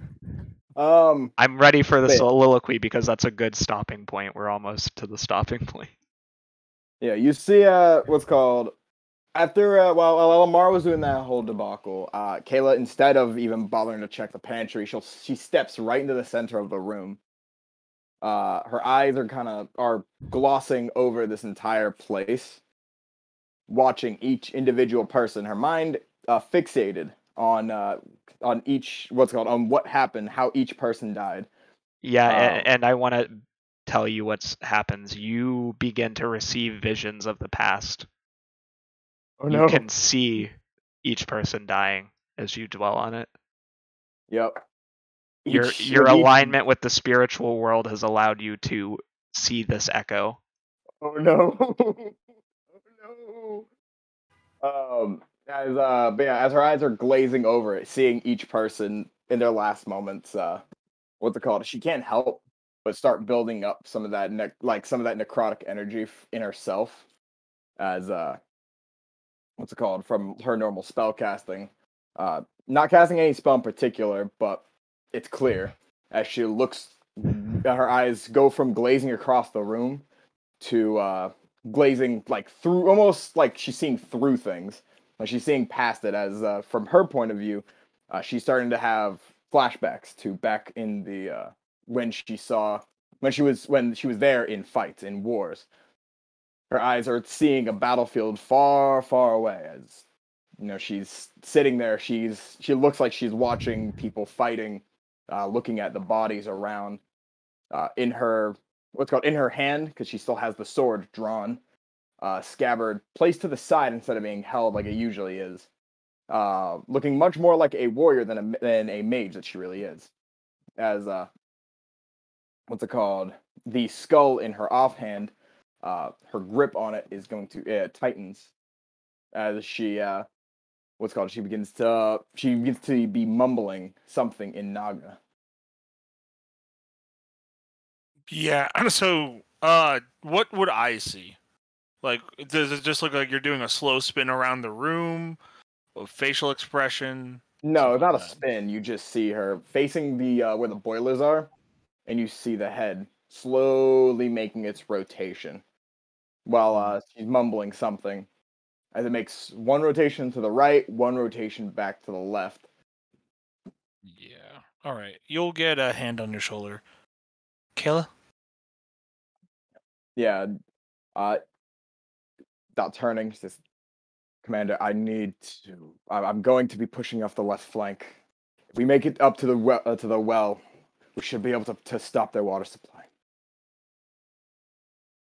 I'm ready for the soliloquy because that's a good stopping point. We're almost to the stopping point. Yeah, you see what's called after while Elemara was doing that whole debacle, Kayla, instead of even bothering to check the pantry, she steps right into the center of the room. Her eyes are glossing over this entire place, watching each individual person. Her mind fixated on what happened, how each person died. Yeah, and I want to tell you what happens. You begin to receive visions of the past. Oh no! You can see each person dying as you dwell on it. Yep. Your alignment with the spiritual world has allowed you to see this echo. Oh no! Oh no! As her eyes are glazing over it, seeing each person in their last moments, she can't help but start building up some of that necrotic energy in herself, as from her normal spell casting. Not casting any spell in particular, but it's clear as she looks, her eyes go from glazing across the room to glazing like through, almost like she's seeing through things. Like she's seeing past it as from her point of view, she's starting to have flashbacks to back in the when she was there in fights, in wars. Her eyes are seeing a battlefield far, far away. As you know, she's sitting there. She looks like she's watching people fighting, looking at the bodies around. In her in her hand, because she still has the sword drawn, scabbard placed to the side instead of being held like it usually is. Looking much more like a warrior than a mage that she really is. As the skull in her offhand, her grip on it is going to tightens as she she begins to be mumbling something in Naga. Yeah. So, what would I see? Like, does it just look like you're doing a slow spin around the room? A facial expression? No, Stuff not like a that. spin. You just see her facing the where the boilers are, and you see the head slowly making its rotation while she's mumbling something. As it makes one rotation to the right, one rotation back to the left. Yeah. All right. You'll get a hand on your shoulder. Kayla? Yeah. Without turning, says, Commander, I'm going to be pushing off the left flank. If we make it up to the well, we should be able to stop their water supply.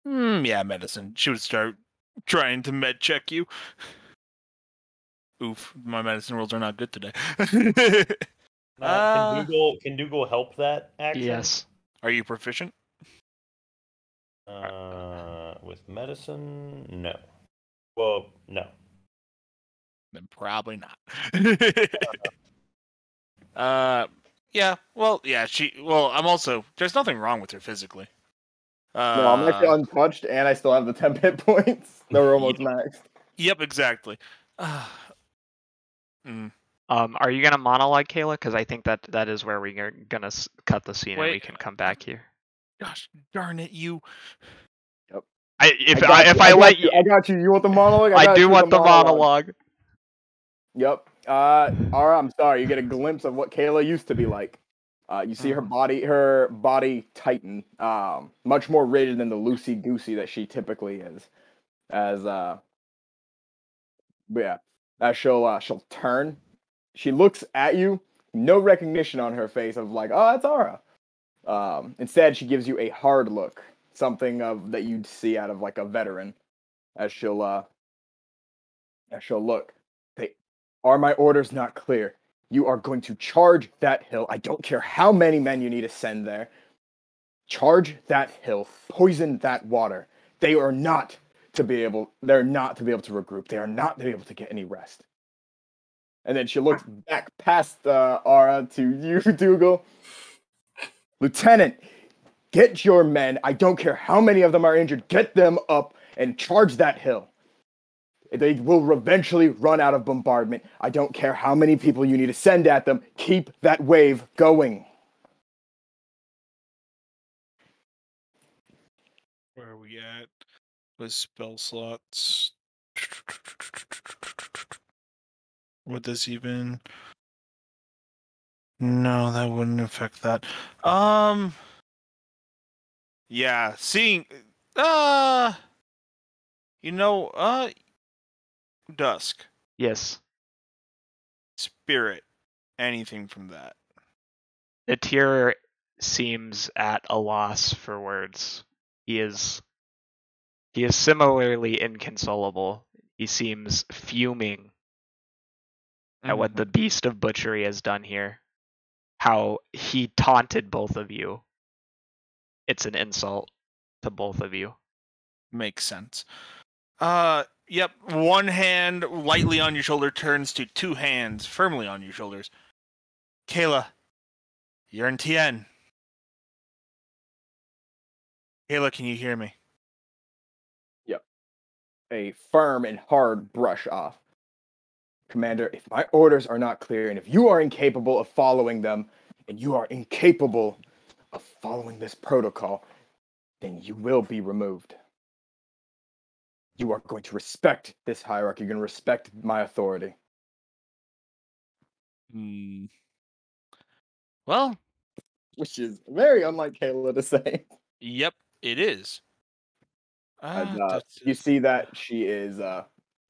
Yeah, medicine. She would start trying to med check you. Oof, my medicine rolls are not good today. Can Dougal help that action? Yes. Are you proficient? With medicine, no. Well, no. Then probably not. Yeah. Well, yeah. I'm also. There's nothing wrong with her physically. No, I'm actually untouched, and I still have the 10 hit points. They were almost maxed. Yep, exactly. Are you gonna monologue, Kayla? Because I think that is where we're gonna cut the scene and we can come back here. Gosh darn it, you. Yep. I got you. You want the monologue? I do want the monologue. Yep. Aura, I'm sorry. You get a glimpse of what Kayla used to be like. You see her body tighten, much more rigid than the loosey goosey that she typically is. As she'll turn. She looks at you, no recognition on her face of like, oh, that's Aura. Instead, she gives you a hard look, something that you'd see out of like a veteran, as she'll look. Are my orders not clear? You are going to charge that hill. I don't care how many men you need to send there. Charge that hill. Poison that water. They are not to be able to regroup. They are not to be able to get any rest. And then she looks back past Aura to you, Dougal. Lieutenant, get your men. I don't care how many of them are injured. Get them up and charge that hill. They will eventually run out of bombardment. I don't care how many people you need to send at them. Keep that wave going. Where are we at? With spell slots. Would this even? No, that wouldn't affect that. Yeah, seeing. Dusk. Yes. Spirit. Anything from that. Atir seems at a loss for words. He is similarly inconsolable. He seems fuming at what the beast of butchery has done here. How he taunted both of you. It's an insult to both of you. Makes sense. Yep. One hand lightly on your shoulder turns to two hands firmly on your shoulders. Kayla, you're in TN. Kayla, can you hear me? Yep. A firm and hard brush off. Commander, if my orders are not clear, and if you are incapable of following them, and you are incapable of following this protocol, then you will be removed. You are going to respect this hierarchy. You're going to respect my authority. Well, Which is very unlike Kayla to say. yep, it is. And, you see that she is,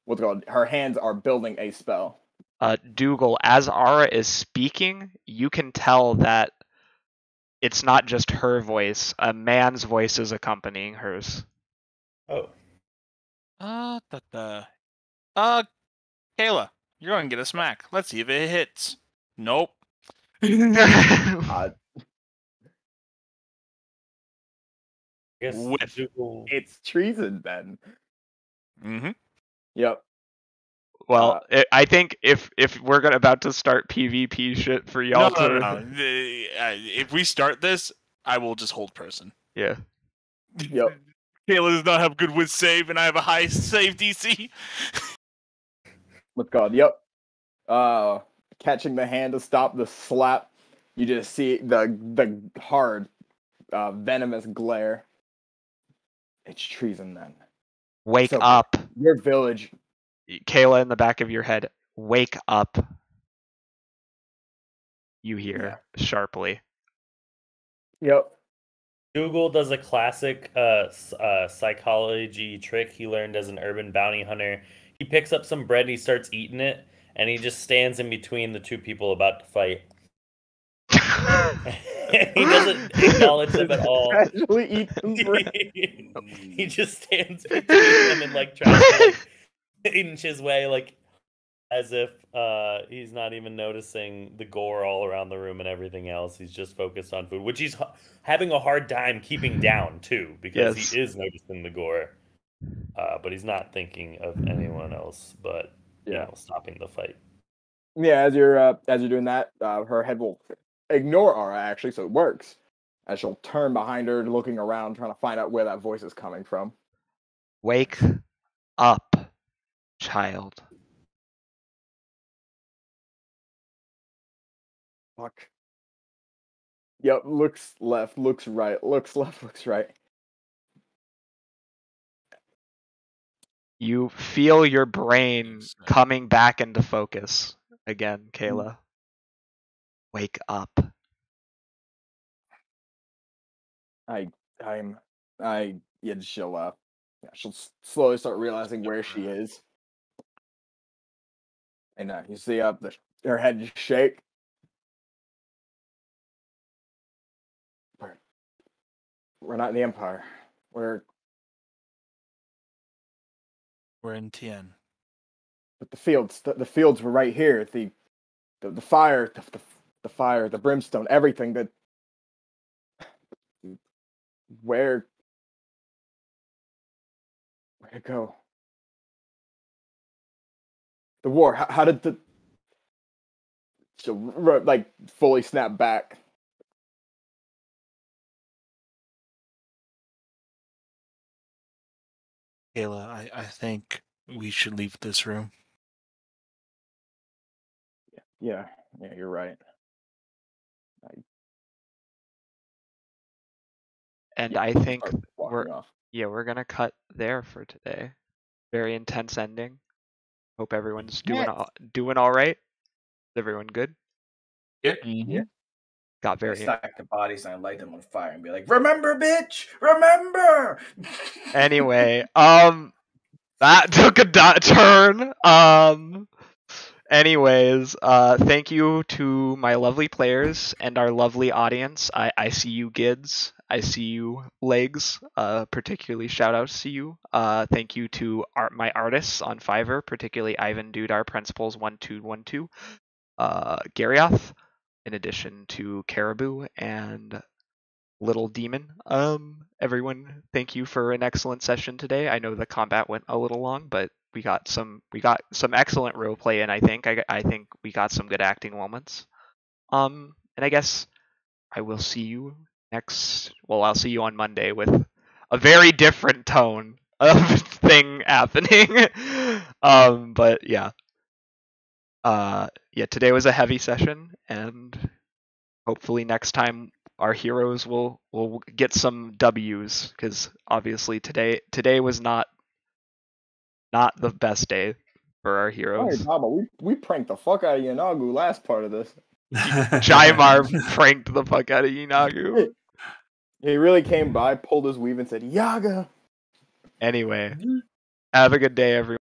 what's it called? Her hands are building a spell. Dougal, as Ara is speaking, you can tell that it's not just her voice. A man's voice is accompanying hers. Oh. Kayla, you're going to get a smack. Let's see if it hits. Nope. Uh, Guess Whiff. Dougal- it's treason then. Mm-hmm. Yep. Well, I think if we're about to start PvP shit for y'all No. If we start this, I will just hold person. Yeah. Yep. Kayla does not have good with save, and I have a high save DC. What's it called? Yep. Catching the hand to stop the slap. You just see the hard, venomous glare. It's treason then. Wake So, up. Your village. Kayla, in the back of your head, wake up. You hear sharply. Yep. Dougal does a classic psychology trick he learned as an urban bounty hunter. He picks up some bread and he starts eating it, and he just stands in between the two people about to fight. He doesn't acknowledge them at all. Casually eat some bread. He just stands between them and like tries to like inch his way, like as if he's not even noticing the gore all around the room and everything else. He's just focused on food, which he's having a hard time keeping down too, because Yes. he is noticing the gore, but he's not thinking of anyone else but you know, stopping the fight. Yeah, as you're doing that, her head will ignore Aura actually, so it works. As she'll turn behind her, looking around, trying to find out where that voice is coming from. Wake up, child. Fuck. Yep, looks left, looks right, looks left, looks right. You feel your brain coming back into focus again, Kayla. Wake up. She'll slowly start realizing where she is. And you see her head just shake. We're not in the Empire. We're in TN. But the fields were right here. The fire, the fire, the brimstone, everything that. Where'd it go? The war. How did the? She'll like fully snap back. Kayla, I think we should leave this room. Yeah, you're right. And I think walking off. we're gonna cut there for today. Very intense ending. Hope everyone's doing all right. Is everyone good? Yeah. Yeah. Got very. Stack the bodies and I light them on fire and be like, "Remember, bitch, remember." Anyway, that took a turn. Anyways, thank you to my lovely players and our lovely audience. I see you, Gids. I see you, Legs. Particularly shout outs to you. Thank you to my artists on Fiverr, particularly Ivan Dudar Principles 1212, Garioth, in addition to Caribou and Little Demon. Everyone, thank you for an excellent session today. I know the combat went a little long, but we got some excellent role play, and I think we got some good acting moments. And I guess I will see you I'll see you on Monday with a very different tone of thing happening. But yeah. Today was a heavy session, and hopefully next time our heroes will get some W's, because obviously today was not not the best day for our Oh, heroes. we pranked the fuck out of Yanagu last part of this. Jaimar pranked the fuck out of Yinagu. He really came by, pulled his weave, and said, "Yaga." Anyway, have a good day, everyone.